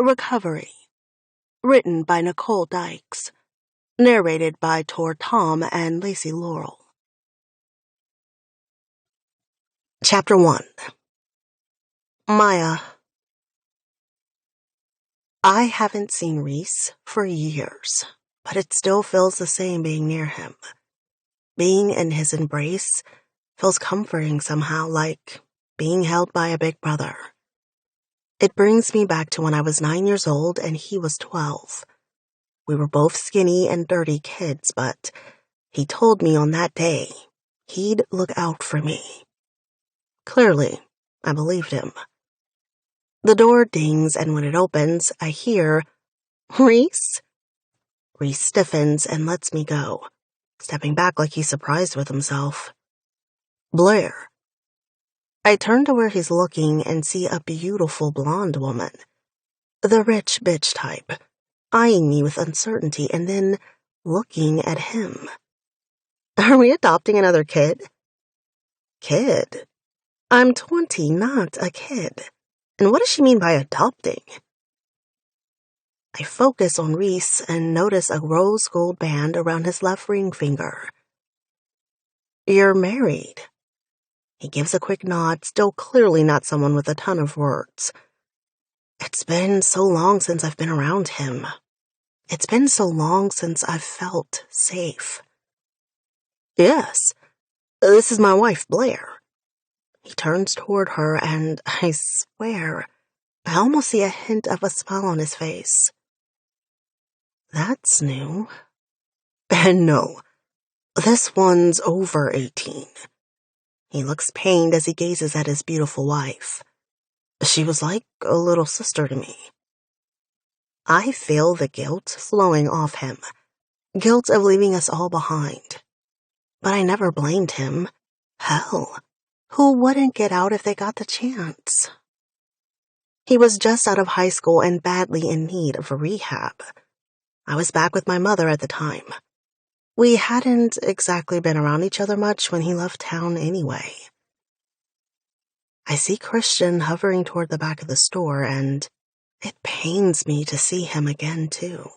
Recovery. Written by Nicole Dykes. Narrated by Tor Tom and Lacey Laurel. Chapter 1. Maya. I haven't seen Reese for years, but it still feels the same being near him. Being in his embrace feels comforting somehow, like being held by a big brother. It brings me back to when I was 9 years old and he was 12. We were both skinny and dirty kids, but he told me on that day he'd look out for me. Clearly, I believed him. The door dings, and when it opens, I hear, "Reese?" Reese stiffens and lets me go, stepping back like he's surprised with himself. "Blair." I turn to where he's looking and see a beautiful blonde woman, the rich bitch type, eyeing me with uncertainty and then looking at him. "Are we adopting another kid?" "Kid? I'm 20, not a kid. And what does she mean by adopting?" I focus on Reese and notice a rose gold band around his left ring finger. "You're married." He gives a quick nod, still clearly not someone with a ton of words. It's been so long since I've been around him. It's been so long since I've felt safe. "Yes, this is my wife, Blair." He turns toward her, and I swear, I almost see a hint of a smile on his face. That's new. And no, this one's over 18. He looks pained as he gazes at his beautiful wife. She was like a little sister to me. I feel the guilt flowing off him, guilt of leaving us all behind. But I never blamed him. Hell, who wouldn't get out if they got the chance? He was just out of high school and badly in need of a rehab. I was back with my mother at the time. We hadn't exactly been around each other much when he left town anyway. I see Christian hovering toward the back of the store, and it pains me to see him again, too.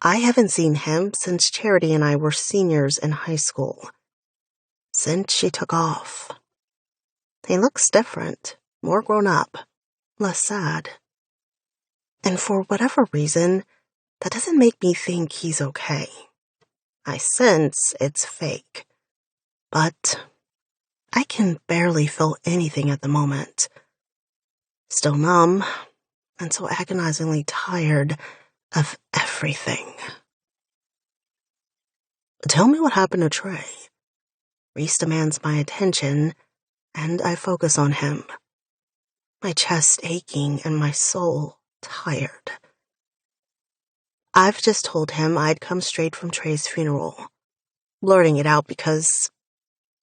I haven't seen him since Charity and I were seniors in high school. Since she took off. He looks different, more grown up, less sad. And for whatever reason, that doesn't make me think he's okay. I sense it's fake. But I can barely feel anything at the moment. Still numb, and so agonizingly tired of everything. "Tell me what happened to Trey." Reese demands my attention, and I focus on him. My chest aching and my soul tired. I've just told him I'd come straight from Trey's funeral, blurting it out because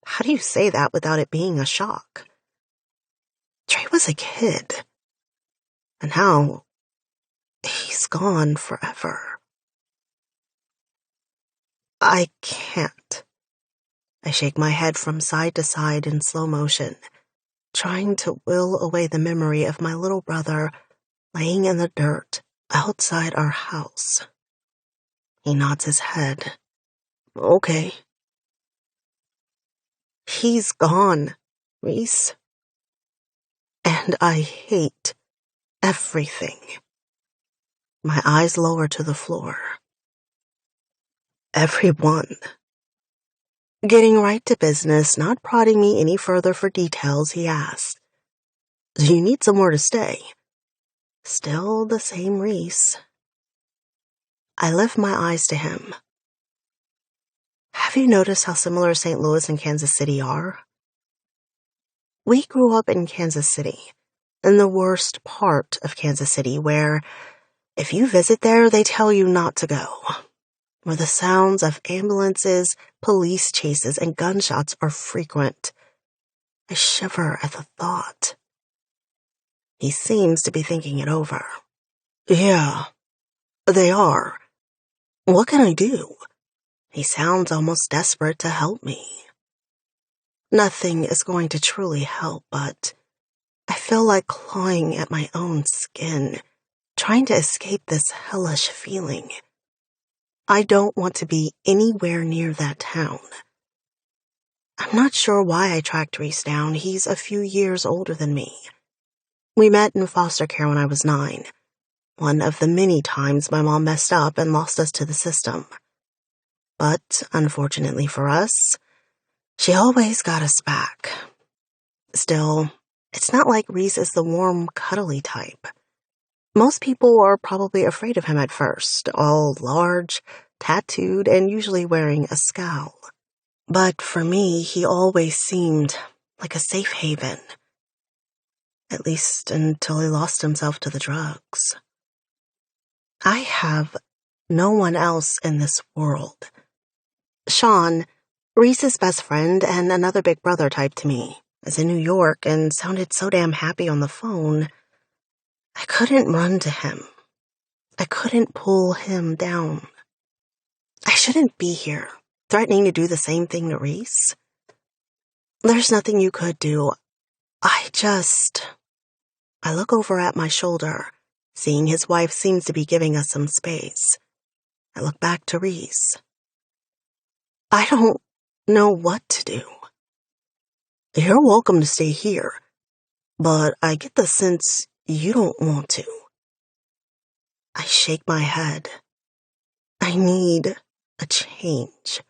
how do you say that without it being a shock? Trey was a kid, and now he's gone forever. I can't. I shake my head from side to side in slow motion, trying to will away the memory of my little brother laying in the dirt outside our house. He nods his head. "Okay." "He's gone, Reese. And I hate everything." My eyes lower to the floor. "Everyone." Getting right to business, not prodding me any further for details, he asked, "Do you need somewhere to stay?" Still the same Reese. I lift my eyes to him. "Have you noticed how similar St. Louis and Kansas City are?" We grew up in Kansas City, in the worst part of Kansas City, where if you visit there, they tell you not to go, where the sounds of ambulances, police chases, and gunshots are frequent. I shiver at the thought. He seems to be thinking it over. "Yeah, they are. What can I do?" He sounds almost desperate to help me. Nothing is going to truly help, but I feel like clawing at my own skin, trying to escape this hellish feeling. I don't want to be anywhere near that town. I'm not sure why I tracked Reese down. He's a few years older than me. We met in foster care when I was 9, one of the many times my mom messed up and lost us to the system. But, unfortunately for us, she always got us back. Still, it's not like Reese is the warm, cuddly type. Most people are probably afraid of him at first, all large, tattooed, and usually wearing a scowl. But for me, he always seemed like a safe haven. At least until he lost himself to the drugs. I have no one else in this world. Sean, Reese's best friend and another big brother type to me, is in New York and sounded so damn happy on the phone. I couldn't run to him. I couldn't pull him down. I shouldn't be here, threatening to do the same thing to Reese. There's nothing you could do. I look over at my shoulder, seeing his wife seems to be giving us some space. I look back to Reese. I don't know what to do. You're welcome to stay here, but I get the sense you don't want to. I shake my head. I need a change.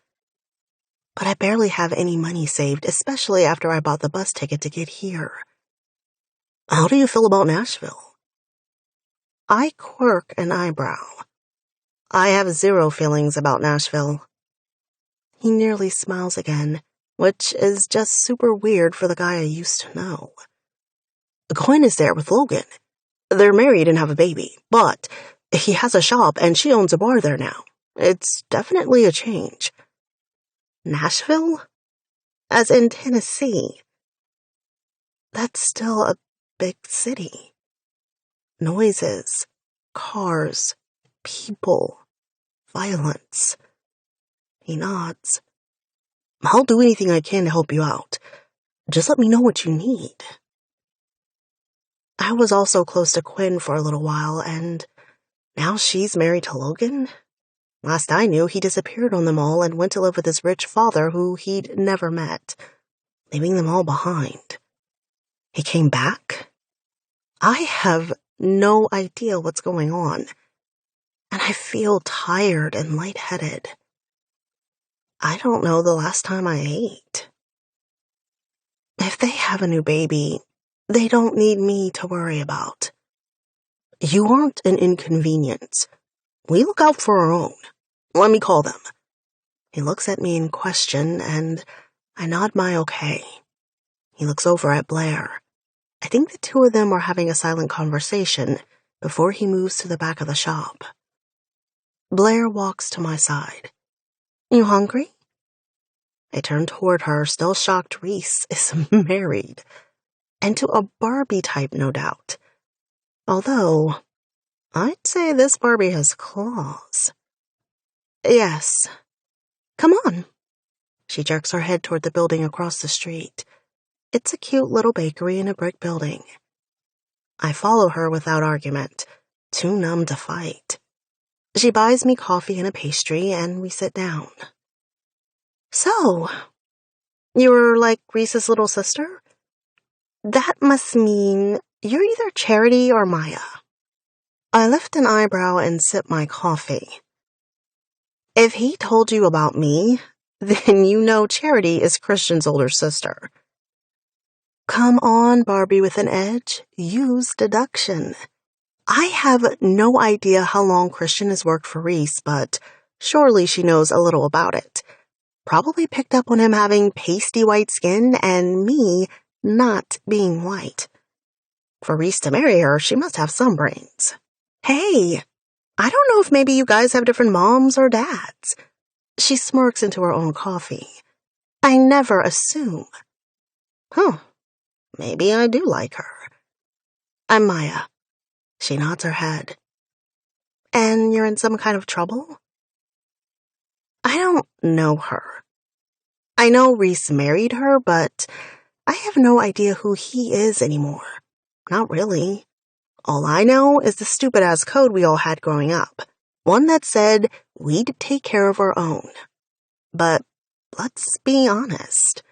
But I barely have any money saved, especially after I bought the bus ticket to get here. How do you feel about Nashville? I quirk an eyebrow. I have zero feelings about Nashville. He nearly smiles again, which is just super weird for the guy I used to know. Gwen is there with Logan. They're married and have a baby, but he has a shop and she owns a bar there now. It's definitely a change. Nashville? As in Tennessee. That's still a big city. Noises, cars, people, violence. He nods. I'll do anything I can to help you out. Just let me know what you need. I was also close to Quinn for a little while, and now she's married to Logan? Last I knew, he disappeared on them all and went to live with his rich father who he'd never met, leaving them all behind. He came back? I have no idea what's going on, and I feel tired and lightheaded. I don't know the last time I ate. If they have a new baby, they don't need me to worry about. You aren't an inconvenience. We look out for our own. Let me call them. He looks at me in question, and I nod my okay. He looks over at Blair. I think the two of them are having a silent conversation before he moves to the back of the shop. Blair walks to my side. You hungry? I turn toward her, still shocked Reese is married. And to a Barbie type, no doubt. Although, I'd say this Barbie has claws. Yes. Come on. She jerks her head toward the building across the street. It's a cute little bakery in a brick building. I follow her without argument, too numb to fight. She buys me coffee and a pastry, and we sit down. So, you're like Reese's little sister? That must mean you're either Charity or Maya. I lift an eyebrow and sip my coffee. If he told you about me, then you know Charity is Christian's older sister. Come on, Barbie with an edge. Use deduction. I have no idea how long Christian has worked for Reese, but surely she knows a little about it. Probably picked up on him having pasty white skin and me not being white. For Reese to marry her, she must have some brains. Hey, I don't know if maybe you guys have different moms or dads. She smirks into her own coffee. I never assume. Huh, maybe I do like her. I'm Maya. She nods her head. And you're in some kind of trouble? I don't know her. I know Reese married her, but I have no idea who he is anymore. not really. All I know is the stupid-ass code we all had growing up. One that said we'd take care of our own. But let's be honest.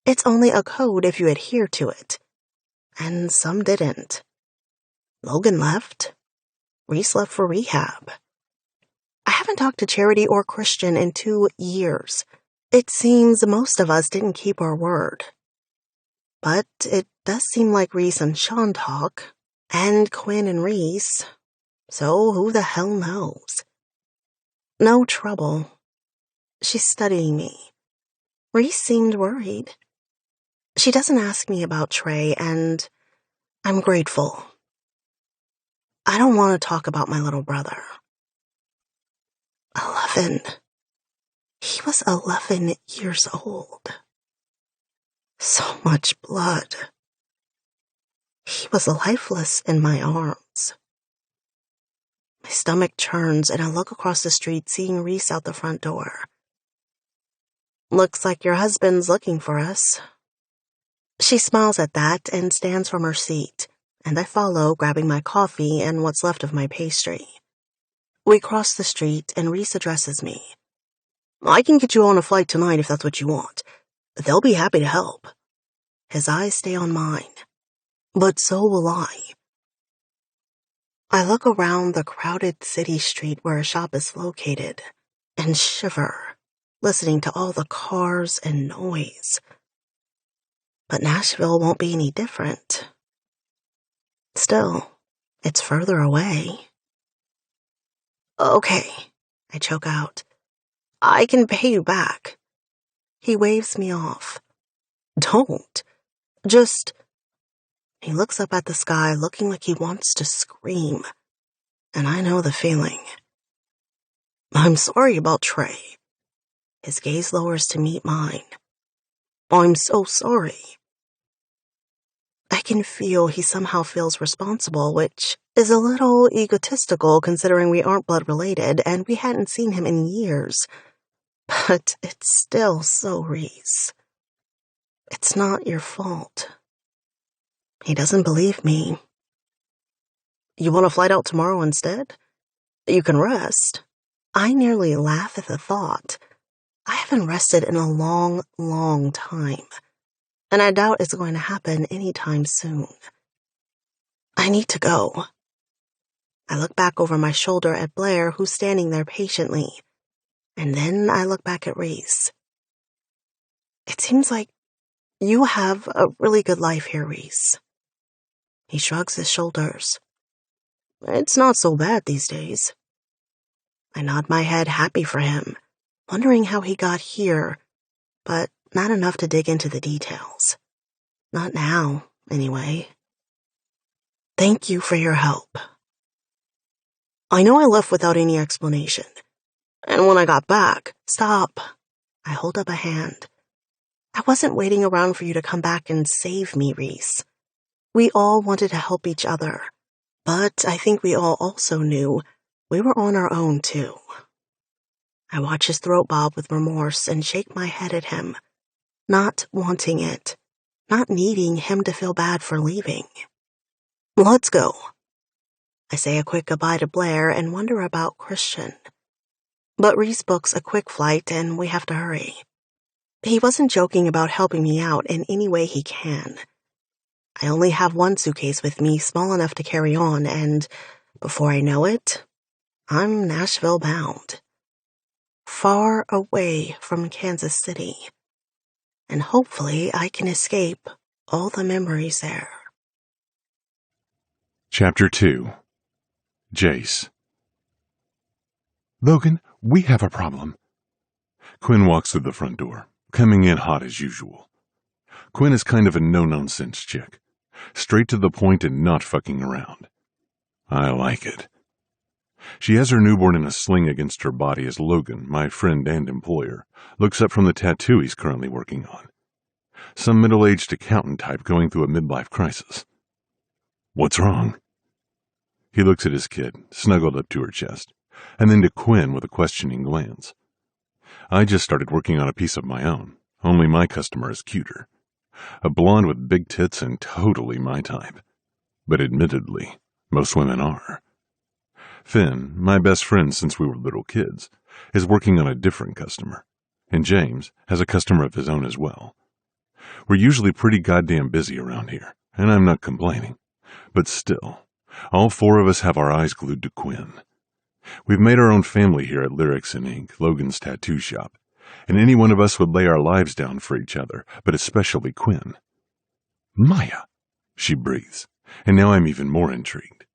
It's only a code if you adhere to it. And some didn't. Logan left. Reese left for rehab. I haven't talked to Charity or Christian in 2 years. It seems most of us didn't keep our word. But it does seem like Reese and Sean talk, and Quinn and Reese, so who the hell knows? No trouble. She's studying me. Reese seemed worried. She doesn't ask me about Trey, and I'm grateful. I don't want to talk about my little brother. 11. He was 11 years old. So much blood. He was lifeless in my arms. My stomach churns and I look across the street, seeing Reese out the front door. Looks like your husband's looking for us. She smiles at that and stands from her seat, and I follow, grabbing my coffee and what's left of my pastry. We cross the street and Reese addresses me. I can get you on a flight tonight if that's what you want. They'll be happy to help. His eyes stay on mine. But so will I. I look around the crowded city street where a shop is located and shiver, listening to all the cars and noise. But Nashville won't be any different. Still, it's further away. Okay, I choke out. I can pay you back. He waves me off. Don't. Just... He looks up at the sky, looking like he wants to scream. And I know the feeling. I'm sorry about Trey. His gaze lowers to meet mine. I'm so sorry. I can feel he somehow feels responsible, which is a little egotistical considering we aren't blood related and we hadn't seen him in years. But it's still so Reese. It's not your fault. He doesn't believe me. You want to flight out tomorrow instead? You can rest. I nearly laugh at the thought. I haven't rested in a long, long time, and I doubt it's going to happen anytime soon. I need to go. I look back over my shoulder at Blair, who's standing there patiently, and then I look back at Reese. It seems like you have a really good life here, Reese. He shrugs his shoulders. It's not so bad these days. I nod my head, happy for him, wondering how he got here, but not enough to dig into the details. Not now, anyway. Thank you for your help. I know I left without any explanation. And when I got back... Stop. I hold up a hand. I wasn't waiting around for you to come back and save me, Reese. We all wanted to help each other, but I think we all also knew we were on our own, too. I watch his throat bob with remorse and shake my head at him, not wanting it, not needing him to feel bad for leaving. Let's go. I say a quick goodbye to Blair and wonder about Christian. But Reese books a quick flight and we have to hurry. He wasn't joking about helping me out in any way he can. I only have one suitcase with me, small enough to carry on, and before I know it, I'm Nashville bound. Far away from Kansas City. And hopefully I can escape all the memories there. Chapter 2. Jace. Logan, we have a problem. Quinn walks through the front door, coming in hot as usual. Quinn is kind of a no-nonsense chick. Straight to the point and not fucking around. I like it. She has her newborn in a sling against her body as Logan, my friend and employer, looks up from the tattoo he's currently working on. Some middle-aged accountant type going through a midlife crisis. What's wrong? He looks at his kid, snuggled up to her chest, and then to Quinn with a questioning glance. I just started working on a piece of my own, only my customer is cuter. A blonde with big tits and totally my type. But admittedly, most women are. Finn, my best friend since we were little kids, is working on a different customer, and James has a customer of his own as well. We're usually pretty goddamn busy around here, and I'm not complaining. But still, all four of us have our eyes glued to Quinn. We've made our own family here at Lyrics and Ink, Logan's tattoo shop, and any one of us would lay our lives down for each other, but especially Quinn. Maya, she breathes, and now I'm even more intrigued.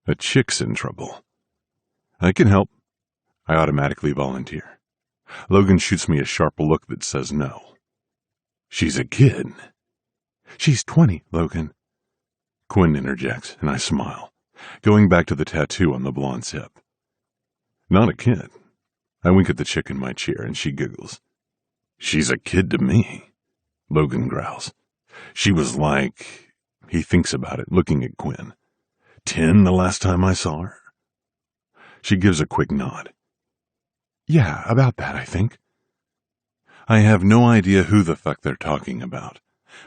A chick's in trouble. I can help. I automatically volunteer. Logan shoots me a sharp look that says no. She's a kid. She's 20, Logan. Quinn interjects, and I smile, going back to the tattoo on the blonde's hip. Not a kid. I wink at the chick in my chair, and she giggles. She's a kid to me, Logan growls. She was like... He thinks about it, looking at Quinn. 10 the last time I saw her? She gives a quick nod. Yeah, about that, I think. I have no idea who the fuck they're talking about,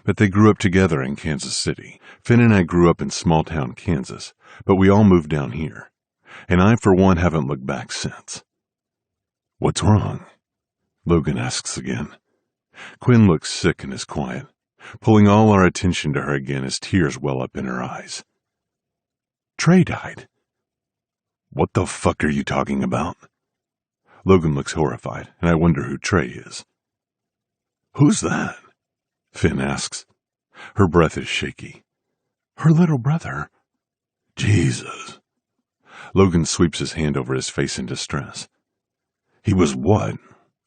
but they grew up together in Kansas City. Finn and I grew up in small-town Kansas, but we all moved down here, and I, for one, haven't looked back since. What's wrong? Logan asks again. Quinn looks sick and is quiet, pulling all our attention to her again as tears well up in her eyes. Trey died. What the fuck are you talking about? Logan looks horrified, and I wonder who Trey is. Who's that? Finn asks. Her breath is shaky. Her little brother. Jesus. Logan sweeps his hand over his face in distress. He was what,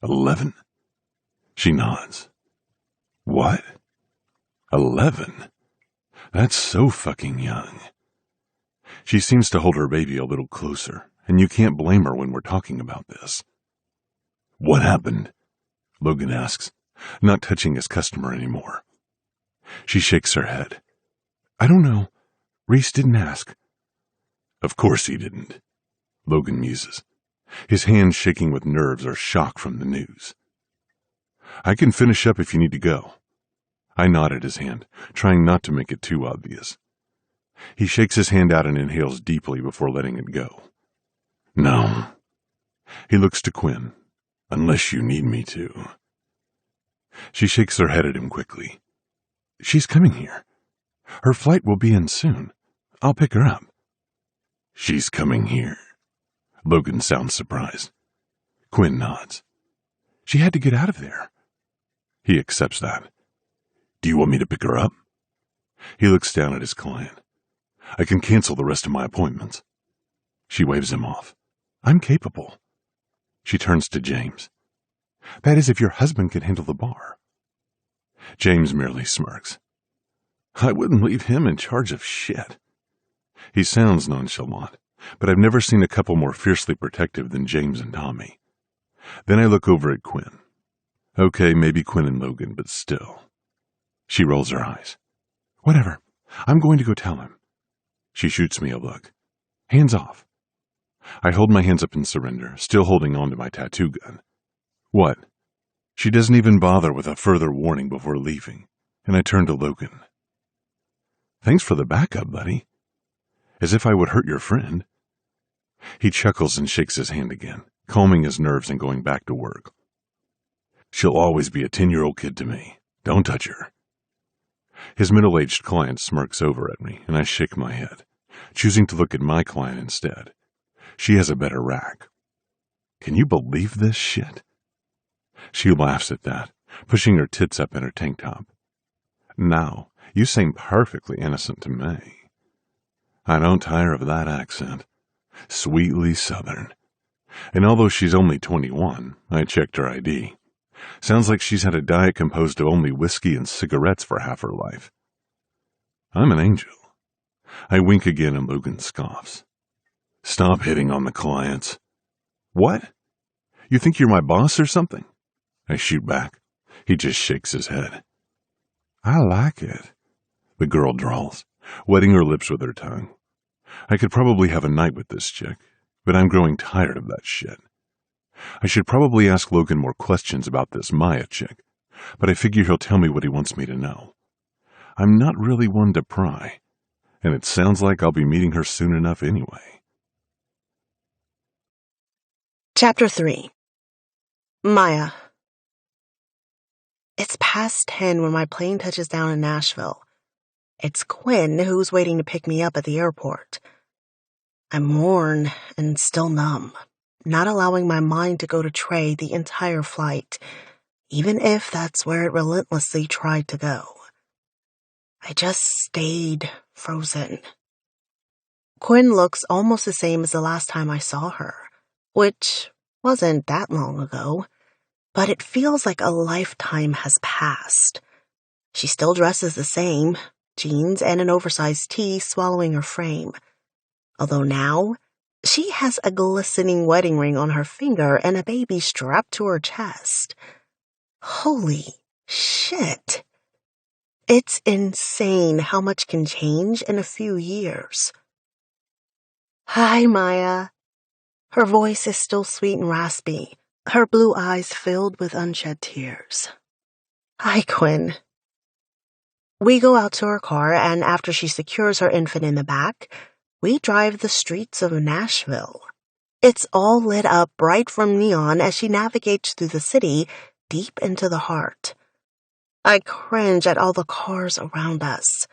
11? She nods. What? 11? That's so fucking young. She seems to hold her baby a little closer, and you can't blame her when we're talking about this. What happened? Logan asks, not touching his customer anymore. She shakes her head. I don't know. Reese didn't ask. Of course he didn't. Logan muses, his hands shaking with nerves or shock from the news. I can finish up if you need to go. I nod at his hand, trying not to make it too obvious. He shakes his hand out and inhales deeply before letting it go. No. He looks to Quinn. Unless you need me to. She shakes her head at him quickly. She's coming here. Her flight will be in soon. I'll pick her up. She's coming here. Logan sounds surprised. Quinn nods. She had to get out of there. He accepts that. Do you want me to pick her up? He looks down at his client. I can cancel the rest of my appointments. She waves him off. I'm capable. She turns to James. That is if your husband can handle the bar. James merely smirks. I wouldn't leave him in charge of shit. He sounds nonchalant, but I've never seen a couple more fiercely protective than James and Tommy. Then I look over at Quinn. Okay, maybe Quinn and Logan, but still. She rolls her eyes. Whatever. I'm going to go tell him. She shoots me a look. Hands off. I hold my hands up in surrender, still holding on to my tattoo gun. What? She doesn't even bother with a further warning before leaving, and I turn to Logan. Thanks for the backup, buddy. As if I would hurt your friend. He chuckles and shakes his hand again, calming his nerves and going back to work. She'll always be a 10-year-old kid to me. Don't touch her. His middle-aged client smirks over at me, and I shake my head, choosing to look at my client instead. She has a better rack. Can you believe this shit? She laughs at that, pushing her tits up in her tank top. Now, you seem perfectly innocent to me. I don't tire of that accent. Sweetly southern. And although she's only 21, I checked her ID. Sounds like she's had a diet composed of only whiskey and cigarettes for half her life. I'm an angel. I wink again and Logan scoffs. Stop hitting on the clients. What? You think you're my boss or something? I shoot back. He just shakes his head. I like it, the girl drawls, wetting her lips with her tongue. I could probably have a night with this chick, but I'm growing tired of that shit. I should probably ask Logan more questions about this Maya chick, but I figure he'll tell me what he wants me to know. I'm not really one to pry. and it sounds like I'll be meeting her soon enough anyway. Chapter 3. Maya. It's past 10 when my plane touches down in Nashville. It's Quinn who's waiting to pick me up at the airport. I'm worn and still numb, not allowing my mind to go to Trey the entire flight, even if that's where it relentlessly tried to go. I just stayed frozen. Quinn looks almost the same as the last time I saw her, which wasn't that long ago, but it feels like a lifetime has passed. She still dresses the same, jeans and an oversized tee swallowing her frame, although now she has a glistening wedding ring on her finger and a baby strapped to her chest. Holy shit. It's insane how much can change in a few years. Hi, Maya. Her voice is still sweet and raspy, her blue eyes filled with unshed tears. Hi, Quinn. We go out to her car, and after she secures her infant in the back, we drive the streets of Nashville. It's all lit up bright from neon as she navigates through the city deep into the heart. I cringe at all the cars around us.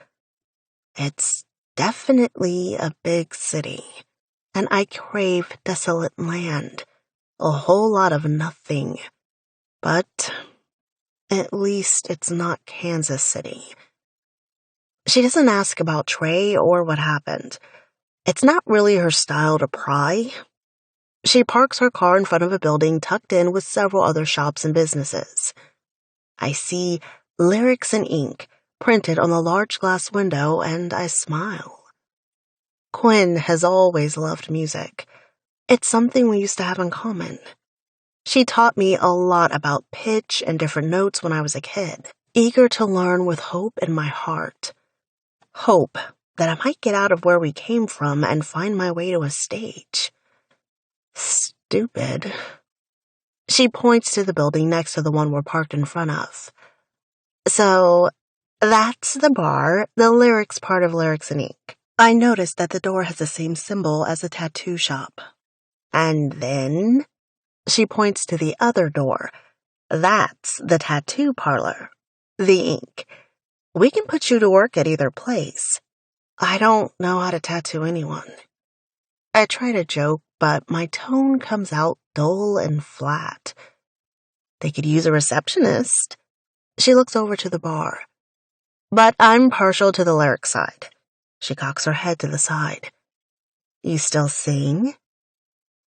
It's definitely a big city, and I crave desolate land, a whole lot of nothing. But at least it's not Kansas City. She doesn't ask about Trey or what happened. It's not really her style to pry. She parks her car in front of a building tucked in with several other shops and businesses. I see Lyrics in ink printed on the large glass window, and I smile. Quinn has always loved music. It's something we used to have in common. She taught me a lot about pitch and different notes when I was a kid, eager to learn with hope in my heart. Hope that I might get out of where we came from and find my way to a stage. Stupid. She points to the building next to the one we're parked in front of. So, that's the bar, the lyrics part of Lyrics in Ink. I noticed that the door has the same symbol as a tattoo shop. And then, she points to the other door. That's the tattoo parlor. The ink. We can put you to work at either place. I don't know how to tattoo anyone. I try to joke, but my tone comes out dull and flat. They could use a receptionist. She looks over to the bar. But I'm partial to the lyric side. She cocks her head to the side. You still sing?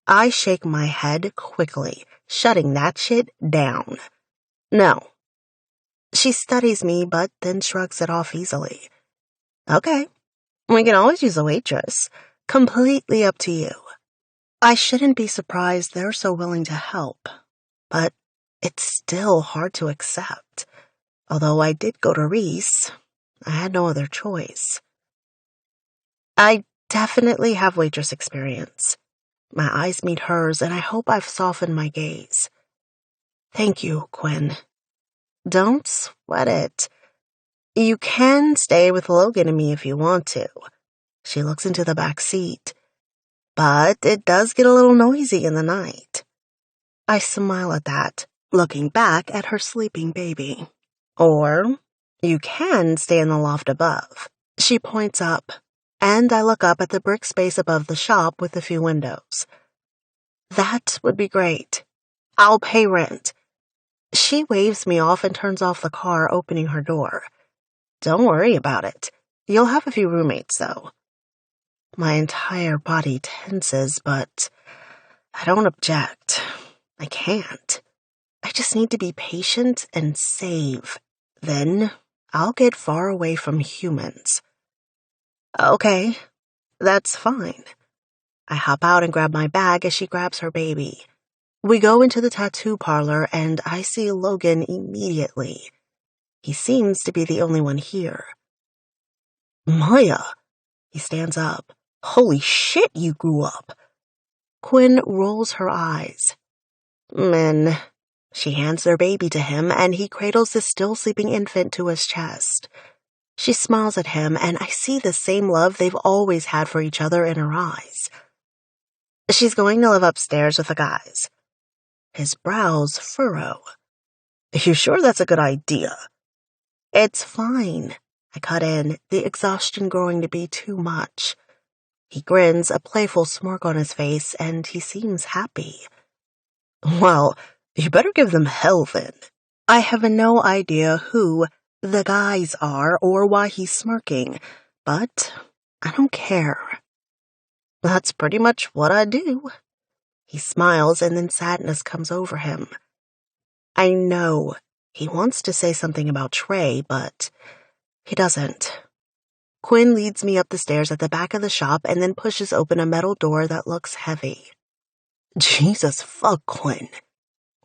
I shake my head quickly, shutting that shit down. No. She studies me, but then shrugs it off easily. Okay. We can always use a waitress. Completely up to you. I shouldn't be surprised they're so willing to help, but it's still hard to accept. Although I did go to Reese, I had no other choice. I definitely have waitress experience. My eyes meet hers, and I hope I've softened my gaze. Thank you, Quinn. Don't sweat it. You can stay with Logan and me if you want to. She looks into the back seat. But it does get a little noisy in the night. I smile at that, looking back at her sleeping baby. Or you can stay in the loft above. She points up, and I look up at the brick space above the shop with a few windows. That would be great. I'll pay rent. She waves me off and turns off the car, opening her door. Don't worry about it. You'll have a few roommates, though. My entire body tenses, but I don't object. I can't. I just need to be patient and save. Then I'll get far away from humans. Okay, that's fine. I hop out and grab my bag as she grabs her baby. We go into the tattoo parlor, and I see Logan immediately. He seems to be the only one here. Maya! He stands up. Holy shit, you grew up! Quinn rolls her eyes. Men. She hands their baby to him, and he cradles the still sleeping infant to his chest. She smiles at him, and I see the same love they've always had for each other in her eyes. She's going to live upstairs with the guys. His brows furrow. You sure that's a good idea? It's fine. I cut in, the exhaustion growing to be too much. He grins, a playful smirk on his face, and he seems happy. Well, you better give them hell then. I have no idea who the guys are or why he's smirking, but I don't care. That's pretty much what I do. He smiles, and then sadness comes over him. I know he wants to say something about Trey, but he doesn't. Quinn leads me up the stairs at the back of the shop and then pushes open a metal door that looks heavy. Jesus fuck, Quinn.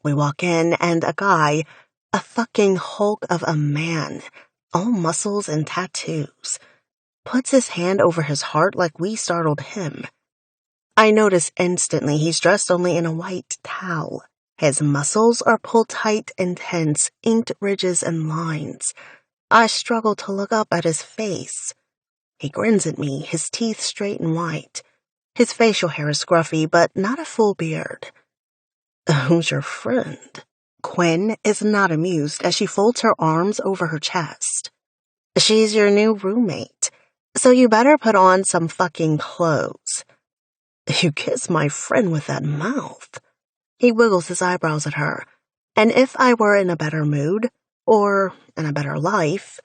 We walk in, and a guy, a fucking hulk of a man, all muscles and tattoos, puts his hand over his heart like we startled him. I notice instantly he's dressed only in a white towel. His muscles are pulled tight and tense, inked ridges and lines. I struggle to look up at his face. He grins at me, his teeth straight and white. His facial hair is scruffy, but not a full beard. Who's your friend? Quinn is not amused as she folds her arms over her chest. She's your new roommate, so you better put on some fucking clothes. You kiss my friend with that mouth. He wiggles his eyebrows at her, and if I were in a better mood, or in a better life,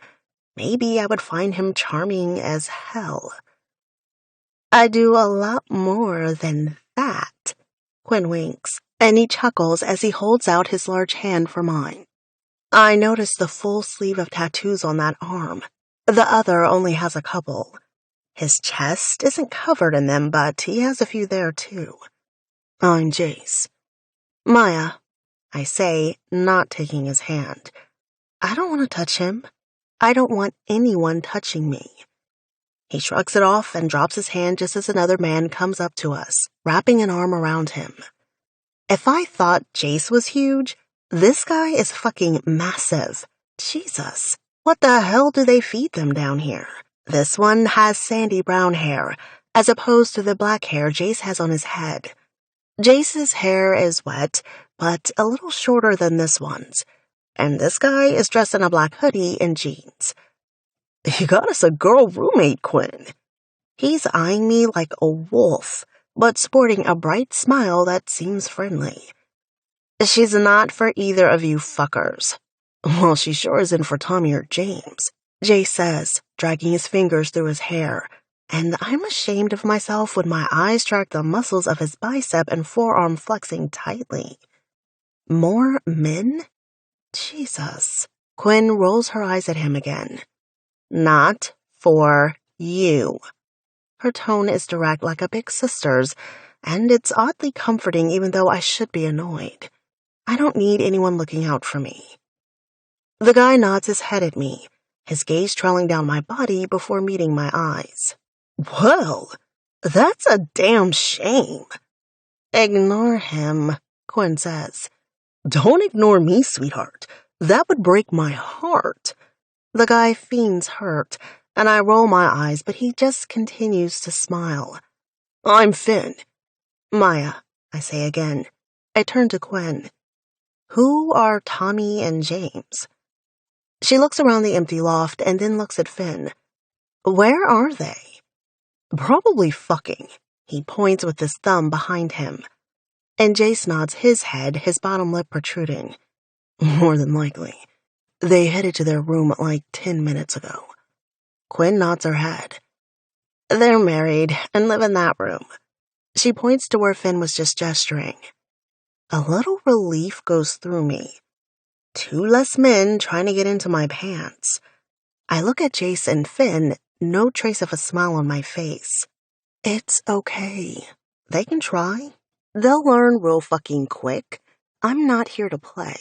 maybe I would find him charming as hell. I do a lot more than that. Quinn winks, and he chuckles as he holds out his large hand for mine. I notice the full sleeve of tattoos on that arm. The other only has a couple. His chest isn't covered in them, but he has a few there too. I'm Jace. Maya, I say, not taking his hand. I don't want to touch him. I don't want anyone touching me. He shrugs it off and drops his hand just as another man comes up to us, wrapping an arm around him. If I thought Jace was huge, this guy is fucking massive. Jesus, what the hell do they feed them down here? This one has sandy brown hair, as opposed to the black hair Jace has on his head. Jace's hair is wet, but a little shorter than this one's, and this guy is dressed in a black hoodie and jeans. You got us a girl roommate, Quinn. He's eyeing me like a wolf, but sporting a bright smile that seems friendly. She's not for either of you fuckers. Well, she sure isn't for Tommy or James, Jay says, dragging his fingers through his hair, and I'm ashamed of myself when my eyes track the muscles of his bicep and forearm flexing tightly. More men? Jesus. Quinn rolls her eyes at him again. Not for you. Her tone is direct like a big sister's, and it's oddly comforting even though I should be annoyed. I don't need anyone looking out for me. The guy nods his head at me, his gaze trailing down my body before meeting my eyes. Well, that's a damn shame. Ignore him, Quinn says. Don't ignore me, sweetheart. That would break my heart. The guy feigns hurt, and I roll my eyes, but he just continues to smile. I'm Finn. Maya, I say again. I turn to Quinn. Who are Tommy and James? She looks around the empty loft and then looks at Finn. Where are they? Probably fucking. He points with his thumb behind him. And Jace nods his head, his bottom lip protruding. More than likely. They headed to their room like 10 minutes ago. Quinn nods her head. They're married and live in that room. She points to where Finn was just gesturing. A little relief goes through me. 2 less men trying to get into my pants. I look at Jace and Finn, no trace of a smile on my face. It's okay. They can try. They'll learn real fucking quick. I'm not here to play.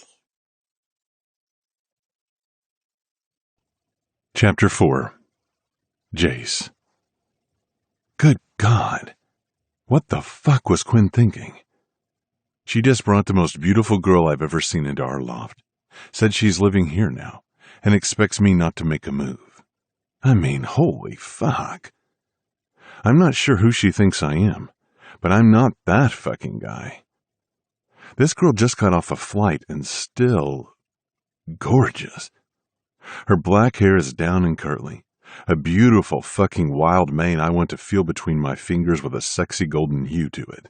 Chapter 4. Jace. Good God. What the fuck was Quinn thinking? She just brought the most beautiful girl I've ever seen into our loft, said she's living here now, and expects me not to make a move. I mean, holy fuck. I'm not sure who she thinks I am, but I'm not that fucking guy. This girl just got off a flight and still gorgeous. Her black hair is down and curly, a beautiful fucking wild mane I want to feel between my fingers with a sexy golden hue to it.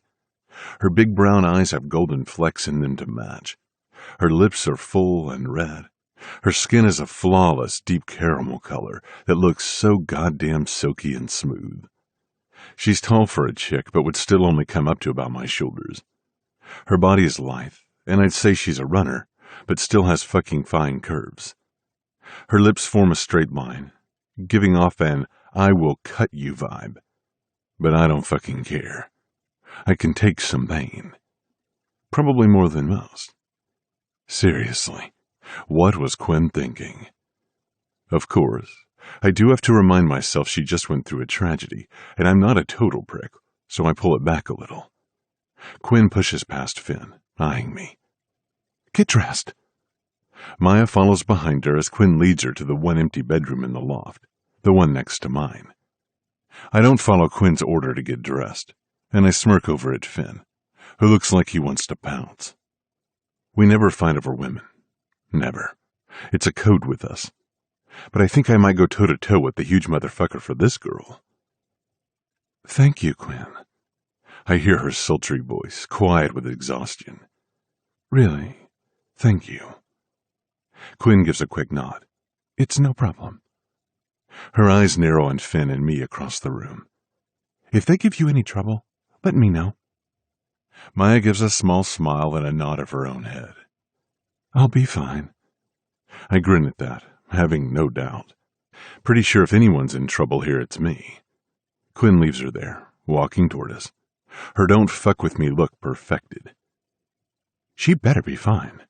Her big brown eyes have golden flecks in them to match. Her lips are full and red. Her skin is a flawless, deep caramel color that looks so goddamn silky and smooth. She's tall for a chick, but would still only come up to about my shoulders. Her body is lithe, and I'd say she's a runner, but still has fucking fine curves. Her lips form a straight line, giving off an I will cut you vibe. But I don't fucking care. I can take some pain. Probably more than most. Seriously, what was Quinn thinking? Of course, I do have to remind myself she just went through a tragedy, and I'm not a total prick, so I pull it back a little. Quinn pushes past Finn, eyeing me. Get dressed. Maya follows behind her as Quinn leads her to the one empty bedroom in the loft, the one next to mine. I don't follow Quinn's order to get dressed, and I smirk over at Finn, who looks like he wants to pounce. We never fight over women. Never. It's a code with us. But I think I might go toe-to-toe with the huge motherfucker for this girl. Thank you, Quinn. I hear her sultry voice, quiet with exhaustion. Really, thank you. Quinn gives a quick nod. It's no problem. Her eyes narrow on Finn and me across the room. If they give you any trouble, let me know. Maya gives a small smile and a nod of her own head. I'll be fine. I grin at that, having no doubt. Pretty sure if anyone's in trouble here, it's me. Quinn leaves her there, walking toward us. Her don't fuck with me look perfected. She better be fine.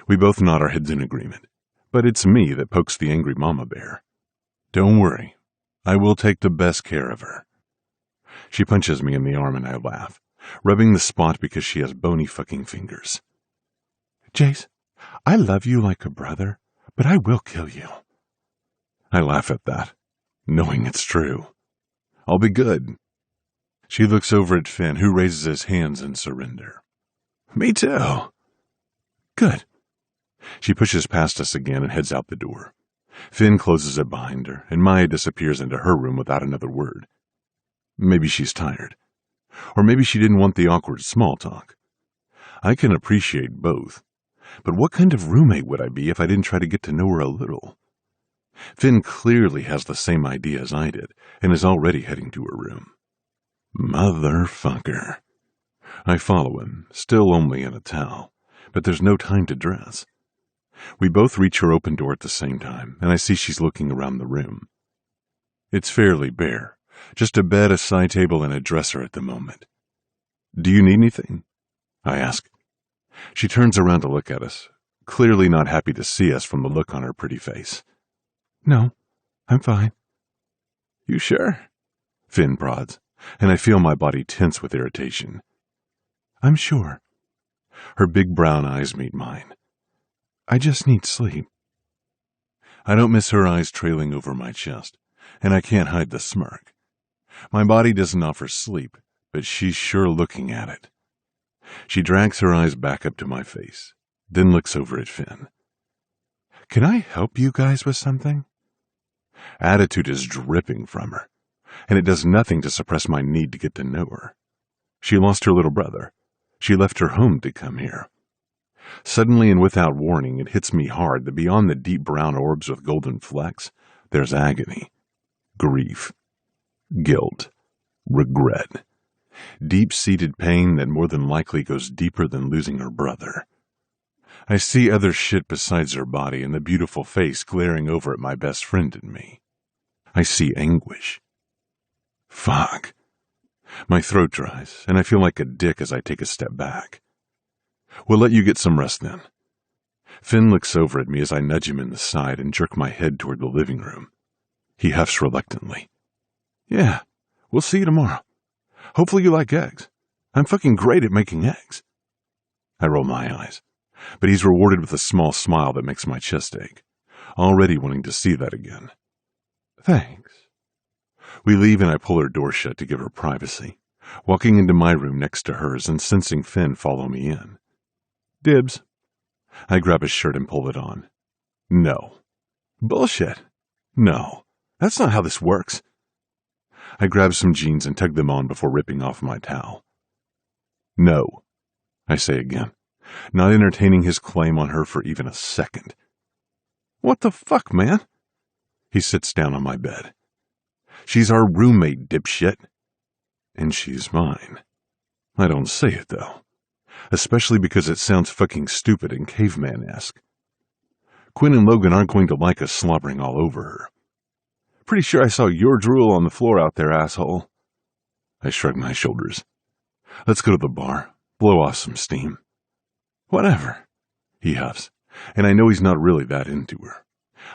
We both nod our heads in agreement, but it's me that pokes the angry mama bear. Don't worry, I will take the best care of her. She punches me in the arm and I laugh, rubbing the spot because she has bony fucking fingers. Jace, I love you like a brother, but I will kill you. I laugh at that, knowing it's true. I'll be good. She looks over at Finn, who raises his hands in surrender. Me too. Good. She pushes past us again and heads out the door. Finn closes it behind her, and Maya disappears into her room without another word. Maybe she's tired. Or maybe she didn't want the awkward small talk. I can appreciate both. But what kind of roommate would I be if I didn't try to get to know her a little? Finn clearly has the same idea as I did, and is already heading to her room. Motherfucker. I follow him, still only in a towel, but there's no time to dress. We both reach her open door at the same time, and I see she's looking around the room. It's fairly bare, just a bed, a side table, and a dresser at the moment. Do you need anything? I ask. She turns around to look at us, clearly not happy to see us from the look on her pretty face. No, I'm fine. You sure? Finn prods, and I feel my body tense with irritation. I'm sure. Her big brown eyes meet mine. I just need sleep. I don't miss her eyes trailing over my chest, and I can't hide the smirk. My body doesn't offer sleep, but she's sure looking at it. She drags her eyes back up to my face, then looks over at Finn. Can I help you guys with something? Attitude is dripping from her, and it does nothing to suppress my need to get to know her. She lost her little brother. She left her home to come here. Suddenly and without warning, it hits me hard that beyond the deep brown orbs with golden flecks, there's agony, grief, guilt, regret, deep-seated pain that more than likely goes deeper than losing her brother. I see other shit besides her body and the beautiful face glaring over at my best friend and me. I see anguish. Fuck. My throat dries, and I feel like a dick as I take a step back. We'll let you get some rest then. Finn looks over at me as I nudge him in the side and jerk my head toward the living room. He huffs reluctantly. Yeah, we'll see you tomorrow. Hopefully you like eggs. I'm fucking great at making eggs. I roll my eyes, but he's rewarded with a small smile that makes my chest ache, already wanting to see that again. Thanks. We leave and I pull her door shut to give her privacy, walking into my room next to hers and sensing Finn follow me in. Dibs. I grab his shirt and pull it on. No. Bullshit. No. That's not how this works. I grab some jeans and tug them on before ripping off my towel. No, I say again, not entertaining his claim on her for even a second. What the fuck, man? He sits down on my bed. She's our roommate, dipshit. And she's mine. I don't say it, though. Especially because it sounds fucking stupid and caveman-esque. Quinn and Logan aren't going to like us slobbering all over her. Pretty sure I saw your drool on the floor out there, asshole. I shrug my shoulders. Let's go to the bar. Blow off some steam. Whatever, he huffs, and I know he's not really that into her.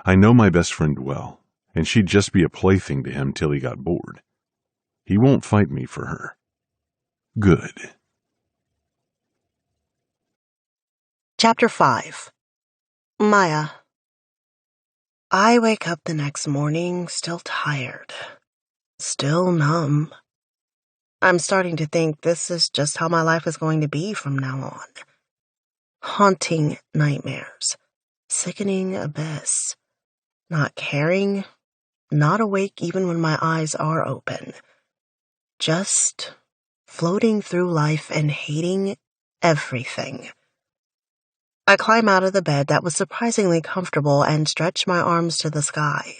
I know my best friend well, and she'd just be a plaything to him till he got bored. He won't fight me for her. Good. Chapter 5. Maya. I wake up the next morning still tired, still numb. I'm starting to think this is just how my life is going to be from now on. Haunting nightmares, sickening abyss, not caring, not awake even when my eyes are open, just floating through life and hating everything. I climb out of the bed that was surprisingly comfortable and stretch my arms to the sky.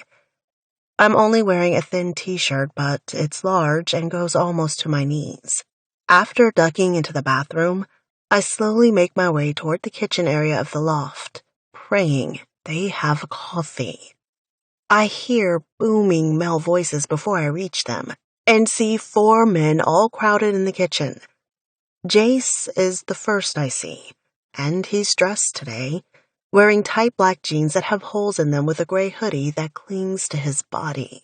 I'm only wearing a thin t-shirt, but it's large and goes almost to my knees. After ducking into the bathroom, I slowly make my way toward the kitchen area of the loft, praying they have coffee. I hear booming male voices before I reach them, and see 4 men all crowded in the kitchen. Jace is the first I see, and he's dressed today, wearing tight black jeans that have holes in them with a gray hoodie that clings to his body.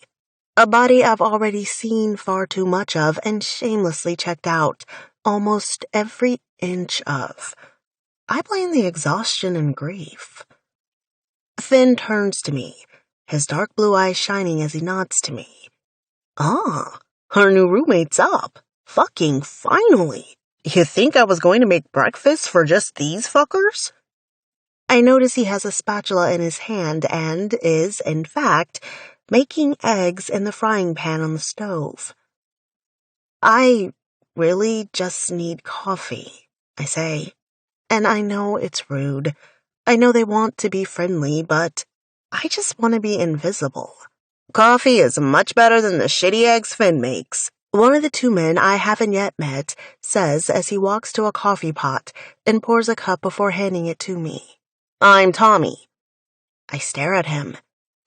A body I've already seen far too much of and shamelessly checked out almost every inch of. I blame the exhaustion and grief. Finn turns to me, his dark blue eyes shining as he nods to me. Ah, her new roommate's up. Fucking finally. You think I was going to make breakfast for just these fuckers? I notice he has a spatula in his hand and is, in fact, making eggs in the frying pan on the stove. I really just need coffee, I say. And I know it's rude. I know they want to be friendly, but I just want to be invisible. Coffee is much better than the shitty eggs Finn makes, one of the 2 men I haven't yet met says as he walks to a coffee pot and pours a cup before handing it to me. I'm Tommy. I stare at him,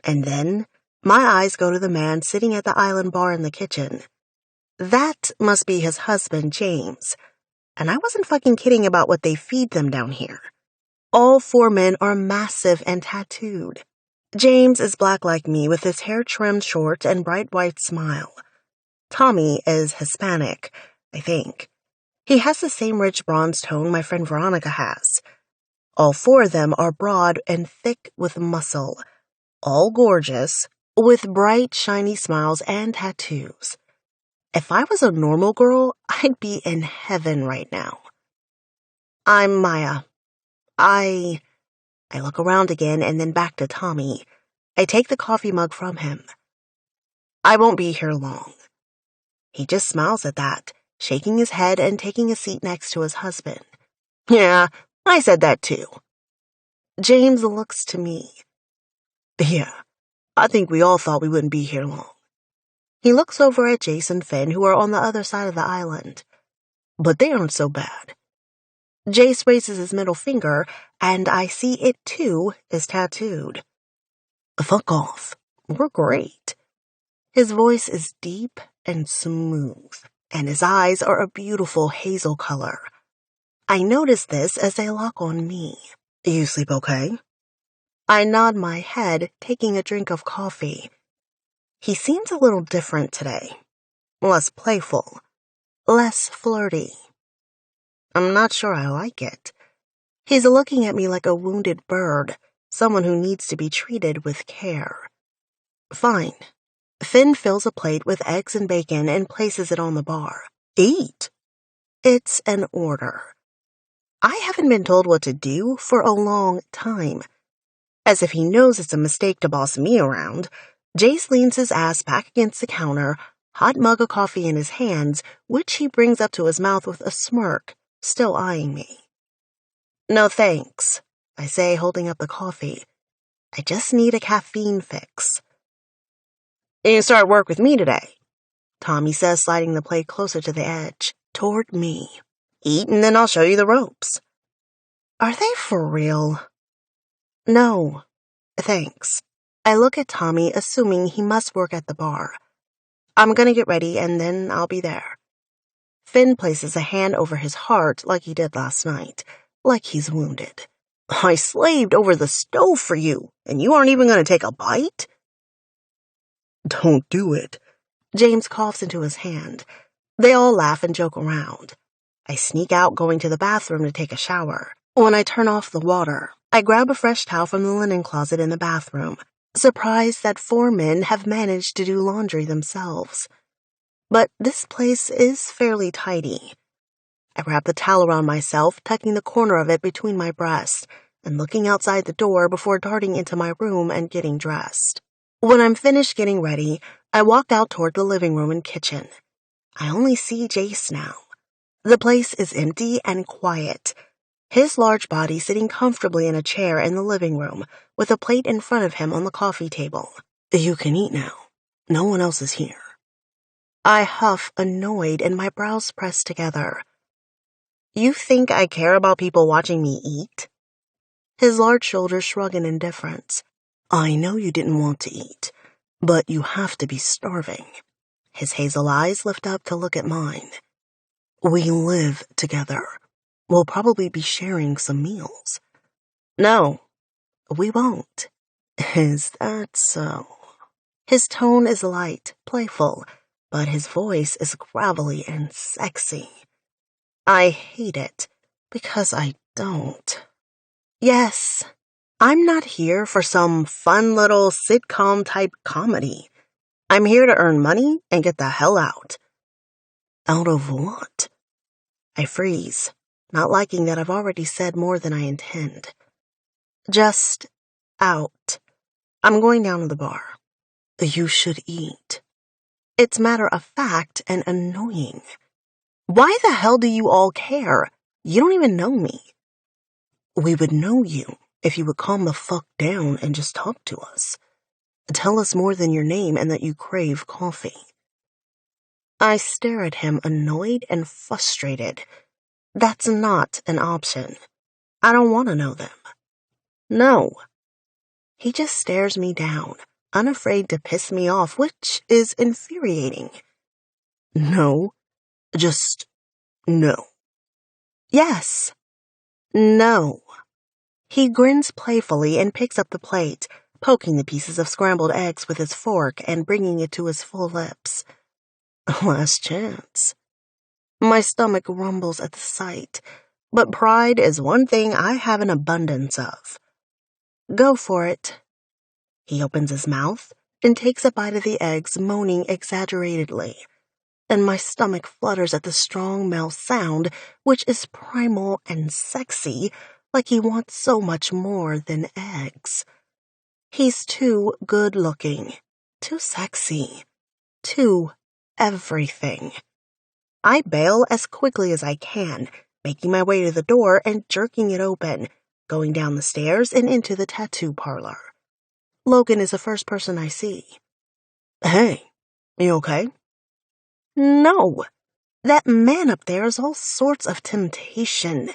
and then my eyes go to the man sitting at the island bar in the kitchen. That must be his husband, James. And I wasn't fucking kidding about what they feed them down here. All 4 men are massive and tattooed. James is black like me with his hair trimmed short and bright white smile. Tommy is Hispanic, I think. He has the same rich bronze tone my friend Veronica has. All 4 of them are broad and thick with muscle, all gorgeous, with bright, shiny smiles and tattoos. If I was a normal girl, I'd be in heaven right now. I'm Maya. I look around again and then back to Tommy. I take the coffee mug from him. I won't be here long. He just smiles at that, shaking his head and taking a seat next to his husband. Yeah, I said that too. James looks to me. Yeah, I think we all thought we wouldn't be here long. He looks over at Jace and Finn, who are on the other side of the island. But they aren't so bad. Jace raises his middle finger, and I see it too is tattooed. Fuck off. We're great. His voice is deep and smooth, and his eyes are a beautiful hazel color. I notice this as they lock on me. You sleep okay? I nod my head, taking a drink of coffee. He seems a little different today. Less playful. Less flirty. I'm not sure I like it. He's looking at me like a wounded bird, someone who needs to be treated with care. Fine, Finn fills a plate with eggs and bacon and places it on the bar. Eat. It's an order. I haven't been told what to do for a long time. As if he knows it's a mistake to boss me around, Jace leans his ass back against the counter, hot mug of coffee in his hands, which he brings up to his mouth with a smirk, still eyeing me. No thanks, I say, holding up the coffee. I just need a caffeine fix. You start work with me today, Tommy says, sliding the plate closer to the edge, toward me. Eat and then I'll show you the ropes. Are they for real? No, thanks. I look at Tommy, assuming he must work at the bar. I'm gonna get ready and then I'll be there. Finn places a hand over his heart like he did last night, like he's wounded. I slaved over the stove for you, and you aren't even gonna take a bite? Don't do it. James coughs into his hand. They all laugh and joke around. I sneak out, going to the bathroom to take a shower. When I turn off the water, I grab a fresh towel from the linen closet in the bathroom, surprised that 4 men have managed to do laundry themselves. But this place is fairly tidy. I wrap the towel around myself, tucking the corner of it between my breasts, and looking outside the door before darting into my room and getting dressed. When I'm finished getting ready, I walk out toward the living room and kitchen. I only see Jace now. The place is empty and quiet. His large body sitting comfortably in a chair in the living room, with a plate in front of him on the coffee table. You can eat now. No one else is here. I huff, annoyed, and my brows press together. You think I care about people watching me eat? His large shoulders shrug in indifference. I know you didn't want to eat, but you have to be starving. His hazel eyes lift up to look at mine. We live together. We'll probably be sharing some meals. No, we won't. Is that so? His tone is light, playful, but his voice is gravelly and sexy. I hate it, because I don't. Yes, I'm not here for some fun little sitcom-type comedy. I'm here to earn money and get the hell out. Out of what? I freeze, not liking that I've already said more than I intend. Just out. I'm going down to the bar. You should eat. It's matter of fact and annoying. Why the hell do you all care? You don't even know me. We would know you if you would calm the fuck down and just talk to us. Tell us more than your name and that you crave coffee. I stare at him, annoyed and frustrated. That's not an option. I don't want to know them. No. He just stares me down, unafraid to piss me off, which is infuriating. No. Just no. Yes. No. He grins playfully and picks up the plate, poking the pieces of scrambled eggs with his fork and bringing it to his full lips. Last chance. My stomach rumbles at the sight, but pride is one thing I have an abundance of. Go for it. He opens his mouth and takes a bite of the eggs, moaning exaggeratedly, and my stomach flutters at the strong male sound, which is primal and sexy, like he wants so much more than eggs. He's too good-looking, too sexy, too everything. I bail as quickly as I can, making my way to the door and jerking it open, going down the stairs and into the tattoo parlor. Logan is the first person I see. Hey, you okay? No. That man up there is all sorts of temptation,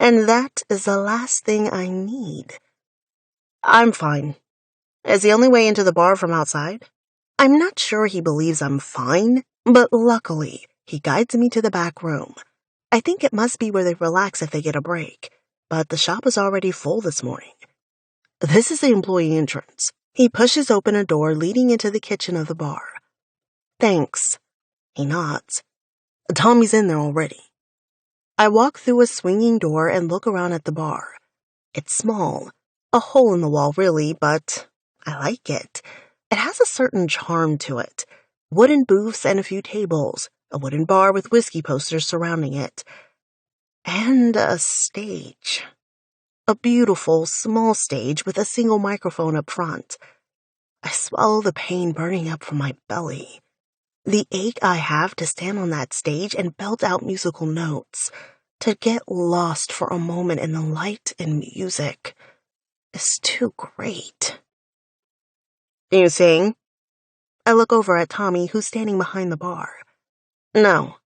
and that is the last thing I need. I'm fine. Is the only way into the bar from outside? I'm not sure he believes I'm fine, but luckily, he guides me to the back room. I think it must be where they relax if they get a break, but the shop is already full this morning. This is the employee entrance. He pushes open a door leading into the kitchen of the bar. Thanks. He nods. Tommy's in there already. I walk through a swinging door and look around at the bar. It's small, a hole in the wall really, but I like it. It has a certain charm to it. Wooden booths and a few tables, a wooden bar with whiskey posters surrounding it, and a stage. A beautiful, small stage with a single microphone up front. I swallow the pain burning up from my belly. The ache I have to stand on that stage and belt out musical notes, to get lost for a moment in the light and music, is too great. You sing? I look over at Tommy, who's standing behind the bar. No.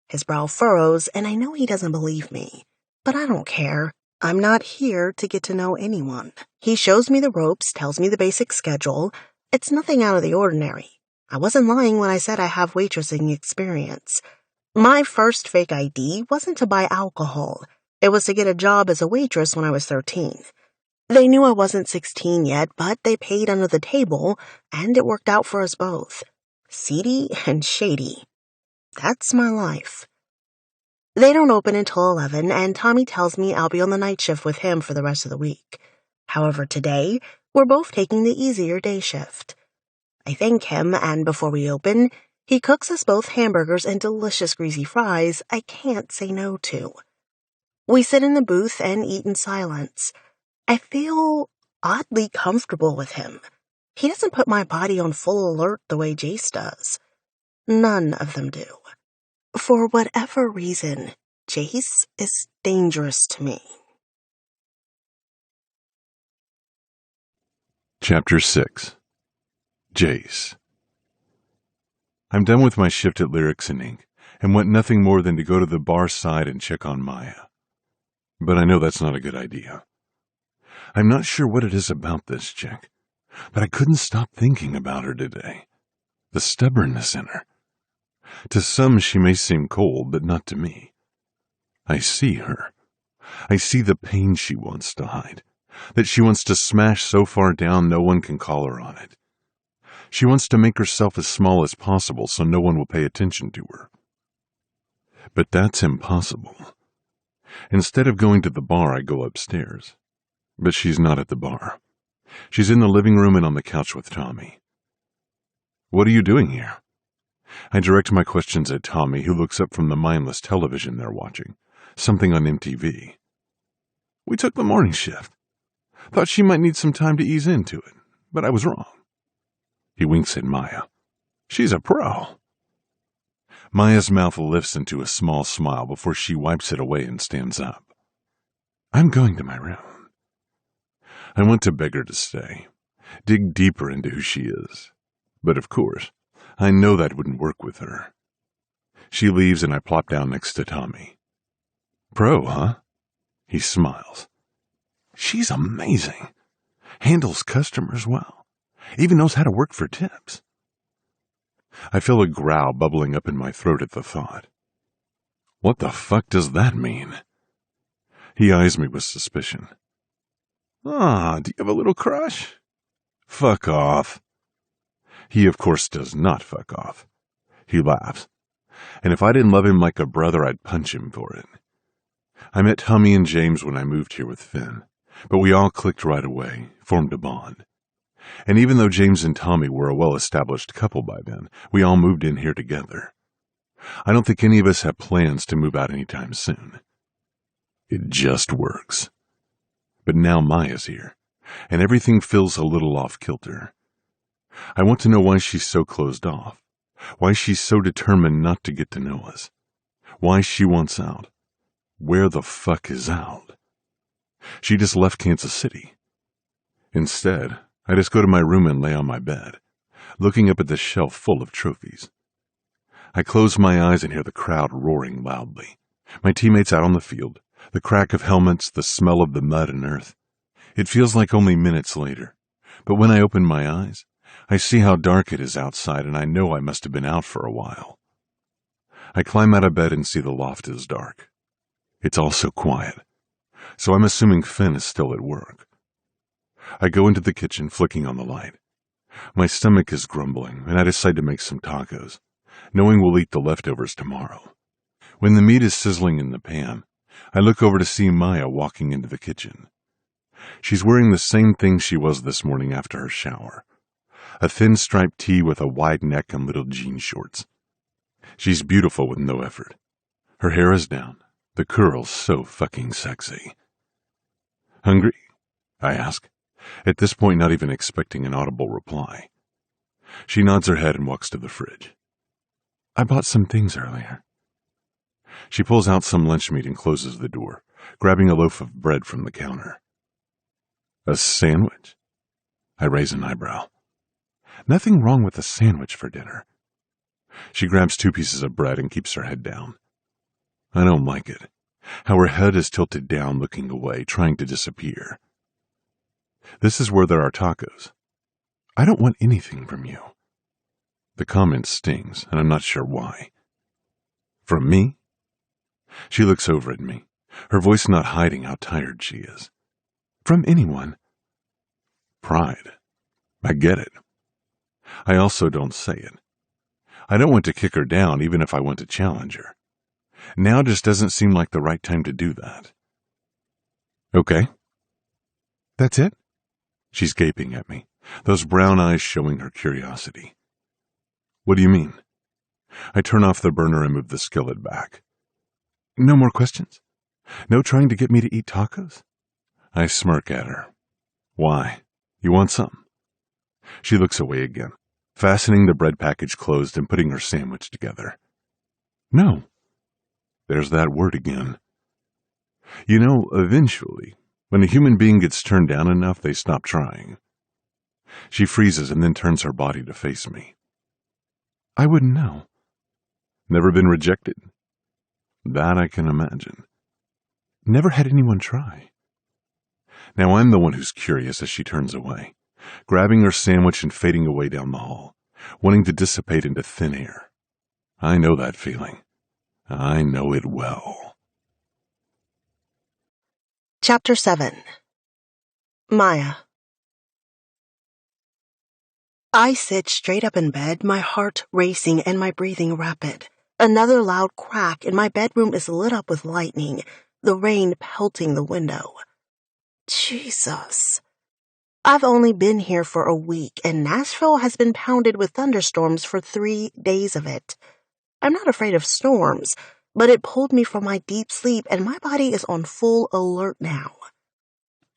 His brow furrows, and I know he doesn't believe me. But I don't care. I'm not here to get to know anyone. He shows me the ropes, tells me the basic schedule. It's nothing out of the ordinary. I wasn't lying when I said I have waitressing experience. My first fake ID wasn't to buy alcohol. It was to get a job as a waitress when I was 13. They knew I wasn't 16 yet, but they paid under the table, and it worked out for us both. Seedy and shady. That's my life. They don't open until 11, and Tommy tells me I'll be on the night shift with him for the rest of the week. However, today, we're both taking the easier day shift. I thank him, and before we open, he cooks us both hamburgers and delicious greasy fries I can't say no to. We sit in the booth and eat in silence. I feel oddly comfortable with him. He doesn't put my body on full alert the way Jace does. None of them do. For whatever reason, Jace is dangerous to me. Chapter 6. Jace. I'm done with my shift at Lyrics and Ink, and want nothing more than to go to the bar side and check on Maya. But I know that's not a good idea. I'm not sure what it is about this chick, but I couldn't stop thinking about her today. The stubbornness in her. To some she may seem cold, but not to me. I see her. I see the pain she wants to hide, that she wants to smash so far down no one can call her on it. She wants to make herself as small as possible so no one will pay attention to her. But that's impossible. Instead of going to the bar, I go upstairs. But she's not at the bar. She's in the living room and on the couch with Tommy. What are you doing here? I direct my questions at Tommy, who looks up from the mindless television they're watching, something on MTV. We took the morning shift. Thought she might need some time to ease into it, but I was wrong. He winks at Maya. She's a pro. Maya's mouth lifts into a small smile before she wipes it away and stands up. I'm going to my room. I want to beg her to stay, dig deeper into who she is. But of course, I know that wouldn't work with her. She leaves and I plop down next to Tommy. Pro, huh? He smiles. She's amazing. Handles customers well. Even knows how to work for tips. I feel a growl bubbling up in my throat at the thought. What the fuck does that mean? He eyes me with suspicion. Do you have a little crush? Fuck off. He, of course, does not fuck off. He laughs. And if I didn't love him like a brother, I'd punch him for it. I met Tommy and James when I moved here with Finn, but we all clicked right away, formed a bond. And even though James and Tommy were a well-established couple by then, we all moved in here together. I don't think any of us have plans to move out anytime soon. It just works. But now Maya's here, and everything feels a little off-kilter. I want to know why she's so closed off, why she's so determined not to get to know us, why she wants out. Where the fuck is out? She just left Kansas City. Instead, I just go to my room and lay on my bed, looking up at the shelf full of trophies. I close my eyes and hear the crowd roaring loudly. My teammates out on the field, the crack of helmets, the smell of the mud and earth. It feels like only minutes later, but when I open my eyes, I see how dark it is outside and I know I must have been out for a while. I climb out of bed and see the loft is dark. It's also quiet, so I'm assuming Finn is still at work. I go into the kitchen, flicking on the light. My stomach is grumbling, and I decide to make some tacos, knowing we'll eat the leftovers tomorrow. When the meat is sizzling in the pan, I look over to see Maya walking into the kitchen. She's wearing the same thing she was this morning after her shower. a thin striped tee with a wide neck and little jean shorts. She's beautiful with no effort. Her hair is down, the curls so fucking sexy. Hungry? I ask, at this point not even expecting an audible reply. She nods her head and walks to the fridge. I bought some things earlier. She pulls out some lunch meat and closes the door, grabbing a loaf of bread from the counter. A sandwich? I raise an eyebrow. Nothing wrong with a sandwich for dinner. She grabs 2 pieces of bread and keeps her head down. I don't like it, how her head is tilted down, looking away, trying to disappear. This is where there are tacos. I don't want anything from you. The comment stings, and I'm not sure why. From me? She looks over at me, her voice not hiding how tired she is. From anyone. Pride. I get it. I also don't say it. I don't want to kick her down even if I want to challenge her. Now just doesn't seem like the right time to do that. Okay. That's it? She's gaping at me, those brown eyes showing her curiosity. What do you mean? I turn off the burner and move the skillet back. No more questions? No trying to get me to eat tacos? I smirk at her. Why? You want some? She looks away again, fastening the bread package closed and putting her sandwich together. No. There's that word again. You know, eventually, when a human being gets turned down enough, they stop trying. She freezes and then turns her body to face me. I wouldn't know. Never been rejected? That I can imagine. Never had anyone try. Now I'm the one who's curious as she turns away, grabbing her sandwich and fading away down the hall, wanting to dissipate into thin air. I know that feeling. I know it well. Chapter 7. Maya. I sit straight up in bed, my heart racing and my breathing rapid. Another loud crack, and my bedroom is lit up with lightning, the rain pelting the window. Jesus. I've only been here for a week, and Nashville has been pounded with thunderstorms for 3 days of it. I'm not afraid of storms, but it pulled me from my deep sleep, and my body is on full alert now.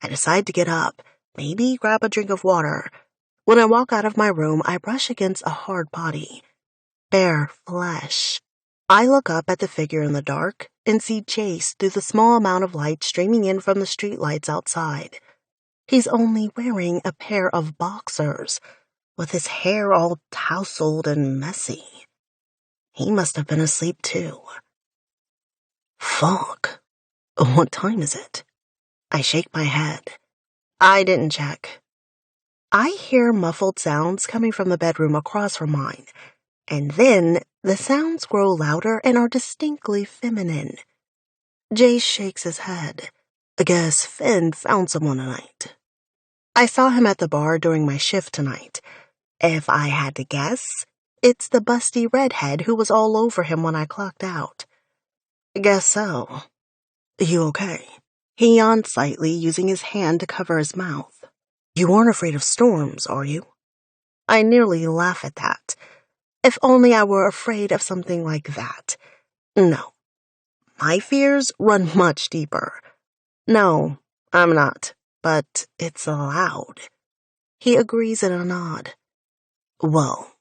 I decide to get up, maybe grab a drink of water. When I walk out of my room, I brush against a hard body. Bare flesh. I look up at the figure in the dark and see Chase through the small amount of light streaming in from the streetlights outside. He's only wearing a pair of boxers, with his hair all tousled and messy. He must have been asleep too. Fuck. What time is it? I shake my head. I didn't check. I hear muffled sounds coming from the bedroom across from mine, and then the sounds grow louder and are distinctly feminine. Jay shakes his head. I guess Finn found someone tonight. I saw him at the bar during my shift tonight. If I had to guess, it's the busty redhead who was all over him when I clocked out. Guess so. You okay? He yawned slightly, using his hand to cover his mouth. You aren't afraid of storms, are you? I nearly laugh at that. If only I were afraid of something like that. No. My fears run much deeper. No, I'm not, but it's loud. He agrees in a nod. Well,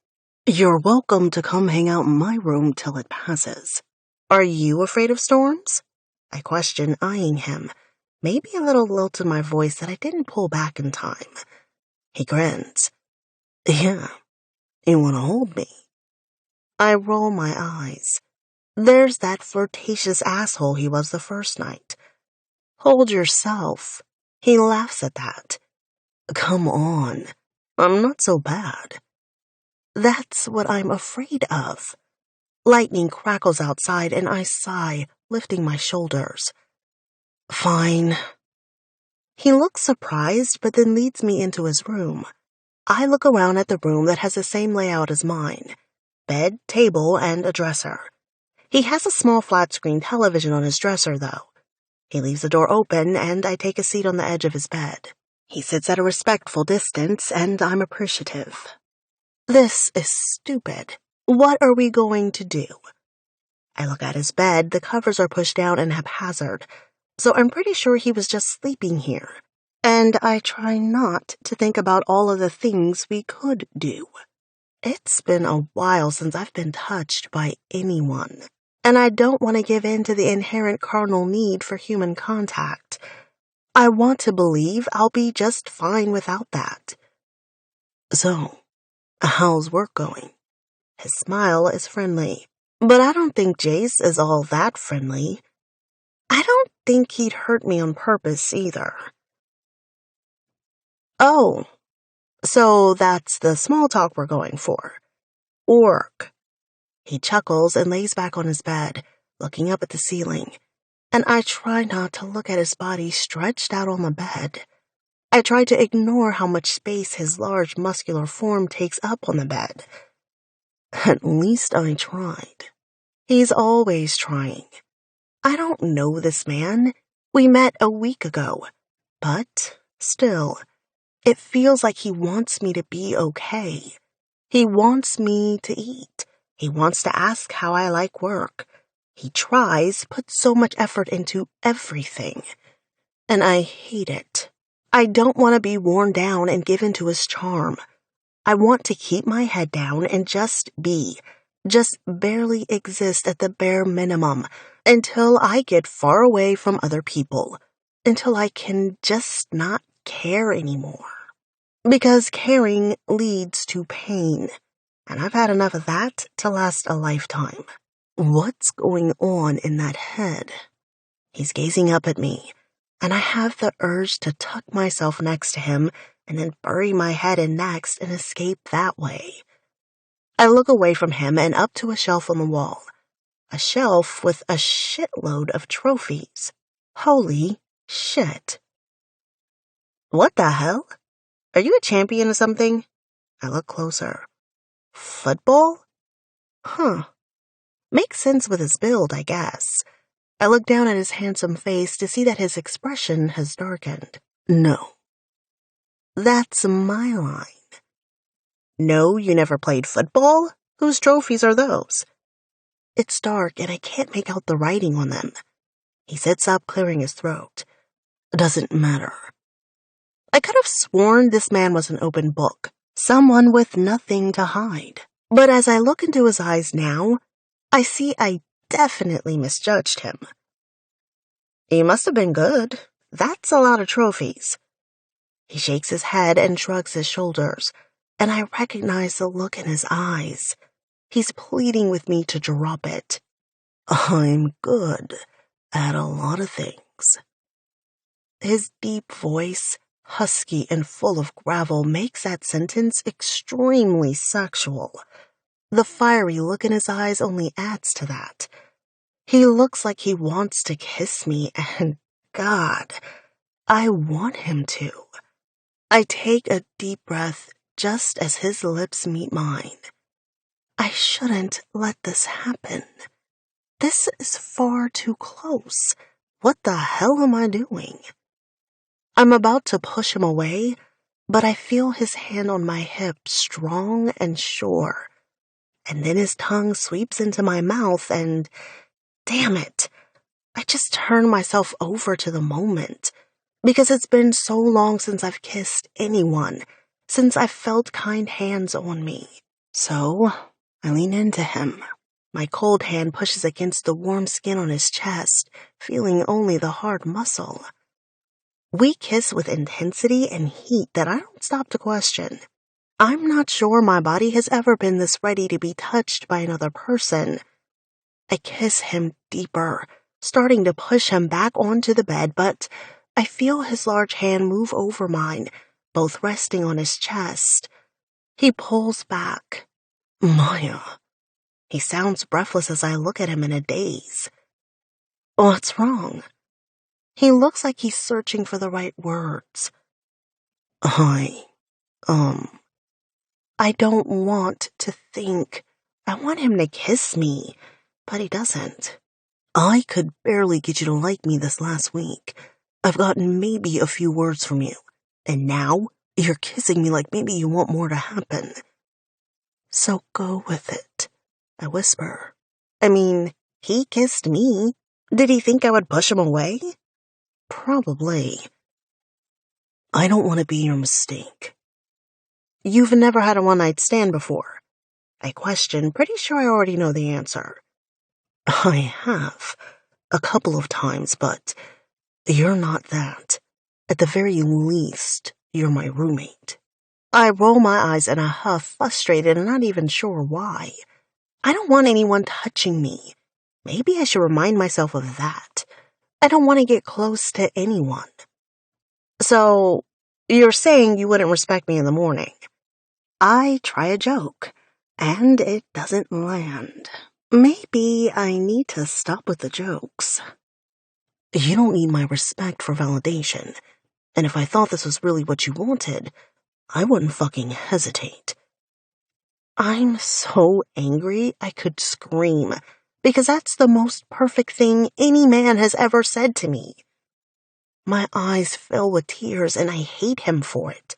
you're welcome to come hang out in my room till it passes. Are you afraid of storms? I question, eyeing him, maybe a little lilt in my voice that I didn't pull back in time. He grins. Yeah, you want to hold me? I roll my eyes. There's that flirtatious asshole he was the first night. Hold yourself. He laughs at that. Come on, I'm not so bad. That's what I'm afraid of. Lightning crackles outside and I sigh, lifting my shoulders. Fine. He looks surprised, but then leads me into his room. I look around at the room that has the same layout as mine. Bed, table, and a dresser. He has a small flat-screen television on his dresser, though. He leaves the door open, and I take a seat on the edge of his bed. He sits at a respectful distance, and I'm appreciative. This is stupid. What are we going to do? I look at his bed. The covers are pushed down and haphazard, so I'm pretty sure he was just sleeping here. And I try not to think about all of the things we could do. It's been a while since I've been touched by anyone, and I don't want to give in to the inherent carnal need for human contact. I want to believe I'll be just fine without that. So, how's work going? His smile is friendly, but I don't think Jace is all that friendly. I don't think he'd hurt me on purpose either. Oh, so that's the small talk we're going for. Work. He chuckles and lays back on his bed, looking up at the ceiling, and I try not to look at his body stretched out on the bed. I try to ignore how much space his large muscular form takes up on the bed. At least I tried. He's always trying. I don't know this man. We met a week ago. But, still, it feels like he wants me to be okay. He wants me to eat. He wants to ask how I like work. He tries, puts so much effort into everything. And I hate it. I don't want to be worn down and given to his charm. I want to keep my head down and just be. Just barely exist at the bare minimum until I get far away from other people. Until I can just not care anymore. Because caring leads to pain. And I've had enough of that to last a lifetime. What's going on in that head? He's gazing up at me, and I have the urge to tuck myself next to him and then bury my head in next and escape that way. I look away from him and up to a shelf on the wall. A shelf with a shitload of trophies. Holy shit. What the hell? Are you a champion or something? I look closer. Football? Huh. Makes sense with his build, I guess. I look down at his handsome face to see that his expression has darkened. No. That's my line. No, you never played football? Whose trophies are those? It's dark and I can't make out the writing on them. He sits up, clearing his throat. Doesn't matter. I could have sworn this man was an open book, someone with nothing to hide. But as I look into his eyes now, I see I definitely misjudged him. He must have been good. That's a lot of trophies. He shakes his head and shrugs his shoulders, and I recognize the look in his eyes. He's pleading with me to drop it. I'm good at a lot of things. His deep voice, husky and full of gravel, makes that sentence extremely sexual. The fiery look in his eyes only adds to that. He looks like he wants to kiss me, and God, I want him to. I take a deep breath just as his lips meet mine. I shouldn't let this happen. This is far too close. What the hell am I doing? I'm about to push him away, but I feel his hand on my hip strong and sure. And then his tongue sweeps into my mouth and, damn it, I just turn myself over to the moment. Because it's been so long since I've kissed anyone, since I've felt kind hands on me. So, I lean into him. My cold hand pushes against the warm skin on his chest, feeling only the hard muscle. We kiss with intensity and heat that I don't stop to question. I'm not sure my body has ever been this ready to be touched by another person. I kiss him deeper, starting to push him back onto the bed, but I feel his large hand move over mine, both resting on his chest. He pulls back. Maya. He sounds breathless as I look at him in a daze. What's wrong? He looks like he's searching for the right words. I don't want to think. I want him to kiss me, but he doesn't. I could barely get you to like me this last week. I've gotten maybe a few words from you, and now you're kissing me like maybe you want more to happen. So go with it, I whisper. I mean, he kissed me. Did he think I would push him away? Probably. I don't want to be your mistake. You've never had a one-night stand before? I question, pretty sure I already know the answer. I have. A couple of times, but you're not that. At the very least, you're my roommate. I roll my eyes in a huff, frustrated and not even sure why. I don't want anyone touching me. Maybe I should remind myself of that. I don't want to get close to anyone. So, you're saying you wouldn't respect me in the morning? I try a joke, and it doesn't land. Maybe I need to stop with the jokes. You don't need my respect for validation, and if I thought this was really what you wanted, I wouldn't fucking hesitate. I'm so angry I could scream, because that's the most perfect thing any man has ever said to me. My eyes fill with tears, and I hate him for it.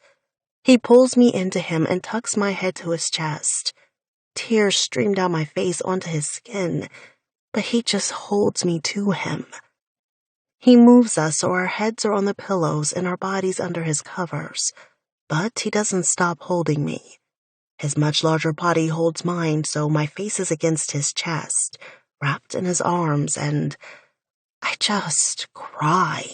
He pulls me into him and tucks my head to his chest. Tears stream down my face onto his skin, but he just holds me to him. He moves us so our heads are on the pillows and our bodies under his covers, but he doesn't stop holding me. His much larger body holds mine, so my face is against his chest, wrapped in his arms, and I just cry.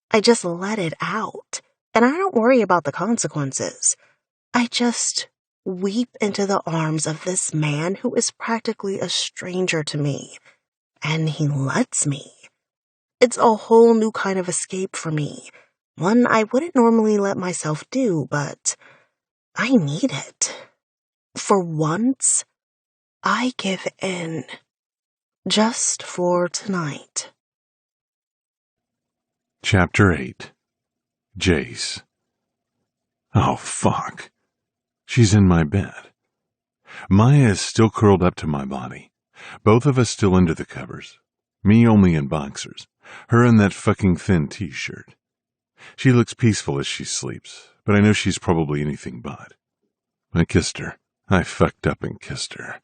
I just let it out, and I don't worry about the consequences. I just weep into the arms of this man who is practically a stranger to me, and he lets me. It's a whole new kind of escape for me, one I wouldn't normally let myself do, but I need it. For once, I give in. Just for tonight. Chapter 8. Jace. Oh, fuck. She's in my bed. Maya is still curled up to my body. Both of us still under the covers. Me only in boxers. Her in that fucking thin t-shirt. She looks peaceful as she sleeps, but I know she's probably anything but. I kissed her. I fucked up and kissed her.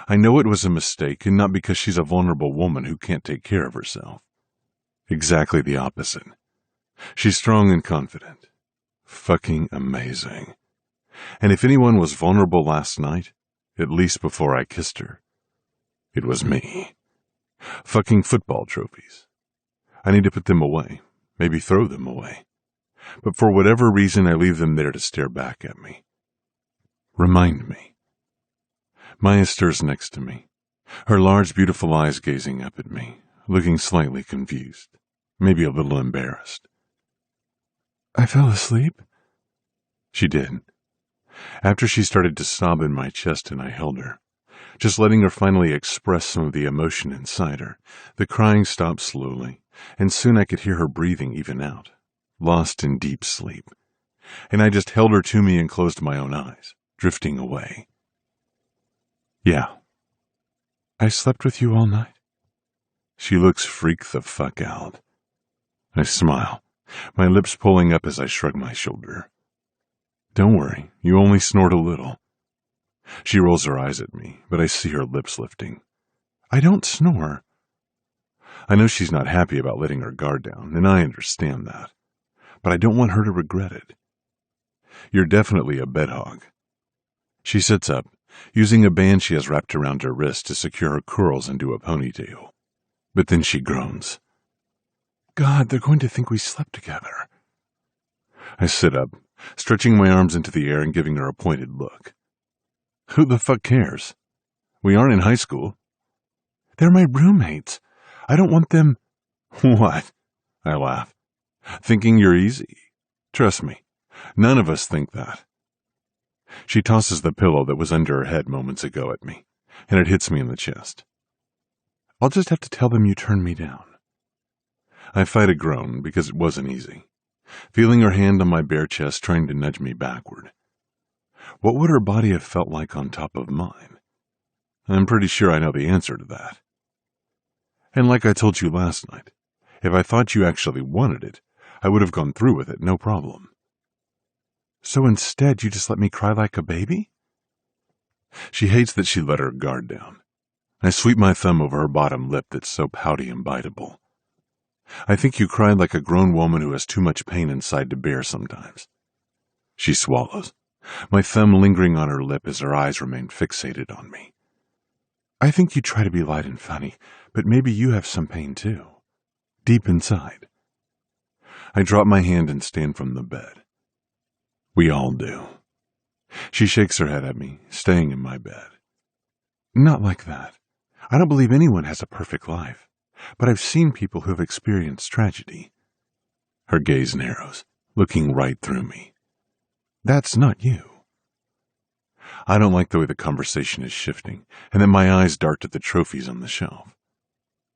I know it was a mistake, and not because she's a vulnerable woman who can't take care of herself. Exactly the opposite. She's strong and confident. Fucking amazing. And if anyone was vulnerable last night, at least before I kissed her, it was me. Fucking football trophies. I need to put them away, maybe throw them away. But for whatever reason, I leave them there to stare back at me. Remind me. Maya stirs next to me, her large, beautiful eyes gazing up at me, looking slightly confused, maybe a little embarrassed. I fell asleep? She did. After she started to sob in my chest and I held her, just letting her finally express some of the emotion inside her, the crying stopped slowly, and soon I could hear her breathing even out, lost in deep sleep. And I just held her to me and closed my own eyes, drifting away. Yeah. I slept with you all night. She looks freaked the fuck out. I smile, my lips pulling up as I shrug my shoulder. Don't worry, you only snort a little. She rolls her eyes at me, but I see her lips lifting. I don't snore. I know she's not happy about letting her guard down, and I understand that. But I don't want her to regret it. You're definitely a bed hog. She sits up, using a band she has wrapped around her wrist to secure her curls into a ponytail. But then she groans. God, they're going to think we slept together. I sit up, stretching my arms into the air and giving her a pointed look. Who the fuck cares? We aren't in high school. They're my roommates. I don't want them... What? I laugh. Thinking you're easy? Trust me, none of us think that. She tosses the pillow that was under her head moments ago at me, and it hits me in the chest. I'll just have to tell them you turned me down. I fight a groan because it wasn't easy, feeling her hand on my bare chest trying to nudge me backward. What would her body have felt like on top of mine? I'm pretty sure I know the answer to that. And like I told you last night, if I thought you actually wanted it, I would have gone through with it, no problem. So instead, you just let me cry like a baby? She hates that she let her guard down. I sweep my thumb over her bottom lip that's so pouty and biteable. I think you cried like a grown woman who has too much pain inside to bear sometimes. She swallows, my thumb lingering on her lip as her eyes remain fixated on me. I think you try to be light and funny, but maybe you have some pain too, deep inside. I drop my hand and stand from the bed. We all do. She shakes her head at me, staying in my bed. Not like that. I don't believe anyone has a perfect life, but I've seen people who have experienced tragedy. Her gaze narrows, looking right through me. That's not you. I don't like the way the conversation is shifting, and then my eyes dart to the trophies on the shelf.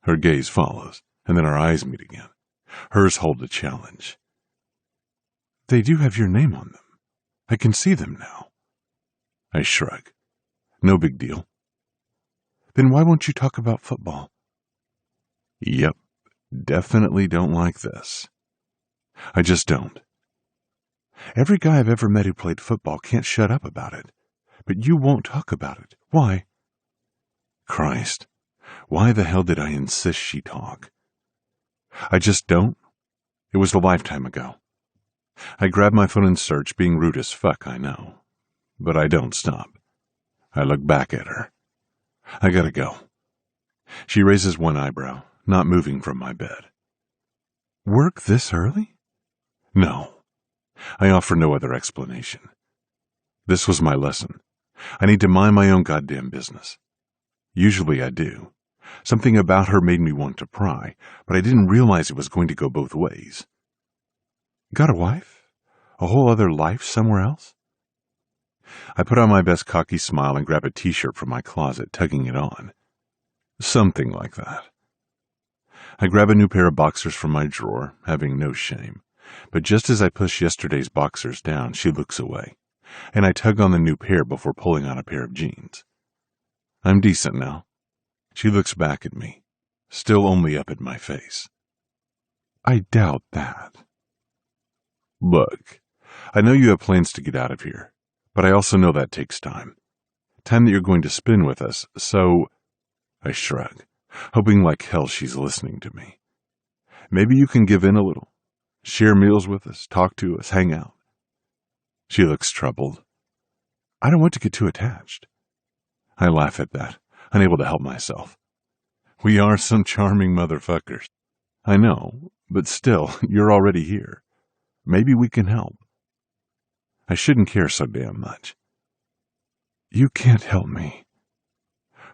Her gaze follows, and then our eyes meet again. Hers hold a challenge. They do have your name on them. I can see them now. I shrug. No big deal. Then why won't you talk about football? Yep, definitely don't like this. I just don't. Every guy I've ever met who played football can't shut up about it, but you won't talk about it. Why? Christ, why the hell did I insist she talk? I just don't. It was a lifetime ago. I grab my phone and search, being rude as fuck, I know. But I don't stop. I look back at her. I gotta go. She raises one eyebrow, not moving from my bed. Work this early? No. I offer no other explanation. This was my lesson. I need to mind my own goddamn business. Usually I do. Something about her made me want to pry, but I didn't realize it was going to go both ways. Got a wife? A whole other life somewhere else? I put on my best cocky smile and grab a t-shirt from my closet, tugging it on. Something like that. I grab a new pair of boxers from my drawer, having no shame. But just as I push yesterday's boxers down, she looks away, and I tug on the new pair before pulling on a pair of jeans. I'm decent now. She looks back at me, still only up at my face. I doubt that. Look, I know you have plans to get out of here, but I also know that takes time. Time that you're going to spend with us, so... I shrug, hoping like hell she's listening to me. Maybe you can give in a little. Share meals with us, talk to us, hang out. She looks troubled. I don't want to get too attached. I laugh at that, unable to help myself. We are some charming motherfuckers. I know, but still, you're already here. Maybe we can help. I shouldn't care so damn much. You can't help me.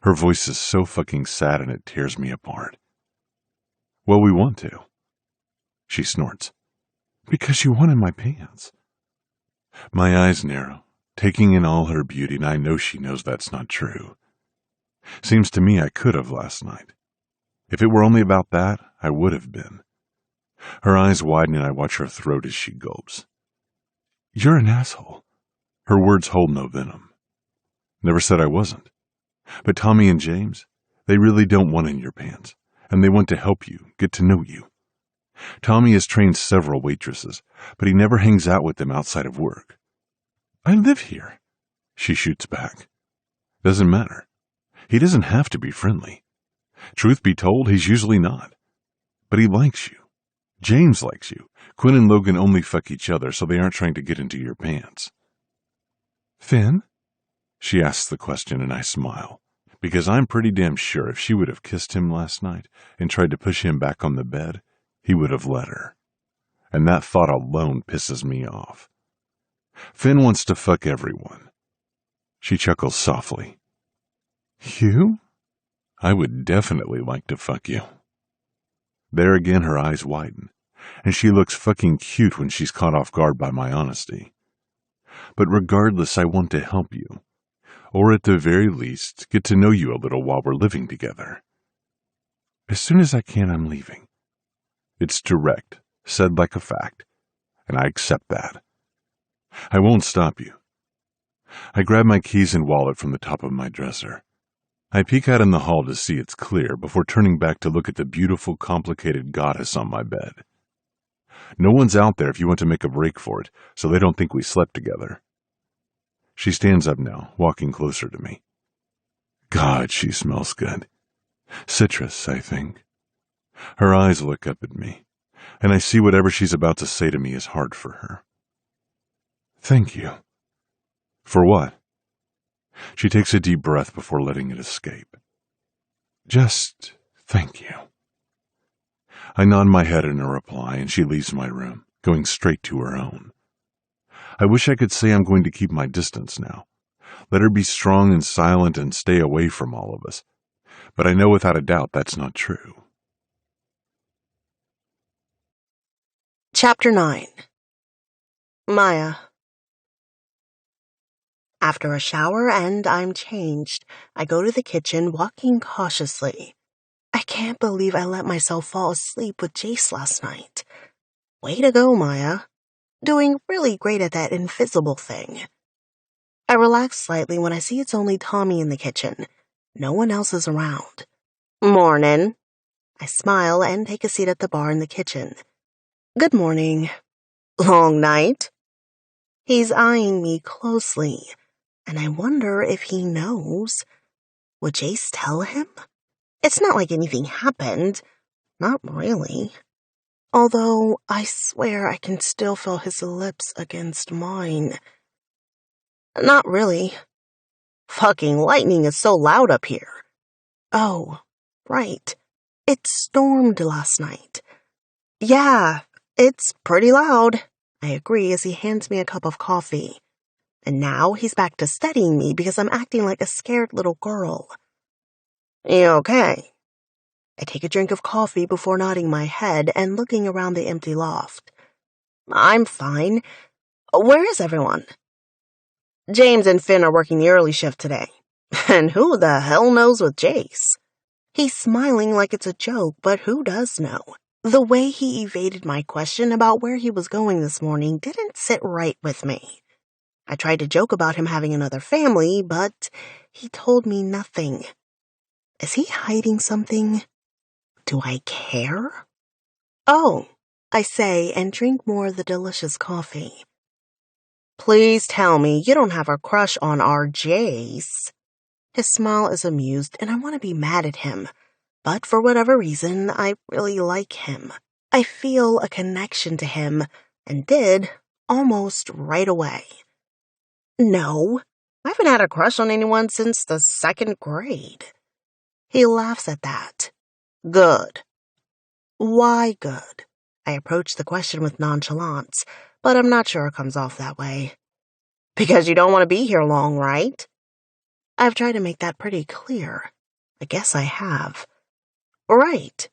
Her voice is so fucking sad and it tears me apart. Well, we want to. She snorts. Because you wanted my pants. My eyes narrow, taking in all her beauty, and I know she knows that's not true. Seems to me I could have last night. If it were only about that, I would have been. Her eyes widen and I watch her throat as she gulps. You're an asshole. Her words hold no venom. Never said I wasn't. But Tommy and James, they really don't want in your pants, and they want to help you, get to know you. Tommy has trained several waitresses, but he never hangs out with them outside of work. I live here, she shoots back. Doesn't matter. He doesn't have to be friendly. Truth be told, he's usually not. But he likes you. James likes you. Quinn and Logan only fuck each other, so they aren't trying to get into your pants. Finn? She asks the question and I smile, because I'm pretty damn sure if she would have kissed him last night and tried to push him back on the bed, he would have let her. And that thought alone pisses me off. Finn wants to fuck everyone. She chuckles softly. You? I would definitely like to fuck you. There again her eyes widen, and she looks fucking cute when she's caught off guard by my honesty. But regardless, I want to help you. Or at the very least, get to know you a little while we're living together. As soon as I can, I'm leaving. It's direct, said like a fact, and I accept that. I won't stop you. I grab my keys and wallet from the top of my dresser. I peek out in the hall to see it's clear before turning back to look at the beautiful, complicated goddess on my bed. No one's out there if you want to make a break for it, so they don't think we slept together. She stands up now, walking closer to me. God, she smells good. Citrus, I think. Her eyes look up at me, and I see whatever she's about to say to me is hard for her. Thank you. For what? She takes a deep breath before letting it escape. Just thank you. I nod my head in a reply, and she leaves my room, going straight to her own. I wish I could say I'm going to keep my distance now. Let her be strong and silent and stay away from all of us. But I know without a doubt that's not true. Chapter 9. Maya. After a shower and I'm changed, I go to the kitchen, walking cautiously. I can't believe I let myself fall asleep with Jace last night. Way to go, Maya. Doing really great at that invisible thing. I relax slightly when I see it's only Tommy in the kitchen. No one else is around. Mornin'. I smile and take a seat at the bar in the kitchen. Good morning. Long night? He's eyeing me closely, and I wonder if he knows. Would Jace tell him? It's not like anything happened. Not really. Although, I swear I can still feel his lips against mine. Not really. Fucking lightning is so loud up here. Oh, right. It stormed last night. Yeah, it's pretty loud. I agree as he hands me a cup of coffee. And now he's back to studying me because I'm acting like a scared little girl. You okay? I take a drink of coffee before nodding my head and looking around the empty loft. I'm fine. Where is everyone? James and Finn are working the early shift today. And who the hell knows with Jace? He's smiling like it's a joke, but who does know? The way he evaded my question about where he was going this morning didn't sit right with me. I tried to joke about him having another family, but he told me nothing. Is he hiding something? Do I care? Oh, I say and drink more of the delicious coffee. Please tell me you don't have a crush on our Jace. His smile is amused and I want to be mad at him, but for whatever reason, I really like him. I feel a connection to him, and did almost right away. No, I haven't had a crush on anyone since the 2nd grade. He laughs at that. Good. Why good? I approach the question with nonchalance, but I'm not sure it comes off that way. Because you don't want to be here long, right? I've tried to make that pretty clear. I guess I have. Right.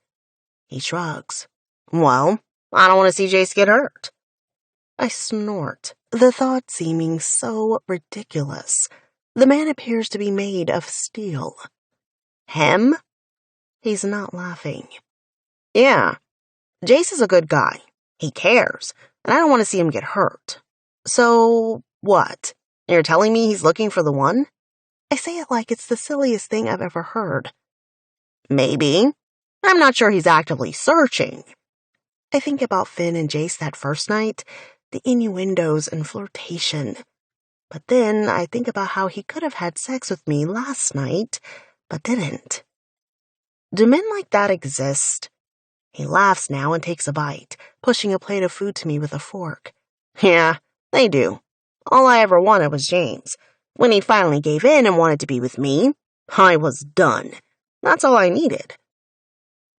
He shrugs. Well, I don't want to see Jace get hurt. I snort, the thought seeming so ridiculous. The man appears to be made of steel. Him? He's not laughing. Yeah, Jace is a good guy. He cares, and I don't want to see him get hurt. So, what? You're telling me he's looking for the one? I say it like it's the silliest thing I've ever heard. Maybe. I'm not sure he's actively searching. I think about Finn and Jace that first night, the innuendos and flirtation. But then I think about how he could have had sex with me last night, but didn't. Do men like that exist? He laughs now and takes a bite, pushing a plate of food to me with a fork. Yeah, they do. All I ever wanted was James. When he finally gave in and wanted to be with me, I was done. That's all I needed.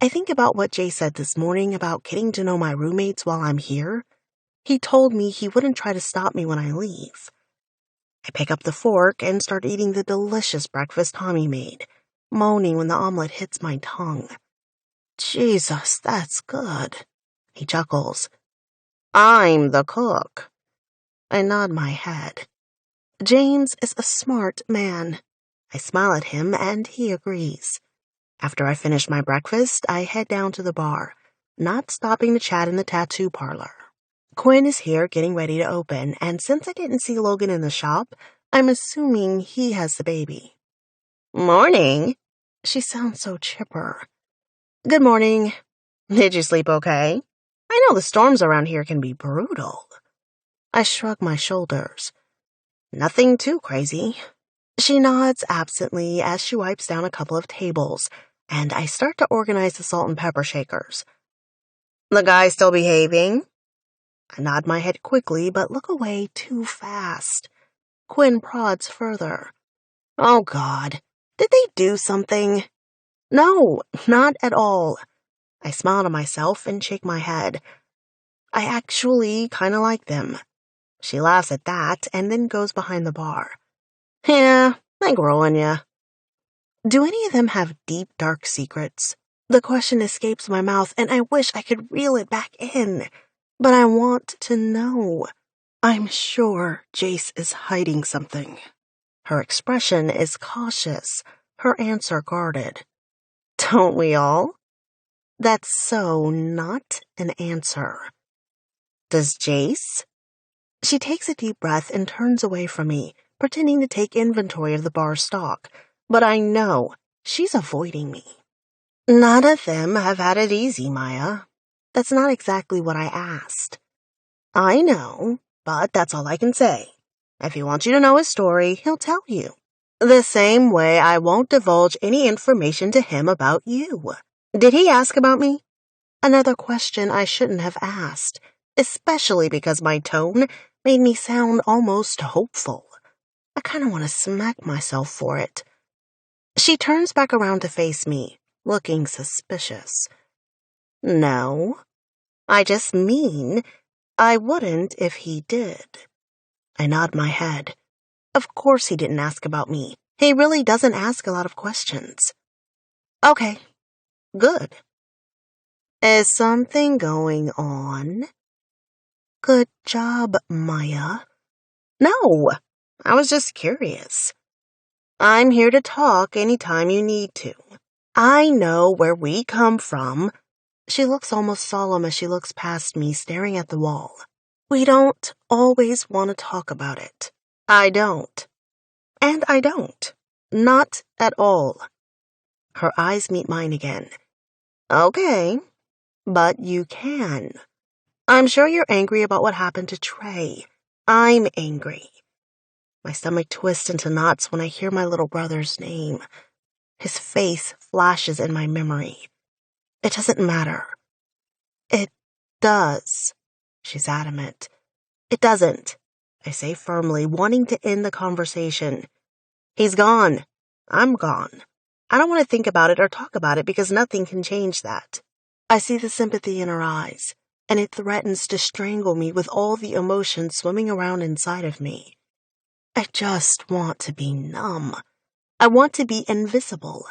I think about what Jay said this morning about getting to know my roommates while I'm here. He told me he wouldn't try to stop me when I leave. I pick up the fork and start eating the delicious breakfast Tommy made, moaning when the omelet hits my tongue. Jesus, that's good. He chuckles. I'm the cook. I nod my head. James is a smart man. I smile at him and he agrees. After I finish my breakfast, I head down to the bar, not stopping to chat in the tattoo parlor. Quinn is here getting ready to open, and since I didn't see Logan in the shop, I'm assuming he has the baby. Morning. She sounds so chipper. Good morning. Did you sleep okay? I know the storms around here can be brutal. I shrug my shoulders. Nothing too crazy. She nods absently as she wipes down a couple of tables, and I start to organize the salt and pepper shakers. The guy still behaving? I nod my head quickly, but look away too fast. Quinn prods further. Oh, God. Did they do something? No, not at all. I smile to myself and shake my head. I actually kind of like them. She laughs at that and then goes behind the bar. Yeah, they grow on ya. Do any of them have deep, dark secrets? The question escapes my mouth, and I wish I could reel it back in. But I want to know. I'm sure Jace is hiding something. Her expression is cautious, her answer guarded. Don't we all? That's so not an answer. Does Jace? She takes a deep breath and turns away from me, pretending to take inventory of the bar's stock, but I know she's avoiding me. None of them have had it easy, Maya. That's not exactly what I asked. I know, but that's all I can say. If he wants you to know his story, he'll tell you. The same way I won't divulge any information to him about you. Did he ask about me? Another question I shouldn't have asked, especially because my tone made me sound almost hopeful. I kind of want to smack myself for it. She turns back around to face me, looking suspicious. No, I just mean I wouldn't if he did. I nod my head. Of course he didn't ask about me. He really doesn't ask a lot of questions. Okay, good. Is something going on? Good job, Maya. No, I was just curious. I'm here to talk anytime you need to. I know where we come from. She looks almost solemn as she looks past me, staring at the wall. We don't always want to talk about it. I don't. And I don't. Not at all. Her eyes meet mine again. Okay, but you can. I'm sure you're angry about what happened to Trey. I'm angry. My stomach twists into knots when I hear my little brother's name. His face flashes in my memory. It doesn't matter. It does. She's adamant. It doesn't, I say firmly, wanting to end the conversation. He's gone. I'm gone. I don't want to think about it or talk about it because nothing can change that. I see the sympathy in her eyes, and it threatens to strangle me with all the emotions swimming around inside of me. I just want to be numb. I want to be invisible.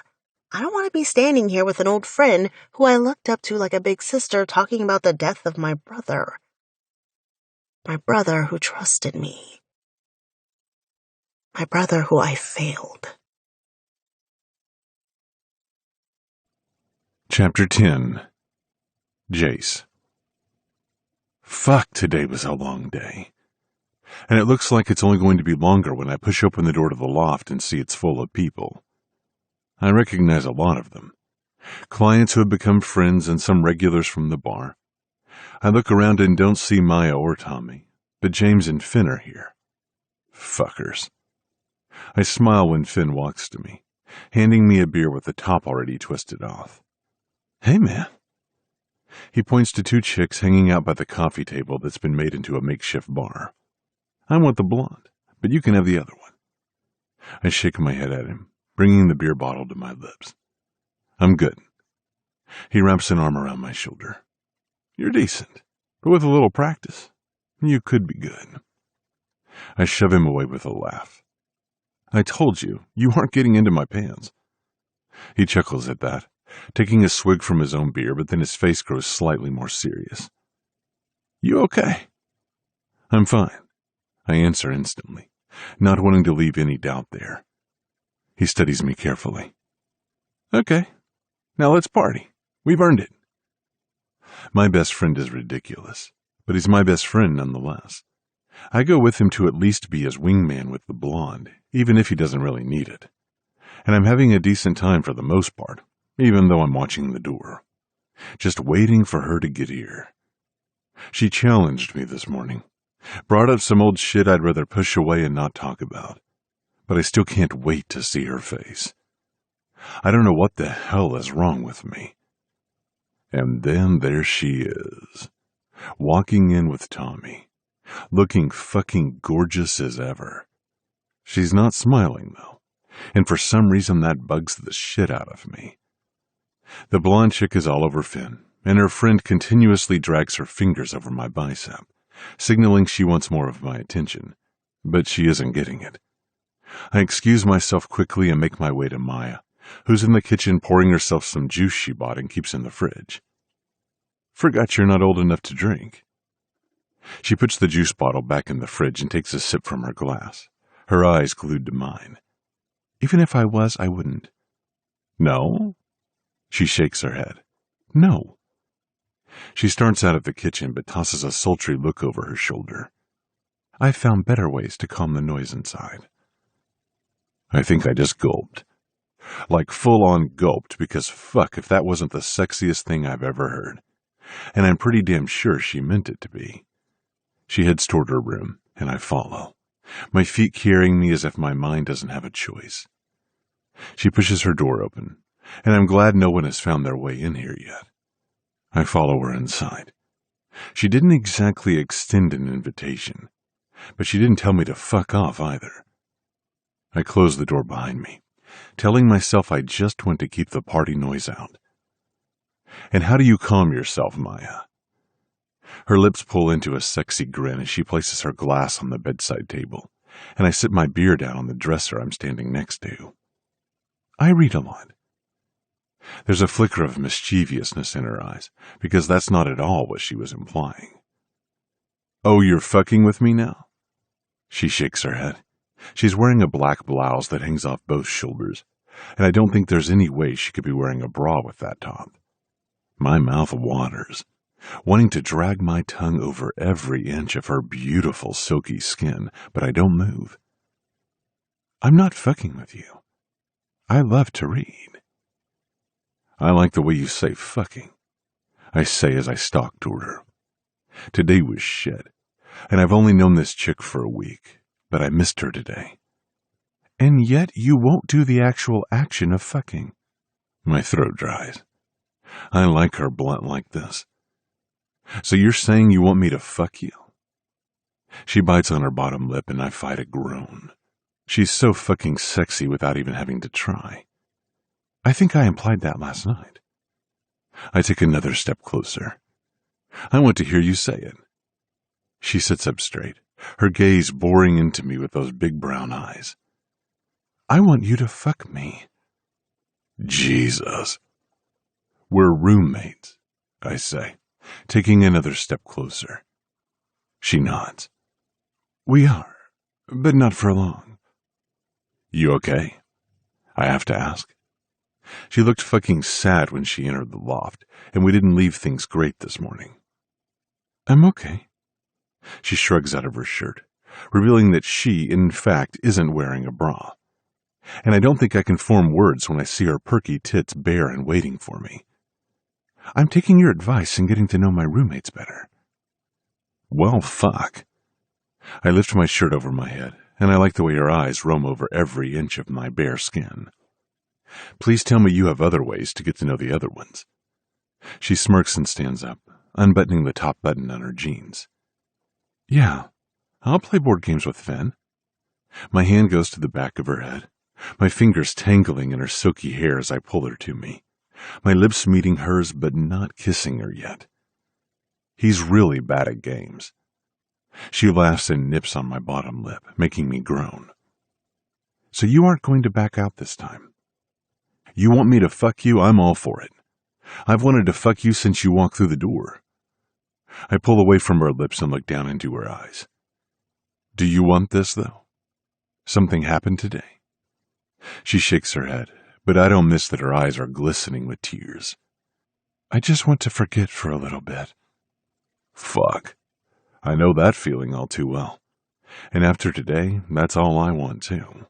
I don't want to be standing here with an old friend who I looked up to like a big sister talking about the death of my brother. My brother who trusted me. My brother who I failed. Chapter 10. Jace. Fuck, today was a long day. And it looks like it's only going to be longer when I push open the door to the loft and see it's full of people. I recognize a lot of them. Clients who have become friends and some regulars from the bar. I look around and don't see Maya or Tommy, but James and Finn are here. Fuckers. I smile when Finn walks to me, handing me a beer with the top already twisted off. Hey, man. He points to two chicks hanging out by the coffee table that's been made into a makeshift bar. I want the blonde, but you can have the other one. I shake my head at him, bringing the beer bottle to my lips. I'm good. He wraps an arm around my shoulder. You're decent, but with a little practice, you could be good. I shove him away with a laugh. I told you, you aren't getting into my pants. He chuckles at that, taking a swig from his own beer, but then his face grows slightly more serious. You okay? I'm fine, I answer instantly, not wanting to leave any doubt there. He studies me carefully. Okay, now let's party. We've earned it. My best friend is ridiculous, but he's my best friend nonetheless. I go with him to at least be his wingman with the blonde, even if he doesn't really need it. And I'm having a decent time for the most part, even though I'm watching the door. Just waiting for her to get here. She challenged me this morning, Brought up some old shit I'd rather push away and not talk about. But I still can't wait to see her face. I don't know what the hell is wrong with me. And then there she is, walking in with Tommy, looking fucking gorgeous as ever. She's not smiling, though, and for some reason that bugs the shit out of me. The blonde chick is all over Finn, and her friend continuously drags her fingers over my bicep, signaling she wants more of my attention, but she isn't getting it. I excuse myself quickly and make my way to Maya, who's in the kitchen pouring herself some juice she bought and keeps in the fridge. Forgot you're not old enough to drink. She puts the juice bottle back in the fridge and takes a sip from her glass, her eyes glued to mine. Even if I was, I wouldn't. No? She shakes her head. No. She starts out of the kitchen but tosses a sultry look over her shoulder. I've found better ways to calm the noise inside. I think I just gulped. Like full-on gulped, because fuck if that wasn't the sexiest thing I've ever heard. And I'm pretty damn sure she meant it to be. She heads toward her room, and I follow, my feet carrying me as if my mind doesn't have a choice. She pushes her door open, and I'm glad no one has found their way in here yet. I follow her inside. She didn't exactly extend an invitation, but she didn't tell me to fuck off either. I close the door behind me, telling myself I just want to keep the party noise out. And how do you calm yourself, Maya? Her lips pull into a sexy grin as she places her glass on the bedside table, and I sit my beer down on the dresser I'm standing next to. I read a lot. There's a flicker of mischievousness in her eyes, because that's not at all what she was implying. Oh, you're fucking with me now? She shakes her head. She's wearing a black blouse that hangs off both shoulders, and I don't think there's any way she could be wearing a bra with that top. My mouth waters, wanting to drag my tongue over every inch of her beautiful silky skin, but I don't move. I'm not fucking with you. I love to read. I like the way you say fucking, I say as I stalk toward her. Today was shit, and I've only known this chick for a week, but I missed her today. And yet you won't do the actual action of fucking. My throat dries. I like her blunt like this. So you're saying you want me to fuck you? She bites on her bottom lip and I fight a groan. She's so fucking sexy without even having to try. I think I implied that last night. I take another step closer. I want to hear you say it. She sits up straight, her gaze boring into me with those big brown eyes. I want you to fuck me. Jesus. We're roommates, I say, taking another step closer. She nods. We are, but not for long. You okay? I have to ask. She looked fucking sad when she entered the loft, and we didn't leave things great this morning. I'm okay. She shrugs out of her shirt, revealing that she, in fact, isn't wearing a bra. And I don't think I can form words when I see her perky tits bare and waiting for me. I'm taking your advice and getting to know my roommates better. Well, fuck. I lift my shirt over my head, and I like the way her eyes roam over every inch of my bare skin. Please tell me you have other ways to get to know the other ones. She smirks and stands up, unbuttoning the top button on her jeans. Yeah, I'll play board games with Finn. My hand goes to the back of her head, my fingers tangling in her silky hair as I pull her to me, my lips meeting hers but not kissing her yet. He's really bad at games. She laughs and nips on my bottom lip, making me groan. So you aren't going to back out this time? You want me to fuck you? I'm all for it. I've wanted to fuck you since you walked through the door. I pull away from her lips and look down into her eyes. Do you want this, though? Something happened today? She shakes her head, but I don't miss that her eyes are glistening with tears. I just want to forget for a little bit. Fuck. I know that feeling all too well. And after today, that's all I want, too.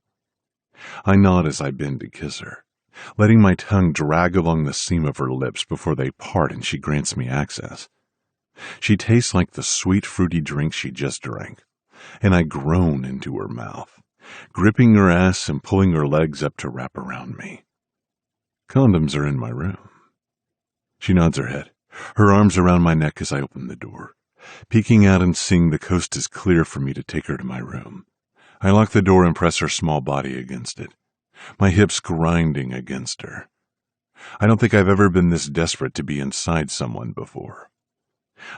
I nod as I bend to kiss her, letting my tongue drag along the seam of her lips before they part and she grants me access. She tastes like the sweet, fruity drink she just drank, and I groan into her mouth, gripping her ass and pulling her legs up to wrap around me. Condoms are in my room. She nods her head, her arms around my neck as I open the door, peeking out and seeing the coast is clear for me to take her to my room. I lock the door and press her small body against it, my hips grinding against her. I don't think I've ever been this desperate to be inside someone before.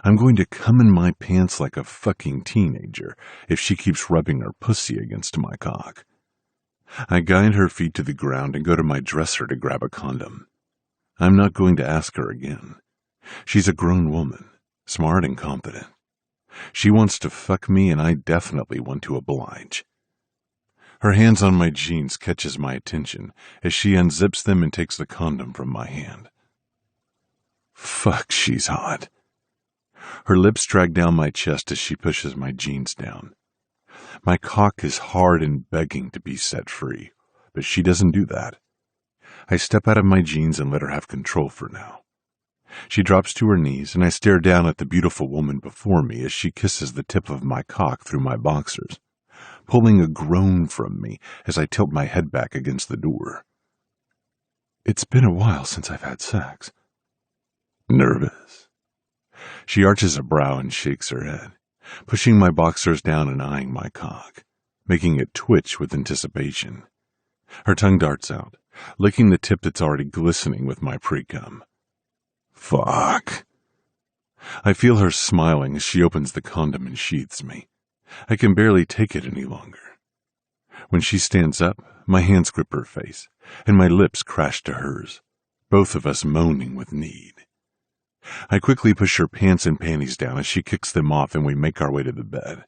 I'm going to come in my pants like a fucking teenager if she keeps rubbing her pussy against my cock. I guide her feet to the ground and go to my dresser to grab a condom. I'm not going to ask her again. She's a grown woman, smart and competent. She wants to fuck me, and I definitely want to oblige. Her hands on my jeans catches my attention as she unzips them and takes the condom from my hand. Fuck, she's hot. Her lips drag down my chest as she pushes my jeans down. My cock is hard and begging to be set free, but she doesn't do that. I step out of my jeans and let her have control for now. She drops to her knees, and I stare down at the beautiful woman before me as she kisses the tip of my cock through my boxers, pulling a groan from me as I tilt my head back against the door. It's been a while since I've had sex. Nervous? She arches a brow and shakes her head, pushing my boxers down and eyeing my cock, making it twitch with anticipation. Her tongue darts out, licking the tip that's already glistening with my pre-cum. Fuck. I feel her smiling as she opens the condom and sheathes me. I can barely take it any longer. When she stands up, my hands grip her face, and my lips crash to hers, both of us moaning with need. I quickly push her pants and panties down as she kicks them off, and we make our way to the bed.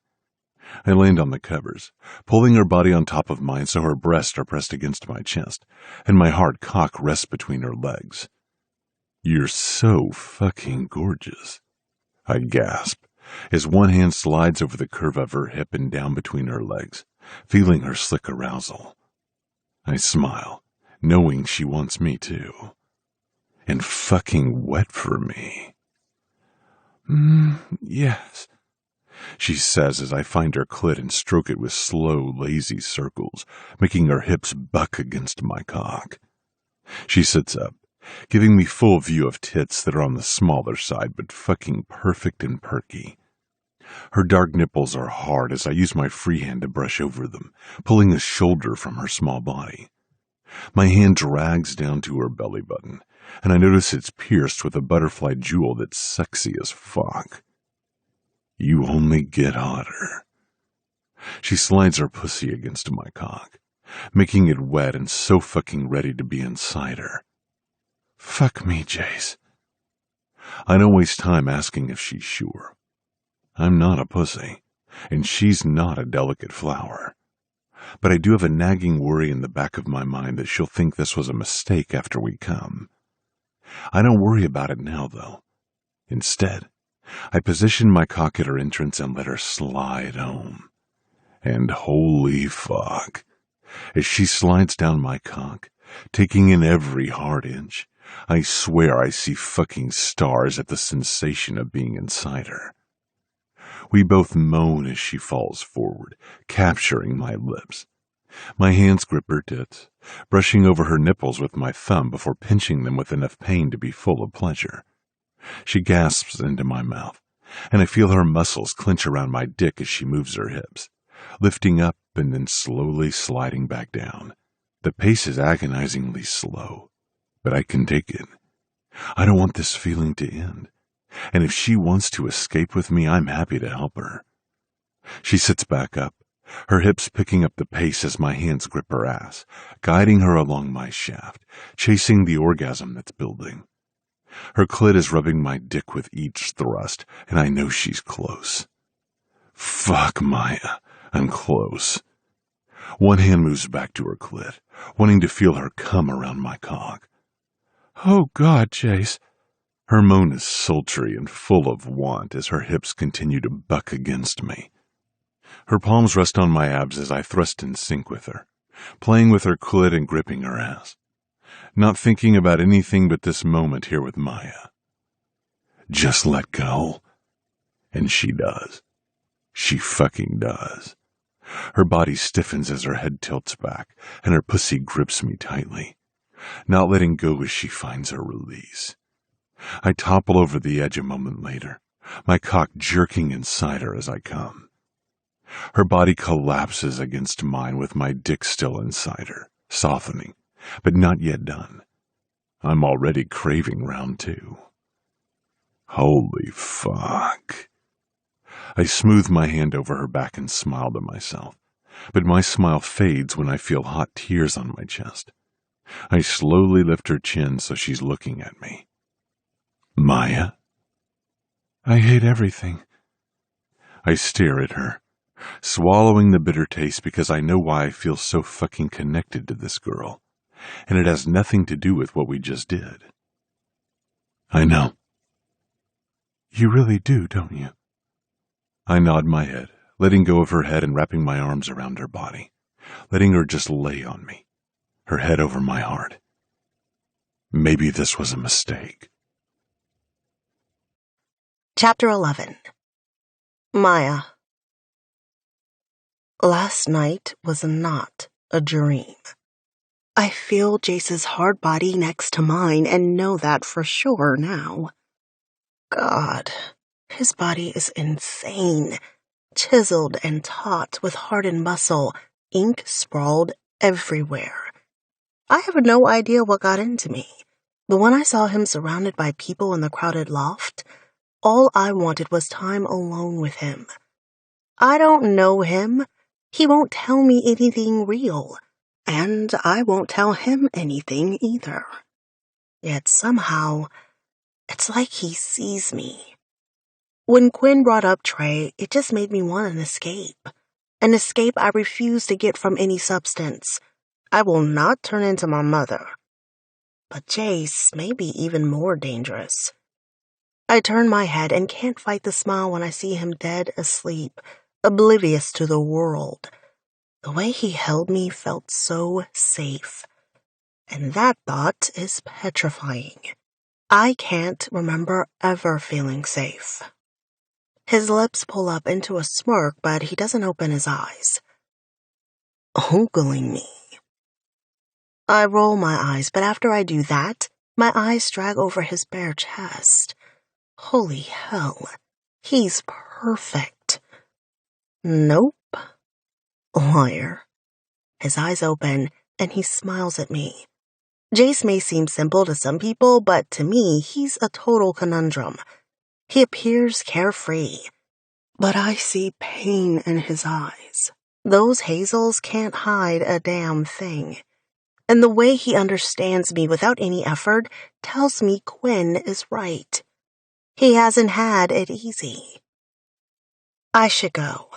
I land on the covers, pulling her body on top of mine so her breasts are pressed against my chest, and my hard cock rests between her legs. You're so fucking gorgeous, I gasp, as one hand slides over the curve of her hip and down between her legs, feeling her slick arousal. I smile, knowing she wants me too. And fucking wet for me. Yes, she says as I find her clit and stroke it with slow, lazy circles, making her hips buck against my cock. She sits up, giving me full view of tits that are on the smaller side but fucking perfect and perky. Her dark nipples are hard as I use my free hand to brush over them, pulling a shoulder from her small body. My hand drags down to her belly button, and I notice it's pierced with a butterfly jewel that's sexy as fuck. You only get hotter. She slides her pussy against my cock, making it wet and so fucking ready to be inside her. Fuck me, Jace. I don't waste time asking if she's sure. I'm not a pussy, and she's not a delicate flower. But I do have a nagging worry in the back of my mind that she'll think this was a mistake after we come. I don't worry about it now, though. Instead, I position my cock at her entrance and let her slide home. And holy fuck, as she slides down my cock, taking in every hard inch, I swear I see fucking stars at the sensation of being inside her. We both moan as she falls forward, capturing my lips. My hands grip her tits, brushing over her nipples with my thumb before pinching them with enough pain to be full of pleasure. She gasps into my mouth, and I feel her muscles clench around my dick as she moves her hips, lifting up and then slowly sliding back down. The pace is agonizingly slow, but I can take it. I don't want this feeling to end, and if she wants to escape with me, I'm happy to help her. She sits back up, her hips picking up the pace as my hands grip her ass, guiding her along my shaft, chasing the orgasm that's building. Her clit is rubbing my dick with each thrust, and I know she's close. Fuck, Maya, I'm close. One hand moves back to her clit, wanting to feel her cum around my cock. Oh, God, Jace. Her moan is sultry and full of want as her hips continue to buck against me. Her palms rest on my abs as I thrust in sync with her, playing with her clit and gripping her ass, not thinking about anything but this moment here with Maya. Just let go, And she does. She fucking does. Her body stiffens as her head tilts back, and her pussy grips me tightly, not letting go as she finds her release. I topple over the edge a moment later, my cock jerking inside her as I come. Her body collapses against mine with my dick still inside her, softening, but not yet done. I'm already craving round two. Holy fuck. I smooth my hand over her back and smile to myself, but my smile fades when I feel hot tears on my chest. I slowly lift her chin so she's looking at me. Maya? I hate everything. I stare at her, swallowing the bitter taste because I know why I feel so fucking connected to this girl, and it has nothing to do with what we just did. I know. You really do, don't you? I nod my head, letting go of her head and wrapping my arms around her body, letting her just lay on me, her head over my heart. Maybe this was a mistake. Chapter 11. Maya. Last night was not a dream. I feel Jace's hard body next to mine and know that for sure now. God, his body is insane, chiseled and taut with hardened muscle, ink sprawled everywhere. I have no idea what got into me, but when I saw him surrounded by people in the crowded loft, all I wanted was time alone with him. I don't know him. He won't tell me anything real, and I won't tell him anything either. Yet somehow, it's like he sees me. When Quinn brought up Trey, it just made me want an escape. An escape I refuse to get from any substance. I will not turn into my mother. But Jace may be even more dangerous. I turn my head and can't fight the smile when I see him dead asleep, oblivious to the world. The way he held me felt so safe. And that thought is petrifying. I can't remember ever feeling safe. His lips pull up into a smirk, but he doesn't open his eyes. Ogling me. I roll my eyes, but after I do that, my eyes drag over his bare chest. Holy hell, he's perfect. Nope. Liar. His eyes open, and he smiles at me. Jace may seem simple to some people, but to me, he's a total conundrum. He appears carefree, but I see pain in his eyes. Those hazels can't hide a damn thing. And the way he understands me without any effort tells me Quinn is right. He hasn't had it easy. I should go.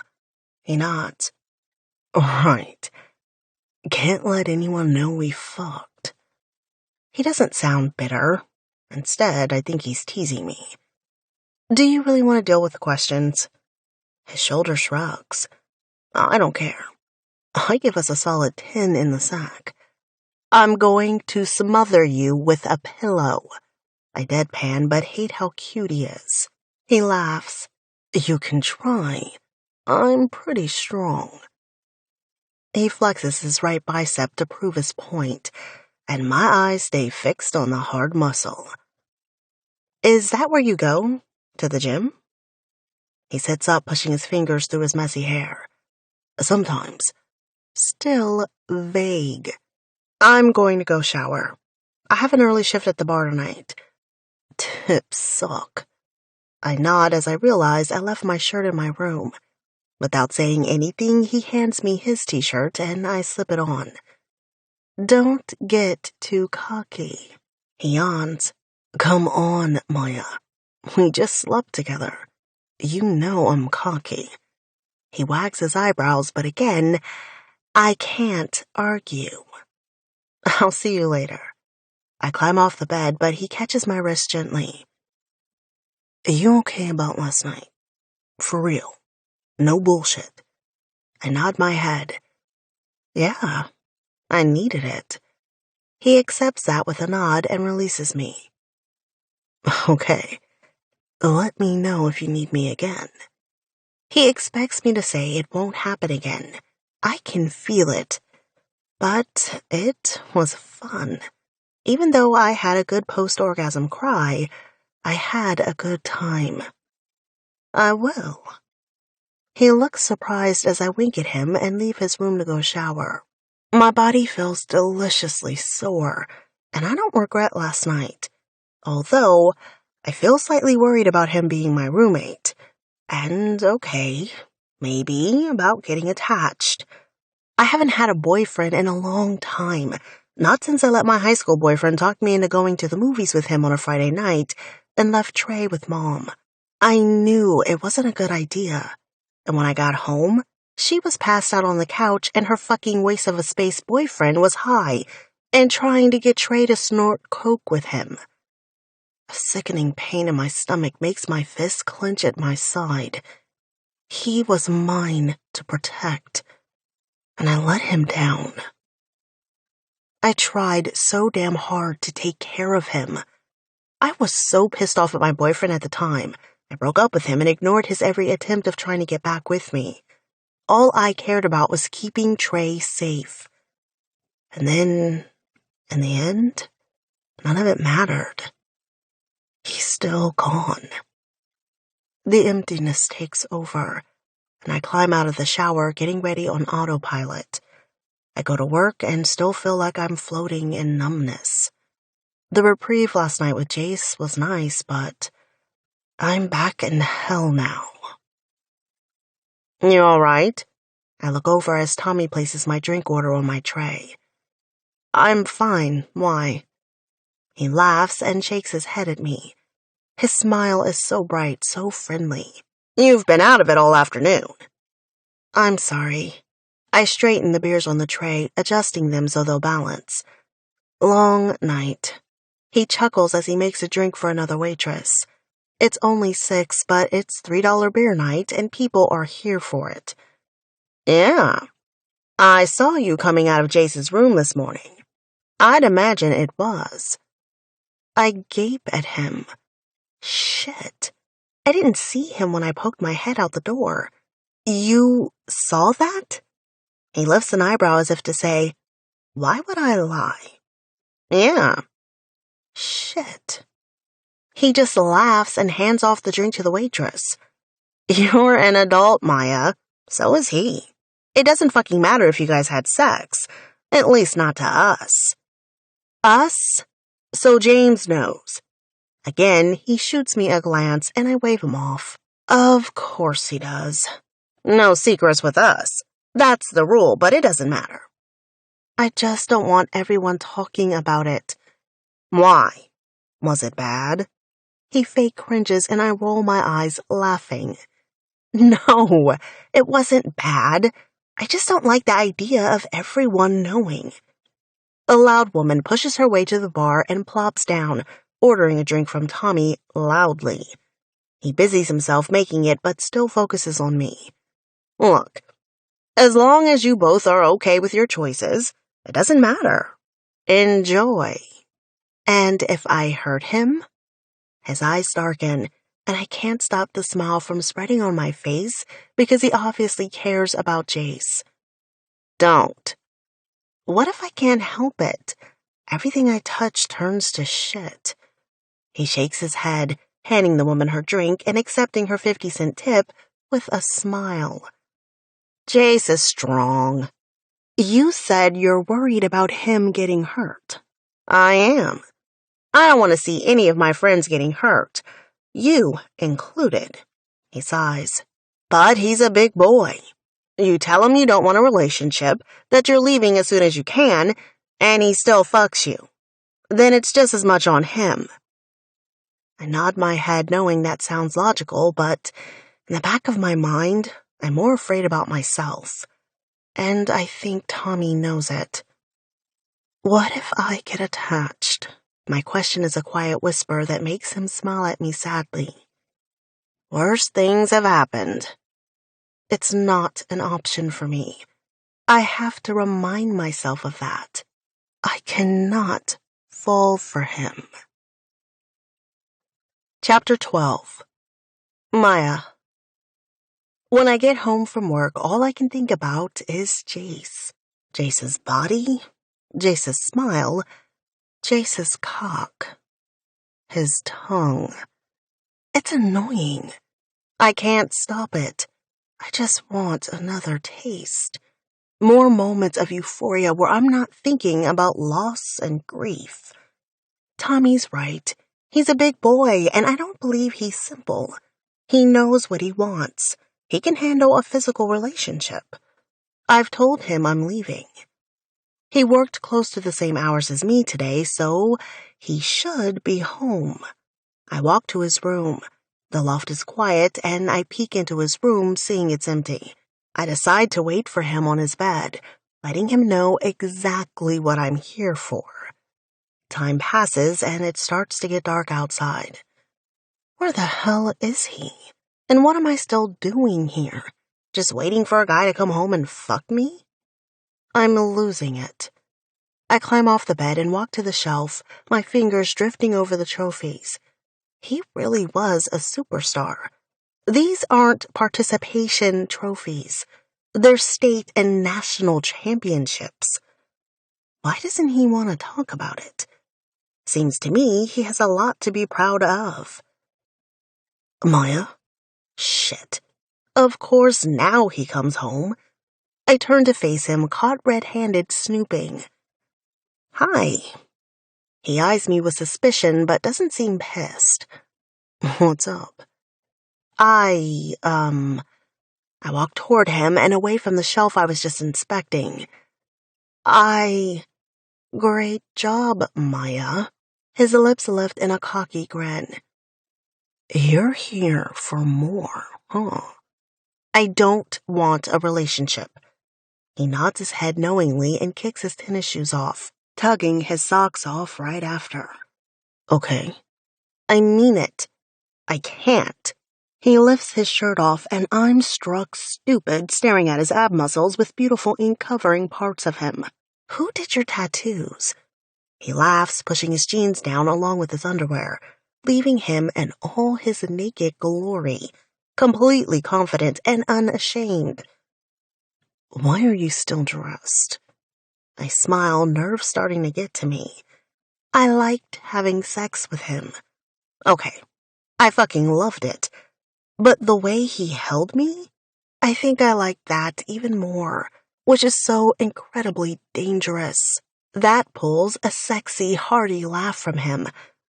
He nods. Right. Can't let anyone know we fucked. He doesn't sound bitter. Instead, I think he's teasing me. Do you really want to deal with the questions? His shoulder shrugs. I don't care. I give us a solid 10 in the sack. I'm going to smother you with a pillow. I deadpan, but hate how cute he is. He laughs. You can try. I'm pretty strong. He flexes his right bicep to prove his point, and my eyes stay fixed on the hard muscle. Is that where you go? To the gym? He sits up, pushing his fingers through his messy hair. Sometimes. Still vague. I'm going to go shower. I have an early shift at the bar tonight. Tips suck. I nod as I realize I left my shirt in my room. Without saying anything, he hands me his t-shirt and I slip it on. Don't get too cocky. He yawns. Come on, Maya. We just slept together. You know I'm cocky. He wags his eyebrows, but again, I can't argue. I'll see you later. I climb off the bed, but he catches my wrist gently. Are you okay about last night? For real. No bullshit. I nod my head. Yeah, I needed it. He accepts that with a nod and releases me. Okay, Let me know if you need me again. He expects me to say it won't happen again. I can feel it. But it was fun. Even though I had a good post-orgasm cry, I had a good time. I will. He looks surprised as I wink at him and leave his room to go shower. My body feels deliciously sore, and I don't regret last night. Although, I feel slightly worried about him being my roommate. And, okay, maybe about getting attached. I haven't had a boyfriend in a long time. Not since I let my high school boyfriend talk me into going to the movies with him on a Friday night and left Trey with Mom. I knew it wasn't a good idea. And when I got home, she was passed out on the couch and her fucking waste of a space boyfriend was high and trying to get Trey to snort coke with him. A sickening pain in my stomach makes my fist clench at my side. He was mine to protect, and I let him down. I tried so damn hard to take care of him. I was so pissed off at my boyfriend at the time. I broke up with him and ignored his every attempt of trying to get back with me. All I cared about was keeping Trey safe. And then, in the end, none of it mattered. He's still gone. The emptiness takes over, and I climb out of the shower, getting ready on autopilot. I go to work and still feel like I'm floating in numbness. The reprieve last night with Jace was nice, but I'm back in hell now. You all right? I look over as Tommy places my drink order on my tray. I'm fine. Why? He laughs and shakes his head at me. His smile is so bright, so friendly. You've been out of it all afternoon. I'm sorry. I straighten the beers on the tray, adjusting them so they'll balance. Long night. He chuckles as he makes a drink for another waitress. It's only 6, but it's $3 beer night, and people are here for it. Yeah. I saw you coming out of Jace's room this morning. I'd imagine it was. I gape at him. Shit. I didn't see him when I poked my head out the door. You saw that? He lifts an eyebrow as if to say, why would I lie? Yeah. Shit. He just laughs and hands off the drink to the waitress. You're an adult, Maya. So is he. It doesn't fucking matter if you guys had sex. At least not to us. Us? So James knows. Again, he shoots me a glance and I wave him off. Of course he does. No secrets with us. That's the rule, but it doesn't matter. I just don't want everyone talking about it. Why? Was it bad? He fake cringes and I roll my eyes, laughing. No, it wasn't bad. I just don't like the idea of everyone knowing. A loud woman pushes her way to the bar and plops down, ordering a drink from Tommy loudly. He busies himself making it, but still focuses on me. Look, as long as you both are okay with your choices, it doesn't matter. Enjoy. And if I hurt him? His eyes darken, and I can't stop the smile from spreading on my face because he obviously cares about Jace. Don't. What if I can't help it? Everything I touch turns to shit. He shakes his head, handing the woman her drink and accepting her 50-cent tip with a smile. Jace is strong. You said you're worried about him getting hurt. I am. I don't want to see any of my friends getting hurt. You included. He sighs. But he's a big boy. You tell him you don't want a relationship, that you're leaving as soon as you can, and he still fucks you. Then it's just as much on him. I nod my head knowing that sounds logical, but in the back of my mind, I'm more afraid about myself. And I think Tommy knows it. What if I get attached? My question is a quiet whisper that makes him smile at me sadly. Worse things have happened. It's not an option for me. I have to remind myself of that. I cannot fall for him. Chapter 12. Maya. When I get home from work, all I can think about is Jace. Jace's body, Jace's smile, Jace's cock, his tongue. It's annoying. I can't stop it. I just want another taste. More moments of euphoria where I'm not thinking about loss and grief. Tommy's right. He's a big boy, and I don't believe he's simple. He knows what he wants. He can handle a physical relationship. I've told him I'm leaving. He worked close to the same hours as me today, so he should be home. I walk to his room. The loft is quiet, and I peek into his room, seeing it's empty. I decide to wait for him on his bed, letting him know exactly what I'm here for. Time passes, and it starts to get dark outside. Where the hell is he? And what am I still doing here? Just waiting for a guy to come home and fuck me? I'm losing it. I climb off the bed and walk to the shelf, my fingers drifting over the trophies. He really was a superstar. These aren't participation trophies. They're state and national championships. Why doesn't he want to talk about it? Seems to me he has a lot to be proud of. Maya? Shit. Of course now he comes home. I turn to face him, caught red-handed snooping. Hi. He eyes me with suspicion, but doesn't seem pissed. What's up? I walk toward him and away from the shelf I was just inspecting. Great job, Maya. His lips lift in a cocky grin. You're here for more, huh? I don't want a relationship. He nods his head knowingly and kicks his tennis shoes off, tugging his socks off right after. Okay. I mean it. I can't. He lifts his shirt off, and I'm struck stupid staring at his ab muscles with beautiful ink covering parts of him. Who did your tattoos? He laughs, pushing his jeans down along with his underwear, leaving him in all his naked glory, completely confident and unashamed. Why are you still dressed? I smile, nerves starting to get to me. I liked having sex with him. Okay, I fucking loved it. But the way he held me? I think I liked that even more, which is so incredibly dangerous. That pulls a sexy, hearty laugh from him,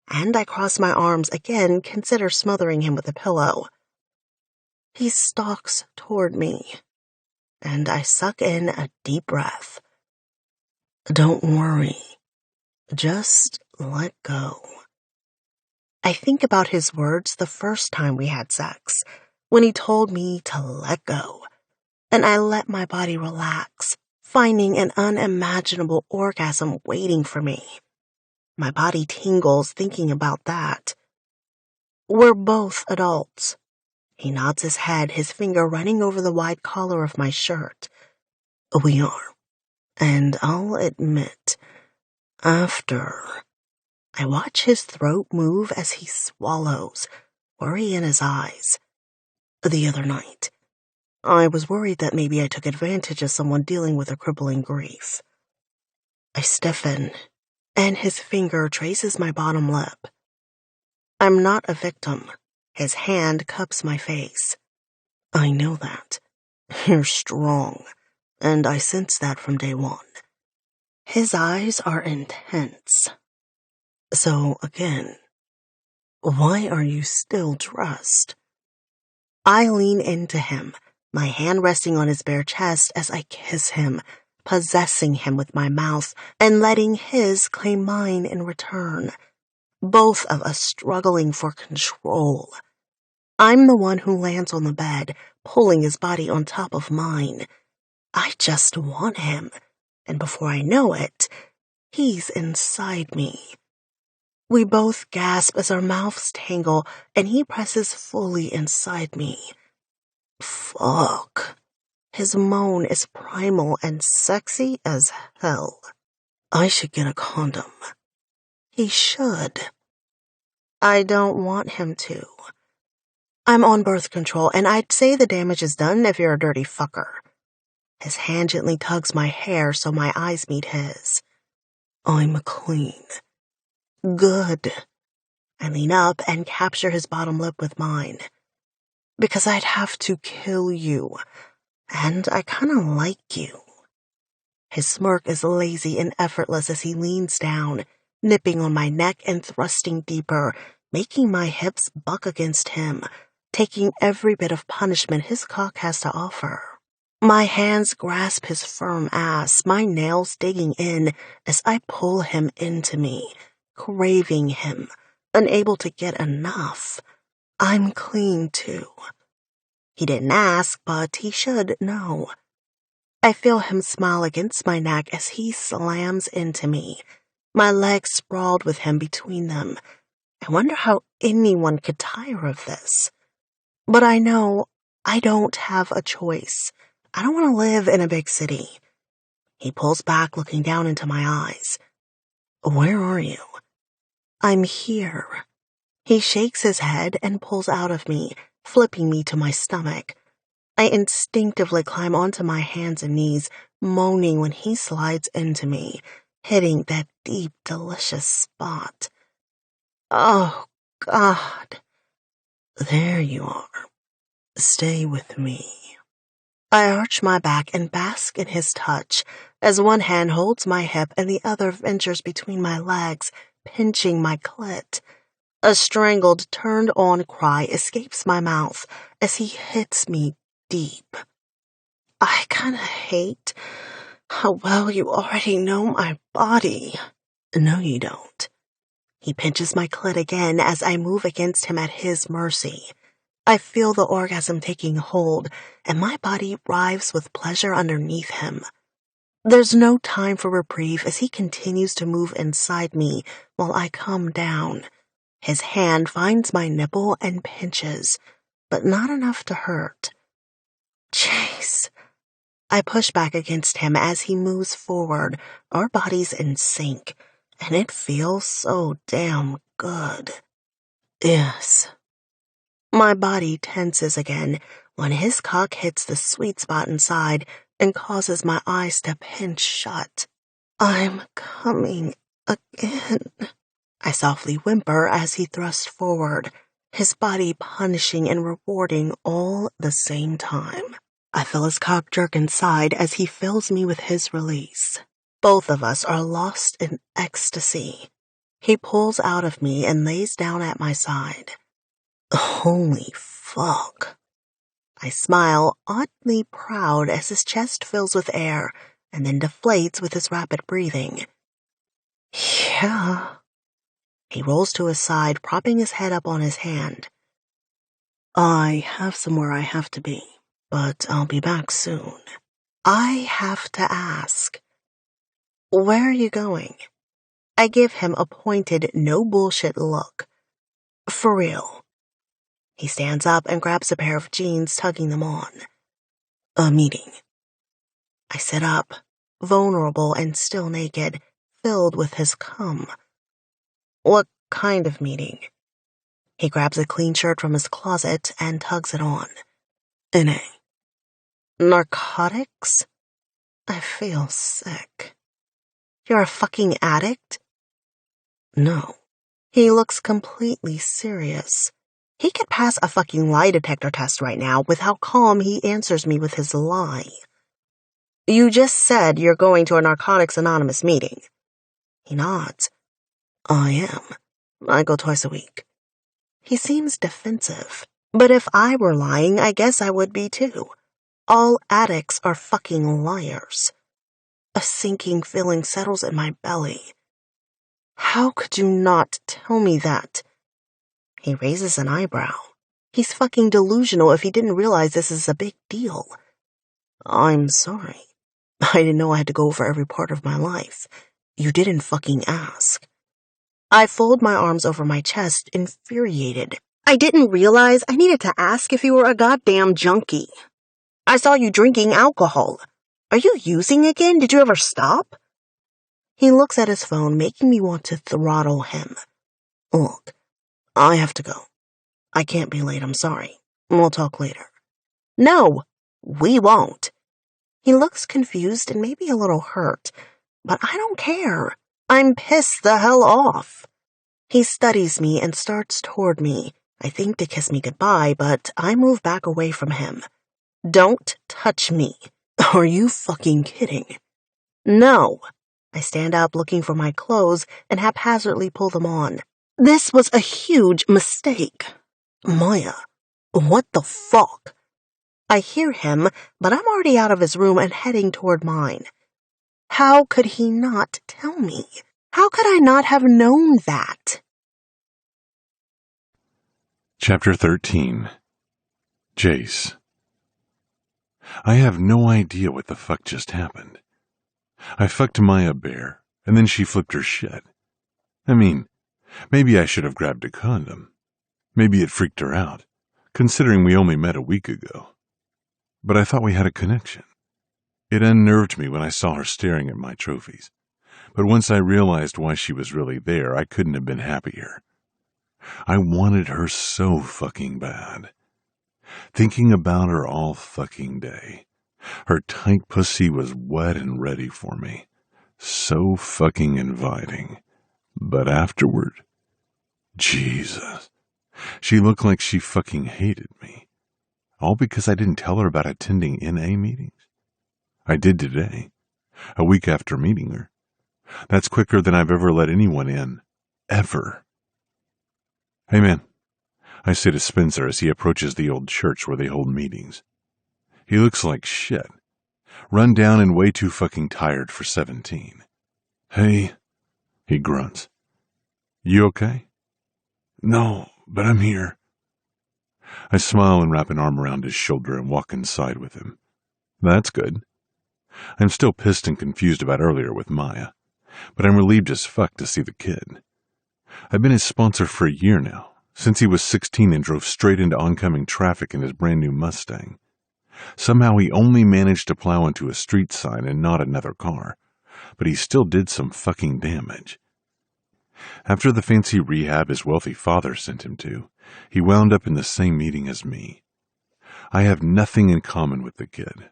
and I cross my arms again, consider smothering him with a pillow. He stalks toward me, and I suck in a deep breath. Don't worry. Just let go. I think about his words the first time we had sex, when he told me to let go, and I let my body relax, finding an unimaginable orgasm waiting for me. My body tingles thinking about that. We're both adults. He nods his head, his finger running over the wide collar of my shirt. We are. And I'll admit, after... I watch his throat move as he swallows, worry in his eyes. The other night, I was worried that maybe I took advantage of someone dealing with a crippling grief. I stiffen, and his finger traces my bottom lip. I'm not a victim. His hand cups my face. I know that. You're strong, and I sense that from day one. His eyes are intense. So, again, why are you still dressed? I lean into him, my hand resting on his bare chest as I kiss him, possessing him with my mouth and letting his claim mine in return, both of us struggling for control. I'm the one who lands on the bed, pulling his body on top of mine. I just want him, and before I know it, he's inside me. We both gasp as our mouths tangle, and he presses fully inside me. Fuck. His moan is primal and sexy as hell. I should get a condom. He should. I don't want him to. I'm on birth control, and I'd say the damage is done if you're a dirty fucker. His hand gently tugs my hair so my eyes meet his. I'm clean. Good. I lean up and capture his bottom lip with mine. Because I'd have to kill you. And I kinda like you. His smirk is lazy and effortless as he leans down, nipping on my neck and thrusting deeper, making my hips buck against him, taking every bit of punishment his cock has to offer. My hands grasp his firm ass, my nails digging in as I pull him into me, craving him, unable to get enough. I'm clean too. He didn't ask, but he should know. I feel him smile against my neck as he slams into me, my legs sprawled with him between them. I wonder how anyone could tire of this. But I know I don't have a choice. I don't want to live in a big city. He pulls back, looking down into my eyes. Where are you? I'm here. He shakes his head and pulls out of me, flipping me to my stomach. I instinctively climb onto my hands and knees, moaning when he slides into me, hitting that deep, delicious spot. Oh, God. There you are. Stay with me. I arch my back and bask in his touch as one hand holds my hip and the other ventures between my legs, pinching my clit. A strangled, turned-on cry escapes my mouth as he hits me deep. I kinda hate how well you already know my body. No, you don't. He pinches my clit again as I move against him at his mercy. I feel the orgasm taking hold, and my body writhes with pleasure underneath him. There's no time for reprieve as he continues to move inside me while I come down. His hand finds my nipple and pinches, but not enough to hurt. Jeez. I push back against him as he moves forward, our bodies in sync, and it feels so damn good. Yes. My body tenses again when his cock hits the sweet spot inside and causes my eyes to pinch shut. I'm coming again. I softly whimper as he thrusts forward, his body punishing and rewarding all the same time. I feel his cock jerk inside as he fills me with his release. Both of us are lost in ecstasy. He pulls out of me and lays down at my side. Holy fuck. I smile, oddly proud as his chest fills with air and then deflates with his rapid breathing. Yeah. He rolls to his side, propping his head up on his hand. I have somewhere I have to be, but I'll be back soon. I have to ask. Where are you going? I give him a pointed, no bullshit look. For real. He stands up and grabs a pair of jeans, tugging them on. A meeting. I sit up, vulnerable and still naked, filled with his cum. What kind of meeting? He grabs a clean shirt from his closet and tugs it on. NA. Narcotics? I feel sick. You're a fucking addict? No. He looks completely serious. He could pass a fucking lie detector test right now with how calm he answers me with his lie. You just said you're going to a Narcotics Anonymous meeting. He nods. I am. I go twice a week. He seems defensive. But if I were lying, I guess I would be too. All addicts are fucking liars. A sinking feeling settles in my belly. How could you not tell me that? He raises an eyebrow. He's fucking delusional if he didn't realize this is a big deal. I'm sorry. I didn't know I had to go over every part of my life. You didn't fucking ask. I fold my arms over my chest, infuriated. I didn't realize I needed to ask if you were a goddamn junkie. I saw you drinking alcohol. Are you using again? Did you ever stop? He looks at his phone, making me want to throttle him. Look, I have to go. I can't be late, I'm sorry. We'll talk later. No, we won't. He looks confused and maybe a little hurt, but I don't care. I'm pissed the hell off. He studies me and starts toward me, I think to kiss me goodbye, but I move back away from him. Don't touch me. Are you fucking kidding? No. I stand up looking for my clothes and haphazardly pull them on. This was a huge mistake. Maya, what the fuck? I hear him, but I'm already out of his room and heading toward mine. How could he not tell me? How could I not have known that? Chapter 13. Jace. I have no idea what the fuck just happened. I fucked Maya bare, and then she flipped her shit. I mean, maybe I should have grabbed a condom. Maybe it freaked her out, considering we only met a week ago. But I thought we had a connection. It unnerved me when I saw her staring at my trophies. But once I realized why she was really there, I couldn't have been happier. I wanted her so fucking bad. Thinking about her all fucking day. Her tight pussy was wet and ready for me. So fucking inviting. But afterward, Jesus. She looked like she fucking hated me. All because I didn't tell her about attending NA meetings. I did today, a week after meeting her. That's quicker than I've ever let anyone in. Ever. Hey man, I say to Spencer as he approaches the old church where they hold meetings. He looks like shit. Run down and way too fucking tired for 17. Hey, he grunts. You okay? No, but I'm here. I smile and wrap an arm around his shoulder and walk inside with him. That's good. I'm still pissed and confused about earlier with Maya, but I'm relieved as fuck to see the kid. I've been his sponsor for a year now, since he was 16 and drove straight into oncoming traffic in his brand new Mustang. Somehow he only managed to plow into a street sign and not another car, but he still did some fucking damage. After the fancy rehab his wealthy father sent him to, he wound up in the same meeting as me. I have nothing in common with the kid.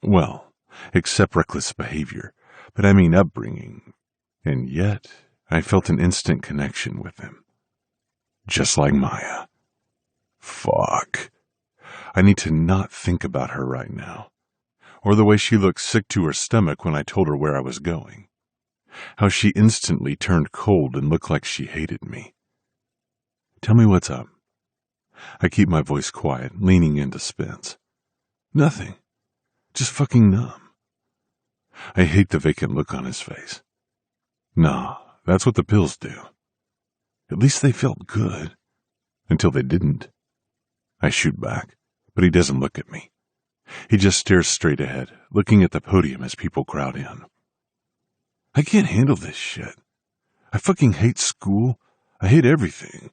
Well, except reckless behavior, but I mean upbringing. And yet, I felt an instant connection with him. Just like Maya. Fuck. I need to not think about her right now. Or the way she looked sick to her stomach when I told her where I was going. How she instantly turned cold and looked like she hated me. Tell me what's up. I keep my voice quiet, leaning into Spence. Nothing. Just fucking numb. I hate the vacant look on his face. Nah, that's what the pills do. At least they felt good. Until they didn't. I shoot back, but he doesn't look at me. He just stares straight ahead, looking at the podium as people crowd in. I can't handle this shit. I fucking hate school. I hate everything.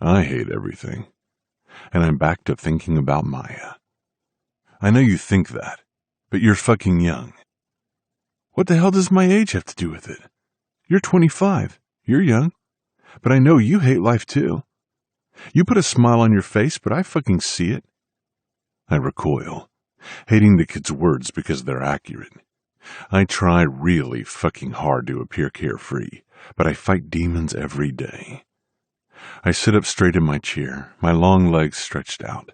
I hate everything. And I'm back to thinking about Maya. I know you think that, but you're fucking young. What the hell does my age have to do with it? You're 25. You're young. But I know you hate life too. You put a smile on your face, but I fucking see it. I recoil, hating the kid's words because they're accurate. I try really fucking hard to appear carefree, but I fight demons every day. I sit up straight in my chair, my long legs stretched out.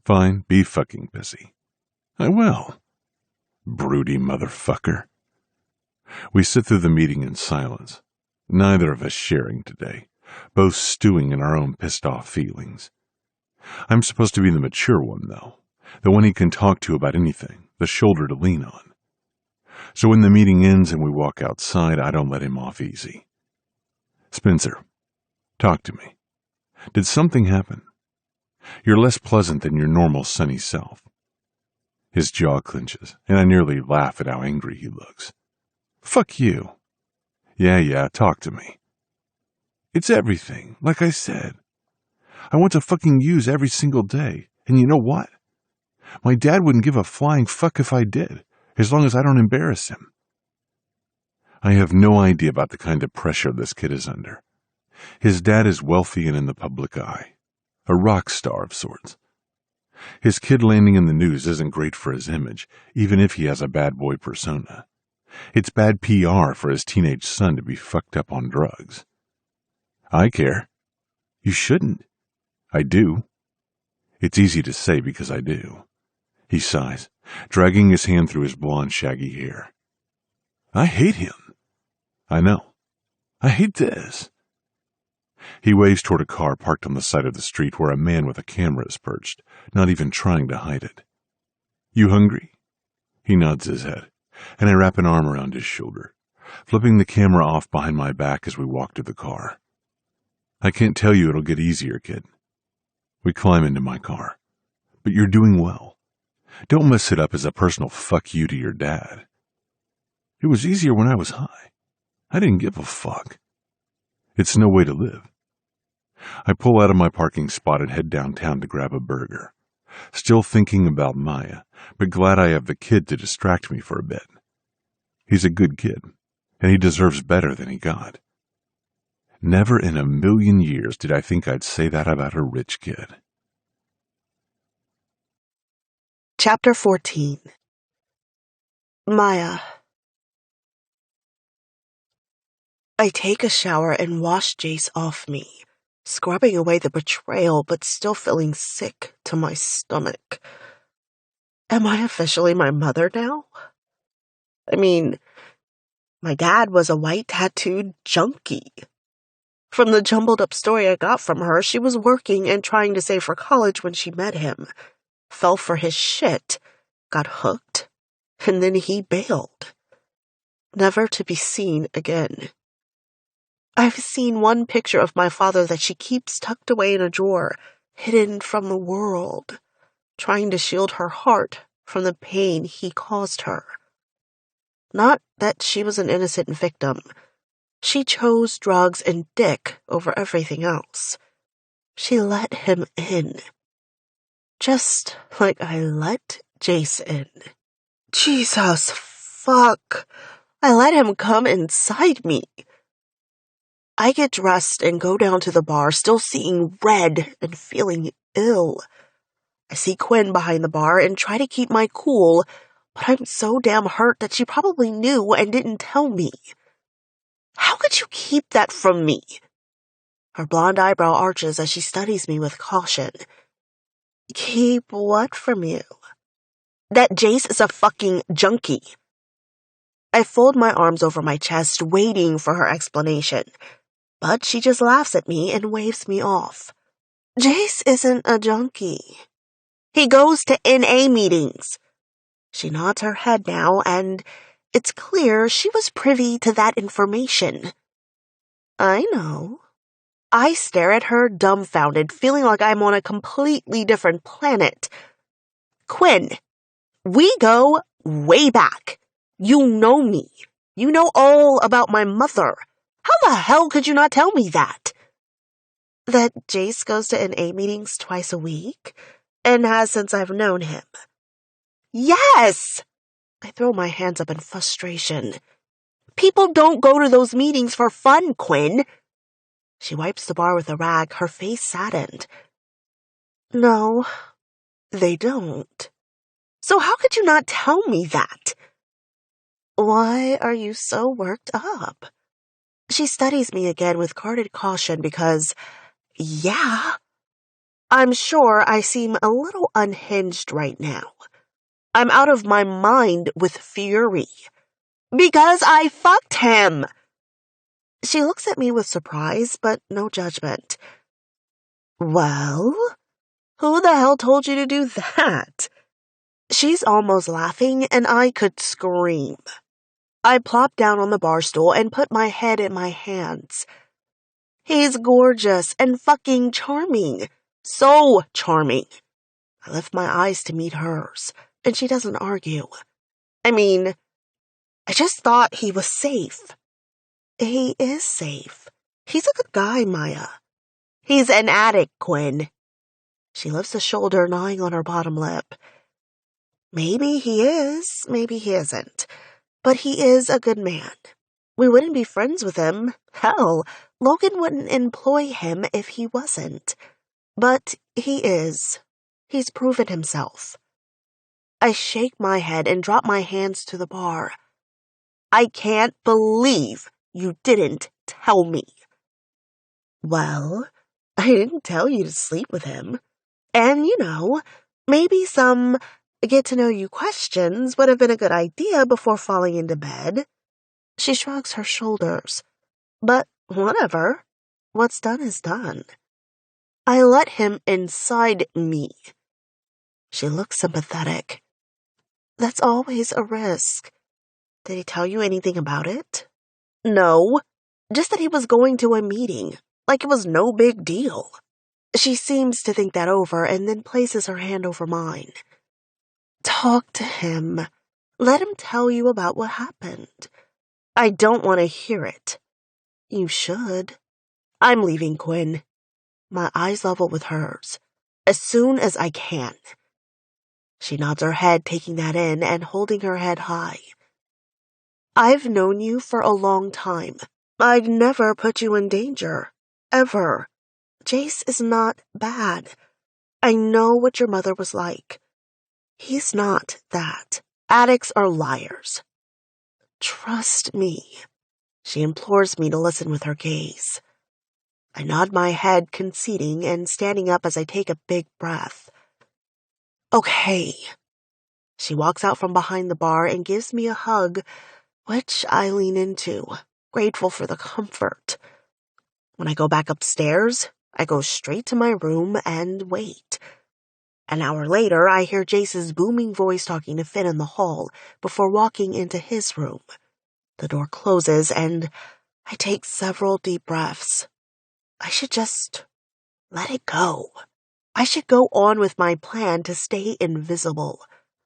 Fine, be fucking pissy. I will. Broody motherfucker. We sit through the meeting in silence, neither of us sharing today, both stewing in our own pissed-off feelings. I'm supposed to be the mature one, though, the one he can talk to about anything, the shoulder to lean on. So when the meeting ends and we walk outside, I don't let him off easy. Spencer, talk to me. Did something happen? You're less pleasant than your normal sunny self. His jaw clenches, and I nearly laugh at how angry he looks. Fuck you. Yeah, talk to me. It's everything, like I said. I want to fucking use every single day, and you know what? My dad wouldn't give a flying fuck if I did, as long as I don't embarrass him. I have no idea about the kind of pressure this kid is under. His dad is wealthy and in the public eye, a rock star of sorts. His kid landing in the news isn't great for his image, even if he has a bad boy persona. It's bad PR for his teenage son to be fucked up on drugs. I care. You shouldn't. I do. It's easy to say because I do. He sighs, dragging his hand through his blonde, shaggy hair. I hate him. I know. I hate this. He waves toward a car parked on the side of the street where a man with a camera is perched, not even trying to hide it. You hungry? He nods his head, and I wrap an arm around his shoulder, flipping the camera off behind my back as we walk to the car. I can't tell you it'll get easier, kid. We climb into my car. But you're doing well. Don't mess it up as a personal fuck you to your dad. It was easier when I was high. I didn't give a fuck. It's no way to live. I pull out of my parking spot and head downtown to grab a burger, still thinking about Maya, but glad I have the kid to distract me for a bit. He's a good kid, and he deserves better than he got. Never in a million years did I think I'd say that about a rich kid. Chapter 14. Maya. I take a shower and wash Jace off me, scrubbing away the betrayal but still feeling sick to my stomach. Am I officially my mother now? I mean, my dad was a white tattooed junkie. From the jumbled up story I got from her, she was working and trying to save for college when she met him, fell for his shit, got hooked, and then he bailed, never to be seen again. I've seen one picture of my father that she keeps tucked away in a drawer, hidden from the world, trying to shield her heart from the pain he caused her. Not that she was an innocent victim. She chose drugs and dick over everything else. She let him in. Just like I let Jace in. Jesus, fuck. I let him come inside me. I get dressed and go down to the bar, still seeing red and feeling ill. I see Quinn behind the bar and try to keep my cool, but I'm so damn hurt that she probably knew and didn't tell me. How could you keep that from me? Her blonde eyebrow arches as she studies me with caution. Keep what from you? That Jace is a fucking junkie. I fold my arms over my chest, waiting for her explanation. But she just laughs at me and waves me off. Jace isn't a junkie. He goes to NA meetings. She nods her head now, and it's clear she was privy to that information. I know. I stare at her dumbfounded, feeling like I'm on a completely different planet. Quinn, we go way back. You know me. You know all about my mother. How the hell could you not tell me that? That Jace goes to NA meetings twice a week, and has since I've known him. Yes! I throw my hands up in frustration. People don't go to those meetings for fun, Quinn. She wipes the bar with a rag, her face saddened. No, they don't. So how could you not tell me that? Why are you so worked up? She studies me again with guarded caution because, yeah, I'm sure I seem a little unhinged right now. I'm out of my mind with fury. Because I fucked him! She looks at me with surprise, but no judgment. Well, who the hell told you to do that? She's almost laughing, and I could scream. I plop down on the bar stool and put my head in my hands. He's gorgeous and fucking charming. So charming. I lift my eyes to meet hers, and she doesn't argue. I mean, I just thought he was safe. He is safe. He's a good guy, Maya. He's an addict, Quinn. She lifts a shoulder, gnawing on her bottom lip. Maybe he is, maybe he isn't. But he is a good man. We wouldn't be friends with him. Hell, Logan wouldn't employ him if he wasn't. But he is. He's proven himself. I shake my head and drop my hands to the bar. I can't believe you didn't tell me. Well, I didn't tell you to sleep with him. And, maybe some get-to-know-you questions would have been a good idea before falling into bed. She shrugs her shoulders. But whatever. What's done is done. I let him inside me. She looks sympathetic. That's always a risk. Did he tell you anything about it? No. Just that he was going to a meeting, like it was no big deal. She seems to think that over and then places her hand over mine. Talk to him. Let him tell you about what happened. I don't want to hear it. You should. I'm leaving, Quinn. My eyes level with hers. As soon as I can. She nods her head, taking that in and holding her head high. I've known you for a long time. I've never put you in danger. Ever. Jace is not bad. I know what your mother was like. He's not that. Addicts are liars. Trust me. She implores me to listen with her gaze. I nod my head, conceding and standing up as I take a big breath. Okay. She walks out from behind the bar and gives me a hug, which I lean into, grateful for the comfort. When I go back upstairs, I go straight to my room and wait. An hour later, I hear Jace's booming voice talking to Finn in the hall before walking into his room. The door closes and I take several deep breaths. I should just let it go. I should go on with my plan to stay invisible,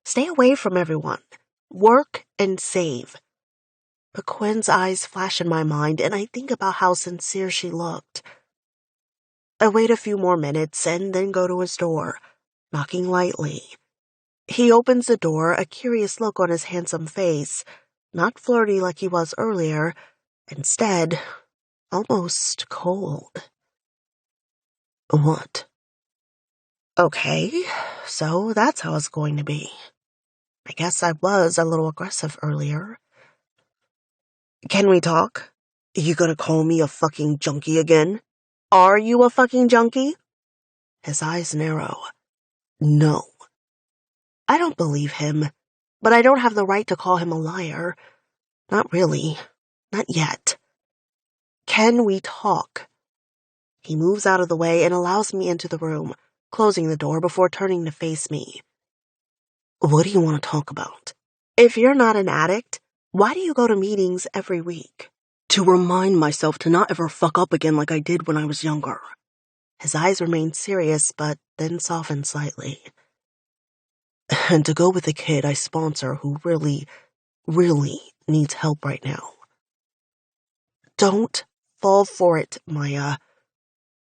stay away from everyone, work and save. But Quinn's eyes flash in my mind and I think about how sincere she looked. I wait a few more minutes and then go to his door, knocking lightly. He opens the door, a curious look on his handsome face, not flirty like he was earlier, instead, almost cold. What? Okay, so that's how it's going to be. I guess I was a little aggressive earlier. Can we talk? You gonna call me a fucking junkie again? Are you a fucking junkie? His eyes narrow. No. I don't believe him, but I don't have the right to call him a liar. Not really. Not yet. Can we talk? He moves out of the way and allows me into the room, closing the door before turning to face me. What do you want to talk about? If you're not an addict, why do you go to meetings every week? To remind myself to not ever fuck up again like I did when I was younger. His eyes remain serious, but then soften slightly. And to go with a kid I sponsor who really, really needs help right now. Don't fall for it, Maya.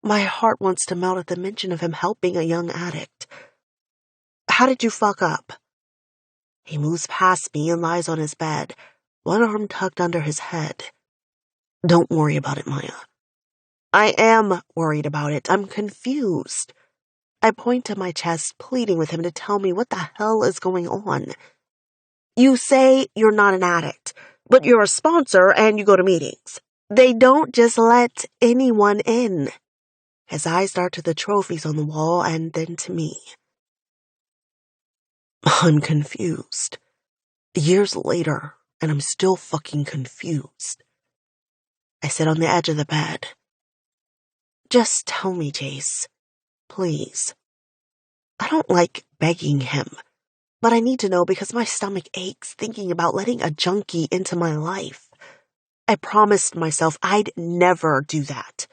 My heart wants to melt at the mention of him helping a young addict. How did you fuck up? He moves past me and lies on his bed, one arm tucked under his head. Don't worry about it, Maya. I am worried about it. I'm confused. I point to my chest, pleading with him to tell me what the hell is going on. You say you're not an addict, but you're a sponsor and you go to meetings. They don't just let anyone in. His eyes dart to the trophies on the wall and then to me. I'm confused. Years later, and I'm still fucking confused. I sit on the edge of the bed. Just tell me, Jace. Please. I don't like begging him, but I need to know because my stomach aches thinking about letting a junkie into my life. I promised myself I'd never do that.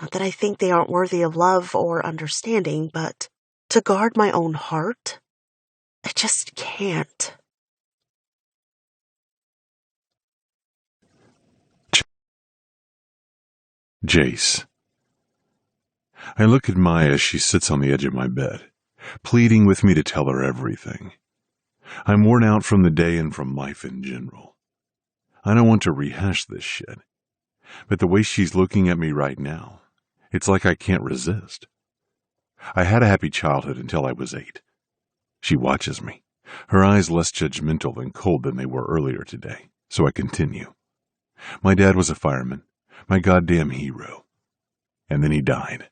Not that I think they aren't worthy of love or understanding, but to guard my own heart, I just can't. Jace. I look at Maya as she sits on the edge of my bed, pleading with me to tell her everything. I'm worn out from the day and from life in general. I don't want to rehash this shit. But the way she's looking at me right now, it's like I can't resist. I had a happy childhood until I was 8. She watches me, her eyes less judgmental and cold than they were earlier today, so I continue. My dad was a fireman, my goddamn hero. And then he died.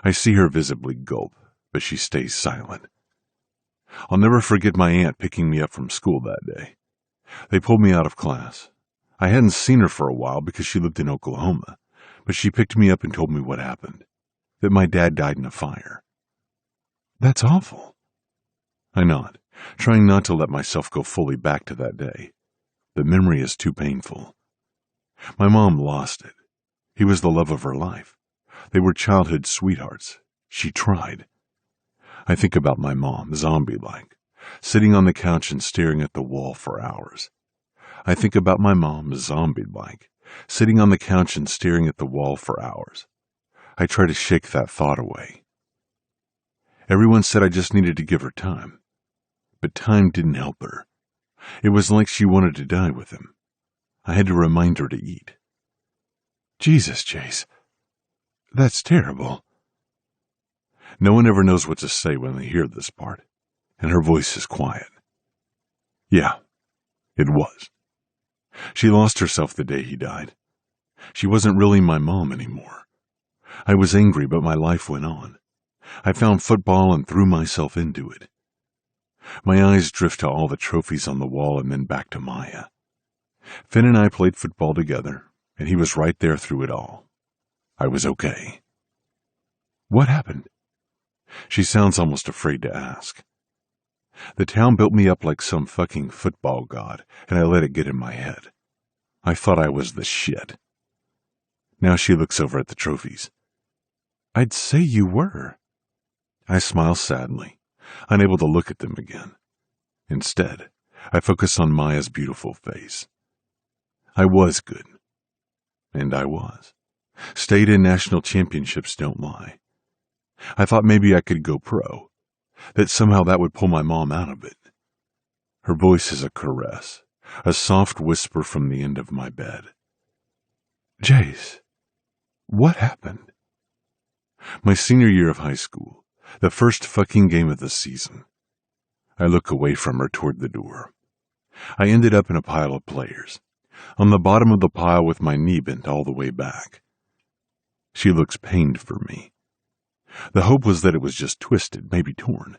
I see her visibly gulp, but she stays silent. I'll never forget my aunt picking me up from school that day. They pulled me out of class. I hadn't seen her for a while because she lived in Oklahoma, but she picked me up and told me what happened, that my dad died in a fire. That's awful. I nod, trying not to let myself go fully back to that day. The memory is too painful. My mom lost it. He was the love of her life. They were childhood sweethearts. She tried. I think about my mom, zombie-like, sitting on the couch and staring at the wall for hours. I think about my mom, zombie-like, sitting on the couch and staring at the wall for hours. I try to shake that thought away. Everyone said I just needed to give her time. But time didn't help her. It was like she wanted to die with him. I had to remind her to eat. Jesus, Chase. That's terrible. No one ever knows what to say when they hear this part, and her voice is quiet. Yeah, it was. She lost herself the day he died. She wasn't really my mom anymore. I was angry, but my life went on. I found football and threw myself into it. My eyes drift to all the trophies on the wall and then back to Maya. Finn and I played football together, and he was right there through it all. I was okay. What happened? She sounds almost afraid to ask. The town built me up like some fucking football god, and I let it get in my head. I thought I was the shit. Now she looks over at the trophies. I'd say you were. I smile sadly, unable to look at them again. Instead, I focus on Maya's beautiful face. I was good. And I was. State and national championships don't lie. I thought maybe I could go pro, that somehow that would pull my mom out of it. Her voice is a caress, a soft whisper from the end of my bed. Jace, what happened? My senior year of high school, the first fucking game of the season. I look away from her toward the door. I ended up in a pile of players, on the bottom of the pile with my knee bent all the way back. She looks pained for me. The hope was that it was just twisted, maybe torn,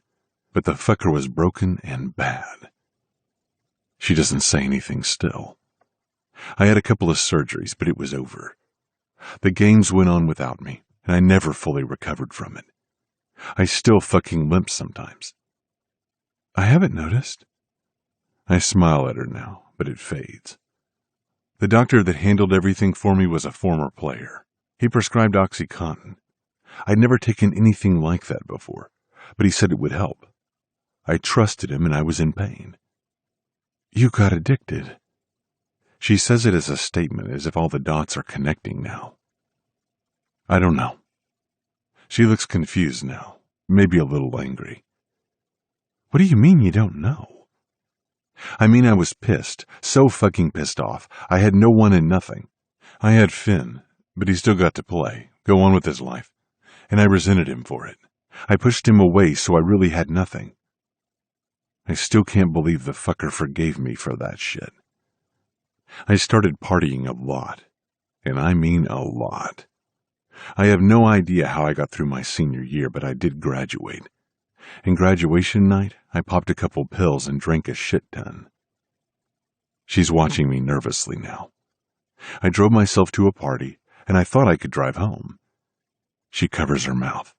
but the fucker was broken and bad. She doesn't say anything still. I had a couple of surgeries, but it was over. The games went on without me, and I never fully recovered from it. I still fucking limp sometimes. I haven't noticed. I smile at her now, but it fades. The doctor that handled everything for me was a former player. He prescribed OxyContin. I'd never taken anything like that before, but he said it would help. I trusted him and I was in pain. You got addicted. She says it as a statement, as if all the dots are connecting now. I don't know. She looks confused now, maybe a little angry. What do you mean you don't know? I mean I was pissed, so fucking pissed off. I had no one and nothing. I had Finn, but he still got to play, go on with his life, and I resented him for it. I pushed him away, so I really had nothing. I still can't believe the fucker forgave me for that shit. I started partying a lot, and I mean a lot. I have no idea how I got through my senior year, but I did graduate. And graduation night, I popped a couple pills and drank a shit ton. She's watching me nervously now. I drove myself to a party, and I thought I could drive home. She covers her mouth,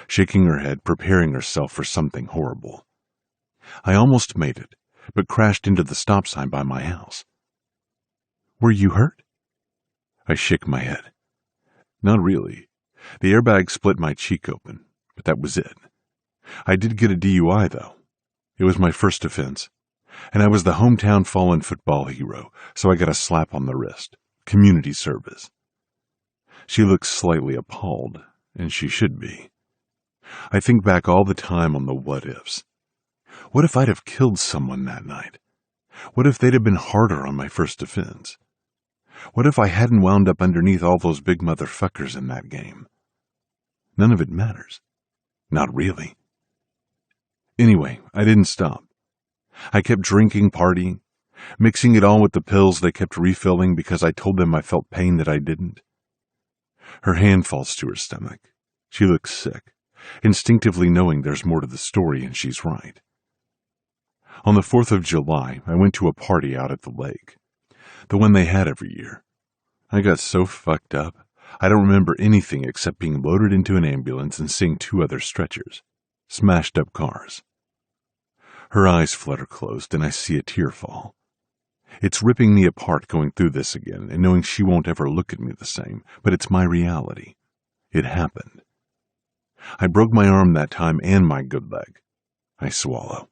shaking her head, preparing herself for something horrible. I almost made it, but crashed into the stop sign by my house. Were you hurt? I shake my head. Not really. The airbag split my cheek open, but that was it. I did get a DUI, though. It was my first offense, and I was the hometown fallen football hero, so I got a slap on the wrist. Community service. She looks slightly appalled, and she should be. I think back all the time on the what-ifs. What if I'd have killed someone that night? What if they'd have been harder on my first offense? What if I hadn't wound up underneath all those big motherfuckers in that game? None of it matters. Not really. Anyway, I didn't stop. I kept drinking, partying, mixing it all with the pills they kept refilling because I told them I felt pain that I didn't. Her hand falls to her stomach. She looks sick, instinctively knowing there's more to the story, and she's right. On the 4th of July, I went to a party out at the lake, the one they had every year. I got so fucked up, I don't remember anything except being loaded into an ambulance and seeing 2 other stretchers, smashed up cars. Her eyes flutter closed, and I see a tear fall. It's ripping me apart going through this again and knowing she won't ever look at me the same, but it's my reality. It happened. I broke my arm that time and my good leg. I swallow.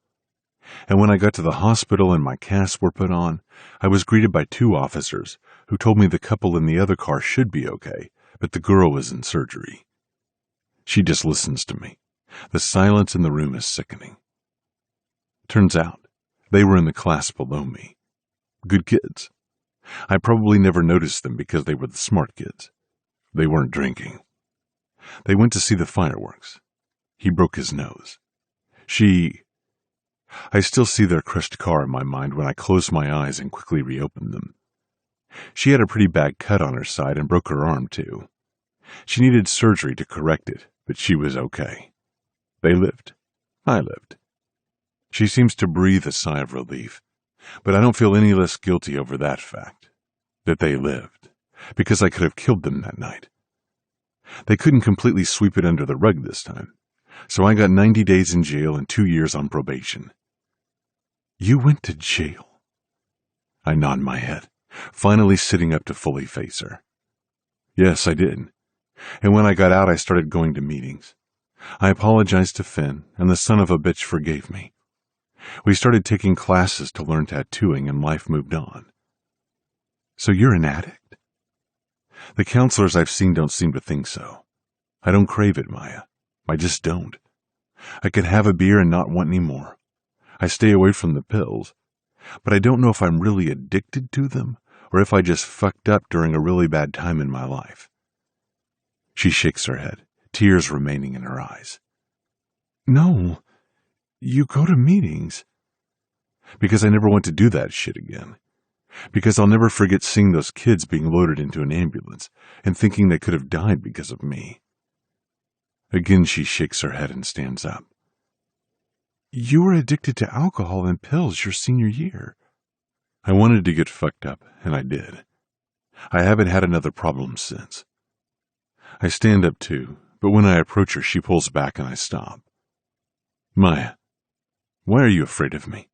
And when I got to the hospital and my casts were put on, I was greeted by 2 officers who told me the couple in the other car should be okay, but the girl was in surgery. She just listens to me. The silence in the room is sickening. Turns out, they were in the class below me. Good kids. I probably never noticed them because they were the smart kids. They weren't drinking. They went to see the fireworks. He broke his nose. I still see their crushed car in my mind when I close my eyes and quickly reopen them. She had a pretty bad cut on her side and broke her arm too. She needed surgery to correct it, but she was okay. They lived. I lived. She seems to breathe a sigh of relief, but I don't feel any less guilty over that fact, that they lived, because I could have killed them that night. They couldn't completely sweep it under the rug this time, so I got 90 days in jail and 2 years on probation. You went to jail? I nod my head, finally sitting up to fully face her. Yes, I did. And when I got out, I started going to meetings. I apologized to Finn, and the son of a bitch forgave me. We started taking classes to learn tattooing, and life moved on. So you're an addict? The counselors I've seen don't seem to think so. I don't crave it, Maya. I just don't. I could have a beer and not want any more. I stay away from the pills, but I don't know if I'm really addicted to them or if I just fucked up during a really bad time in my life. She shakes her head, tears remaining in her eyes. No, you go to meetings. Because I never want to do that shit again. Because I'll never forget seeing those kids being loaded into an ambulance and thinking they could have died because of me. Again she shakes her head and stands up. You were addicted to alcohol and pills your senior year. I wanted to get fucked up, and I did. I haven't had another problem since. I stand up too, but when I approach her, she pulls back and I stop. Maya, why are you afraid of me?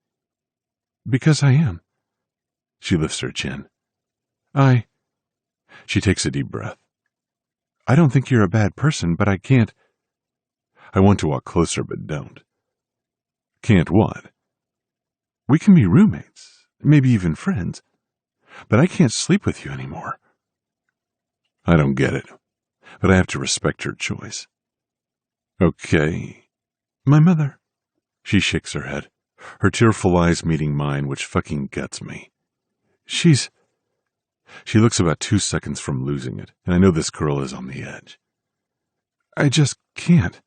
Because I am. She lifts her chin. She takes a deep breath. I don't think you're a bad person, but I can't. I want to walk closer, but don't. Can't what? We can be roommates, maybe even friends, but I can't sleep with you anymore. I don't get it, but I have to respect her choice. Okay. My mother. She shakes her head, her tearful eyes meeting mine, which fucking gets me. She looks about 2 seconds from losing it, and I know this girl is on the edge. I just can't.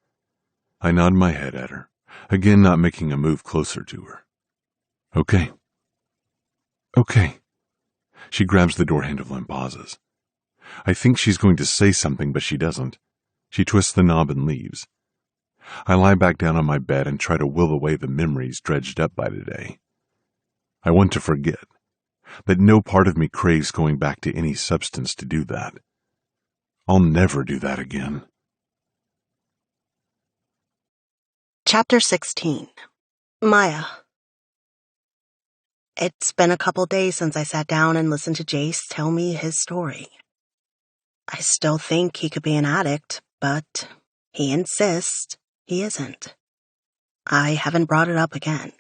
I nod my head at her, again not making a move closer to her. Okay. Okay. She grabs the door handle and pauses. I think she's going to say something, but she doesn't. She twists the knob and leaves. I lie back down on my bed and try to will away the memories dredged up by today. I want to forget, but no part of me craves going back to any substance to do that. I'll never do that again. Chapter 16. Maya. It's been a couple days since I sat down and listened to Jace tell me his story. I still think he could be an addict, but he insists he isn't. I haven't brought it up again.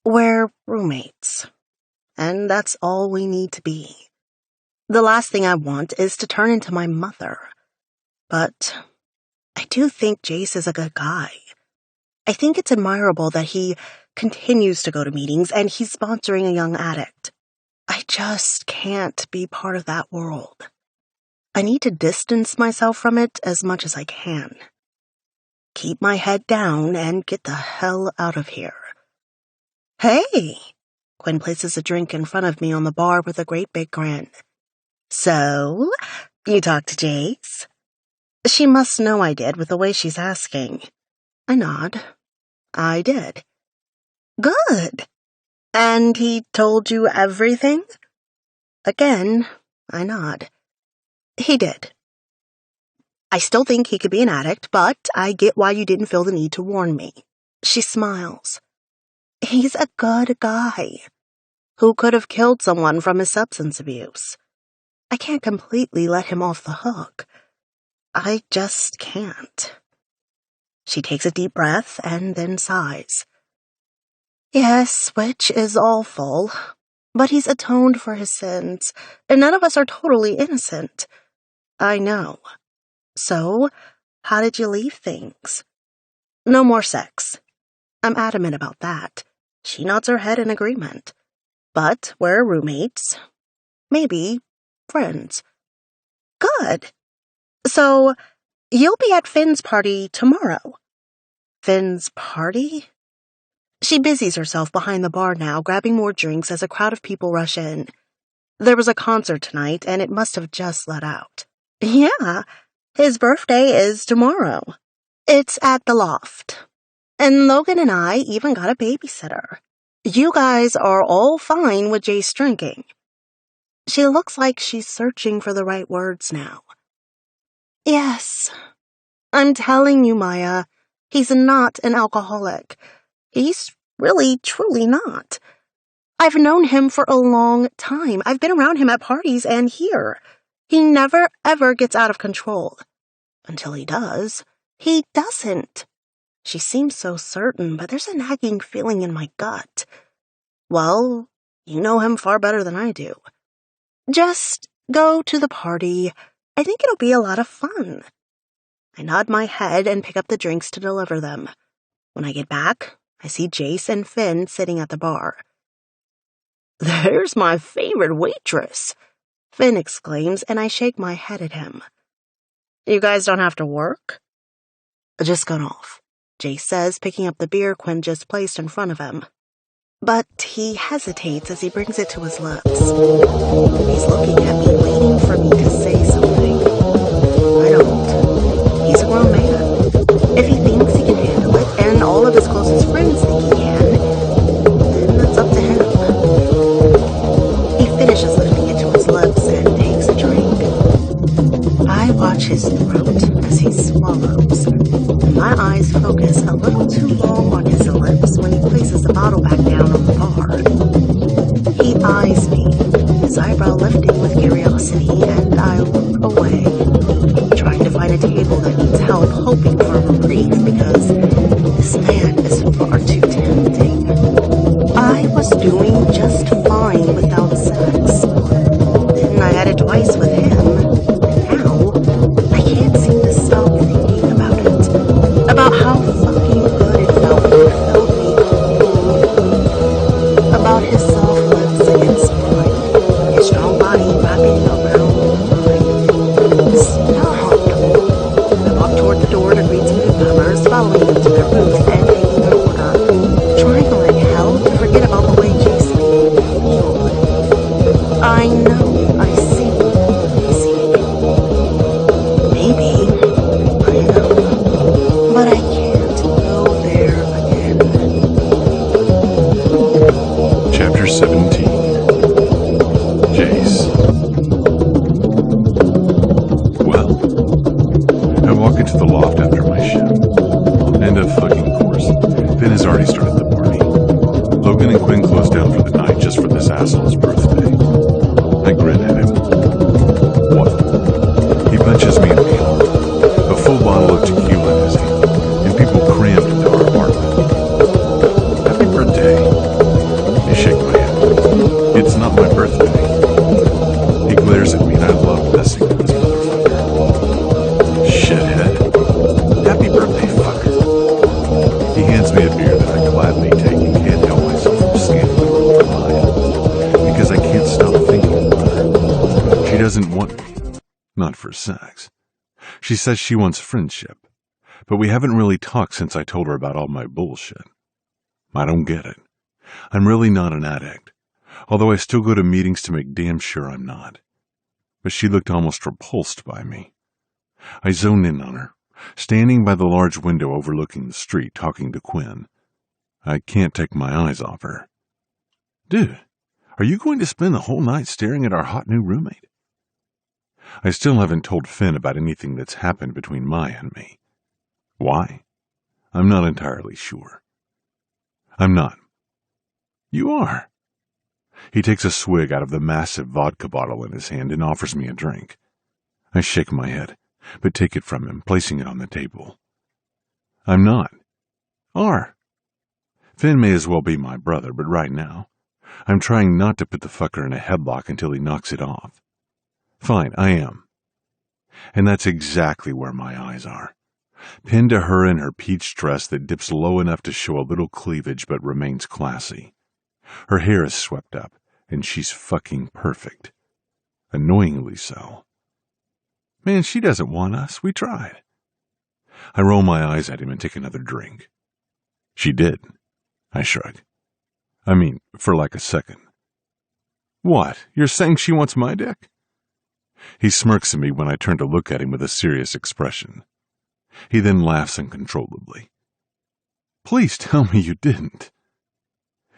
We're roommates, and that's all we need to be. The last thing I want is to turn into my mother, but I do think Jace is a good guy. I think it's admirable that he continues to go to meetings and he's sponsoring a young addict. I just can't be part of that world. I need to distance myself from it as much as I can. Keep my head down and get the hell out of here. Hey! Quinn places a drink in front of me on the bar with a great big grin. So, you talked to Jace? She must know I did with the way she's asking. I nod. I did. Good. And he told you everything? Again, I nod. He did. I still think he could be an addict, but I get why you didn't feel the need to warn me. She smiles. He's a good guy who could have killed someone from his substance abuse. I can't completely let him off the hook. I just can't. She takes a deep breath and then sighs. Yes, which is awful, but he's atoned for his sins, and none of us are totally innocent. I know. So, how did you leave things? No more sex. I'm adamant about that. She nods her head in agreement. But we're roommates. Maybe friends. Good. So, you'll be at Finn's party tomorrow. Finn's party? She busies herself behind the bar now, grabbing more drinks as a crowd of people rush in. There was a concert tonight, and it must have just let out. Yeah, his birthday is tomorrow. It's at the Loft. And Logan and I even got a babysitter. You guys are all fine with Jace drinking. She looks like she's searching for the right words now. Yes, I'm telling you, Maya, he's not an alcoholic. He's really, truly not. I've known him for a long time. I've been around him at parties and here. He never, ever gets out of control. Until he does. He doesn't. She seems so certain, but there's a nagging feeling in my gut. Well, you know him far better than I do. Just go to the party. I think it'll be a lot of fun. I nod my head and pick up the drinks to deliver them. When I get back, I see Jace and Finn sitting at the bar. There's my favorite waitress, Finn exclaims, and I shake my head at him. You guys don't have to work? I just got off, Jace says, picking up the beer Quinn just placed in front of him. But he hesitates as he brings it to his lips. He's looking at me, waiting for me to say something. I don't. He's a grown man. If he thinks he can handle it, and all of his closest friends think he can, then that's up to him. He finishes lifting it to his lips and takes a drink. I watch his throat as he swallows, and my eyes focus a little too long on his lips when he places the bottle back down on the bar. He eyes me, his eyebrow lifting with curiosity, and I look away, trying to find a table that needs help, hoping for a reprieve, because this man is far too tempting. I was doing just fine without sex. Then I had it twice with him, and now I can't seem to stop thinking about it. About how fucking good it felt when he filled me cold. About his soft lips against mine, his strong body wrapping around mine. Stop! I walk toward the door to greet some newcomers, following them to their booth and taking their order, trying like hell to forget about the way Jace made me feel. I know, I see. Maybe, I know, but I can't go there again. Chapter 17. Jace. Well, I walk into the loft after my shift. And of fucking course, Finn has already started the party. Logan and Quinn closed down for the night just for this asshole's birthday. I grin at him. What? He punches me in the arm. A full bottle of tequila in his hand, and people crammed into our apartment. Happy birthday. I shake my head. It's not my birthday. He glares at me, and I love messing with this motherfucker. Shithead. Happy birthday, fucker. He hands me a beer that I gladly take and can't help myself from scanning the room for mine, because I can't She says she wants friendship, but we haven't really talked since I told her about all my bullshit. I don't get it. I'm really not an addict, although I still go to meetings to make damn sure I'm not. But she looked almost repulsed by me. I zoned in on her, standing by the large window overlooking the street, talking to Quinn. I can't take my eyes off her. Dude, are you going to spend the whole night staring at our hot new roommate? I still haven't told Finn about anything that's happened between Maya and me. Why? I'm not entirely sure. I'm not. You are. He takes a swig out of the massive vodka bottle in his hand and offers me a drink. I shake my head, but take it from him, placing it on the table. I'm not. Are. Finn may as well be my brother, but right now, I'm trying not to put the fucker in a headlock until he knocks it off. Fine, I am. And that's exactly where my eyes are. Pinned to her in her peach dress that dips low enough to show a little cleavage but remains classy. Her hair is swept up, and she's fucking perfect. Annoyingly so. Man, she doesn't want us. We tried. I roll my eyes at him and take another drink. She did. I shrug. I mean, for like a second. What? You're saying she wants my dick? He smirks at me when I turn to look at him with a serious expression. He then laughs uncontrollably. Please tell me you didn't.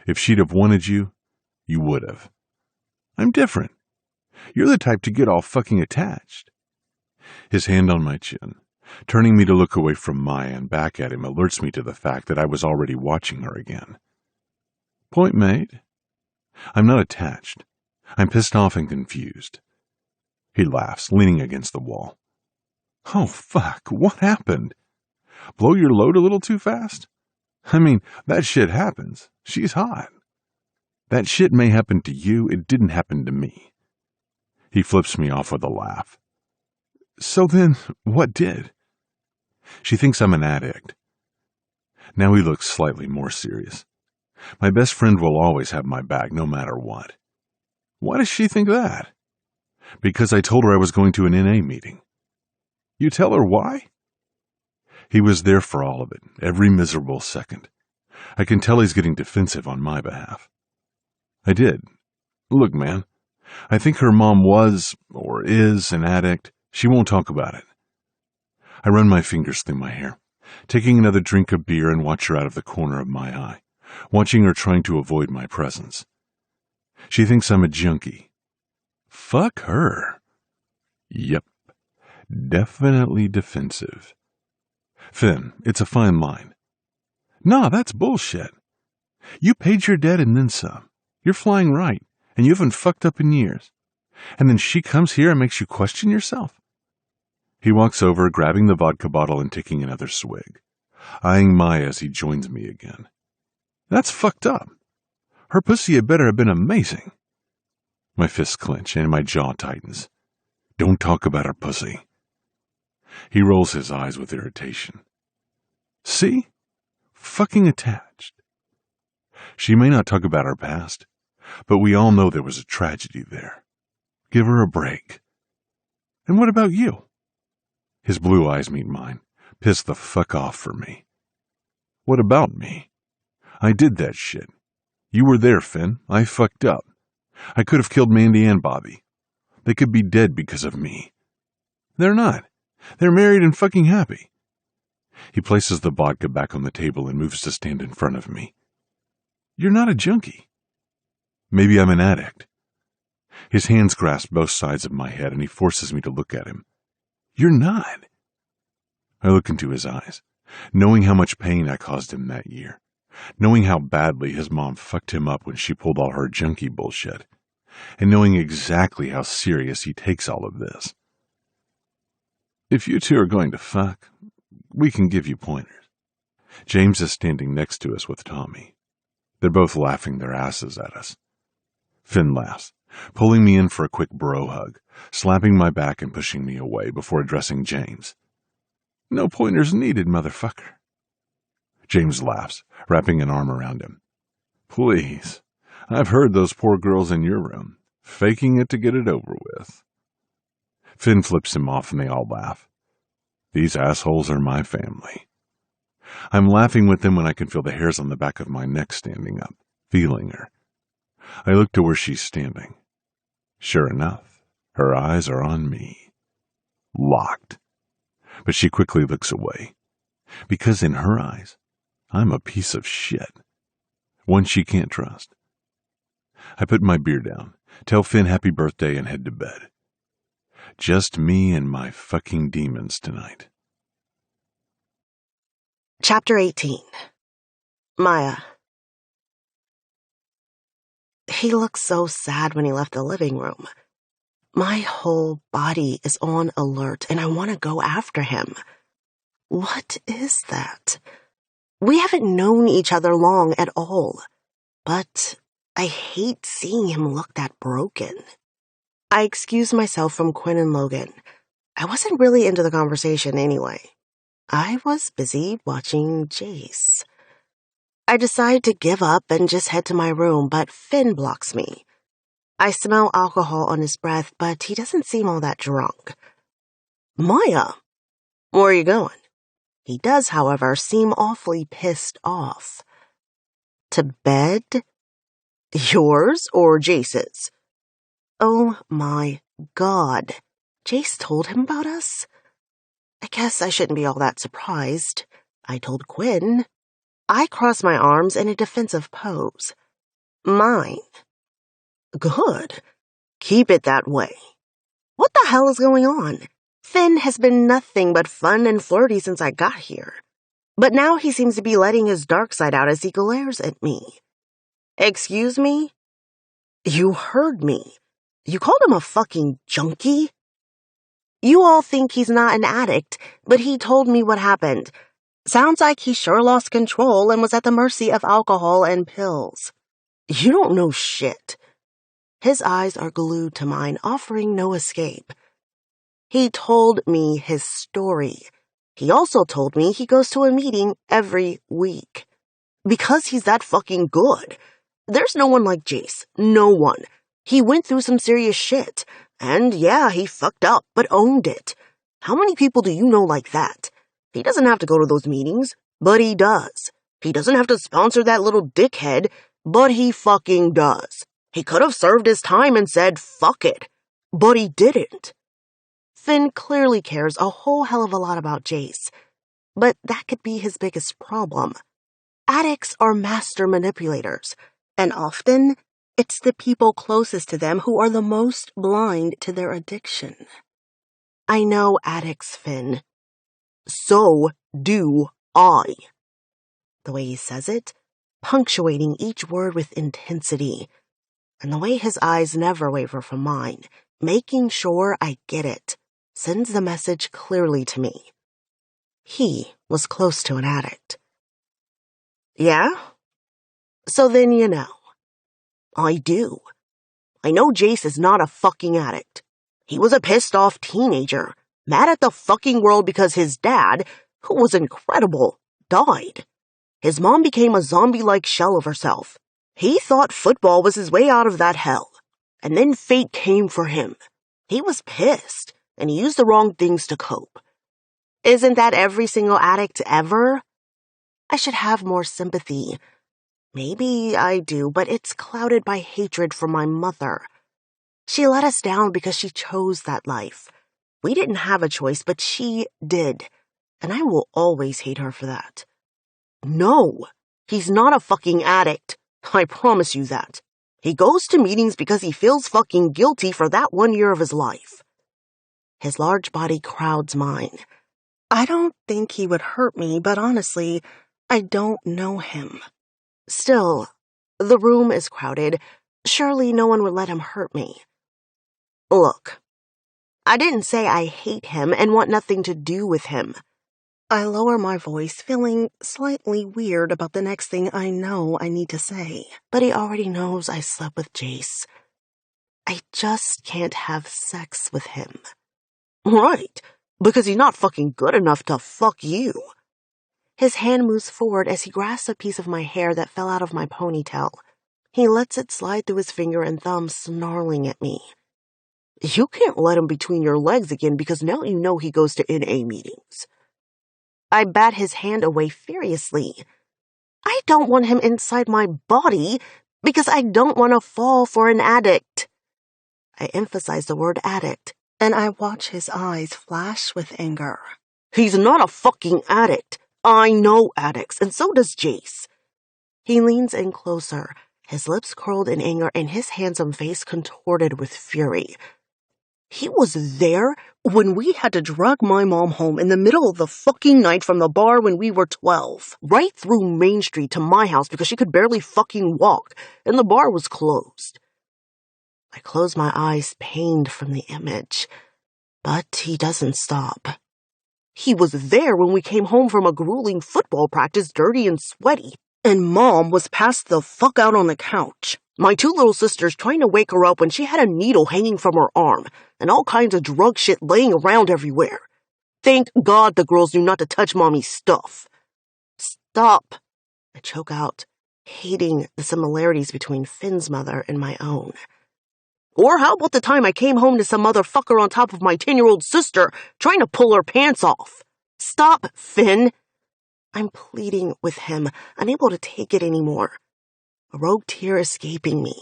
If she'd have wanted you, you would have. I'm different. You're the type to get all fucking attached. His hand on my chin, turning me to look away from Maya and back at him, alerts me to the fact that I was already watching her again. Point made. I'm not attached. I'm pissed off and confused. He laughs, leaning against the wall. Oh, fuck, what happened? Blow your load a little too fast? I mean, that shit happens. She's hot. That shit may happen to you, it didn't happen to me. He flips me off with a laugh. So then, what did? She thinks I'm an addict. Now he looks slightly more serious. My best friend will always have my back, no matter what. Why does she think that? Because I told her I was going to an NA meeting. You tell her why? He was there for all of it, every miserable second. I can tell he's getting defensive on my behalf. I did. Look, man, I think her mom was, or is, an addict. She won't talk about it. I run my fingers through my hair, taking another drink of beer and watch her out of the corner of my eye, watching her trying to avoid my presence. She thinks I'm a junkie. Fuck her. Yep. Definitely defensive. Finn, it's a fine line. Nah, that's bullshit. You paid your debt and then some. You're flying right, and you haven't fucked up in years. And then she comes here and makes you question yourself. He walks over, grabbing the vodka bottle and taking another swig, eyeing Maya as he joins me again. That's fucked up. Her pussy had better have been amazing. My fists clench and my jaw tightens. Don't talk about her pussy. He rolls his eyes with irritation. See? Fucking attached. She may not talk about her past, but we all know there was a tragedy there. Give her a break. And what about you? His blue eyes meet mine, pissed the fuck off for me. What about me? I did that shit. You were there, Finn. I fucked up. I could have killed Mandy and Bobby. They could be dead because of me. They're not. They're married and fucking happy. He places the vodka back on the table and moves to stand in front of me. You're not a junkie. Maybe I'm an addict. His hands grasp both sides of my head and he forces me to look at him. You're not. I look into his eyes, knowing how much pain I caused him that year, knowing how badly his mom fucked him up when she pulled all her junkie bullshit, and knowing exactly how serious he takes all of this. If you two are going to fuck, we can give you pointers. James is standing next to us with Tommy. They're both laughing their asses at us. Finn laughs, pulling me in for a quick bro hug, slapping my back and pushing me away before addressing James. No pointers needed, motherfucker. James laughs, wrapping an arm around him. Please, I've heard those poor girls in your room, faking it to get it over with. Finn flips him off and they all laugh. These assholes are my family. I'm laughing with them when I can feel the hairs on the back of my neck standing up, feeling her. I look to where she's standing. Sure enough, her eyes are on me. Locked. But she quickly looks away. Because in her eyes, I'm a piece of shit. One she can't trust. I put my beer down, tell Finn happy birthday, and head to bed. Just me and my fucking demons tonight. Chapter 18. Maya. He looked so sad when he left the living room. My whole body is on alert, and I want to go after him. What is that? We haven't known each other long at all, but I hate seeing him look that broken. I excused myself from Quinn and Logan. I wasn't really into the conversation anyway. I was busy watching Jace. I decide to give up and just head to my room, but Finn blocks me. I smell alcohol on his breath, but he doesn't seem all that drunk. Maya, where are you going? He does, however, seem awfully pissed off. To bed? Yours or Jace's? Oh my God. Jace told him about us? I guess I shouldn't be all that surprised. I told Quinn. I cross my arms in a defensive pose. Mine. Good. Keep it that way. What the hell is going on? Finn has been nothing but fun and flirty since I got here. But now he seems to be letting his dark side out as he glares at me. Excuse me? You heard me. You called him a fucking junkie? You all think he's not an addict, but he told me what happened. Sounds like he sure lost control and was at the mercy of alcohol and pills. You don't know shit. His eyes are glued to mine, offering no escape. He told me his story. He also told me he goes to a meeting every week. Because he's that fucking good. There's no one like Jace. No one. He went through some serious shit. And yeah, he fucked up, but owned it. How many people do you know like that? He doesn't have to go to those meetings, but he does. He doesn't have to sponsor that little dickhead, but he fucking does. He could have served his time and said, fuck it. But he didn't. Finn clearly cares a whole hell of a lot about Jace. But that could be his biggest problem. Addicts are master manipulators, and often it's the people closest to them who are the most blind to their addiction. I know addicts, Finn. So do I. The way he says it, punctuating each word with intensity, and the way his eyes never waver from mine, making sure I get it, sends the message clearly to me. He was close to an addict. Yeah? So then you know. I do. I know Jace is not a fucking addict. He was a pissed-off teenager, mad at the fucking world because his dad, who was incredible, died. His mom became a zombie-like shell of herself. He thought football was his way out of that hell. And then fate came for him. He was pissed, and he used the wrong things to cope. Isn't that every single addict ever? I should have more sympathy. Maybe I do, but it's clouded by hatred for my mother. She let us down because she chose that life. We didn't have a choice, but she did, and I will always hate her for that. No, he's not a fucking addict. I promise you that. He goes to meetings because he feels fucking guilty for that 1 year of his life. His large body crowds mine. I don't think he would hurt me, but honestly, I don't know him. Still, the room is crowded. Surely no one would let him hurt me. Look, I didn't say I hate him and want nothing to do with him. I lower my voice, feeling slightly weird about the next thing I know I need to say. But he already knows I slept with Jace. I just can't have sex with him. Right, because he's not fucking good enough to fuck you. His hand moves forward as he grasps a piece of my hair that fell out of my ponytail. He lets it slide through his finger and thumb, snarling at me. You can't let him between your legs again because now you know he goes to NA meetings. I bat his hand away furiously. I don't want him inside my body because I don't want to fall for an addict. I emphasize the word addict, and I watch his eyes flash with anger. He's not a fucking addict. I know addicts, and so does Jace. He leans in closer, his lips curled in anger and his handsome face contorted with fury. He was there when we had to drag my mom home in the middle of the fucking night from the bar when we were 12, right through Main Street to my house because she could barely fucking walk, and the bar was closed. I close my eyes, pained from the image, but he doesn't stop. He was there when we came home from a grueling football practice, dirty and sweaty, and Mom was passed the fuck out on the couch. My two little sisters trying to wake her up when she had a needle hanging from her arm and all kinds of drug shit laying around everywhere. Thank God the girls knew not to touch Mommy's stuff. Stop, I choke out, hating the similarities between Finn's mother and my own. Or how about the time I came home to some motherfucker on top of my 10-year-old sister trying to pull her pants off? Stop, Finn. I'm pleading with him, unable to take it anymore. A rogue tear escaping me.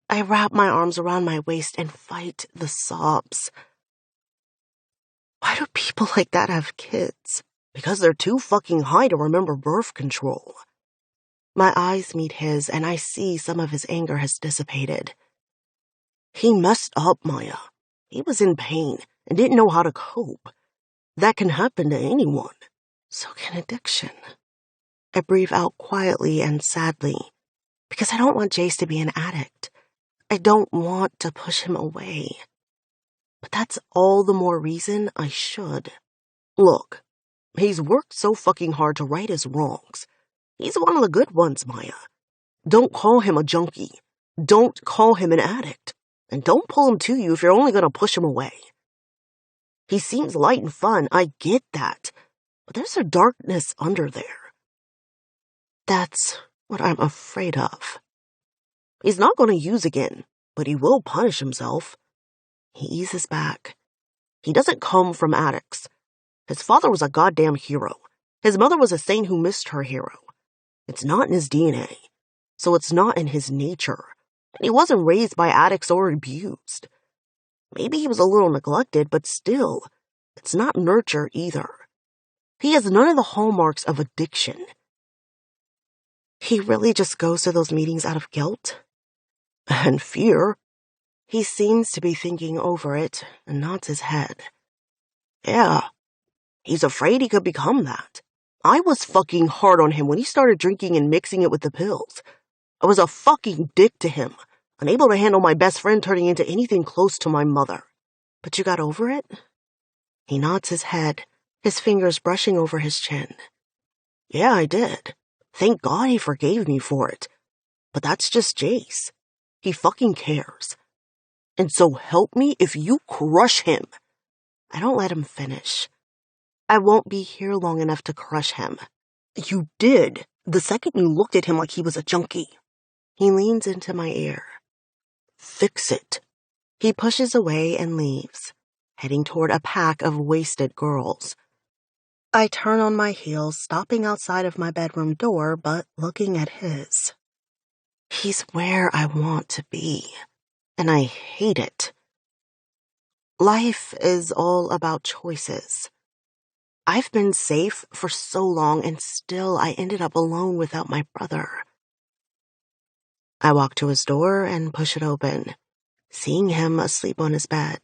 I wrap my arms around my waist and fight the sobs. Why do people like that have kids? Because they're too fucking high to remember birth control. My eyes meet his, and I see some of his anger has dissipated. He messed up, Maya. He was in pain and didn't know how to cope. That can happen to anyone. So can addiction. I breathe out quietly and sadly, because I don't want Jace to be an addict. I don't want to push him away. But that's all the more reason I should. Look, he's worked so fucking hard to right his wrongs. He's one of the good ones, Maya. Don't call him a junkie. Don't call him an addict. And don't pull him to you if you're only going to push him away. He seems light and fun, I get that. But there's a darkness under there. That's what I'm afraid of. He's not going to use again, but he will punish himself. He eases back. He doesn't come from addicts. His father was a goddamn hero. His mother was a saint who missed her hero. It's not in his DNA, so it's not in his nature. And he wasn't raised by addicts or abused. Maybe he was a little neglected, but still, it's not nurture either. He has none of the hallmarks of addiction. He really just goes to those meetings out of guilt and fear. He seems to be thinking over it and nods his head. Yeah, he's afraid he could become that. I was fucking hard on him when he started drinking and mixing it with the pills. I was a fucking dick to him, unable to handle my best friend turning into anything close to my mother. But you got over it? He nods his head, his fingers brushing over his chin. Yeah, I did. Thank God he forgave me for it. But that's just Jace. He fucking cares. And so help me if you crush him. I don't let him finish. I won't be here long enough to crush him. You did, the second you looked at him like he was a junkie. He leans into my ear. Fix it. He pushes away and leaves, heading toward a pack of wasted girls. I turn on my heels, stopping outside of my bedroom door, but looking at his. He's where I want to be, and I hate it. Life is all about choices. I've been safe for so long, and still I ended up alone without my brother. I walk to his door and push it open, seeing him asleep on his bed.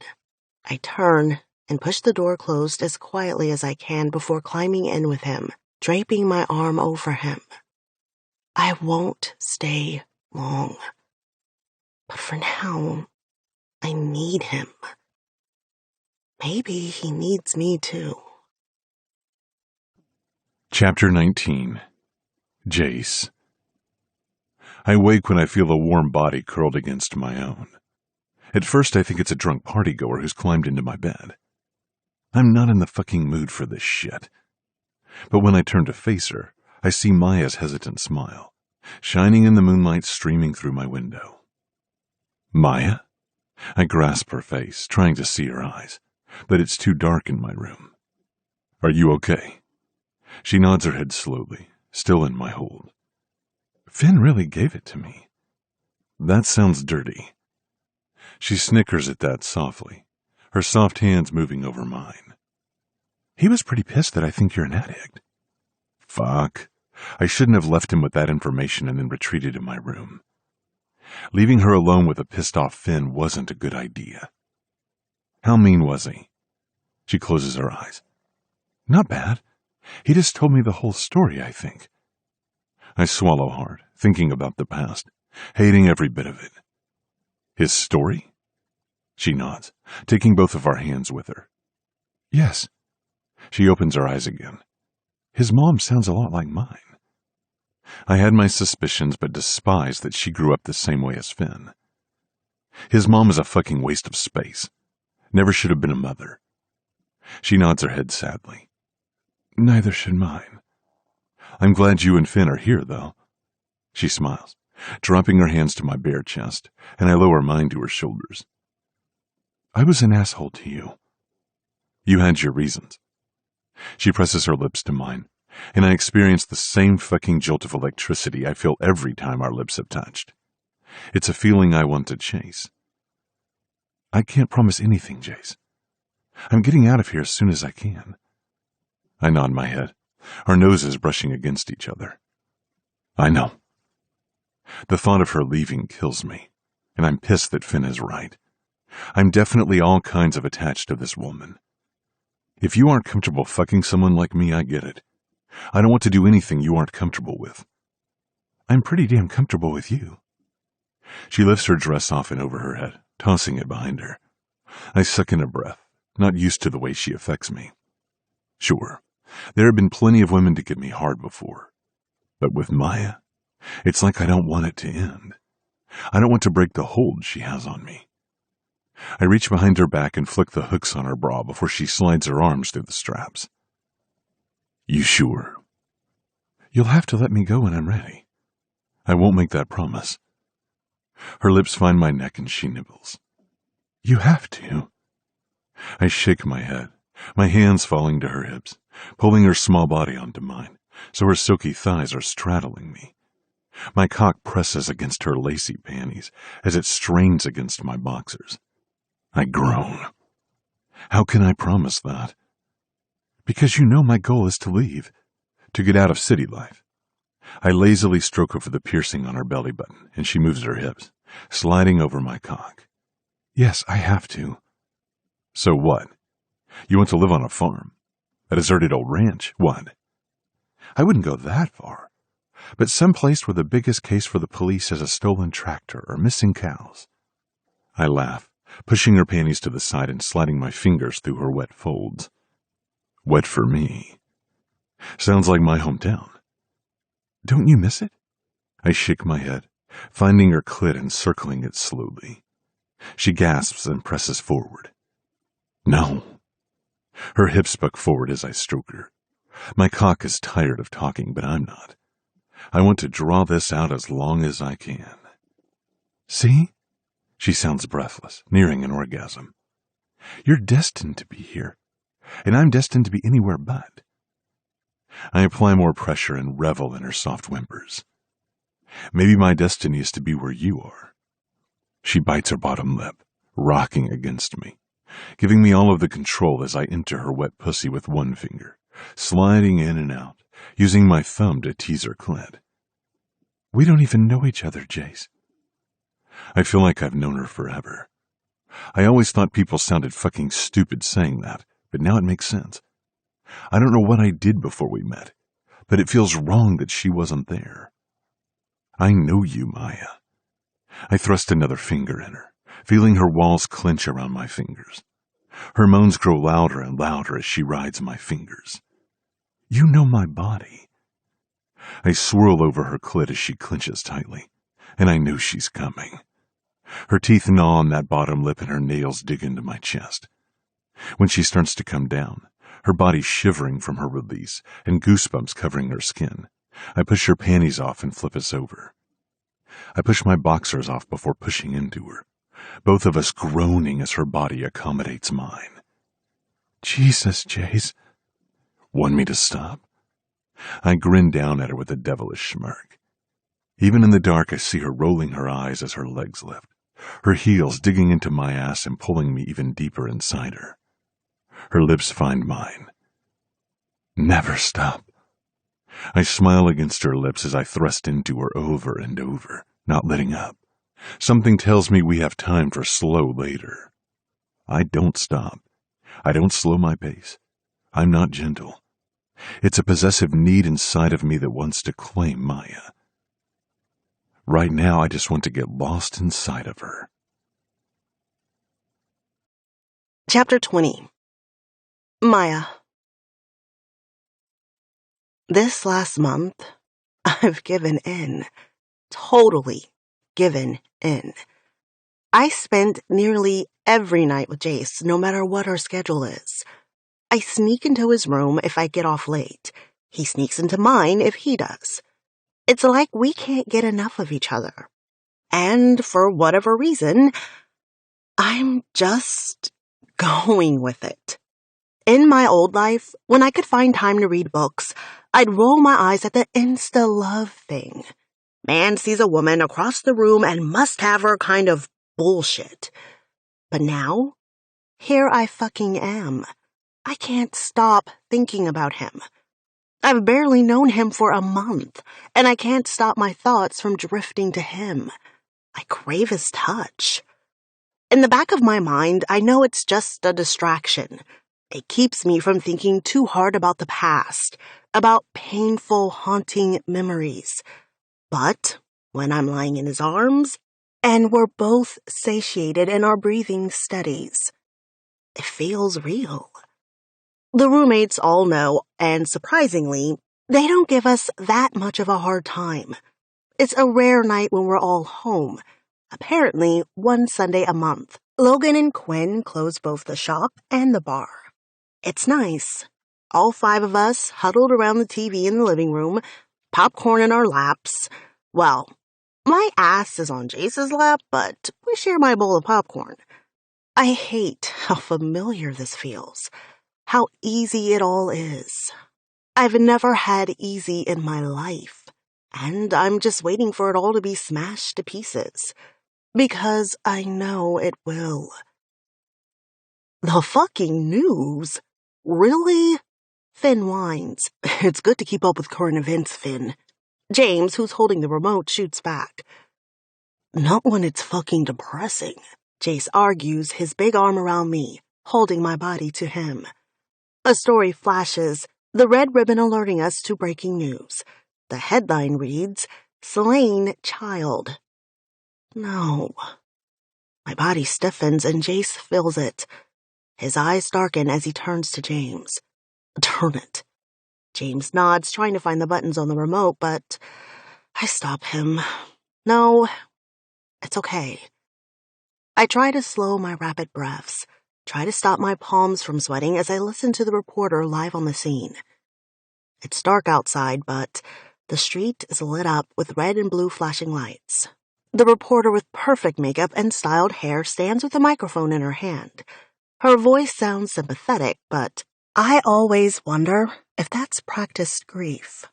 I turn and push the door closed as quietly as I can before climbing in with him, draping my arm over him. I won't stay long. But for now, I need him. Maybe he needs me too. Chapter 19. Jace. I wake when I feel a warm body curled against my own. At first I think it's a drunk partygoer who's climbed into my bed. I'm not in the fucking mood for this shit. But when I turn to face her, I see Maya's hesitant smile, shining in the moonlight streaming through my window. Maya? I grasp her face, trying to see her eyes, but it's too dark in my room. Are you okay? She nods her head slowly, still in my hold. Finn really gave it to me. That sounds dirty. She snickers at that softly, her soft hands moving over mine. He was pretty pissed that I think you're an addict. Fuck. I shouldn't have left him with that information and then retreated to my room. Leaving her alone with a pissed-off Finn wasn't a good idea. How mean was he? She closes her eyes. Not bad. He just told me the whole story, I think. I swallow hard, thinking about the past, hating every bit of it. His story? She nods, taking both of our hands with her. Yes. She opens her eyes again. His mom sounds a lot like mine. I had my suspicions, but despised that she grew up the same way as Finn. His mom is a fucking waste of space. Never should have been a mother. She nods her head sadly. Neither should mine. I'm glad you and Finn are here, though. She smiles, dropping her hands to my bare chest, and I lower mine to her shoulders. I was an asshole to you. You had your reasons. She presses her lips to mine, and I experience the same fucking jolt of electricity I feel every time our lips have touched. It's a feeling I want to chase. I can't promise anything, Jace. I'm getting out of here as soon as I can. I nod my head, our noses brushing against each other. I know. The thought of her leaving kills me, and I'm pissed that Finn is right. I'm definitely all kinds of attached to this woman. If you aren't comfortable fucking someone like me, I get it. I don't want to do anything you aren't comfortable with. I'm pretty damn comfortable with you. She lifts her dress off and over her head, tossing it behind her. I suck in a breath, not used to the way she affects me. Sure, there have been plenty of women to get me hard before. But with Maya, it's like I don't want it to end. I don't want to break the hold she has on me. I reach behind her back and flick the hooks on her bra before she slides her arms through the straps. You sure? You'll have to let me go when I'm ready. I won't make that promise. Her lips find my neck and she nibbles. You have to. I shake my head, my hands falling to her hips, pulling her small body onto mine, so her silky thighs are straddling me. My cock presses against her lacy panties as it strains against my boxers. I groan. How can I promise that? Because you know my goal is to leave, to get out of city life. I lazily stroke over the piercing on her belly button, and she moves her hips, sliding over my cock. Yes, I have to. So what? You want to live on a farm? A deserted old ranch? What? I wouldn't go that far, but someplace where the biggest case for the police is a stolen tractor or missing cows. I laugh, pushing her panties to the side and sliding my fingers through her wet folds. Wet for me. Sounds like my hometown. Don't you miss it? I shake my head, finding her clit and circling it slowly. She gasps and presses forward. No. Her hips buck forward as I stroke her. My cock is tired of talking, but I'm not. I want to draw this out as long as I can. See? She sounds breathless, nearing an orgasm. You're destined to be here, and I'm destined to be anywhere but. I apply more pressure and revel in her soft whimpers. Maybe my destiny is to be where you are. She bites her bottom lip, rocking against me, giving me all of the control as I enter her wet pussy with one finger, sliding in and out, using my thumb to tease her clit. We don't even know each other, Jace. I feel like I've known her forever. I always thought people sounded fucking stupid saying that, but now it makes sense. I don't know what I did before we met, but it feels wrong that she wasn't there. I know you, Maya. I thrust another finger in her, feeling her walls clench around my fingers. Her moans grow louder and louder as she rides my fingers. You know my body. I swirl over her clit as she clenches tightly, and I know she's coming. Her teeth gnaw on that bottom lip and her nails dig into my chest. When she starts to come down, her body shivering from her release and goosebumps covering her skin, I push her panties off and flip us over. I push my boxers off before pushing into her, both of us groaning as her body accommodates mine. Jesus, Jace. Want me to stop? I grin down at her with a devilish smirk. Even in the dark, I see her rolling her eyes as her legs lift, her heels digging into my ass and pulling me even deeper inside her. Her lips find mine. Never stop. I smile against her lips as I thrust into her over and over, not letting up. Something tells me we have time for slow later. I don't stop. I don't slow my pace. I'm not gentle. It's a possessive need inside of me that wants to claim Maya. Right now, I just want to get lost inside of her. Chapter 20. Maya. This last month, I've given in. Totally given in. I spent nearly every night with Jace, no matter what our schedule is. I sneak into his room if I get off late. He sneaks into mine if he does. It's like we can't get enough of each other. And for whatever reason, I'm just going with it. In my old life, when I could find time to read books, I'd roll my eyes at the insta-love thing. Man sees a woman across the room and must have her kind of bullshit. But now, here I fucking am. I can't stop thinking about him. I've barely known him for a month, and I can't stop my thoughts from drifting to him. I crave his touch. In the back of my mind, I know it's just a distraction. It keeps me from thinking too hard about the past, about painful, haunting memories. But when I'm lying in his arms, and we're both satiated and our breathing steadies, it feels real. The roommates all know, and surprisingly, they don't give us that much of a hard time. It's a rare night when we're all home. Apparently, one Sunday a month. Logan and Quinn close both the shop and the bar. It's nice. All 5 of us huddled around the TV in the living room, popcorn in our laps. Well, my ass is on Jace's lap, but we share my bowl of popcorn. I hate how familiar this feels. How easy it all is. I've never had easy in my life, and I'm just waiting for it all to be smashed to pieces. Because I know it will. The fucking news? Really? Finn whines. It's good to keep up with current events, Finn. James, who's holding the remote, shoots back. Not when it's fucking depressing. Jace argues, his big arm around me, holding my body to him. A story flashes, the red ribbon alerting us to breaking news. The headline reads, Slain Child. No. My body stiffens and Jace feels it. His eyes darken as he turns to James. Turn it. James nods, trying to find the buttons on the remote, but I stop him. No, it's okay. I try to slow my rapid breaths, try to stop my palms from sweating as I listen to the reporter live on the scene. It's dark outside, but the street is lit up with red and blue flashing lights. The reporter with perfect makeup and styled hair stands with a microphone in her hand. Her voice sounds sympathetic, but I always wonder if that's practiced grief.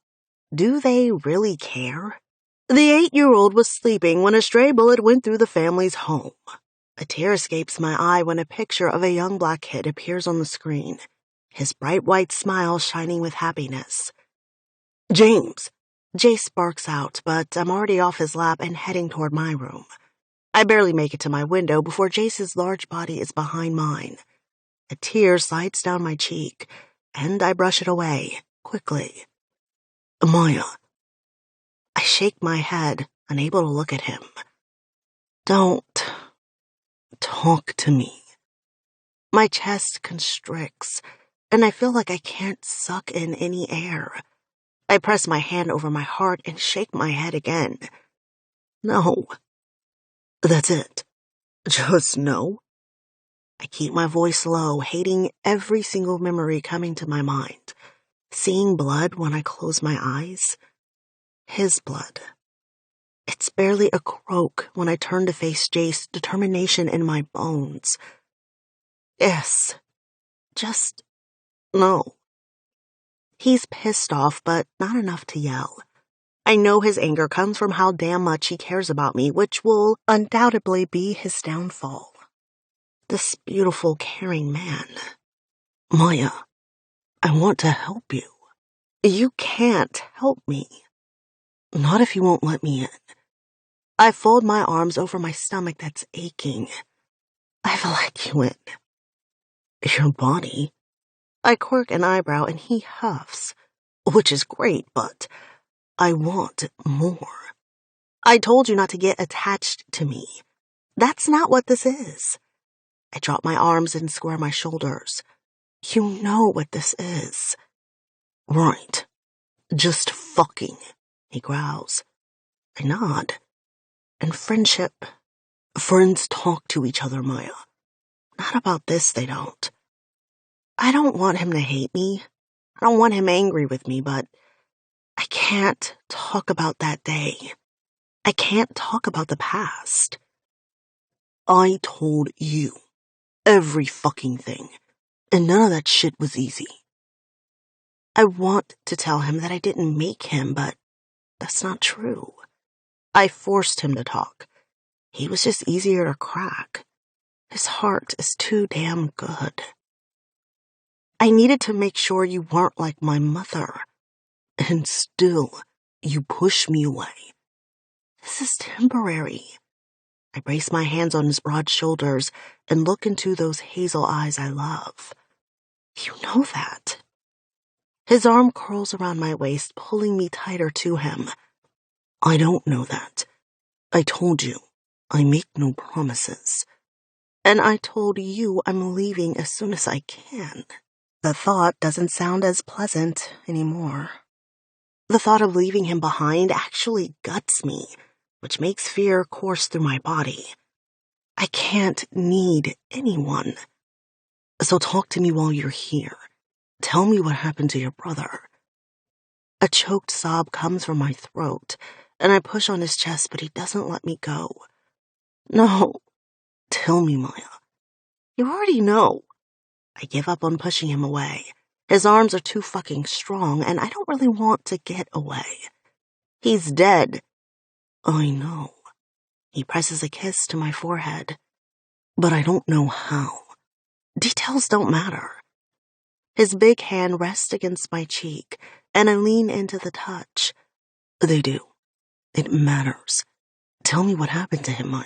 Do they really care? The 8-year-old was sleeping when a stray bullet went through the family's home. A tear escapes my eye when a picture of a young black kid appears on the screen, his bright white smile shining with happiness. James! Jace barks out, but I'm already off his lap and heading toward my room. I barely make it to my window before Jace's large body is behind mine. A tear slides down my cheek, and I brush it away, quickly. Maya. I shake my head, unable to look at him. Don't talk to me. My chest constricts, and I feel like I can't suck in any air. I press my hand over my heart and shake my head again. No. That's it. Just no. I keep my voice low, hating every single memory coming to my mind. Seeing blood when I close my eyes. His blood. It's barely a croak when I turn to face Jace, determination in my bones. Yes. Just no. He's pissed off, but not enough to yell. I know his anger comes from how damn much he cares about me, which will undoubtedly be his downfall. This beautiful, caring man. Maya, I want to help you. You can't help me. Not if you won't let me in. I fold my arms over my stomach that's aching. I've let you in. Your body. I quirk an eyebrow and he huffs, which is great, but I want more. I told you not to get attached to me. That's not what this is. I drop my arms and square my shoulders. You know what this is. Right. Just fucking, he growls. I nod. And friendship. Friends talk to each other, Maya. Not about this, they don't. I don't want him to hate me. I don't want him angry with me, but I can't talk about that day. I can't talk about the past. I told you every fucking thing, and none of that shit was easy. I want to tell him that I didn't make him, but that's not true. I forced him to talk. He was just easier to crack. His heart is too damn good. I needed to make sure you weren't like my mother. And still, you push me away. This is temporary. I brace my hands on his broad shoulders and look into those hazel eyes I love. You know that. His arm curls around my waist, pulling me tighter to him. I don't know that. I told you, I make no promises. And I told you I'm leaving as soon as I can. The thought doesn't sound as pleasant anymore. The thought of leaving him behind actually guts me, which makes fear course through my body. I can't need anyone. So talk to me while you're here. Tell me what happened to your brother. A choked sob comes from my throat, and I push on his chest, but he doesn't let me go. No. Tell me, Maya. You already know. I give up on pushing him away. His arms are too fucking strong, and I don't really want to get away. He's dead. I know. He presses a kiss to my forehead. But I don't know how. Details don't matter. His big hand rests against my cheek, and I lean into the touch. They do. It matters. Tell me what happened to him, Maya.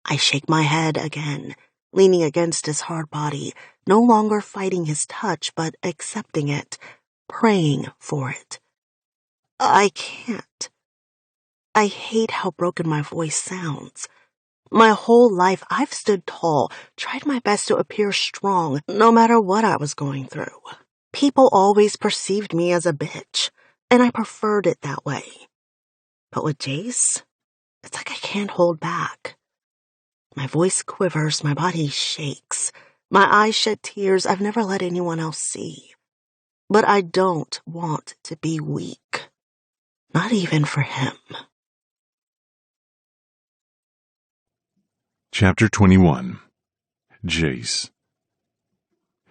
I shake my head again, leaning against his hard body, no longer fighting his touch, but accepting it, praying for it. I can't. I hate how broken my voice sounds. My whole life, I've stood tall, tried my best to appear strong, no matter what I was going through. People always perceived me as a bitch, and I preferred it that way. But with Jace, it's like I can't hold back. My voice quivers, my body shakes. My eyes shed tears I've never let anyone else see. But I don't want to be weak. Not even for him. Chapter 21. Jace.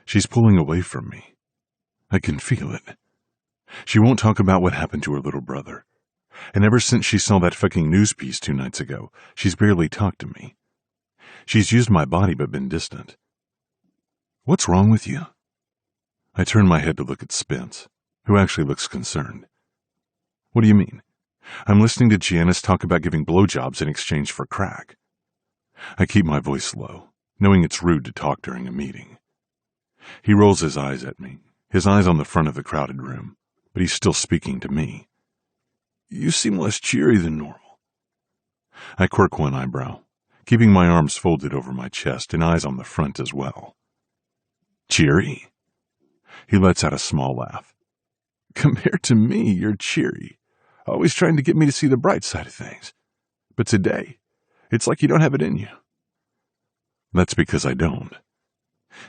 She's pulling away from me. I can feel it. She won't talk about what happened to her little brother. And ever since she saw that fucking news piece 2 nights ago, she's barely talked to me. She's used my body but been distant. What's wrong with you? I turn my head to look at Spence, who actually looks concerned. What do you mean? I'm listening to Janice talk about giving blowjobs in exchange for crack. I keep my voice low, knowing it's rude to talk during a meeting. He rolls his eyes at me, his eyes on the front of the crowded room, but he's still speaking to me. You seem less cheery than normal. I quirk one eyebrow, keeping my arms folded over my chest and eyes on the front as well. Cheery? He lets out a small laugh. Compared to me, you're cheery, always trying to get me to see the bright side of things. But today, it's like you don't have it in you. That's because I don't.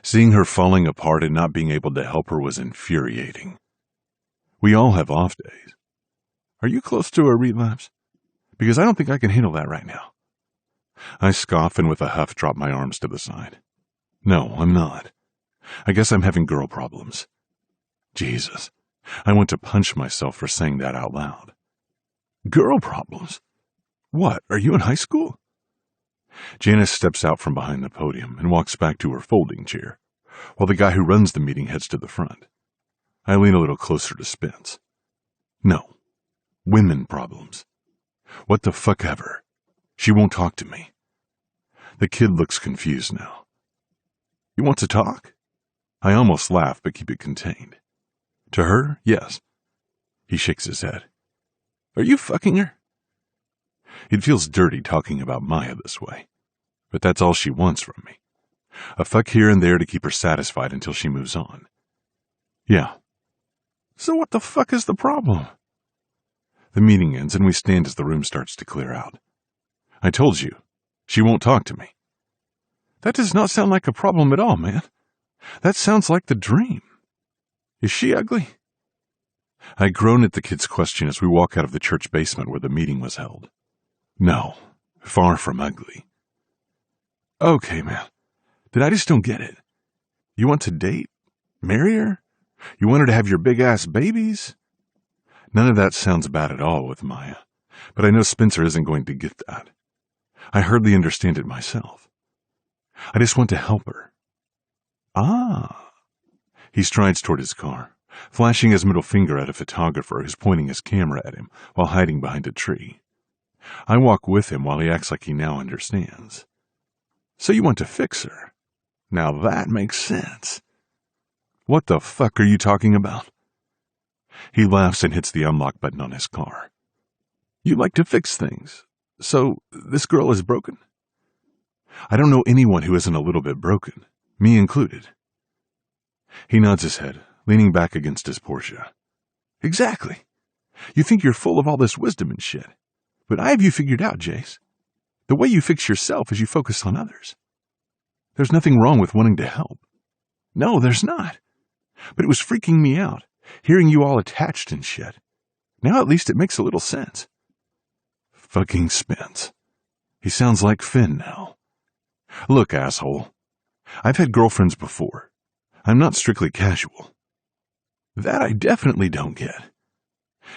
Seeing her falling apart and not being able to help her was infuriating. We all have off days. Are you close to a relapse? because I don't think I can handle that right now. I scoff and with a huff drop my arms to the side. No, I'm not. I guess I'm having girl problems. Jesus, I want to punch myself for saying that out loud. Girl problems? What, are you in high school? Janice steps out from behind the podium and walks back to her folding chair, while the guy who runs the meeting heads to the front. I lean a little closer to Spence. No, women problems. What the fuck ever. She won't talk to me. The kid looks confused now. You want to talk? I almost laugh, but keep it contained. To her, yes. He shakes his head. Are you fucking her? It feels dirty talking about Maya this way, but that's all she wants from me. A fuck here and there to keep her satisfied until she moves on. Yeah. So what the fuck is the problem? The meeting ends and we stand as the room starts to clear out. I told you, she won't talk to me. That does not sound like a problem at all, man. That sounds like the dream. Is she ugly? I groan at the kid's question as we walk out of the church basement where the meeting was held. No, far from ugly. Okay, man. Then I just don't get it. You want to date? Marry her? You want her to have your big-ass babies? None of that sounds bad at all with Maya, but I know Spencer isn't going to get that. I hardly understand it myself. I just want to help her. Ah. He strides toward his car, flashing his middle finger at a photographer who's pointing his camera at him while hiding behind a tree. I walk with him while he acts like he now understands. So you want to fix her? Now that makes sense. What the fuck are you talking about? He laughs and hits the unlock button on his car. You like to fix things. So this girl is broken? I don't know anyone who isn't a little bit broken, me included. He nods his head, leaning back against his Porsche. Exactly. You think you're full of all this wisdom and shit. But I have you figured out, Jace. The way you fix yourself is you focus on others. There's nothing wrong with wanting to help. No, there's not. But it was freaking me out, hearing you all attached and shit. Now at least it makes a little sense. Fucking Spence. He sounds like Finn now. Look, asshole. I've had girlfriends before. I'm not strictly casual. That I definitely don't get.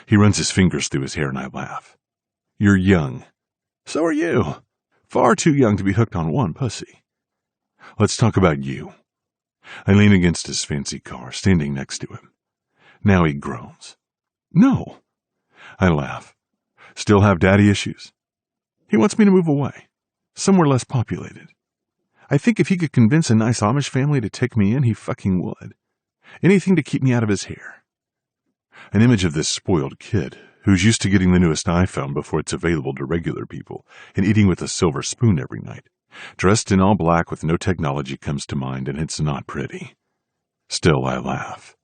He runs his fingers through his hair and I laugh. You're young. So are you. Far too young to be hooked on one pussy. Let's talk about you. I lean against his fancy car, standing next to him. Now he groans. No. I laugh. Still have daddy issues? He wants me to move away. Somewhere less populated. I think if he could convince a nice Amish family to take me in, he fucking would. Anything to keep me out of his hair. An image of this spoiled kid, who's used to getting the newest iPhone before it's available to regular people, and eating with a silver spoon every night, dressed in all black with no technology comes to mind, and it's not pretty. Still, I laugh.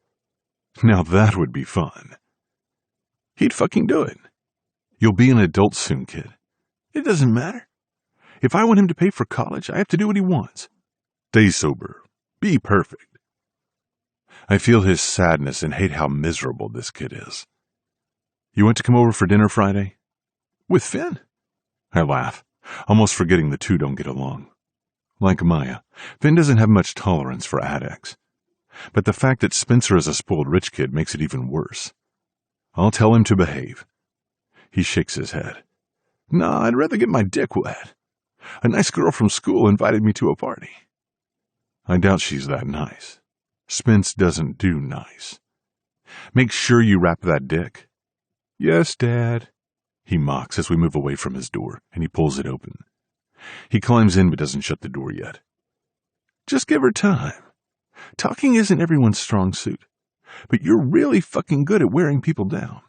Now that would be fun. He'd fucking do it. You'll be an adult soon, kid. It doesn't matter. If I want him to pay for college, I have to do what he wants. Stay sober. Be perfect. I feel his sadness and hate how miserable this kid is. You want to come over for dinner Friday? With Finn? I laugh, almost forgetting the two don't get along. Like Maya, Finn doesn't have much tolerance for addicts. But the fact that Spencer is a spoiled rich kid makes it even worse. I'll tell him to behave. He shakes his head. Nah, I'd rather get my dick wet. A nice girl from school invited me to a party. I doubt she's that nice. Spence doesn't do nice. Make sure you wrap that dick. Yes, Dad. He mocks as we move away from his door, and he pulls it open. He climbs in but doesn't shut the door yet. Just give her time. Talking isn't everyone's strong suit, but you're really fucking good at wearing people down.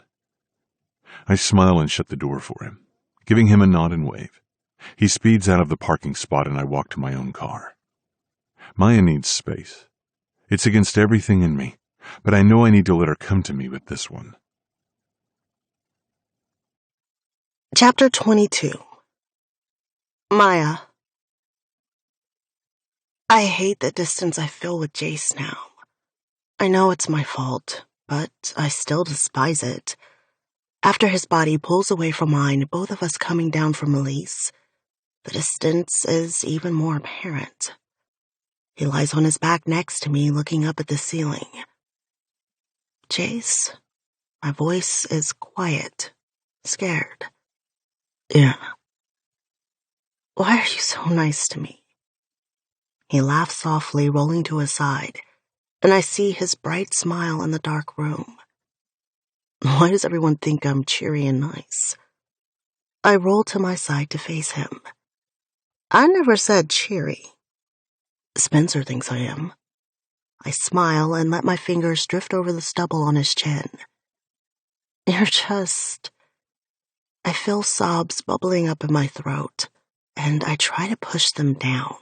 I smile and shut the door for him, giving him a nod and wave. He speeds out of the parking spot and I walk to my own car. Maya needs space. It's against everything in me, but I know I need to let her come to me with this one. Chapter 22. Maya. I hate the distance I feel with Jace now. I know it's my fault, but I still despise it. After his body pulls away from mine, both of us coming down from Elise, the distance is even more apparent. He lies on his back next to me, looking up at the ceiling. Chase, my voice is quiet, scared. Yeah. Why are you so nice to me? He laughs softly, rolling to his side, and I see his bright smile in the dark room. Why does everyone think I'm cheery and nice? I roll to my side to face him. I never said cheery. Spencer thinks I am. I smile and let my fingers drift over the stubble on his chin. You're just... I feel sobs bubbling up in my throat, and I try to push them down.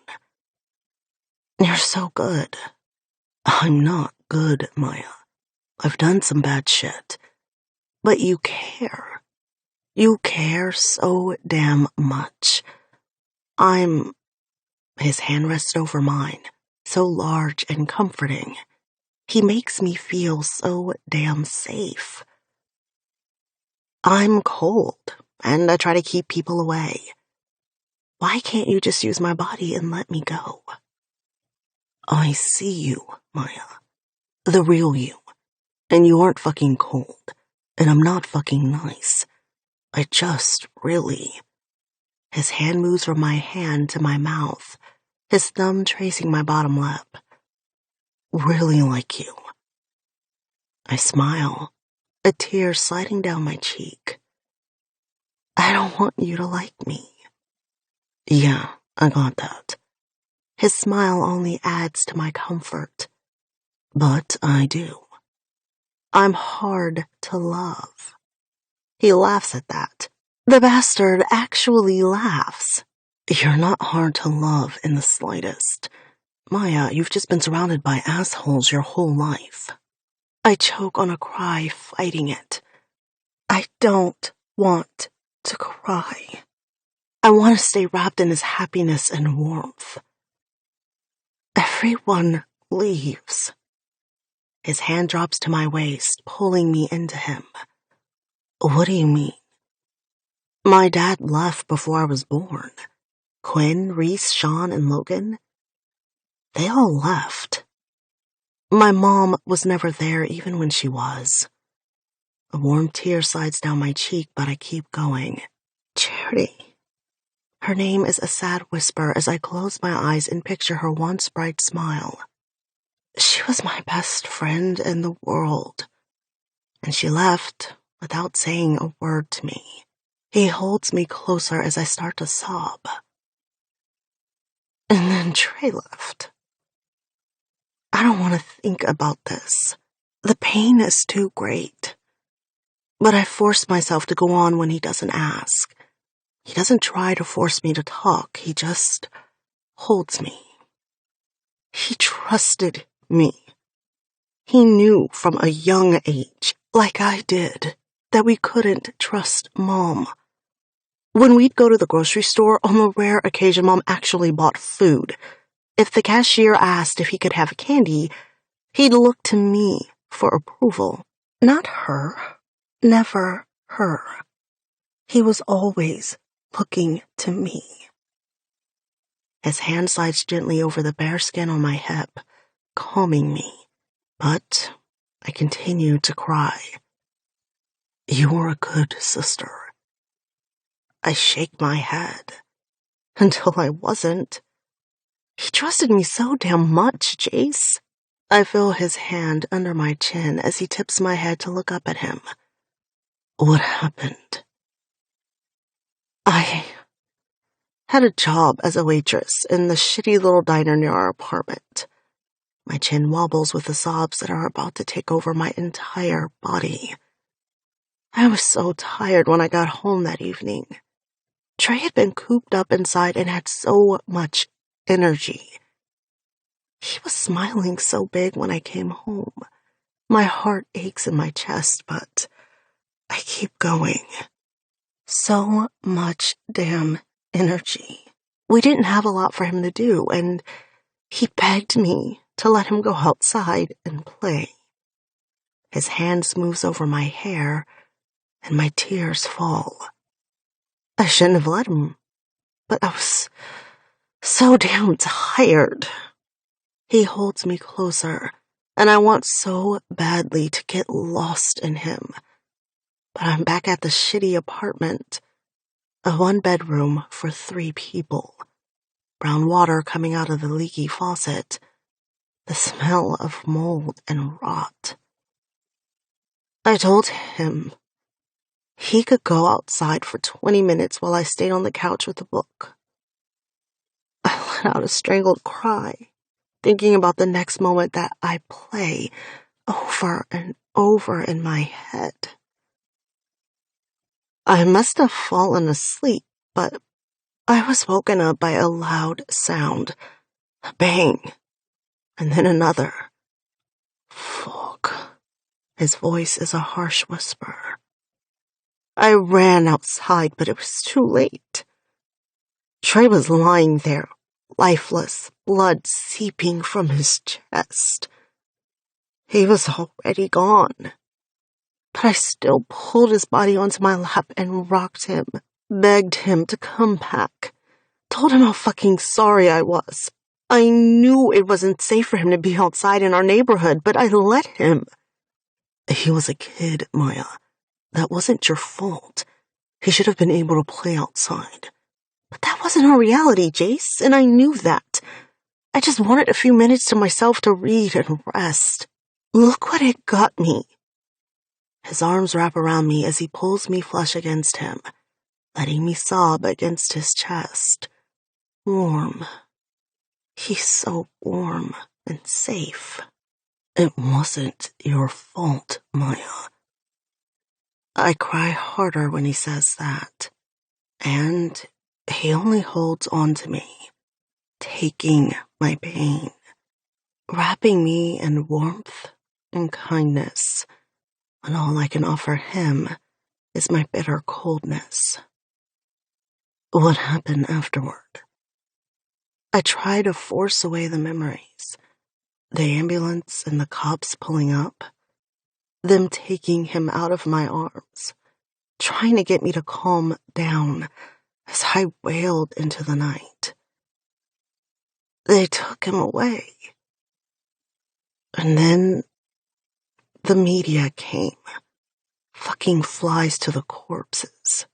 You're so good. I'm not good, Maya. I've done some bad shit. But you care. You care so damn much. His hand rests over mine, so large and comforting. He makes me feel so damn safe. I'm cold, and I try to keep people away. Why can't you just use my body and let me go? I see you, Maya. The real you. And you aren't fucking cold. And I'm not fucking nice. I just really... His hand moves from my hand to my mouth, his thumb tracing my bottom lip. Really like you. I smile, a tear sliding down my cheek. I don't want you to like me. Yeah, I got that. His smile only adds to my comfort. But I do. I'm hard to love. He laughs at that. The bastard actually laughs. You're not hard to love in the slightest. Maya, you've just been surrounded by assholes your whole life. I choke on a cry, fighting it. I don't want to cry. I want to stay wrapped in his happiness and warmth. Everyone leaves. His hand drops to my waist, pulling me into him. What do you mean? My dad left before I was born. Quinn, Reese, Sean, and Logan, they all left. My mom was never there even when she was. A warm tear slides down my cheek, but I keep going. Charity. Her name is a sad whisper as I close my eyes and picture her once bright smile. She was my best friend in the world, and she left without saying a word to me. He holds me closer as I start to sob. And then Trey left. I don't want to think about this. The pain is too great. But I force myself to go on when he doesn't ask. He doesn't try to force me to talk. He just holds me. He trusted me. He knew from a young age, like I did, that we couldn't trust Mom. When we'd go to the grocery store, on the rare occasion Mom actually bought food. If the cashier asked if he could have candy, he'd look to me for approval. Not her. Never her. He was always looking to me. His hand slides gently over the bare skin on my hip, calming me. But I continue to cry. You're a good sister. I shake my head. Until I wasn't. He trusted me so damn much, Jace. I feel his hand under my chin as he tips my head to look up at him. What happened? I had a job as a waitress in the shitty little diner near our apartment. My chin wobbles with the sobs that are about to take over my entire body. I was so tired when I got home that evening. Trey had been cooped up inside and had so much energy. He was smiling so big when I came home. My heart aches in my chest, but I keep going. So much damn energy. We didn't have a lot for him to do, and he begged me to let him go outside and play. His hand smooths over my hair, and my tears fall. I shouldn't have let him, but I was so damn tired. He holds me closer, and I want so badly to get lost in him. But I'm back at the shitty apartment, a 1-bedroom for 3 people. Brown water coming out of the leaky faucet, the smell of mold and rot. I told him he could go outside for 20 minutes while I stayed on the couch with a book. I let out a strangled cry, thinking about the next moment that I play over and over in my head. I must have fallen asleep, but I was woken up by a loud sound, a bang, and then another. Fuck. His voice is a harsh whisper. I ran outside, but it was too late. Trey was lying there, lifeless, blood seeping from his chest. He was already gone. But I still pulled his body onto my lap and rocked him, begged him to come back, told him how fucking sorry I was. I knew it wasn't safe for him to be outside in our neighborhood, but I let him. He was a kid, Maya. That wasn't your fault. He should have been able to play outside. But that wasn't our reality, Jace, and I knew that. I just wanted a few minutes to myself to read and rest. Look what it got me. His arms wrap around me as he pulls me flush against him, letting me sob against his chest. Warm. He's so warm and safe. It wasn't your fault, Maya. I cry harder when he says that, and he only holds on to me, taking my pain, wrapping me in warmth and kindness, and all I can offer him is my bitter coldness. What happened afterward? I try to force away the memories, the ambulance and the cops pulling up, them taking him out of my arms, trying to get me to calm down as I wailed into the night. They took him away. And then the media came, fucking flies to the corpses.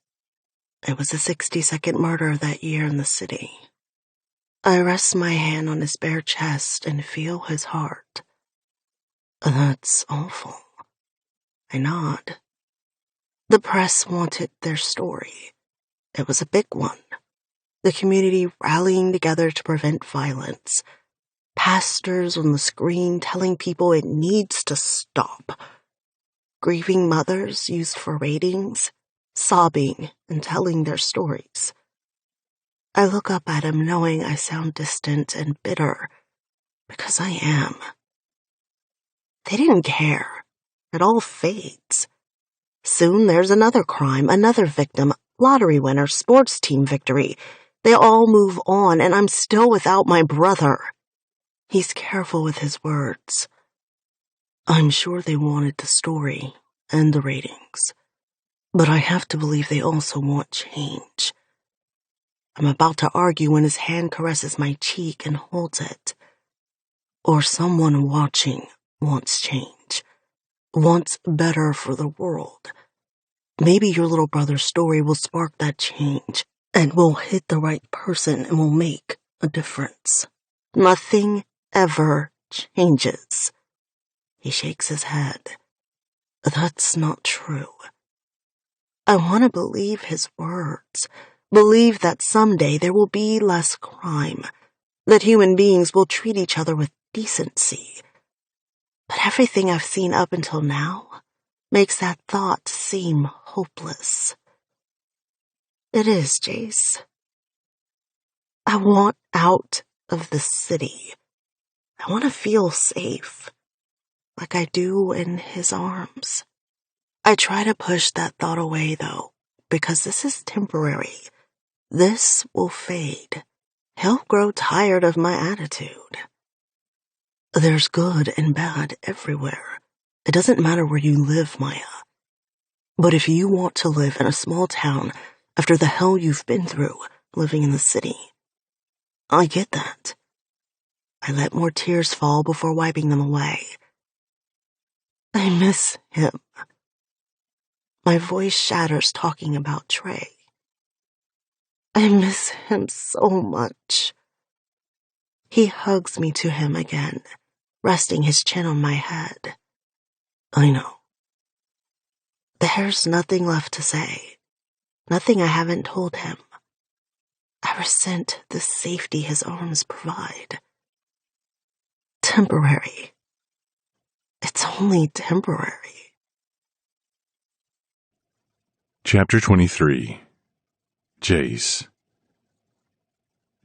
It was a 60-second murder that year in the city. I rest my hand on his bare chest and feel his heart. That's awful. I nod. The press wanted their story. It was a big one. The community rallying together to prevent violence. Pastors on the screen telling people it needs to stop. Grieving mothers used for ratings, sobbing and telling their stories. I look up at him knowing I sound distant and bitter, because I am. They didn't care. It all fades. Soon there's another crime, another victim, lottery winner, sports team victory. They all move on, and I'm still without my brother. He's careful with his words. I'm sure they wanted the story and the ratings, but I have to believe they also want change. I'm about to argue when his hand caresses my cheek and holds it. Or someone watching wants change, wants better for the world. Maybe your little brother's story will spark that change and will hit the right person and will make a difference. Nothing ever changes. He shakes his head. That's not true. I want to believe his words. Believe that someday there will be less crime, that human beings will treat each other with decency. But everything I've seen up until now makes that thought seem hopeless. It is, Jace. I want out of the city. I want to feel safe, like I do in his arms. I try to push that thought away, though, because this is temporary. This will fade. He'll grow tired of my attitude. There's good and bad everywhere. It doesn't matter where you live, Maya. But if you want to live in a small town after the hell you've been through living in the city, I get that. I let more tears fall before wiping them away. I miss him. My voice shatters talking about Trey. I miss him so much. He hugs me to him again, resting his chin on my head. I know. There's nothing left to say. Nothing I haven't told him. I resent the safety his arms provide. Temporary. It's only temporary. Chapter 23. Jace.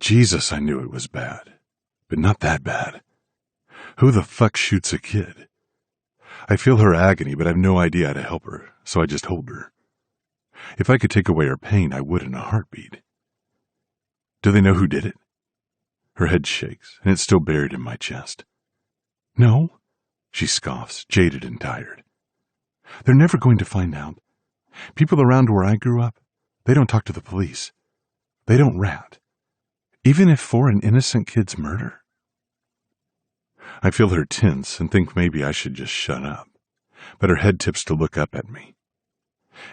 Jesus, I knew it was bad, but not that bad. Who the fuck shoots a kid? I feel her agony, but I have no idea how to help her, so I just hold her. If I could take away her pain, I would in a heartbeat. Do they know who did it? Her head shakes, and it's still buried in my chest. No, she scoffs, jaded and tired. They're never going to find out. People around where I grew up, they don't talk to the police. They don't rat. Even if for an innocent kid's murder. I feel her tense and think maybe I should just shut up, but her head tips to look up at me.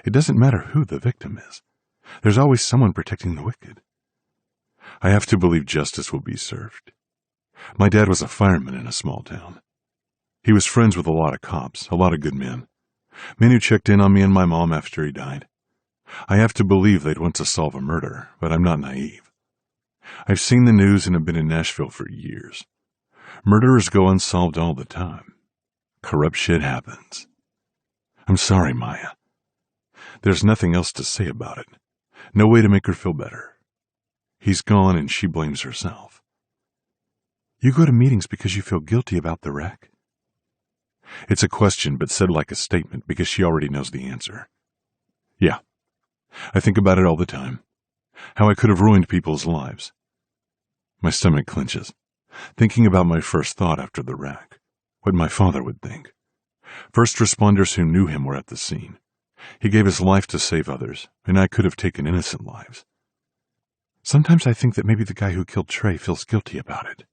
It doesn't matter who the victim is. There's always someone protecting the wicked. I have to believe justice will be served. My dad was a fireman in a small town. He was friends with a lot of cops, a lot of good men who checked in on me and my mom after he died. I have to believe they'd want to solve a murder, but I'm not naive. I've seen the news and have been in Nashville for years. Murderers go unsolved all the time. Corrupt shit happens. I'm sorry, Maya. There's nothing else to say about it. No way to make her feel better. He's gone and she blames herself. You go to meetings because you feel guilty about the wreck? It's a question, but said like a statement because she already knows the answer. Yeah. I think about it all the time. How I could have ruined people's lives. My stomach clenches, thinking about my first thought after the wreck. What my father would think. First responders who knew him were at the scene. He gave his life to save others, and I could have taken innocent lives. Sometimes I think that maybe the guy who killed Trey feels guilty about it.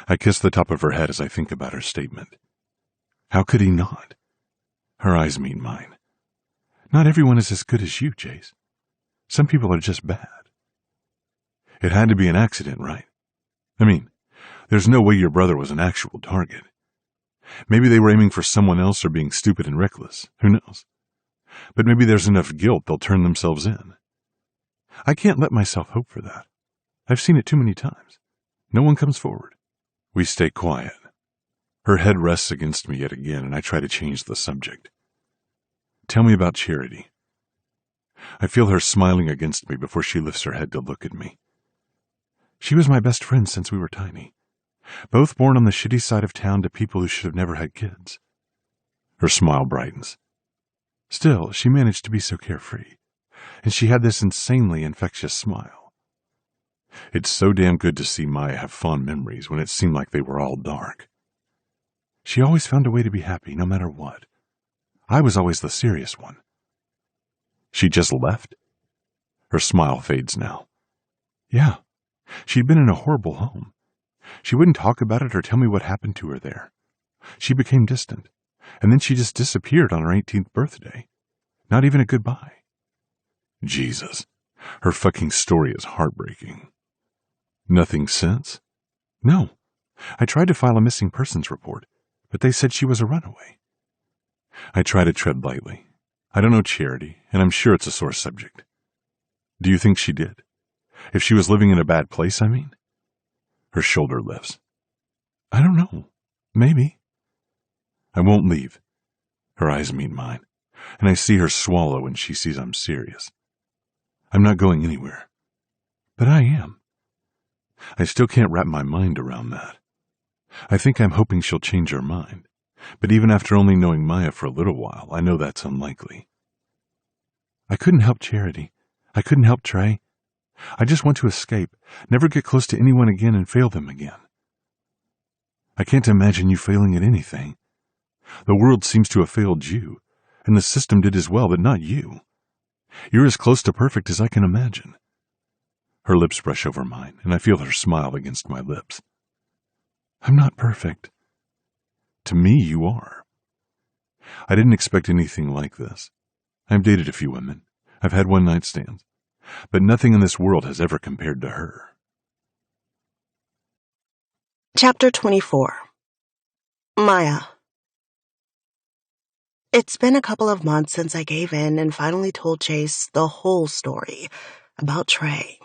I kiss the top of her head as I think about her statement. How could he not? Her eyes meet mine. Not everyone is as good as you, Jace. Some people are just bad. It had to be an accident, right? I mean, there's no way your brother was an actual target. Maybe they were aiming for someone else or being stupid and reckless. Who knows? But maybe there's enough guilt they'll turn themselves in. I can't let myself hope for that. I've seen it too many times. No one comes forward. We stay quiet. Her head rests against me yet again, and I try to change the subject. Tell me about Charity. I feel her smiling against me before she lifts her head to look at me. She was my best friend since we were tiny. Both born on the shitty side of town to people who should have never had kids. Her smile brightens. Still, she managed to be so carefree, and she had this insanely infectious smile. It's so damn good to see Maya have fond memories when it seemed like they were all dark. She always found a way to be happy, no matter what. I was always the serious one. She just left? Her smile fades now. Yeah, she'd been in a horrible home. She wouldn't talk about it or tell me what happened to her there. She became distant, and then she just disappeared on her 18th birthday. Not even a goodbye. Jesus, her fucking story is heartbreaking. Nothing since? No. I tried to file a missing persons report, but they said she was a runaway. I try to tread lightly. I don't know Charity, and I'm sure it's a sore subject. Do you think she did? If she was living in a bad place, I mean? Her shoulder lifts. I don't know. Maybe. I won't leave. Her eyes meet mine, and I see her swallow when she sees I'm serious. I'm not going anywhere. But I am. I still can't wrap my mind around that. I think I'm hoping she'll change her mind, but even after only knowing Maya for a little while, I know that's unlikely. I couldn't help Charity. I couldn't help Trey. I just want to escape, never get close to anyone again and fail them again. I can't imagine you failing at anything. The world seems to have failed you, And the system did as well, but not you. You're as close to perfect as I can imagine. Her lips brush over mine, and I feel her smile against my lips. I'm not perfect. To me, you are. I didn't expect anything like this. I've dated a few women. I've had one-night stands. But nothing in this world has ever compared to her. Chapter 24. Maya. It's been a couple of months since I gave in and finally told Chase the whole story about Trey.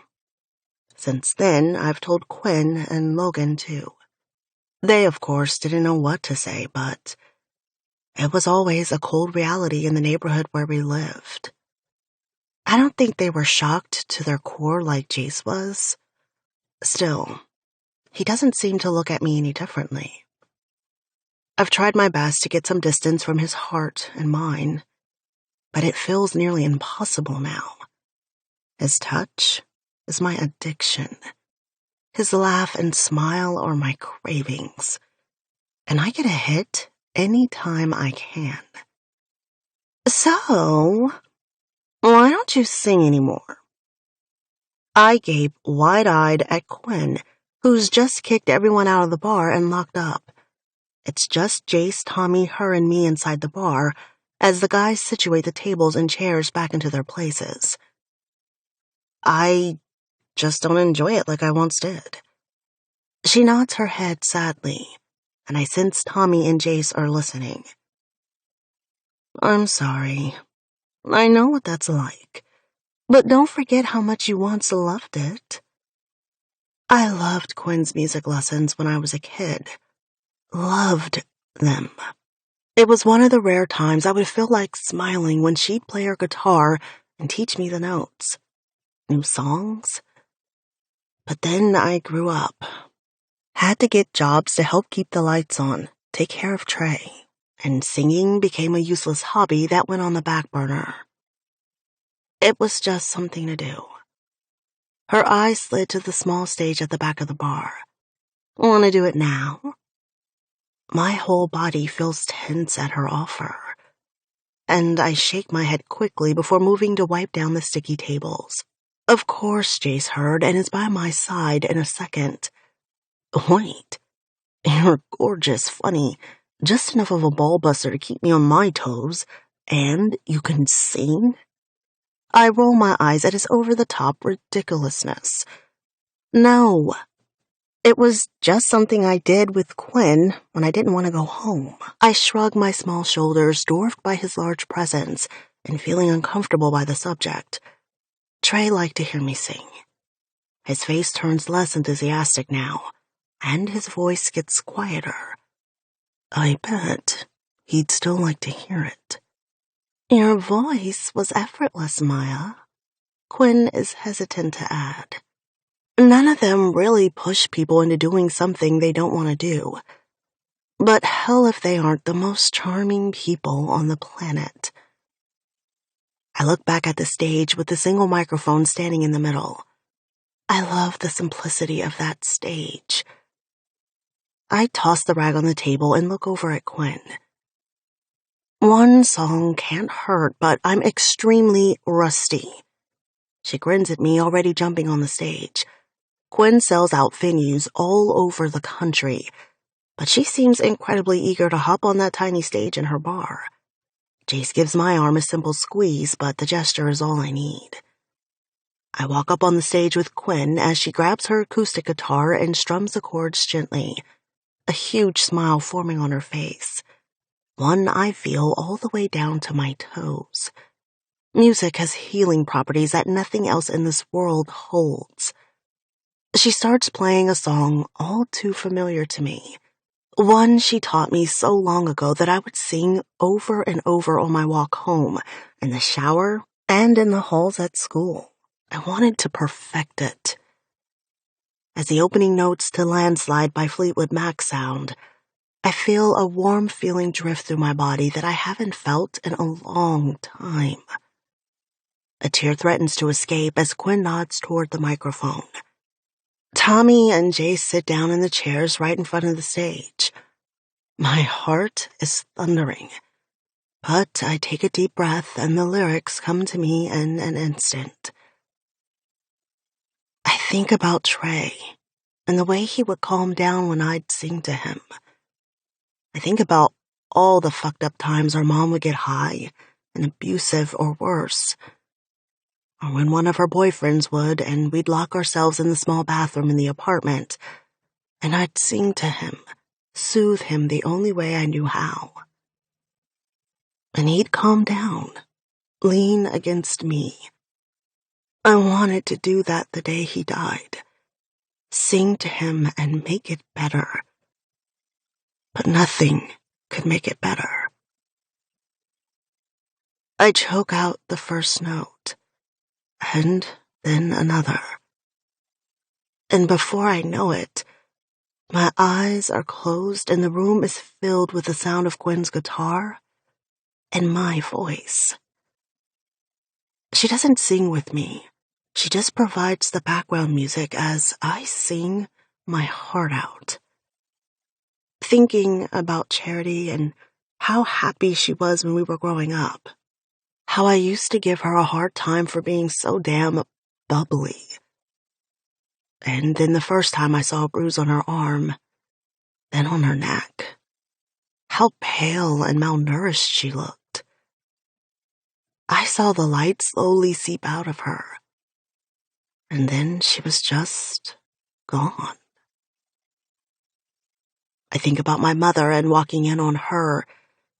Since then, I've told Quinn and Logan, too. They, of course, didn't know what to say, but it was always a cold reality in the neighborhood where we lived. I don't think they were shocked to their core like Jace was. Still, he doesn't seem to look at me any differently. I've tried my best to get some distance from his heart and mine, but it feels nearly impossible now. His touch is my addiction. His laugh and smile are my cravings, and I get a hit any time I can. So, why don't you sing anymore? I gape wide-eyed at Quinn, who's just kicked everyone out of the bar and locked up. It's just Jace, Tommy, her, and me inside the bar as the guys situate the tables and chairs back into their places. I just don't enjoy it like I once did. She nods her head sadly, and I sense Tommy and Jace are listening. I'm sorry. I know what that's like, but don't forget how much you once loved it. I loved Quinn's music lessons when I was a kid. Loved them. It was one of the rare times I would feel like smiling when she'd play her guitar and teach me the notes. New songs. But then I grew up. Had to get jobs to help keep the lights on, take care of Trey, and singing became a useless hobby that went on the back burner. It was just something to do. Her eyes slid to the small stage at the back of the bar. Want to do it now? My whole body feels tense at her offer, and I shake my head quickly before moving to wipe down the sticky tables. Of course Jace heard and is by my side in a second. Wait, you're gorgeous, funny, just enough of a ball-buster to keep me on my toes, and you can sing? I roll my eyes at his over-the-top ridiculousness. No. It was just something I did with Quinn when I didn't want to go home. I shrug my small shoulders, dwarfed by his large presence, and feeling uncomfortable by the subject. Trey liked to hear me sing. His face turns less enthusiastic now, and his voice gets quieter. I bet he'd still like to hear it. Your voice was effortless, Maya. Quinn is hesitant to add. None of them really push people into doing something they don't want to do. But hell if they aren't the most charming people on the planet. I look back at the stage with the single microphone standing in the middle. I love the simplicity of that stage. I toss the rag on the table and look over at Quinn. One song can't hurt, but I'm extremely rusty. She grins at me, already jumping on the stage. Quinn sells out venues all over the country, but she seems incredibly eager to hop on that tiny stage in her bar. Jace gives my arm a simple squeeze, but the gesture is all I need. I walk up on the stage with Quinn as she grabs her acoustic guitar and strums the chords gently, a huge smile forming on her face, one I feel all the way down to my toes. Music has healing properties that nothing else in this world holds. She starts playing a song all too familiar to me, one she taught me so long ago that I would sing over and over on my walk home, in the shower, and in the halls at school. I wanted to perfect it. As the opening notes to Landslide by Fleetwood Mac sound, I feel a warm feeling drift through my body that I haven't felt in a long time. A tear threatens to escape as Quinn nods toward the microphone. Tommy and Jace sit down in the chairs right in front of the stage. My heart is thundering. But I take a deep breath and the lyrics come to me in an instant. I think about Trey and the way he would calm down when I'd sing to him. I think about all the fucked up times our mom would get high and abusive or worse. Or when one of her boyfriends would and we'd lock ourselves in the small bathroom in the apartment and I'd sing to him, soothe him the only way I knew how. And he'd calm down, lean against me. I wanted to do that the day he died. Sing to him and make it better. But nothing could make it better. I choke out the first note, and then another. And before I know it, my eyes are closed and the room is filled with the sound of Gwen's guitar and my voice. She doesn't sing with me. She just provides the background music as I sing my heart out. Thinking about Charity and how happy she was when we were growing up. How I used to give her a hard time for being so damn bubbly. And then the first time I saw a bruise on her arm, then on her neck. How pale and malnourished she looked. I saw the light slowly seep out of her. And then she was just gone. I think about my mother and walking in on her,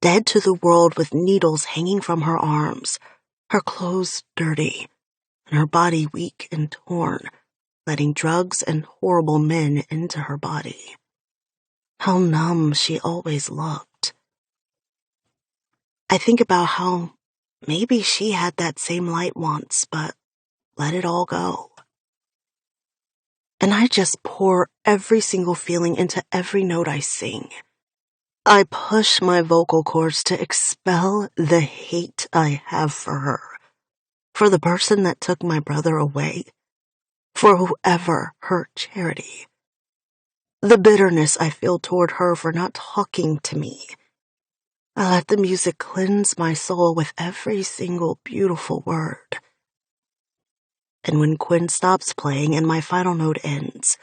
dead to the world with needles hanging from her arms, her clothes dirty, and her body weak and torn, letting drugs and horrible men into her body. How numb she always looked. I think about how maybe she had that same light once, but let it all go. And I just pour every single feeling into every note I sing. I push my vocal cords to expel the hate I have for her, for the person that took my brother away, for whoever hurt Charity. The bitterness I feel toward her for not talking to me. I let the music cleanse my soul with every single beautiful word. And when Quinn stops playing and my final note ends,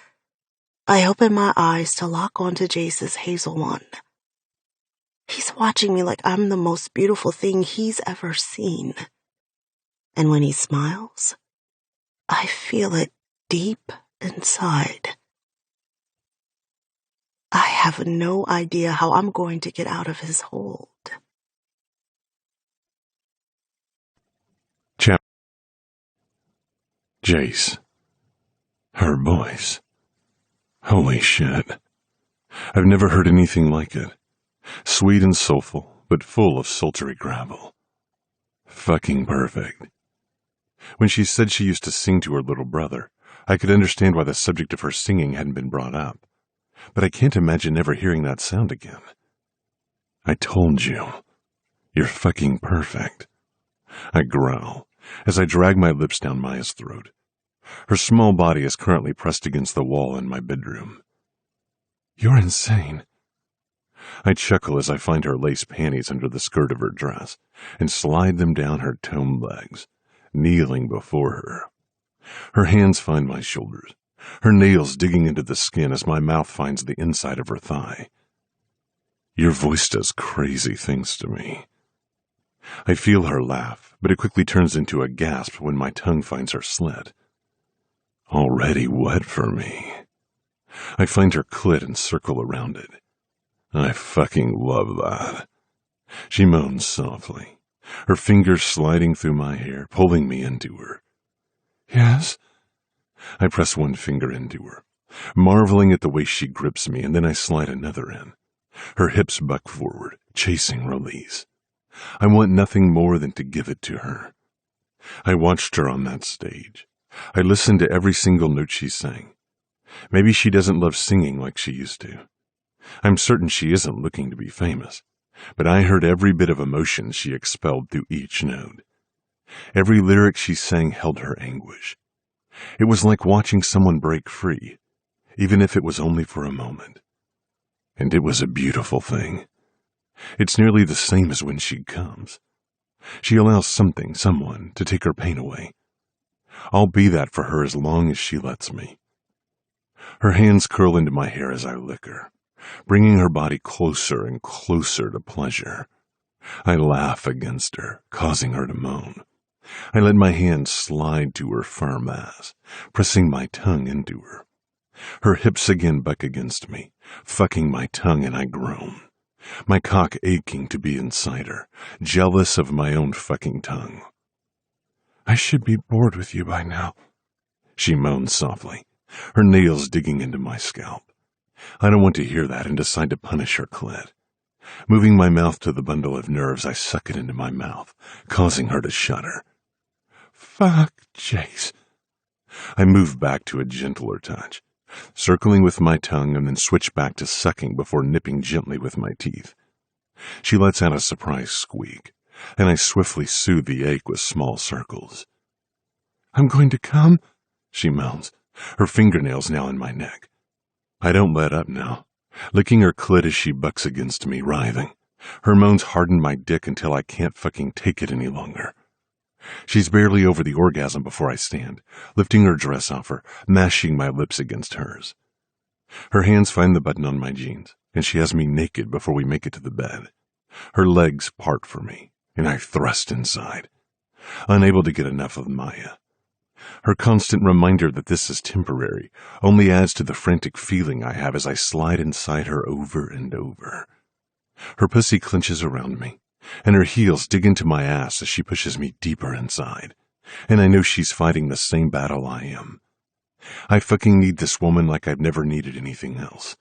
I open my eyes to lock onto Jace's hazel one. He's watching me like I'm the most beautiful thing he's ever seen. And when he smiles, I feel it deep inside. I have no idea how I'm going to get out of his hold. Jace. Her voice. Holy shit. I've never heard anything like it. Sweet and soulful, but full of sultry gravel. Fucking perfect. When she said she used to sing to her little brother, I could understand why the subject of her singing hadn't been brought up. But I can't imagine ever hearing that sound again. I told you. You're fucking perfect. I growl as I drag my lips down Maya's throat. Her small body is currently pressed against the wall in my bedroom. You're insane. I chuckle as I find her lace panties under the skirt of her dress and slide them down her toned legs, kneeling before her. Her hands find my shoulders, her nails digging into the skin as my mouth finds the inside of her thigh. Your voice does crazy things to me. I feel her laugh, but it quickly turns into a gasp when my tongue finds her slit. Already wet for me. I find her clit and circle around it. I fucking love that. She moans softly, her fingers sliding through my hair, pulling me into her. Yes? I press one finger into her, marveling at the way she grips me, and then I slide another in. Her hips buck forward, chasing release. I want nothing more than to give it to her. I watched her on that stage. I listened to every single note she sang. Maybe she doesn't love singing like she used to. I'm certain she isn't looking to be famous, but I heard every bit of emotion she expelled through each note. Every lyric she sang held her anguish. It was like watching someone break free, even if it was only for a moment. And it was a beautiful thing. It's nearly the same as when she comes. She allows something, someone, to take her pain away. I'll be that for her as long as she lets me. Her hands curl into my hair as I lick her, bringing her body closer and closer to pleasure. I laugh against her, causing her to moan. I let my hands slide to her firm ass, pressing my tongue into her. Her hips again buck against me, fucking my tongue, and I groan, my cock aching to be inside her, jealous of my own fucking tongue. I should be bored with you by now, she moans softly, her nails digging into my scalp. I don't want to hear that and decide to punish her clit. Moving my mouth to the bundle of nerves, I suck it into my mouth, causing her to shudder. Fuck, Jace. I move back to a gentler touch, circling with my tongue and then switch back to sucking before nipping gently with my teeth. She lets out a surprised squeak, and I swiftly soothe the ache with small circles. I'm going to come, she moans, her fingernails now in my neck. I don't let up now, licking her clit as she bucks against me, writhing. Her moans harden my dick until I can't fucking take it any longer. She's barely over the orgasm before I stand, lifting her dress off her, mashing my lips against hers. Her hands find the button on my jeans, and she has me naked before we make it to the bed. Her legs part for me, and I thrust inside, unable to get enough of Maya. Her constant reminder that this is temporary only adds to the frantic feeling I have as I slide inside her over and over. Her pussy clenches around me, and her heels dig into my ass as she pushes me deeper inside, and I know she's fighting the same battle I am. I fucking need this woman like I've never needed anything else.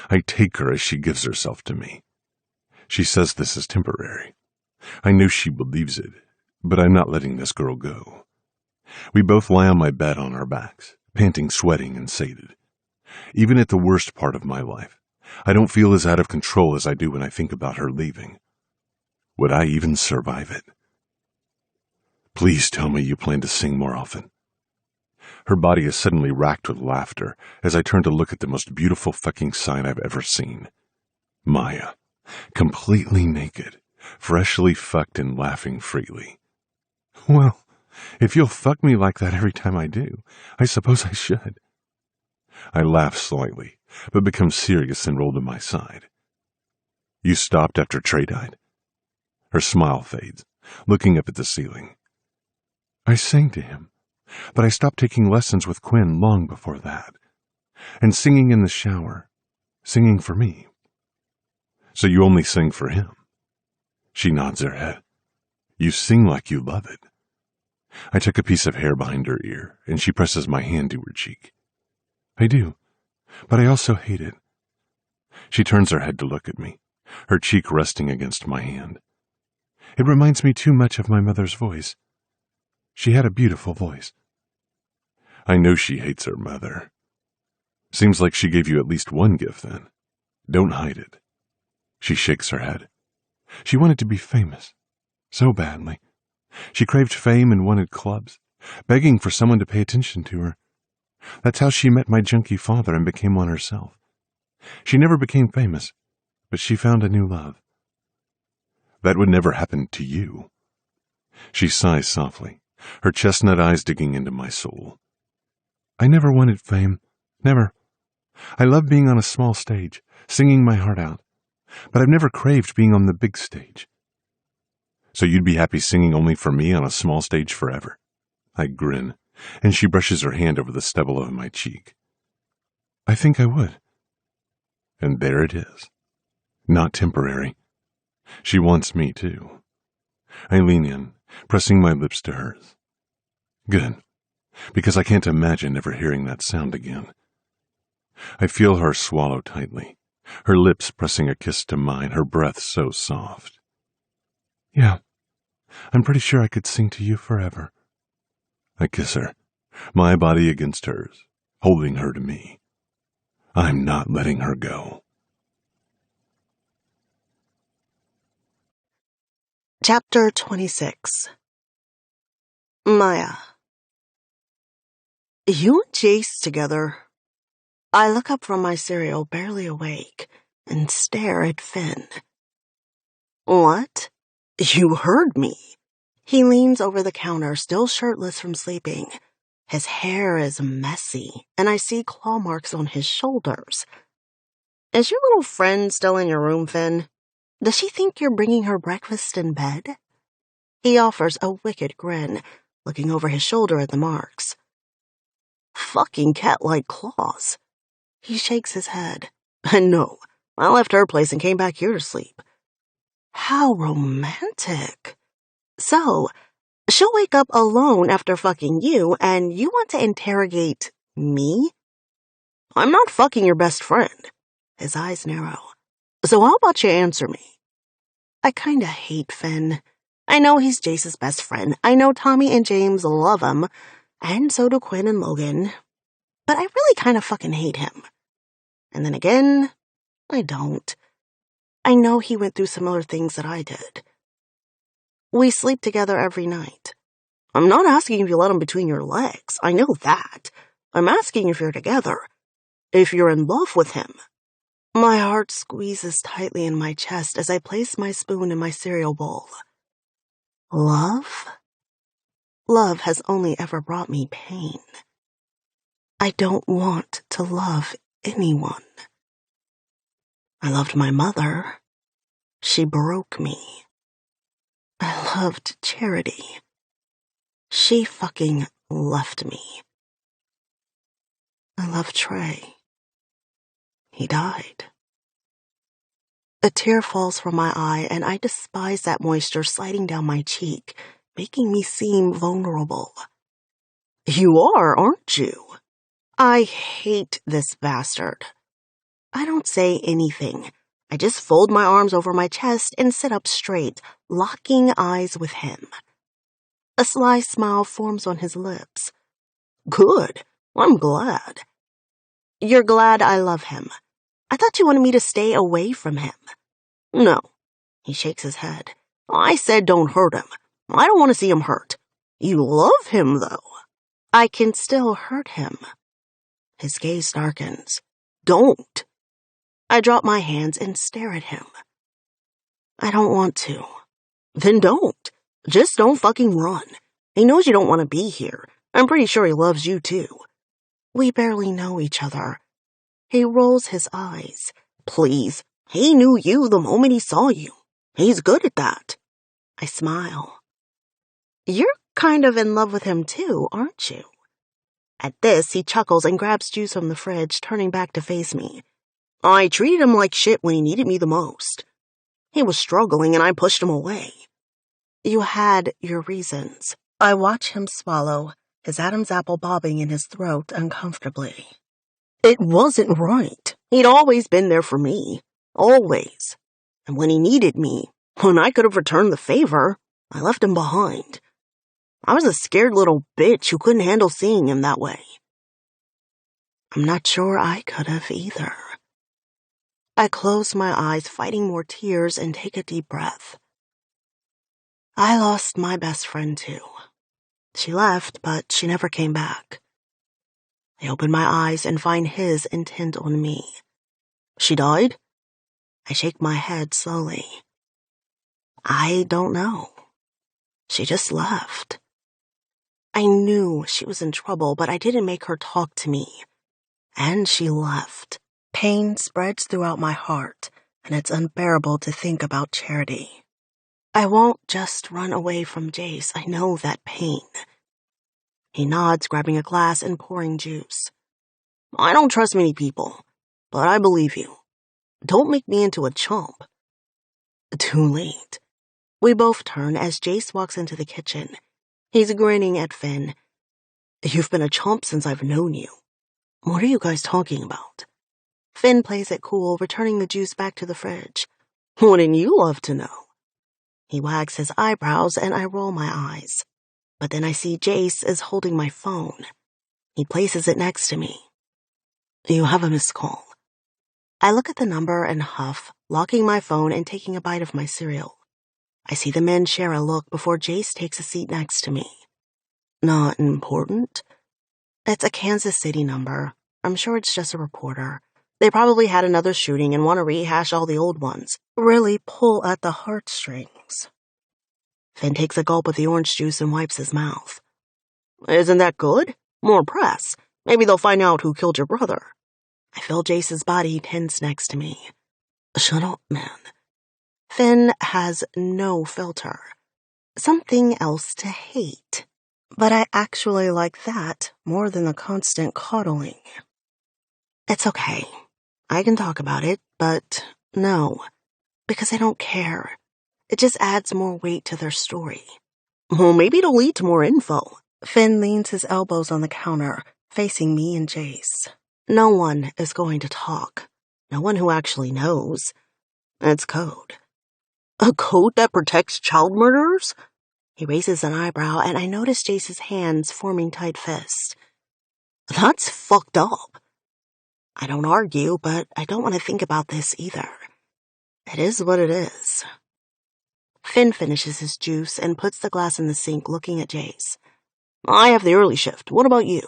I take her as she gives herself to me. She says this is temporary. I know she believes it, but I'm not letting this girl go. We both lie on my bed on our backs, panting, sweating, and sated. Even at the worst part of my life, I don't feel as out of control as I do when I think about her leaving. Would I even survive it? Please tell me you plan to sing more often. Her body is suddenly racked with laughter as I turn to look at the most beautiful fucking sight I've ever seen. Maya, completely naked, freshly fucked and laughing freely. Well, if you'll fuck me like that every time I do, I suppose I should. I laugh slightly, but become serious and roll to my side. You stopped after Trey died? Her smile fades, looking up at the ceiling. I sang to him, but I stopped taking lessons with Quinn long before that, and singing in the shower, singing for me. So you only sing for him? She nods her head. You sing like you love it. I tuck a piece of hair behind her ear, and she presses my hand to her cheek. I do, but I also hate it. She turns her head to look at me, her cheek resting against my hand. It reminds me too much of my mother's voice. She had a beautiful voice. I know she hates her mother. Seems like she gave you at least one gift then. Don't hide it. She shakes her head. She wanted to be famous. So badly. She craved fame and wanted clubs, begging for someone to pay attention to her. That's how she met my junkie father and became one herself. She never became famous, but she found a new love. That would never happen to you. She sighs softly, her chestnut eyes digging into my soul. I never wanted fame. Never. I love being on a small stage, singing my heart out, but I've never craved being on the big stage. So you'd be happy singing only for me on a small stage forever? I grin, and she brushes her hand over the stubble of my cheek. I think I would. And there it is. Not temporary. She wants me too. I lean in, pressing my lips to hers. Good, because I can't imagine ever hearing that sound again. I feel her swallow tightly, her lips pressing a kiss to mine, her breath so soft. Yeah, I'm pretty sure I could sing to you forever. I kiss her, my body against hers, holding her to me. I'm not letting her go. Chapter 26. Maya. You and Jace together. I look up from my cereal, barely awake, and stare at Finn. What? You heard me. He leans over the counter, still shirtless from sleeping. His hair is messy, and I see claw marks on his shoulders. Is your little friend still in your room, Finn? Does she think you're bringing her breakfast in bed? He offers a wicked grin, looking over his shoulder at the marks. Fucking cat-like claws. He shakes his head. No, I left her place and came back here to sleep. How romantic. So, she'll wake up alone after fucking you, and you want to interrogate me? I'm not fucking your best friend. His eyes narrow. So how about you answer me? I kinda hate Finn. I know he's Jace's best friend. I know Tommy and James love him, and so do Quinn and Logan. But I really kinda fucking hate him. And then again, I don't. I know he went through similar things that I did. We sleep together every night. I'm not asking if you let him between your legs. I know that. I'm asking if you're together. If you're in love with him. My heart squeezes tightly in my chest as I place my spoon in my cereal bowl. Love? Love has only ever brought me pain. I don't want to love anyone. I loved my mother. She broke me. I loved Charity. She fucking left me. I love Trey. He died. A tear falls from my eye, and I despise that moisture sliding down my cheek, making me seem vulnerable. You are, aren't you? I hate this bastard. I don't say anything. I just fold my arms over my chest and sit up straight, locking eyes with him. A sly smile forms on his lips. Good. I'm glad. You're glad I love him. I thought you wanted me to stay away from him. No. He shakes his head. I said don't hurt him. I don't want to see him hurt. You love him, though. I can still hurt him. His gaze darkens. Don't. I drop my hands and stare at him. I don't want to. Then don't. Just don't fucking run. He knows you don't want to be here. I'm pretty sure he loves you, too. We barely know each other. He rolls his eyes. Please. He knew you the moment he saw you. He's good at that. I smile. You're kind of in love with him, too, aren't you? At this, he chuckles and grabs juice from the fridge, turning back to face me. I treated him like shit when he needed me the most. He was struggling and I pushed him away. You had your reasons. I watch him swallow, his Adam's apple bobbing in his throat uncomfortably. It wasn't right. He'd always been there for me. Always. And when he needed me, when I could have returned the favor, I left him behind. I was a scared little bitch who couldn't handle seeing him that way. I'm not sure I could have either. I close my eyes, fighting more tears, and take a deep breath. I lost my best friend, too. She left, but she never came back. I open my eyes and find his intent on me. She died? I shake my head slowly. I don't know. She just left. I knew she was in trouble, but I didn't make her talk to me. And she left. Pain spreads throughout my heart, and it's unbearable to think about Charity. I won't just run away from Jace. I know that pain. He nods, grabbing a glass and pouring juice. I don't trust many people, but I believe you. Don't make me into a chump. Too late. We both turn as Jace walks into the kitchen. He's grinning at Finn. You've been a chump since I've known you. What are you guys talking about? Finn plays it cool, returning the juice back to the fridge. Wouldn't you love to know? He wags his eyebrows and I roll my eyes. But then I see Jace is holding my phone. He places it next to me. You have a missed call. I look at the number and huff, locking my phone and taking a bite of my cereal. I see the men share a look before Jace takes a seat next to me. Not important. It's a Kansas City number. I'm sure it's just a reporter. They probably had another shooting and want to rehash all the old ones. Really pull at the heartstrings. Finn takes a gulp of the orange juice and wipes his mouth. Isn't that good? More press. Maybe they'll find out who killed your brother. I feel Jace's body tense next to me. Shut up, man. Finn has no filter. Something else to hate. But I actually like that more than the constant coddling. It's okay. I can talk about it, but no. Because I don't care. It just adds more weight to their story. Well, maybe it'll lead to more info. Finn leans his elbows on the counter, facing me and Jace. No one is going to talk. No one who actually knows. It's code. A code that protects child murderers? He raises an eyebrow, and I notice Jace's hands forming tight fists. That's fucked up. I don't argue, but I don't want to think about this either. It is what it is. Finn finishes his juice and puts the glass in the sink, looking at Jace. I have the early shift. What about you?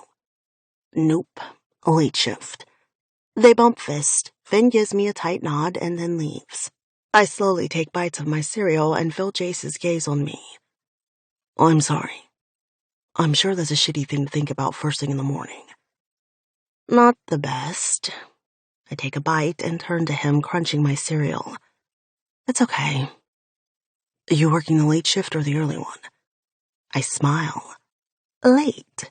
Nope. Late shift. They bump fists. Finn gives me a tight nod and then leaves. I slowly take bites of my cereal and feel Jace's gaze on me. I'm sorry. I'm sure that's a shitty thing to think about first thing in the morning. Not the best. I take a bite and turn to him, crunching my cereal. It's okay. Are you working the late shift or the early one? I smile. Late.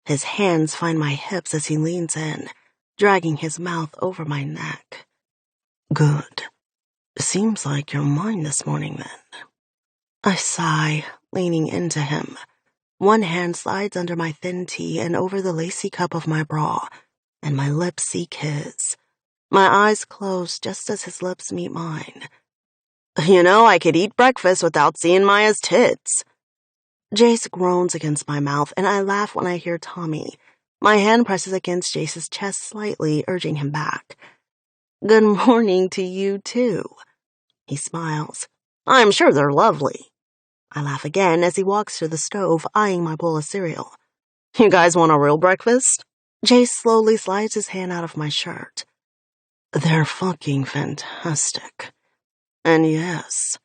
His hands find my hips as he leans in, dragging his mouth over my neck. Good. Seems like you're mine this morning, then. I sigh, leaning into him. One hand slides under my thin tee and over the lacy cup of my bra, and my lips seek his. My eyes close just as his lips meet mine. You know, I could eat breakfast without seeing Maya's tits. Jace groans against my mouth, and I laugh when I hear Tommy. My hand presses against Jace's chest slightly, urging him back. Good morning to you, too. He smiles. I'm sure they're lovely. I laugh again as he walks to the stove, eyeing my bowl of cereal. You guys want a real breakfast? Jace slowly slides his hand out of my shirt. They're fucking fantastic. And yes.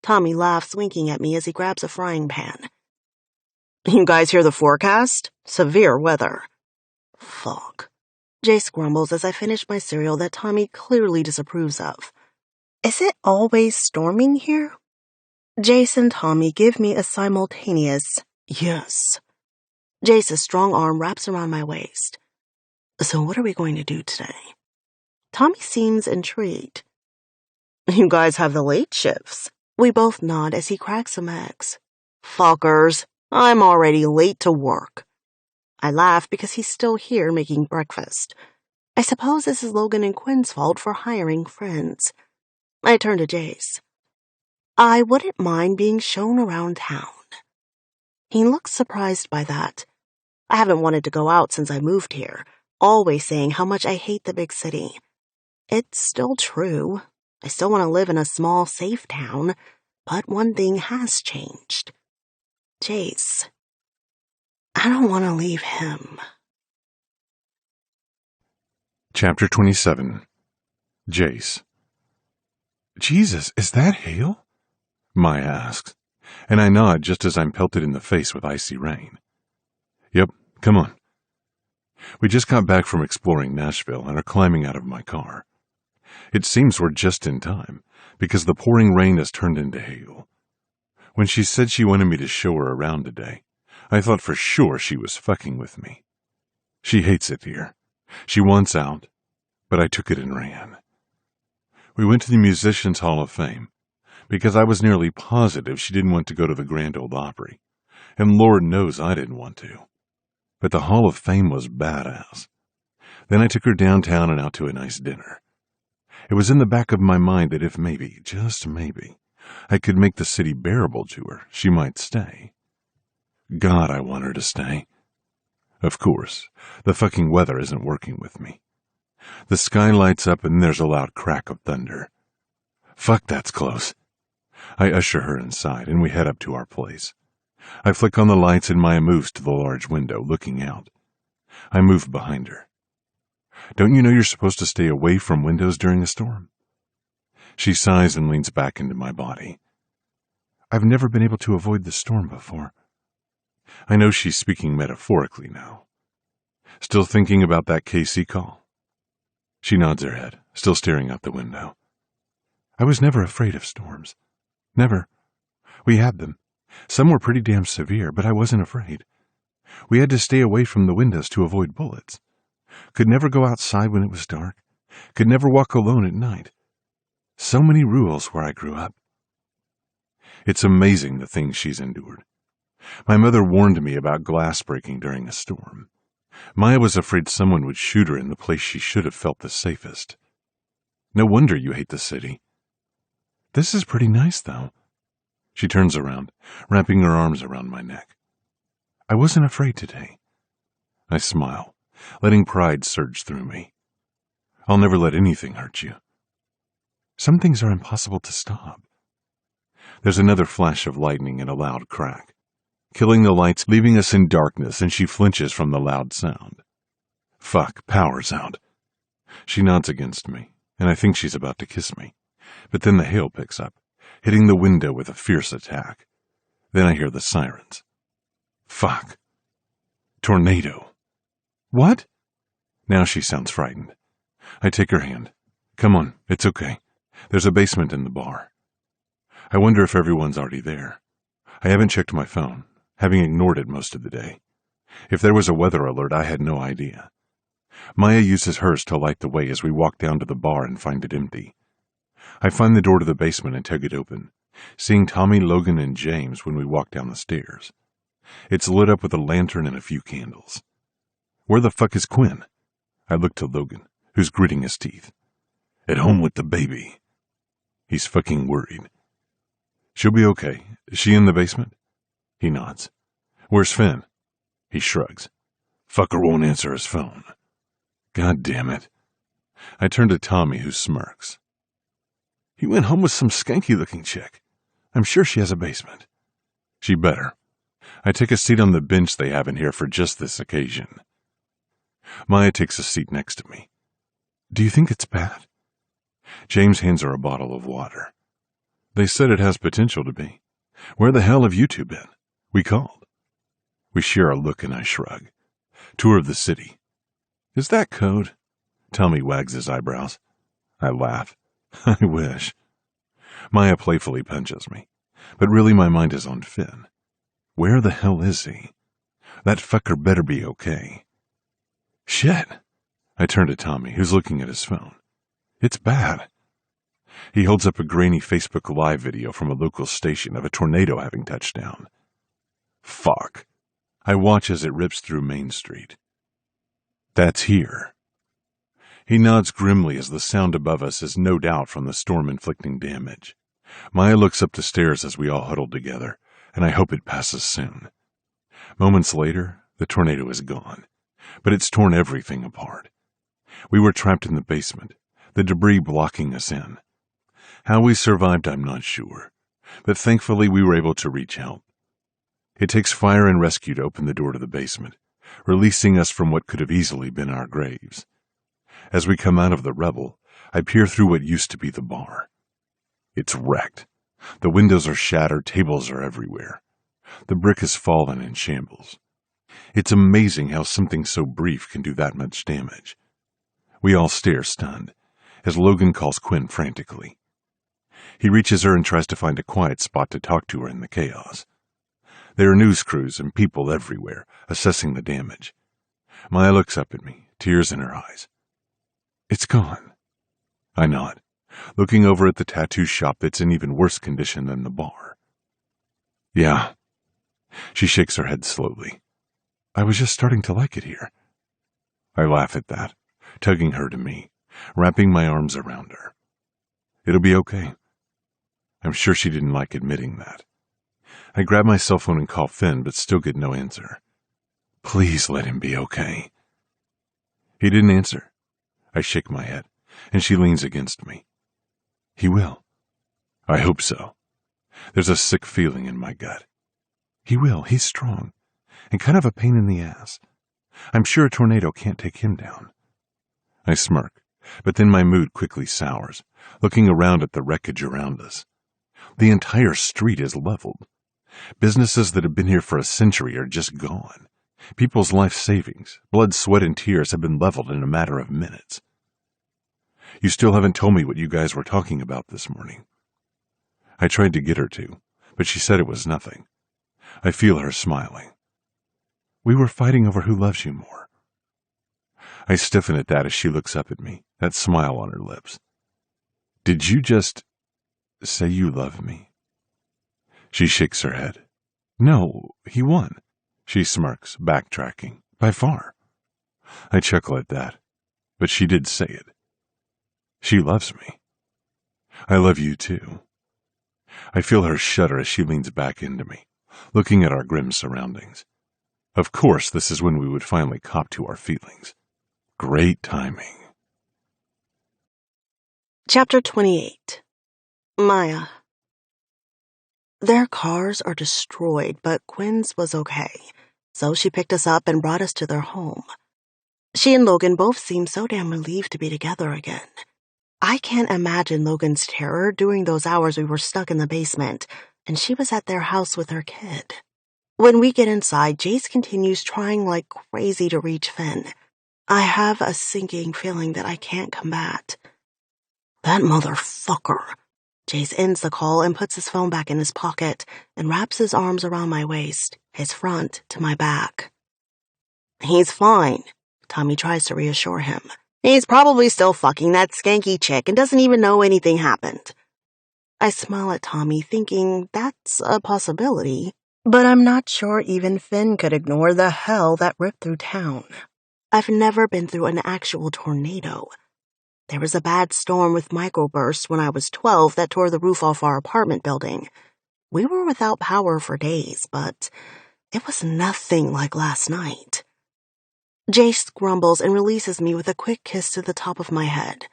Tommy laughs, winking at me as he grabs a frying pan. You guys hear the forecast? Severe weather. Fuck. Jace grumbles as I finish my cereal that Tommy clearly disapproves of. Is it always storming here? Jace and Tommy give me a simultaneous yes. Jace's strong arm wraps around my waist. So what are we going to do today? Tommy seems intrigued. You guys have the late shifts. We both nod as he cracks some eggs. Fuckers, I'm already late to work. I laugh because he's still here making breakfast. I suppose this is Logan and Quinn's fault for hiring friends. I turn to Jace. I wouldn't mind being shown around town. He looks surprised by that. I haven't wanted to go out since I moved here, always saying how much I hate the big city. It's still true. I still want to live in a small, safe town, but one thing has changed. Jace. I don't want to leave him. Chapter 27. Jace. Jesus, is that hail? Maya asks, and I nod just as I'm pelted in the face with icy rain. Yep, come on. We just got back from exploring Nashville and are climbing out of my car. It seems we're just in time, because the pouring rain has turned into hail. When she said she wanted me to show her around today, I thought for sure she was fucking with me. She hates it here. She wants out, but I took it and ran. We went to the Musicians' Hall of Fame, because I was nearly positive she didn't want to go to the Grand Ole Opry, and Lord knows I didn't want to. But the Hall of Fame was badass. Then I took her downtown and out to a nice dinner. It was in the back of my mind that if maybe, just maybe, I could make the city bearable to her, she might stay. God, I want her to stay. Of course, the fucking weather isn't working with me. The sky lights up and there's a loud crack of thunder. Fuck, that's close. I usher her inside and we head up to our place. I flick on the lights and Maya moves to the large window, looking out. I move behind her. Don't you know you're supposed to stay away from windows during a storm? She sighs and leans back into my body. I've never been able to avoid the storm before. I know she's speaking metaphorically now. Still thinking about that KC call? She nods her head, still staring out the window. I was never afraid of storms. Never. We had them. Some were pretty damn severe, but I wasn't afraid. We had to stay away from the windows to avoid bullets. Could never go outside when it was dark. Could never walk alone at night. So many rules where I grew up. It's amazing the things she's endured. My mother warned me about glass breaking during a storm. Maya was afraid someone would shoot her in the place she should have felt the safest. No wonder you hate the city. This is pretty nice, though. She turns around, wrapping her arms around my neck. I wasn't afraid today. I smile, letting pride surge through me. I'll never let anything hurt you. Some things are impossible to stop. There's another flash of lightning and a loud crack, killing the lights, leaving us in darkness, and she flinches from the loud sound. Fuck, power's out. She nods against me, and I think she's about to kiss me. But then the hail picks up, hitting the window with a fierce attack. Then I hear the sirens. Fuck. Tornado. What? Now she sounds frightened. I take her hand. Come on, it's okay. There's a basement in the bar. I wonder if everyone's already there. I haven't checked my phone, having ignored it most of the day. If there was a weather alert, I had no idea. Maya uses hers to light the way as we walk down to the bar and find it empty. I find the door to the basement and tug it open, seeing Tommy, Logan, and James when we walk down the stairs. It's lit up with a lantern and a few candles. Where the fuck is Quinn? I look to Logan, who's gritting his teeth. At home with the baby. He's fucking worried. She'll be okay. Is she in the basement? He nods. Where's Finn? He shrugs. Fucker won't answer his phone. God damn it. I turn to Tommy, who smirks. He went home with some skanky-looking chick. I'm sure she has a basement. She better. I take a seat on the bench they have in here for just this occasion. Maya takes a seat next to me. Do you think it's bad? James hands her a bottle of water. They said it has potential to be. Where the hell have you two been? We called. We share a look and I shrug. Tour of the city. Is that code? Tommy wags his eyebrows. I laugh. I wish. Maya playfully punches me. But really my mind is on Finn. Where the hell is he? That fucker better be okay. Shit. I turn to Tommy, who's looking at his phone. It's bad. He holds up a grainy Facebook Live video from a local station of a tornado having touched down. Fuck. I watch as it rips through Main Street. That's here. He nods grimly as the sound above us is no doubt from the storm inflicting damage. Maya looks up the stairs as we all huddle together, and I hope it passes soon. Moments later, the tornado is gone, but it's torn everything apart. We were trapped in the basement, the debris blocking us in. How we survived, I'm not sure, but thankfully we were able to reach help. It takes fire and rescue to open the door to the basement, releasing us from what could have easily been our graves. As we come out of the rubble, I peer through what used to be the bar. It's wrecked. The windows are shattered, tables are everywhere. The brick has fallen in shambles. It's amazing how something so brief can do that much damage. We all stare stunned, as Logan calls Quinn frantically. He reaches her and tries to find a quiet spot to talk to her in the chaos. There are news crews and people everywhere, assessing the damage. Maya looks up at me, tears in her eyes. It's gone. I nod, looking over at the tattoo shop that's in even worse condition than the bar. Yeah. She shakes her head slowly. I was just starting to like it here. I laugh at that, tugging her to me, wrapping my arms around her. It'll be okay. I'm sure she didn't like admitting that. I grab my cell phone and call Finn, but still get no answer. Please let him be okay. He didn't answer. I shake my head, and she leans against me. He will. I hope so. There's a sick feeling in my gut. He will. He's strong, and kind of a pain in the ass. I'm sure a tornado can't take him down. I smirk, but then my mood quickly sours, looking around at the wreckage around us. The entire street is leveled. Businesses that have been here for a century are just gone. People's life savings, blood, sweat, and tears have been leveled in a matter of minutes. You still haven't told me what you guys were talking about this morning. I tried to get her to, but she said it was nothing. I feel her smiling. We were fighting over who loves you more. I stiffen at that as she looks up at me, that smile on her lips. Did you just say you love me? She shakes her head. No, he won. She smirks, backtracking. By far. I chuckle at that, but she did say it. She loves me. I love you too. I feel her shudder as she leans back into me, looking at our grim surroundings. Of course, this is when we would finally cop to our feelings. Great timing. Chapter 28. Maya. Their cars are destroyed, but Quinn's was okay, so she picked us up and brought us to their home. She and Logan both seemed so damn relieved to be together again. I can't imagine Logan's terror during those hours we were stuck in the basement, and she was at their house with her kid. When we get inside, Jace continues trying like crazy to reach Finn. I have a sinking feeling that I can't combat. That motherfucker. Jace ends the call and puts his phone back in his pocket and wraps his arms around my waist, his front to my back. He's fine, Tommy tries to reassure him. He's probably still fucking that skanky chick and doesn't even know anything happened. I smile at Tommy, thinking that's a possibility, but I'm not sure even Finn could ignore the hell that ripped through town. I've never been through an actual tornado. There was a bad storm with microbursts when I was 12 that tore the roof off our apartment building. We were without power for days, but it was nothing like last night. Jace grumbles and releases me with a quick kiss to the top of my head.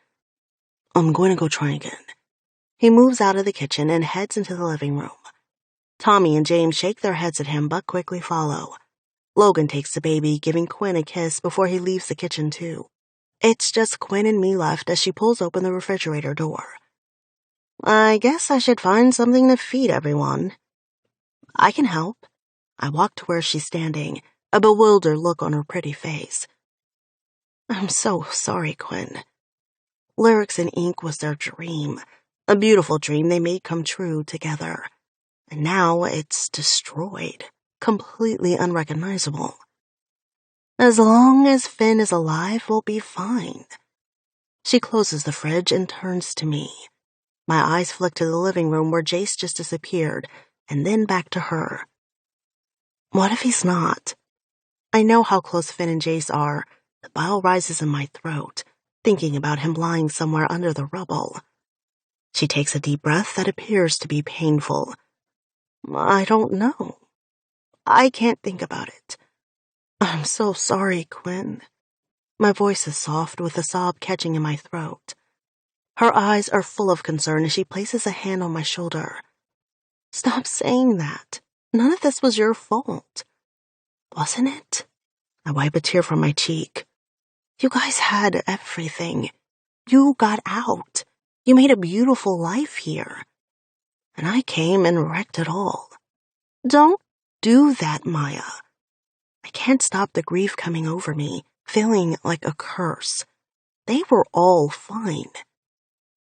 I'm going to go try again. He moves out of the kitchen and heads into the living room. Tommy and James shake their heads at him but quickly follow. Logan takes the baby, giving Quinn a kiss before he leaves the kitchen too. It's just Quinn and me left as she pulls open the refrigerator door. I guess I should find something to feed everyone. I can help. I walk to where she's standing, a bewildered look on her pretty face. I'm so sorry, Quinn. Lyrics in Ink was their dream, a beautiful dream they made come true together. And now it's destroyed, completely unrecognizable. As long as Finn is alive, we'll be fine. She closes the fridge and turns to me. My eyes flick to the living room where Jace just disappeared, and then back to her. What if he's not? I know how close Finn and Jace are. The bile rises in my throat, thinking about him lying somewhere under the rubble. She takes a deep breath that appears to be painful. I don't know. I can't think about it. I'm so sorry, Quinn. My voice is soft with a sob catching in my throat. Her eyes are full of concern as she places a hand on my shoulder. Stop saying that. None of this was your fault. Wasn't it? I wipe a tear from my cheek. You guys had everything. You got out. You made a beautiful life here. And I came and wrecked it all. Don't do that, Maya. I can't stop the grief coming over me, feeling like a curse. They were all fine.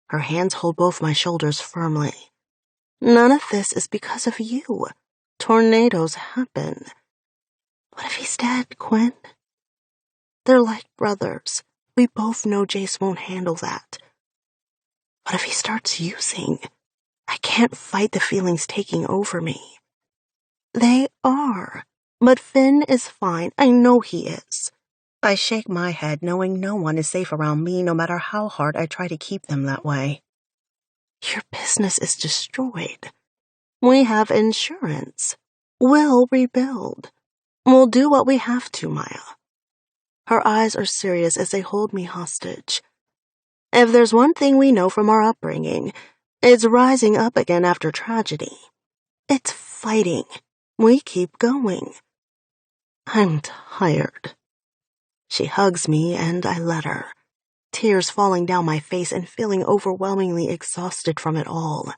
Her hands hold both my shoulders firmly. None of this is because of you. Tornadoes happen. What if he's dead, Quinn? They're like brothers. We both know Jace won't handle that. What if he starts using? I can't fight the feelings taking over me. They are. But Finn is fine. I know he is. I shake my head, knowing no one is safe around me, no matter how hard I try to keep them that way. Your business is destroyed. We have insurance. We'll rebuild. We'll do what we have to, Maya. Her eyes are serious as they hold me hostage. If there's one thing we know from our upbringing, it's rising up again after tragedy. It's fighting. We keep going. I'm tired. She hugs me and I let her. tears falling down my face and feeling overwhelmingly exhausted from it all.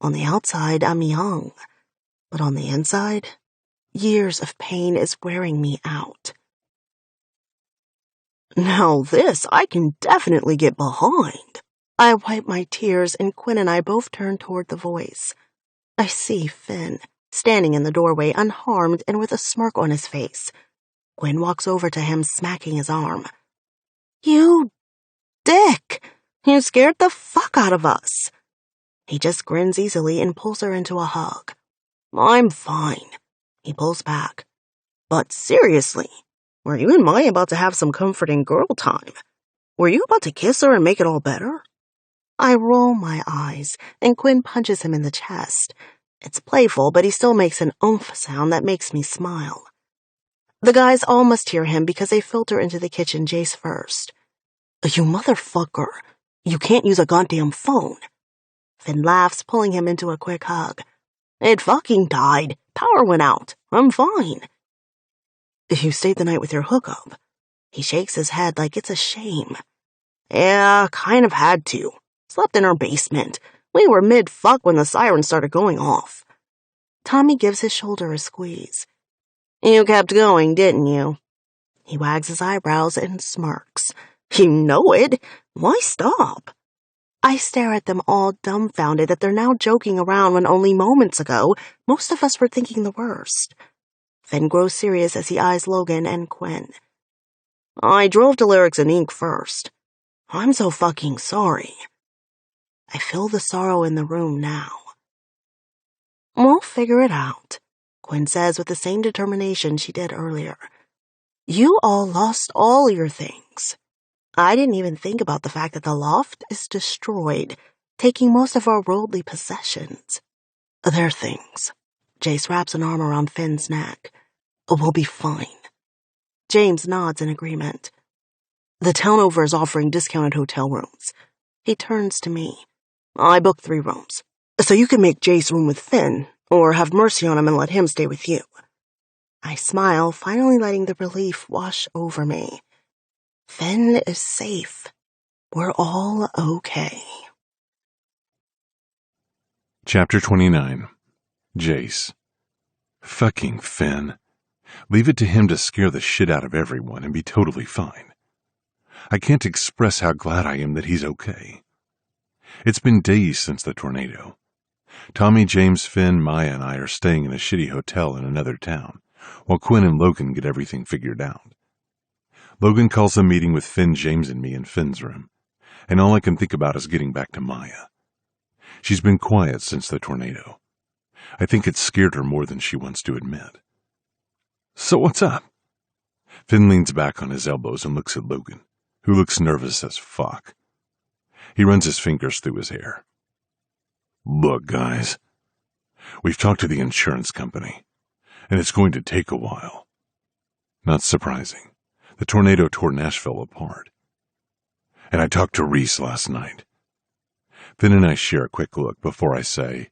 On the outside, I'm young, but on the inside, years of pain is wearing me out. Now this I can definitely get behind. I wipe my tears and Quinn and I both turn toward the voice. I see Finn, standing in the doorway unharmed and with a smirk on his face. Quinn walks over to him, smacking his arm. You dick! You scared the fuck out of us. He just grins easily and pulls her into a hug. I'm fine. He pulls back. But seriously, were you and Maya about to have some comforting girl time? Were you about to kiss her and make it all better? I roll my eyes, and Quinn punches him in the chest. It's playful, but he still makes an oomph sound that makes me smile. The guys all must hear him because they filter into the kitchen Jace first. You motherfucker. You can't use a goddamn phone. Finn laughs, pulling him into a quick hug. It fucking died. Power went out. I'm fine. You stayed the night with your hookup. He shakes his head like it's a shame. Yeah, kind of had to. Slept in our basement. We were mid-fuck when the siren started going off. Tommy gives his shoulder a squeeze. You kept going, didn't you? He wags his eyebrows and smirks. You know it. Why stop? I stare at them all dumbfounded that they're now joking around when only moments ago most of us were thinking the worst. Finn grows serious as he eyes Logan and Quinn. I drove to Lyrics and Ink first. I'm so fucking sorry. I feel the sorrow in the room now. We'll figure it out, Quinn says with the same determination she did earlier. You all lost all your things. I didn't even think about the fact that the loft is destroyed, taking most of our worldly possessions. Their things. Jace wraps an arm around Finn's neck. We'll be fine. James nods in agreement. The town over is offering discounted hotel rooms. He turns to me. I booked 3 rooms. So you can make Jace room with Finn, or have mercy on him and let him stay with you. I smile, finally letting the relief wash over me. Finn is safe. We're all okay. Chapter 29. Jace. Fucking Finn. Leave it to him to scare the shit out of everyone and be totally fine. I can't express how glad I am that he's okay. It's been days since the tornado. Tommy, James, Finn, Maya, and I are staying in a shitty hotel in another town, while Quinn and Logan get everything figured out. Logan calls a meeting with Finn, James, and me in Finn's room, and all I can think about is getting back to Maya. She's been quiet since the tornado. I think it scared her more than she wants to admit. So what's up? Finn leans back on his elbows and looks at Logan, who looks nervous as fuck. He runs his fingers through his hair. Look, guys, we've talked to the insurance company, and it's going to take a while. Not surprising. The tornado tore Nashville apart. And I talked to Reese last night. Finn and I share a quick look before I say,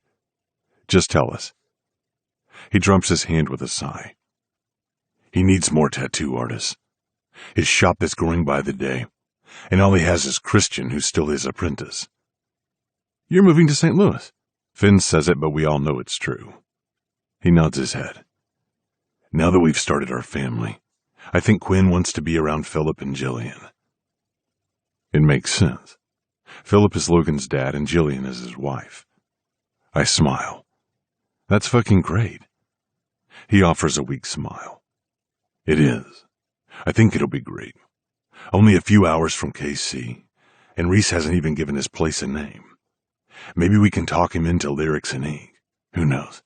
just tell us. He drops his hand with a sigh. He needs more tattoo artists. His shop is growing by the day, and all he has is Christian, who's still his apprentice. You're moving to St. Louis. Finn says it, but we all know it's true. He nods his head. Now that we've started our family, I think Quinn wants to be around Philip and Jillian. It makes sense. Philip is Logan's dad and Jillian is his wife. I smile. That's fucking great. He offers a weak smile. It is. I think it'll be great. Only a few hours from KC, and Reese hasn't even given his place a name. Maybe we can talk him into Lyrics and Ink. Who knows?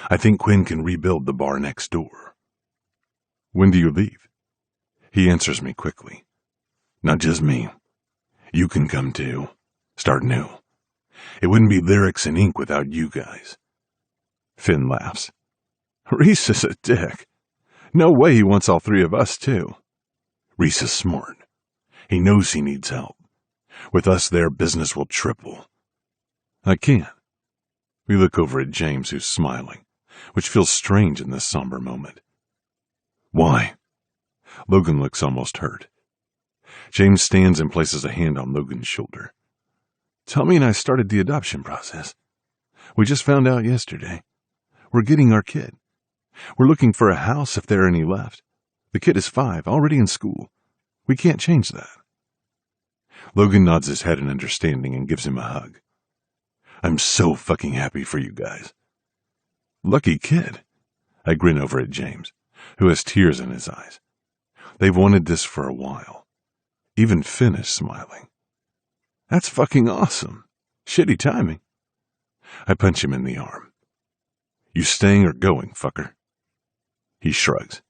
I think Quinn can rebuild the bar next door. When do you leave? He answers me quickly. Not just me. You can come too. Start new. It wouldn't be Lyrics and Ink without you guys. Finn laughs. Reese is a dick. No way he wants all 3 of us too. Reese is smart. He knows he needs help. With us there, business will triple. I can't. We look over at James, who's smiling, which feels strange in this somber moment. Why? Logan looks almost hurt. James stands and places a hand on Logan's shoulder. Tommy and I started the adoption process. We just found out yesterday. We're getting our kid. We're looking for a house if there are any left. The kid is 5, already in school. We can't change that. Logan nods his head in understanding and gives him a hug. I'm so fucking happy for you guys. Lucky kid. I grin over at James, who has tears in his eyes. They've wanted this for a while. Even Finn is smiling. That's fucking awesome. Shitty timing. I punch him in the arm. You staying or going, fucker? He shrugs.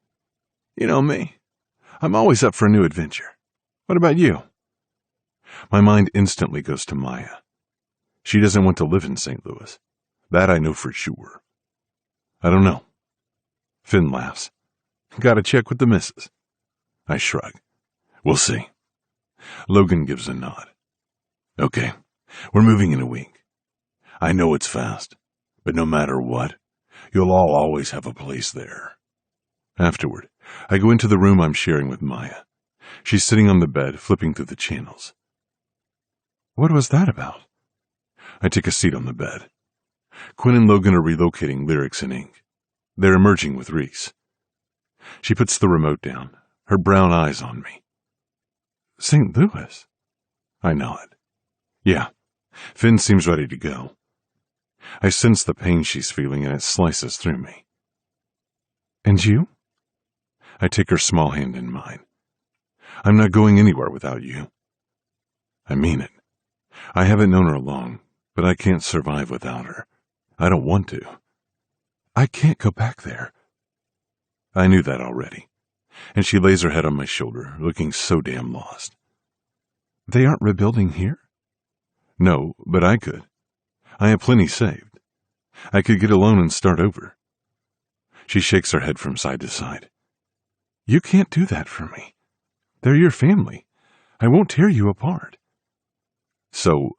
You know me. I'm always up for a new adventure. What about you? My mind instantly goes to Maya. She doesn't want to live in St. Louis. That I know for sure. I don't know. Finn laughs. Gotta check with the missus. I shrug. We'll see. Logan gives a nod. Okay, we're moving in a week. I know it's fast, but no matter what, you'll all always have a place there. Afterward, I go into the room I'm sharing with Maya. She's sitting on the bed, flipping through the channels. What was that about? I take a seat on the bed. Quinn and Logan are relocating Lyrics and Ink. They're emerging with Reese. She puts the remote down, her brown eyes on me. St. Louis? I nod. Yeah, Finn seems ready to go. I sense the pain she's feeling and it slices through me. And you? I take her small hand in mine. I'm not going anywhere without you. I mean it. I haven't known her long, but I can't survive without her. I don't want to. I can't go back there. I knew that already, and she lays her head on my shoulder, looking so damn lost. They aren't rebuilding here? No, but I could. I have plenty saved. I could get a loan and start over. She shakes her head from side to side. You can't do that for me. They're your family. I won't tear you apart. So,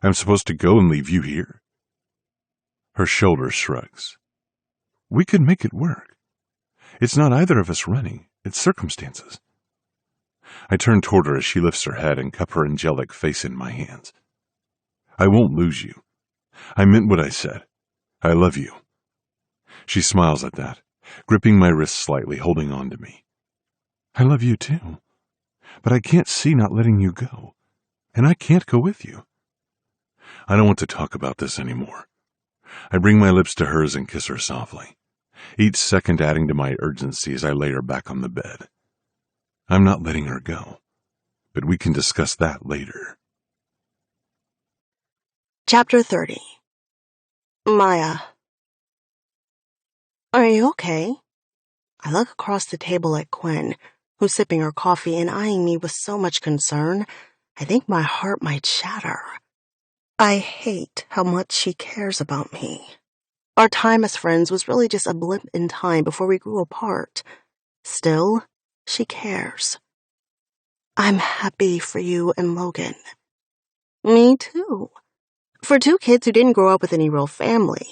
I'm supposed to go and leave you here? Her shoulder shrugs. We could make it work. It's not either of us running, it's circumstances. I turn toward her as she lifts her head and cup her angelic face in my hands. I won't lose you. I meant what I said. I love you. She smiles at that, gripping my wrist slightly, holding on to me. I love you too, but I can't see not letting you go, and I can't go with you. I don't want to talk about this anymore. I bring my lips to hers and kiss her softly, each second adding to my urgency as I lay her back on the bed. I'm not letting her go, but we can discuss that later. Chapter 30. Maya. Are you okay? I look across the table at Quinn, who's sipping her coffee and eyeing me with so much concern, I think my heart might shatter. I hate how much she cares about me. Our time as friends was really just a blip in time before we grew apart. Still, she cares. I'm happy for you and Logan. Me too. For 2 kids who didn't grow up with any real family,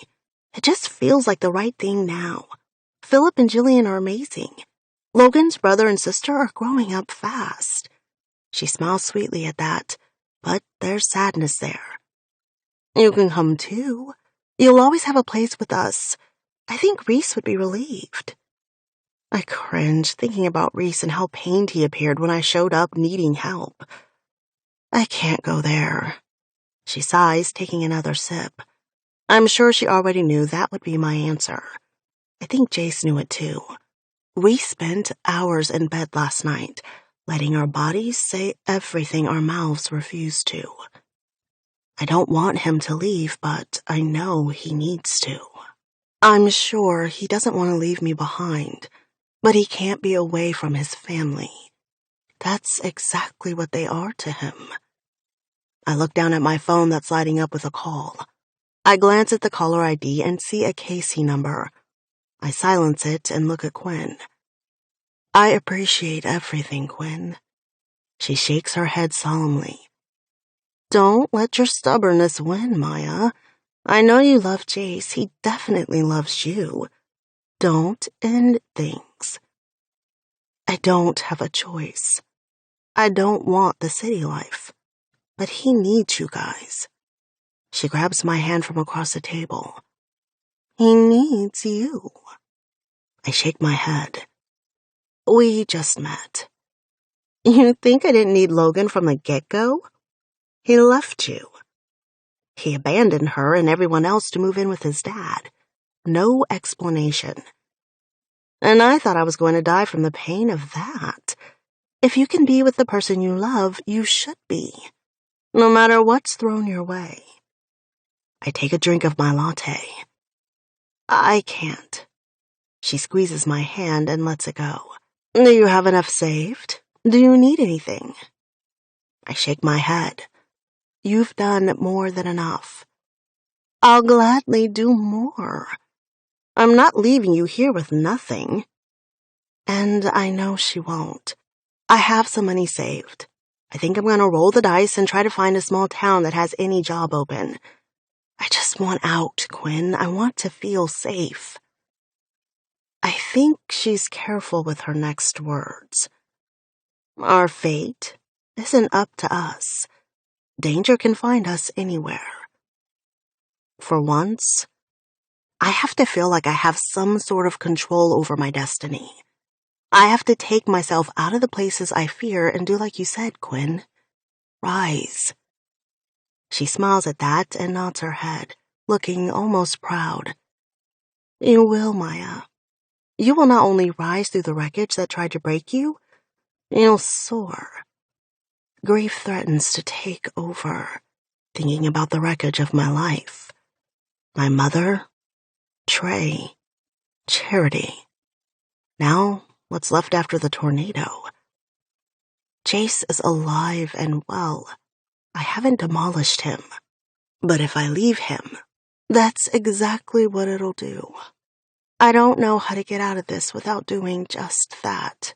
it just feels like the right thing now. Philip and Jillian are amazing. Logan's brother and sister are growing up fast. She smiles sweetly at that, but there's sadness there. You can come too. You'll always have a place with us. I think Reese would be relieved. I cringe thinking about Reese and how pained he appeared when I showed up needing help. I can't go there. She sighs, taking another sip. I'm sure she already knew that would be my answer. I think Jace knew it too. We spent hours in bed last night, letting our bodies say everything our mouths refused to. I don't want him to leave, but I know he needs to. I'm sure he doesn't want to leave me behind, but he can't be away from his family. That's exactly what they are to him. I look down at my phone that's lighting up with a call. I glance at the caller ID and see a Casey number. I silence it and look at Quinn. I appreciate everything, Quinn. She shakes her head solemnly. Don't let your stubbornness win, Maya. I know you love Jace. He definitely loves you. Don't end things. I don't have a choice. I don't want the city life, but he needs you guys. She grabs my hand from across the table. He needs you. I shake my head. We just met. You think I didn't need Logan from the get-go? He left you. He abandoned her and everyone else to move in with his dad. No explanation. And I thought I was going to die from the pain of that. If you can be with the person you love, you should be, no matter what's thrown your way. I take a drink of my latte. I can't. She squeezes my hand and lets it go. Do you have enough saved? Do you need anything? I shake my head. You've done more than enough. I'll gladly do more. I'm not leaving you here with nothing. And I know she won't. I have some money saved. I think I'm gonna roll the dice and try to find a small town that has any job open. I just want out, Quinn. I want to feel safe. I think she's careful with her next words. Our fate isn't up to us. Danger can find us anywhere. For once, I have to feel like I have some sort of control over my destiny. I have to take myself out of the places I fear and do like you said, Quinn. Rise. She smiles at that and nods her head, looking almost proud. You will, Maya. You will not only rise through the wreckage that tried to break you, you'll soar. Grief threatens to take over, thinking about the wreckage of my life. My mother, Trey, Charity. Now, what's left after the tornado? Chase is alive and well. I haven't demolished him. But if I leave him, that's exactly what it'll do. I don't know how to get out of this without doing just that.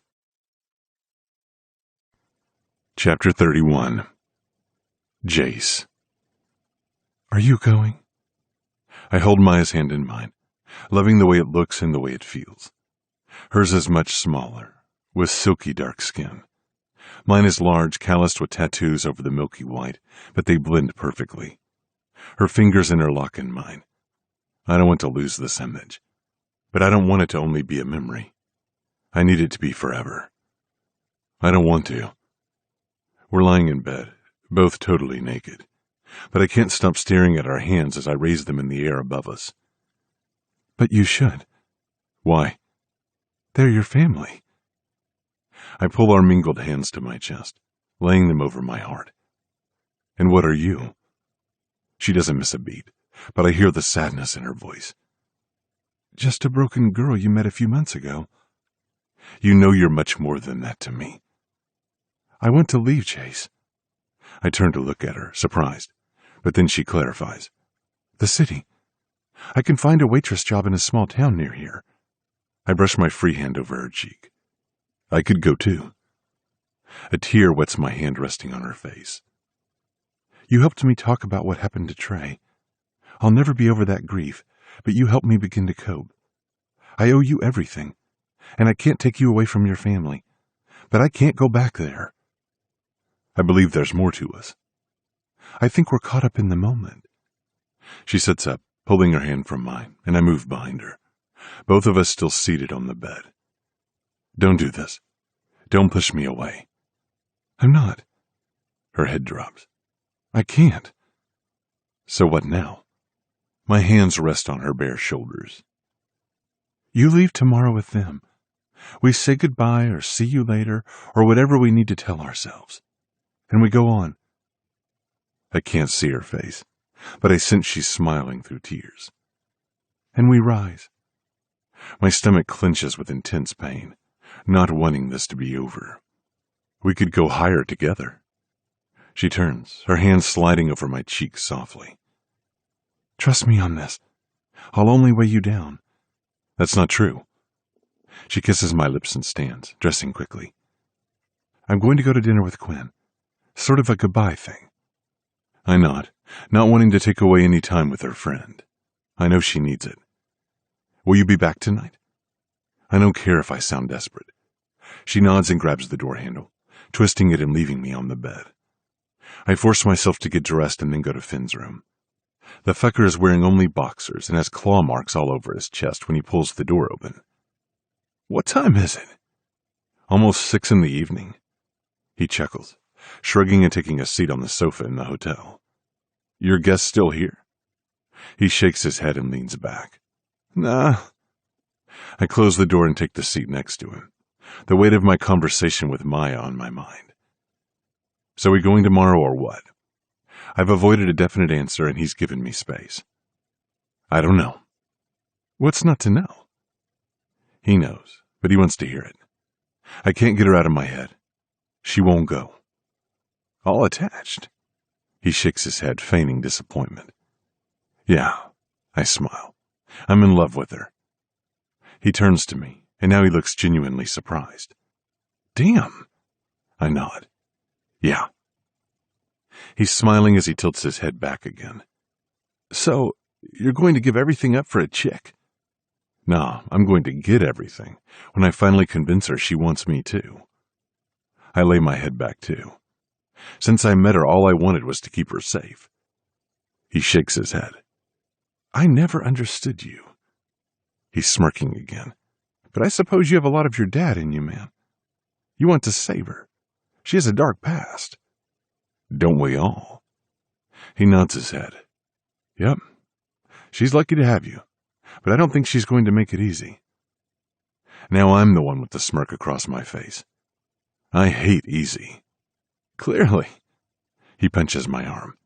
Chapter 31. Jace. Are you going? I hold Maya's hand in mine, loving the way it looks and the way it feels. Hers is much smaller, with silky dark skin. Mine is large, calloused with tattoos over the milky white, but they blend perfectly. Her fingers interlock in mine. I don't want to lose this image, but I don't want it to only be a memory. I need it to be forever. I don't want to. We're lying in bed, both totally naked, but I can't stop staring at our hands as I raise them in the air above us. But you should. Why? They're your family. I pull our mingled hands to my chest, laying them over my heart. And what are you? She doesn't miss a beat, but I hear the sadness in her voice. Just a broken girl you met a few months ago. You know you're much more than that to me. I want to leave, Chase. I turn to look at her, surprised, but then she clarifies. The city. I can find a waitress job in a small town near here. I brush my free hand over her cheek. I could go too. A tear wets my hand resting on her face. You helped me talk about what happened to Trey. I'll never be over that grief, but you helped me begin to cope. I owe you everything, and I can't take you away from your family, but I can't go back there. I believe there's more to us. I think we're caught up in the moment. She sits up, pulling her hand from mine, and I move behind her, both of us still seated on the bed. Don't do this. Don't push me away. I'm not. Her head drops. I can't. So what now? My hands rest on her bare shoulders. You leave tomorrow with them. We say goodbye or see you later or whatever we need to tell ourselves. And we go on. I can't see her face, but I sense she's smiling through tears. And we rise. My stomach clenches with intense pain, not wanting this to be over. We could go higher together. She turns, her hand sliding over my cheek softly. Trust me on this. I'll only weigh you down. That's not true. She kisses my lips and stands, dressing quickly. I'm going to go to dinner with Quinn. Sort of a goodbye thing. I nod, not wanting to take away any time with her friend. I know she needs it. Will you be back tonight? I don't care if I sound desperate. She nods and grabs the door handle, twisting it and leaving me on the bed. I force myself to get dressed and then go to Finn's room. The fucker is wearing only boxers and has claw marks all over his chest when he pulls the door open. What time is it? Almost 6 in the evening. He chuckles, shrugging and taking a seat on the sofa in the hotel. Your guest still here? He shakes his head and leans back. Nah. I close the door and take the seat next to him, the weight of my conversation with Maya on my mind. So we going tomorrow or what? I've avoided a definite answer and he's given me space. I don't know. What's not to know? He knows, but he wants to hear it. I can't get her out of my head. She won't go. All attached. He shakes his head, feigning disappointment. Yeah, I smile. I'm in love with her. He turns to me, and now he looks genuinely surprised. Damn. I nod. Yeah. He's smiling as he tilts his head back again. So, you're going to give everything up for a chick? No, I'm going to get everything when I finally convince her she wants me too. I lay my head back too. Since I met her, all I wanted was to keep her safe. He shakes his head. I never understood you. He's smirking again. But I suppose you have a lot of your dad in you, man. You want to save her. She has a dark past. Don't we all? He nods his head. Yep. She's lucky to have you, but I don't think she's going to make it easy. Now I'm the one with the smirk across my face. I hate easy. Clearly. He punches my arm.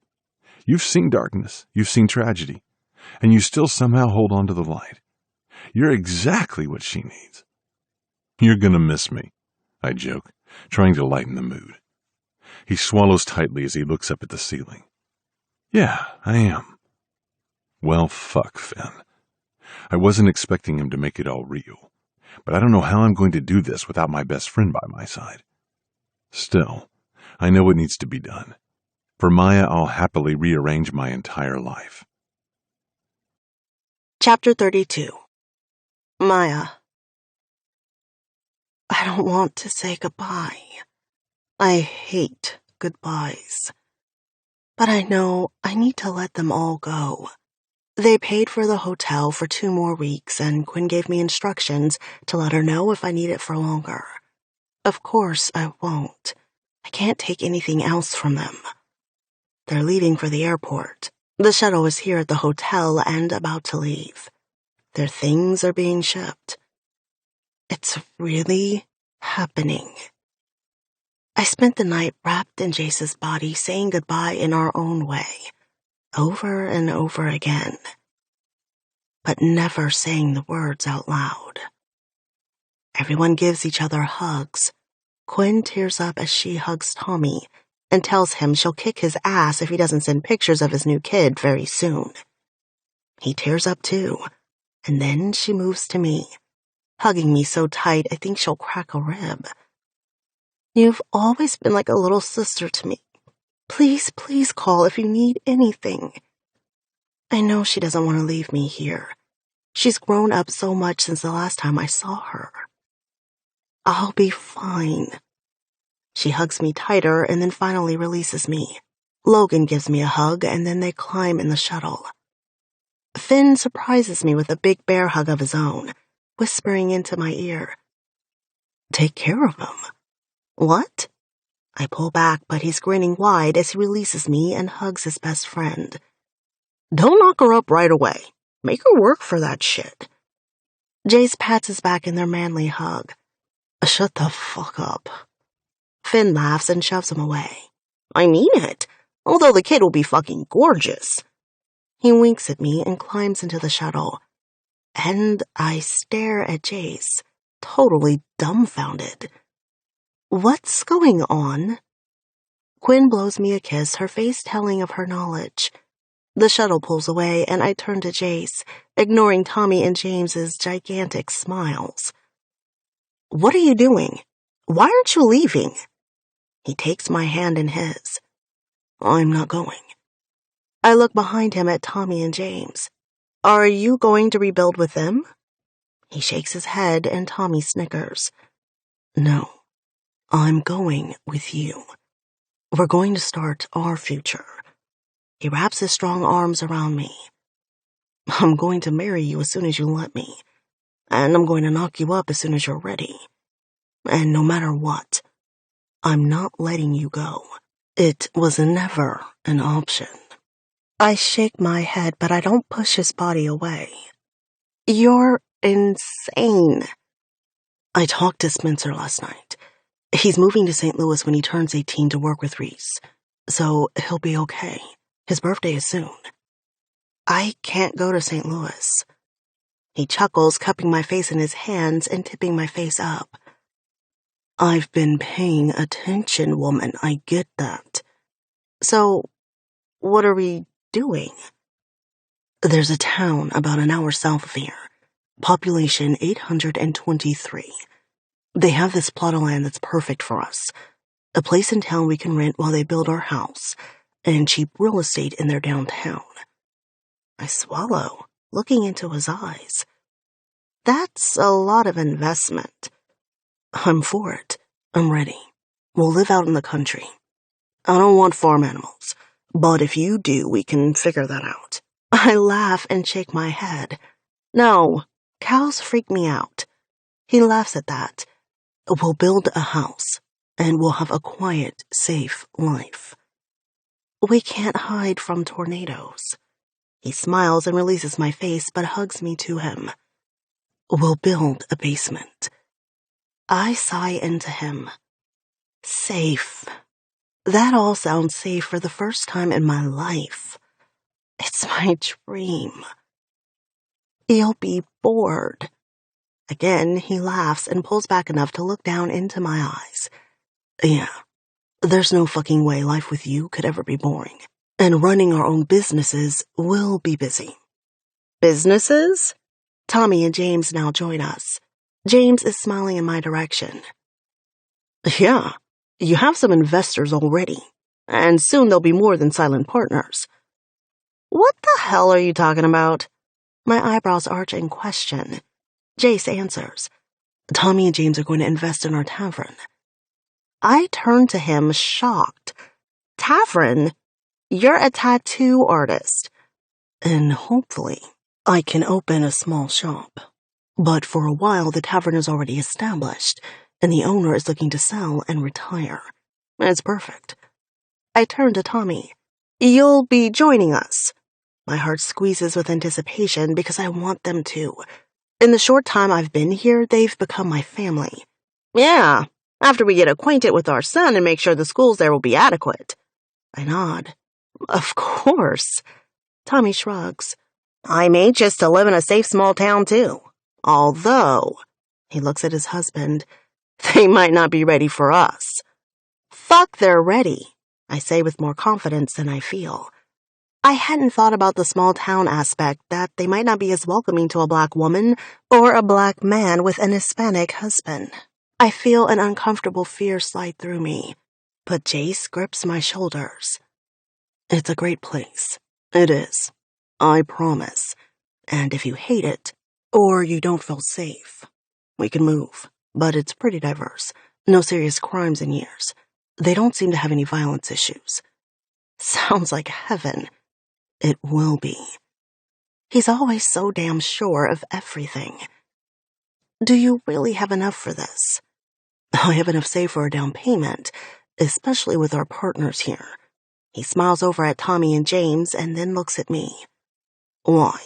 You've seen darkness, you've seen tragedy, and you still somehow hold on to the light. You're exactly what she needs. You're gonna miss me, I joke, trying to lighten the mood. He swallows tightly as he looks up at the ceiling. Yeah, I am. Well, fuck, Finn. I wasn't expecting him to make it all real, but I don't know how I'm going to do this without my best friend by my side. Still, I know what needs to be done. For Maya, I'll happily rearrange my entire life. Chapter 32. Maya. I don't want to say goodbye. I hate goodbyes. But I know I need to let them all go. They paid for the hotel for 2 more weeks, and Quinn gave me instructions to let her know if I need it for longer. Of course I won't. I can't take anything else from them. They're leaving for the airport. The shuttle is here at the hotel and about to leave. Their things are being shipped. It's really happening. I spent the night wrapped in Jace's body, saying goodbye in our own way, over and over again, but never saying the words out loud. Everyone gives each other hugs. Quinn tears up as she hugs Tommy and tells him she'll kick his ass if he doesn't send pictures of his new kid very soon. He tears up too, and then she moves to me, hugging me so tight I think she'll crack a rib. You've always been like a little sister to me. Please, please call if you need anything. I know she doesn't want to leave me here. She's grown up so much since the last time I saw her. I'll be fine. She hugs me tighter and then finally releases me. Logan gives me a hug and then they climb in the shuttle. Finn surprises me with a big bear hug of his own, whispering into my ear, "Take care of him." What? I pull back, but he's grinning wide as he releases me and hugs his best friend. Don't knock her up right away. Make her work for that shit. Jace pats his back in their manly hug. Shut the fuck up. Finn laughs and shoves him away. I mean it, although the kid will be fucking gorgeous. He winks at me and climbs into the shuttle. And I stare at Jace, totally dumbfounded. What's going on? Quinn blows me a kiss, her face telling of her knowledge. The shuttle pulls away, and I turn to Jace, ignoring Tommy and James's gigantic smiles. What are you doing? Why aren't you leaving? He takes my hand in his. I'm not going. I look behind him at Tommy and James. Are you going to rebuild with them? He shakes his head, and Tommy snickers. No. I'm going with you. We're going to start our future. He wraps his strong arms around me. I'm going to marry you as soon as you let me, and I'm going to knock you up as soon as you're ready. And no matter what, I'm not letting you go. It was never an option. I shake my head, but I don't push his body away. You're insane. I talked to Spencer last night. He's moving to St. Louis when he turns 18 to work with Reese, so he'll be okay. His birthday is soon. I can't go to St. Louis. He chuckles, cupping my face in his hands and tipping my face up. I've been paying attention, woman, I get that. So, what are we doing? There's a town about an hour south of here. Population 823. They have this plot of land that's perfect for us. A place in town we can rent while they build our house, and cheap real estate in their downtown. I swallow, looking into his eyes. That's a lot of investment. I'm for it. I'm ready. We'll live out in the country. I don't want farm animals, but if you do, we can figure that out. I laugh and shake my head. No, cows freak me out. He laughs at that. We'll build a house, and we'll have a quiet, safe life. We can't hide from tornadoes. He smiles and releases my face, but hugs me to him. We'll build a basement. I sigh into him. Safe. That all sounds safe for the first time in my life. It's my dream. You'll be bored. Again, he laughs and pulls back enough to look down into my eyes. Yeah, there's no fucking way life with you could ever be boring. And running our own businesses will be busy. Businesses? Tommy and James now join us. James is smiling in my direction. Yeah, you have some investors already, and soon there'll be more than silent partners. What the hell are you talking about? My eyebrows arch in question. Jace answers. Tommy and James are going to invest in our tavern. I turn to him, shocked. Tavern? You're a tattoo artist. And hopefully, I can open a small shop. But for a while, the tavern is already established, and the owner is looking to sell and retire. It's perfect. I turn to Tommy. You'll be joining us. My heart squeezes with anticipation because I want them to. In the short time I've been here, they've become my family. Yeah, after we get acquainted with our son and make sure the schools there will be adequate. I nod. Of course. Tommy shrugs. I'm anxious to live in a safe small town, too. Although, he looks at his husband, they might not be ready for us. Fuck, they're ready, I say with more confidence than I feel. I hadn't thought about the small town aspect, that they might not be as welcoming to a black woman or a black man with an Hispanic husband. I feel an uncomfortable fear slide through me, but Jace grips my shoulders. It's a great place. It is. I promise. And if you hate it, or you don't feel safe, we can move. But it's pretty diverse. No serious crimes in years. They don't seem to have any violence issues. Sounds like heaven. It will be. He's always so damn sure of everything. Do you really have enough for this? I have enough saved for a down payment, especially with our partners here. He smiles over at Tommy and James and then looks at me. Why?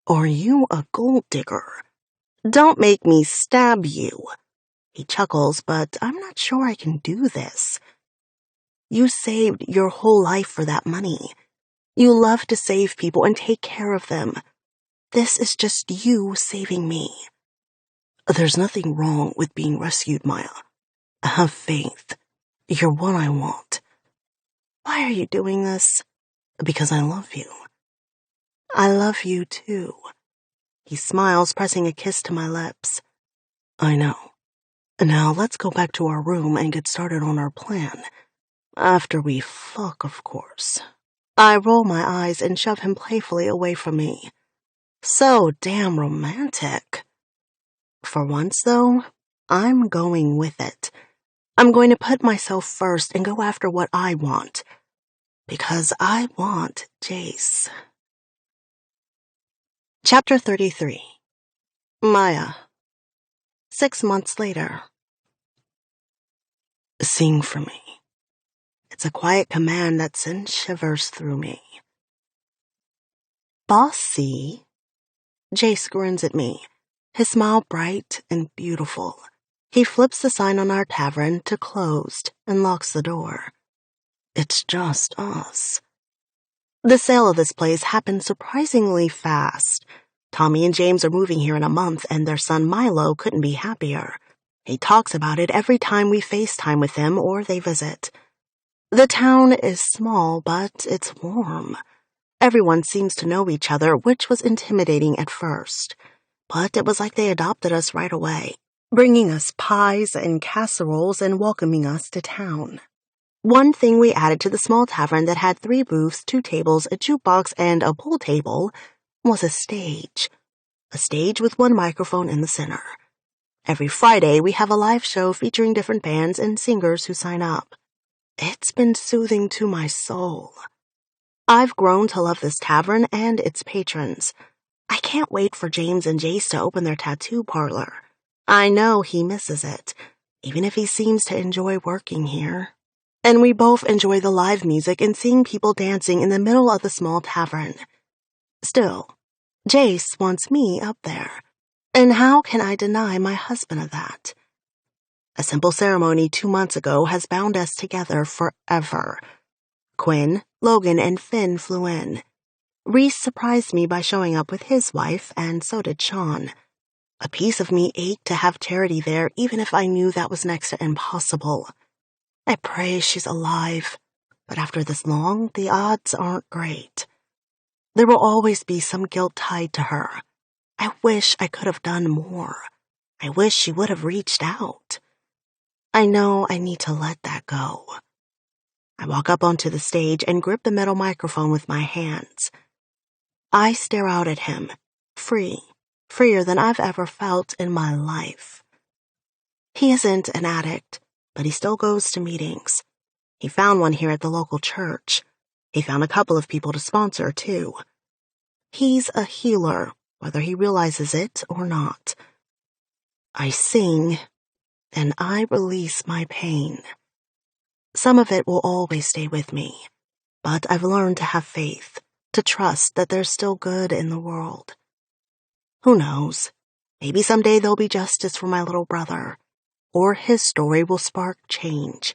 Are you a gold digger? Don't make me stab you. He chuckles, but I'm not sure I can do this. You saved your whole life for that money. You love to save people and take care of them. This is just you saving me. There's nothing wrong with being rescued, Maya. Have faith. You're what I want. Why are you doing this? Because I love you. I love you too. He smiles, pressing a kiss to my lips. I know. Now let's go back to our room and get started on our plan. After we fuck, of course. I roll my eyes and shove him playfully away from me. So damn romantic. For once, though, I'm going with it. I'm going to put myself first and go after what I want. Because I want Jace. Chapter 33. Maya. 6 months later. Sing for me. It's a quiet command that sends shivers through me. Bossy. Jace grins at me, his smile bright and beautiful. He flips the sign on our tavern to closed and locks the door. It's just us. The sale of this place happened surprisingly fast. Tommy and James are moving here in a month, and their son Milo couldn't be happier. He talks about it every time we FaceTime with them or they visit. The town is small, but it's warm. Everyone seems to know each other, which was intimidating at first. But it was like they adopted us right away, bringing us pies and casseroles and welcoming us to town. One thing we added to the small tavern that had 3 booths, 2 tables, a jukebox, and a pool table was a stage. A stage with 1 microphone in the center. Every Friday, we have a live show featuring different bands and singers who sign up. It's been soothing to my soul. I've grown to love this tavern and its patrons. I can't wait for James and Jace to open their tattoo parlor. I know he misses it, even if he seems to enjoy working here. And we both enjoy the live music and seeing people dancing in the middle of the small tavern. Still, Jace wants me up there. And how can I deny my husband of that? A simple ceremony 2 months ago has bound us together forever. Quinn, Logan, and Finn flew in. Reese surprised me by showing up with his wife, and so did Sean. A piece of me ached to have Charity there, even if I knew that was next to impossible. I pray she's alive, but after this long, the odds aren't great. There will always be some guilt tied to her. I wish I could have done more. I wish she would have reached out. I know I need to let that go. I walk up onto the stage and grip the metal microphone with my hands. I stare out at him, freer than I've ever felt in my life. He isn't an addict, but he still goes to meetings. He found one here at the local church. He found a couple of people to sponsor, too. He's a healer, whether he realizes it or not. I sing, and I release my pain. Some of it will always stay with me, but I've learned to have faith, to trust that there's still good in the world. Who knows? Maybe someday there'll be justice for my little brother, or his story will spark change.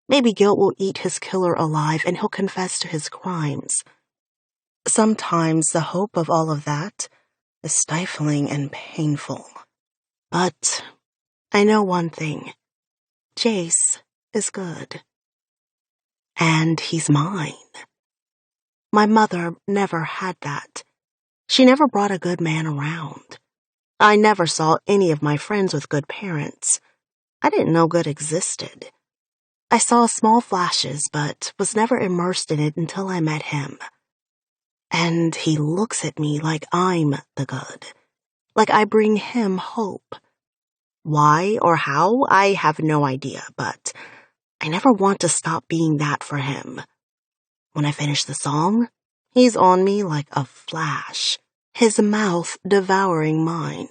Maybe guilt will eat his killer alive and he'll confess to his crimes. Sometimes the hope of all of that is stifling and painful. But I know one thing. Jace is good. And he's mine. My mother never had that. She never brought a good man around. I never saw any of my friends with good parents. I didn't know good existed. I saw small flashes, but was never immersed in it until I met him. And he looks at me like I'm the good. Like I bring him hope. Why or how, I have no idea, but I never want to stop being that for him. When I finish the song, he's on me like a flash, his mouth devouring mine.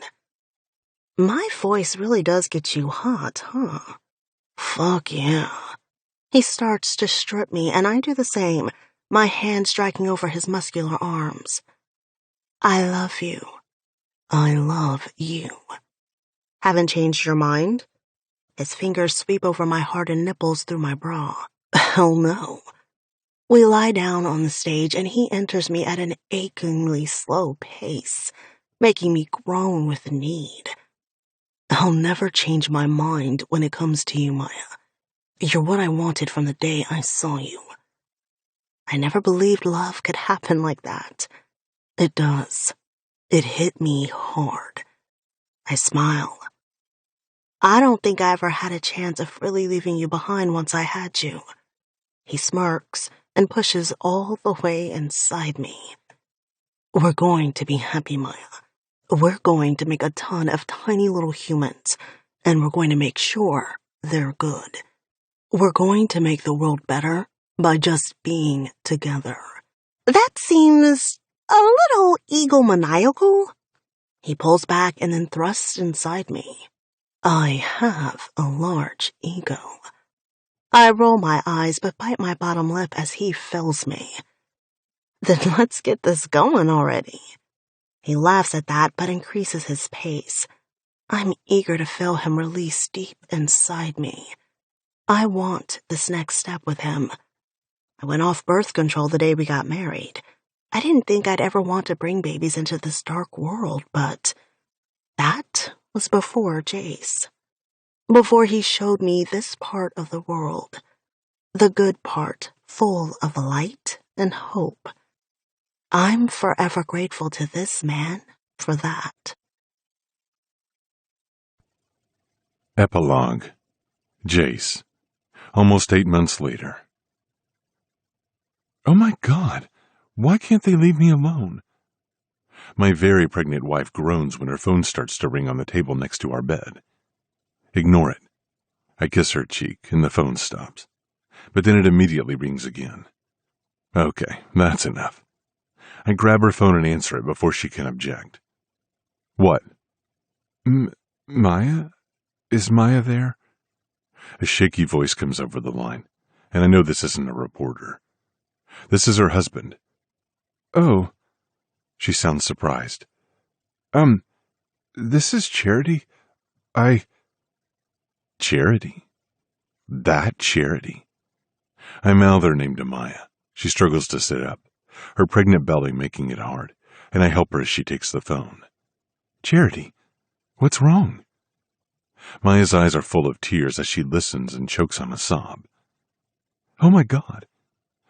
My voice really does get you hot, huh? Fuck yeah. He starts to strip me, and I do the same, my hand striking over his muscular arms. I love you. I love you. Haven't changed your mind? His fingers sweep over my heart and nipples through my bra. Hell no. We lie down on the stage, and he enters me at an achingly slow pace, making me groan with need. I'll never change my mind when it comes to you, Maya. You're what I wanted from the day I saw you. I never believed love could happen like that. It does. It hit me hard. I smile. I don't think I ever had a chance of really leaving you behind once I had you. He smirks and pushes all the way inside me. We're going to be happy, Maya. We're going to make a ton of tiny little humans, and we're going to make sure they're good. We're going to make the world better by just being together. That seems a little egomaniacal. He pulls back and then thrusts inside me. I have a large ego. I roll my eyes but bite my bottom lip as he fills me. Then let's get this going already. He laughs at that but increases his pace. I'm eager to feel him release deep inside me. I want this next step with him. I went off birth control the day we got married. I didn't think I'd ever want to bring babies into this dark world, but that was before Jace. Before he showed me this part of the world, the good part, full of light and hope. I'm forever grateful to this man for that. Epilogue. Jace. Almost 8 months later. Oh my God, why can't they leave me alone? My very pregnant wife groans when her phone starts to ring on the table next to our bed. Ignore it. I kiss her cheek and the phone stops. But then it immediately rings again. Okay, that's enough. I grab her phone and answer it before she can object. What? Maya? Is Maya there? A shaky voice comes over the line, and I know this isn't a reporter. This is her husband. Oh. She sounds surprised. This is Charity. Charity? That Charity? I mouth her name to Maya. She struggles to sit up, her pregnant belly making it hard, and I help her as she takes the phone. Charity, what's wrong? Maya's eyes are full of tears as she listens and chokes on a sob. Oh my God,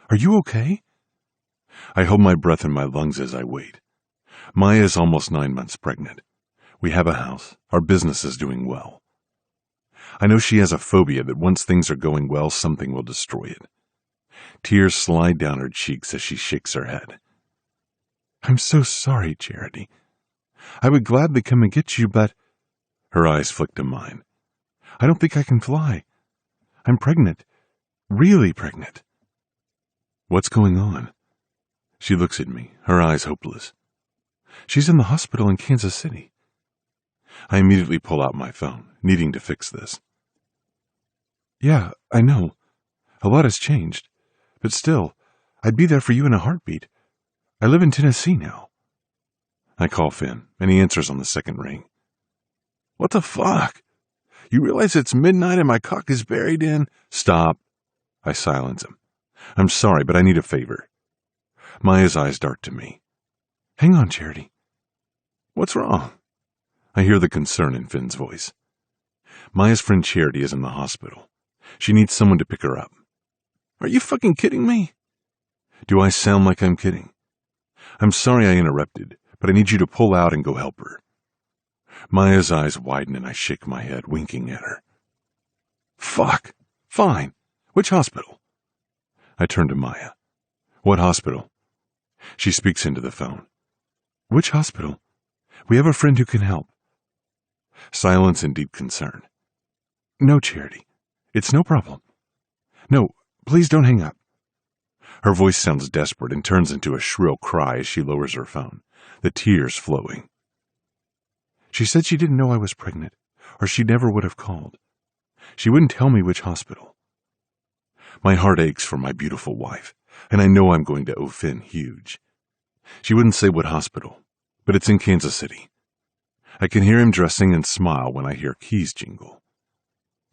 are you okay? I hold my breath in my lungs as I wait. Maya is almost 9 months pregnant. We have a house. Our business is doing well. I know she has a phobia that once things are going well, something will destroy it. Tears slide down her cheeks as she shakes her head. I'm so sorry, Charity. I would gladly come and get you, but... Her eyes flick to mine. I don't think I can fly. I'm pregnant. Really pregnant. What's going on? She looks at me, her eyes hopeless. She's in the hospital in Kansas City. I immediately pull out my phone, needing to fix this. Yeah, I know. A lot has changed. But still, I'd be there for you in a heartbeat. I live in Tennessee now. I call Finn, and he answers on the second ring. What the fuck? You realize it's midnight and my cock is buried in... Stop. I silence him. I'm sorry, but I need a favor. Maya's eyes dart to me. Hang on, Charity. What's wrong? I hear the concern in Finn's voice. Maya's friend Charity is in the hospital. She needs someone to pick her up. Are you fucking kidding me? Do I sound like I'm kidding? I'm sorry I interrupted, but I need you to pull out and go help her. Maya's eyes widen and I shake my head, winking at her. Fuck. Fine. Which hospital? I turn to Maya. What hospital? She speaks into the phone. Which hospital? We have a friend who can help. Silence and deep concern. No, Charity. It's no problem. No, please don't hang up. Her voice sounds desperate and turns into a shrill cry as she lowers her phone, the tears flowing. She said she didn't know I was pregnant, or she never would have called. She wouldn't tell me which hospital. My heart aches for my beautiful wife, and I know I'm going to owe Finn huge. She wouldn't say what hospital, but it's in Kansas City. I can hear him dressing and smile when I hear keys jingle.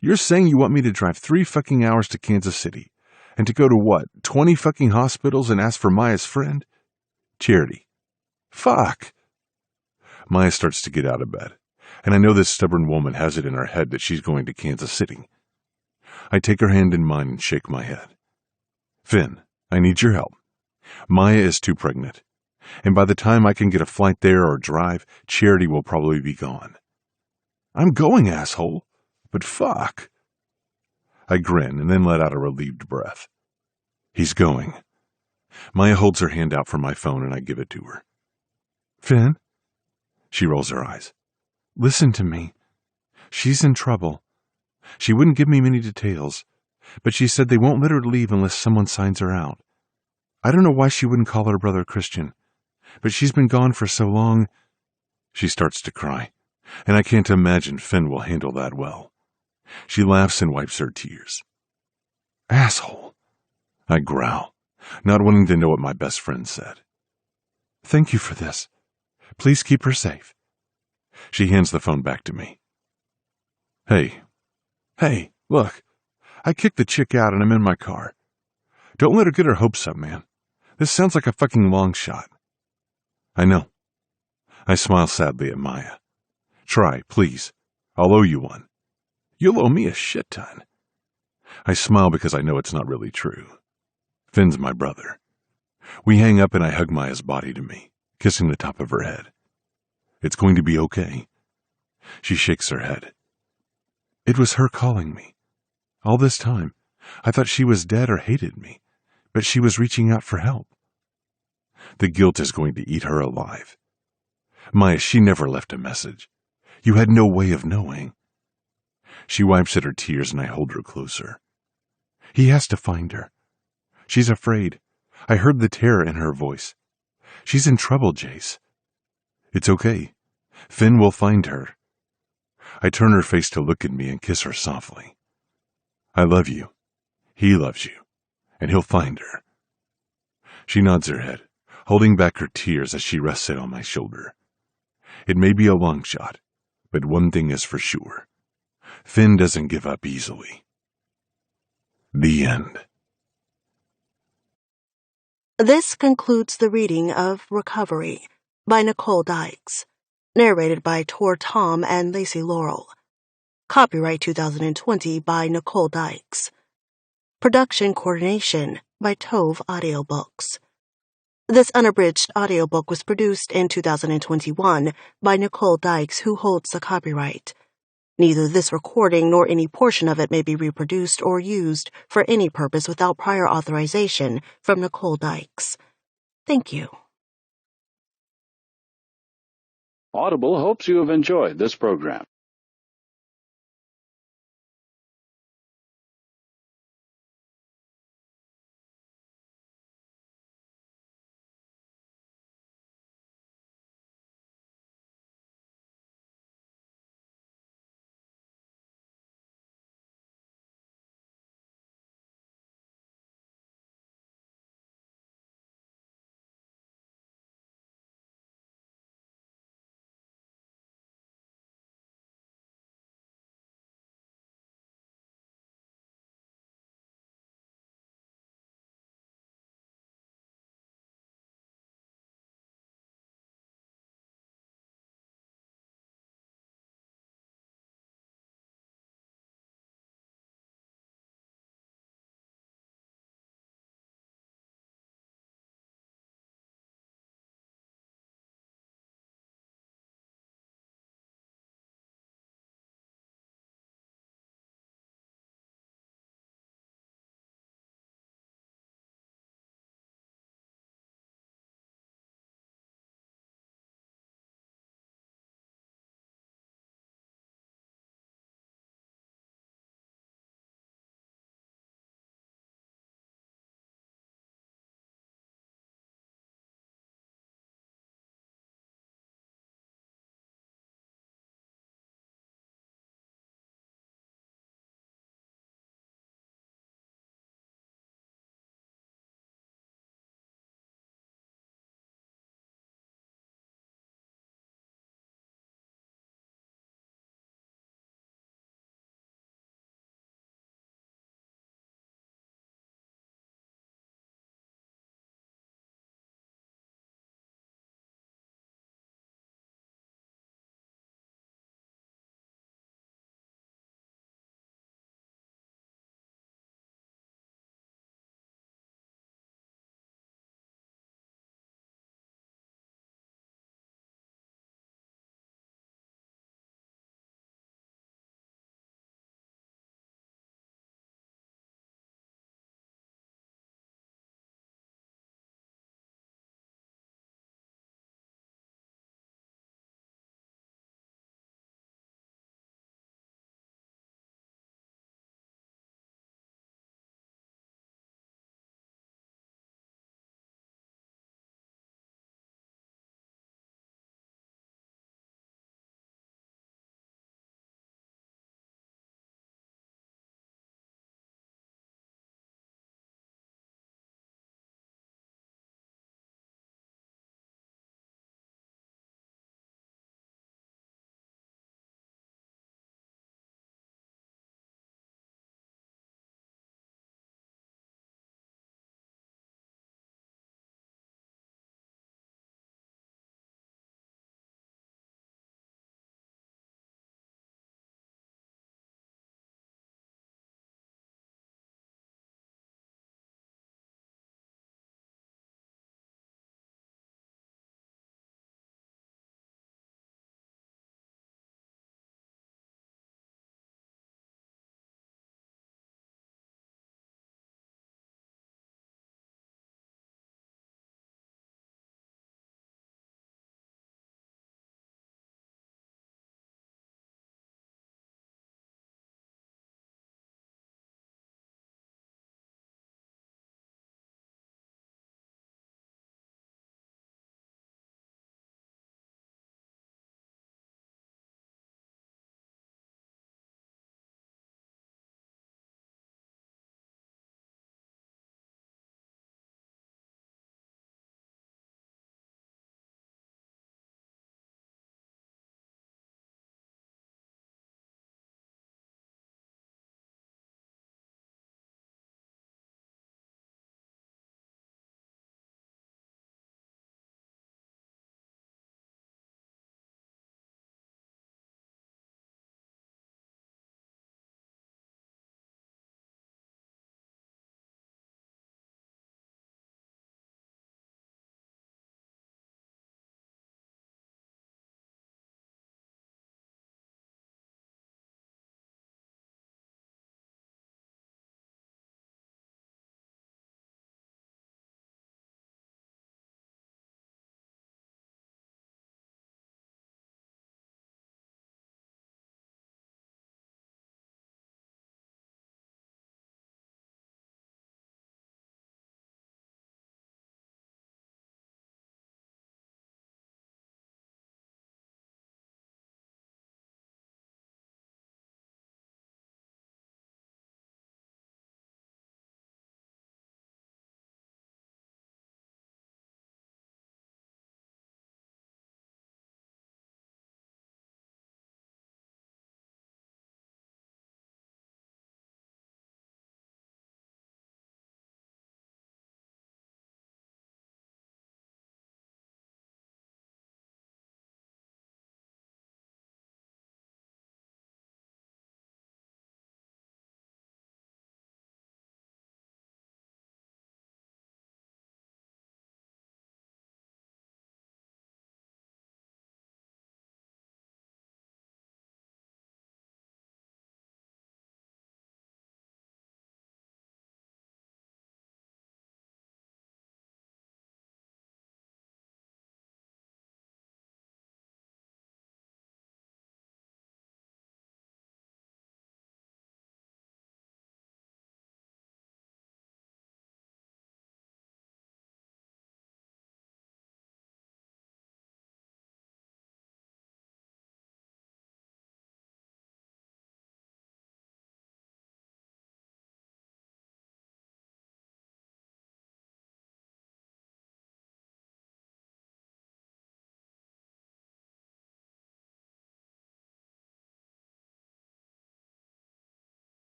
You're saying you want me to drive 3 fucking hours to Kansas City, and to go to what, 20 fucking hospitals and ask for Maya's friend? Charity. Fuck. Maya starts to get out of bed, and I know this stubborn woman has it in her head that she's going to Kansas City. I take her hand in mine and shake my head. Finn, I need your help. Maya is too pregnant, and by the time I can get a flight there or drive, Charity will probably be gone. I'm going, asshole, but fuck. I grin and then let out a relieved breath. He's going. Maya holds her hand out for my phone and I give it to her. Finn? She rolls her eyes. Listen to me. She's in trouble. She wouldn't give me many details, but she said they won't let her leave unless someone signs her out. I don't know why she wouldn't call her brother Christian, but she's been gone for so long. She starts to cry, and I can't imagine Finn will handle that well. She laughs and wipes her tears. Asshole, I growl, not wanting to know what my best friend said. Thank you for this. Please keep her safe. She hands the phone back to me. Hey, look, I kicked the chick out and I'm in my car. Don't let her get her hopes up, man. This sounds like a fucking long shot. I know. I smile sadly at Maya. Try, please. I'll owe you one. You'll owe me a shit ton. I smile because I know it's not really true. Finn's my brother. We hang up and I hug Maya's body to me, kissing the top of her head. It's going to be okay. She shakes her head. It was her calling me. All this time, I thought she was dead or hated me, but she was reaching out for help. The guilt is going to eat her alive. Maya, she never left a message. You had no way of knowing. She wipes at her tears and I hold her closer. He has to find her. She's afraid. I heard the terror in her voice. She's in trouble, Jace. It's okay. Finn will find her. I turn her face to look at me and kiss her softly. I love you. He loves you. And he'll find her. She nods her head, holding back her tears as she rests it on my shoulder. It may be a long shot, but one thing is for sure. Finn doesn't give up easily. The end. This concludes the reading of Recovery by Nicole Dykes, narrated by Tor Tom and Lacey Laurel. Copyright 2020 by Nicole Dykes. Production coordination by Tove Audiobooks. This unabridged audiobook was produced in 2021 by Nicole Dykes, who holds the copyright. Neither this recording nor any portion of it may be reproduced or used for any purpose without prior authorization from Nicole Dykes. Thank you. Audible hopes you have enjoyed this program.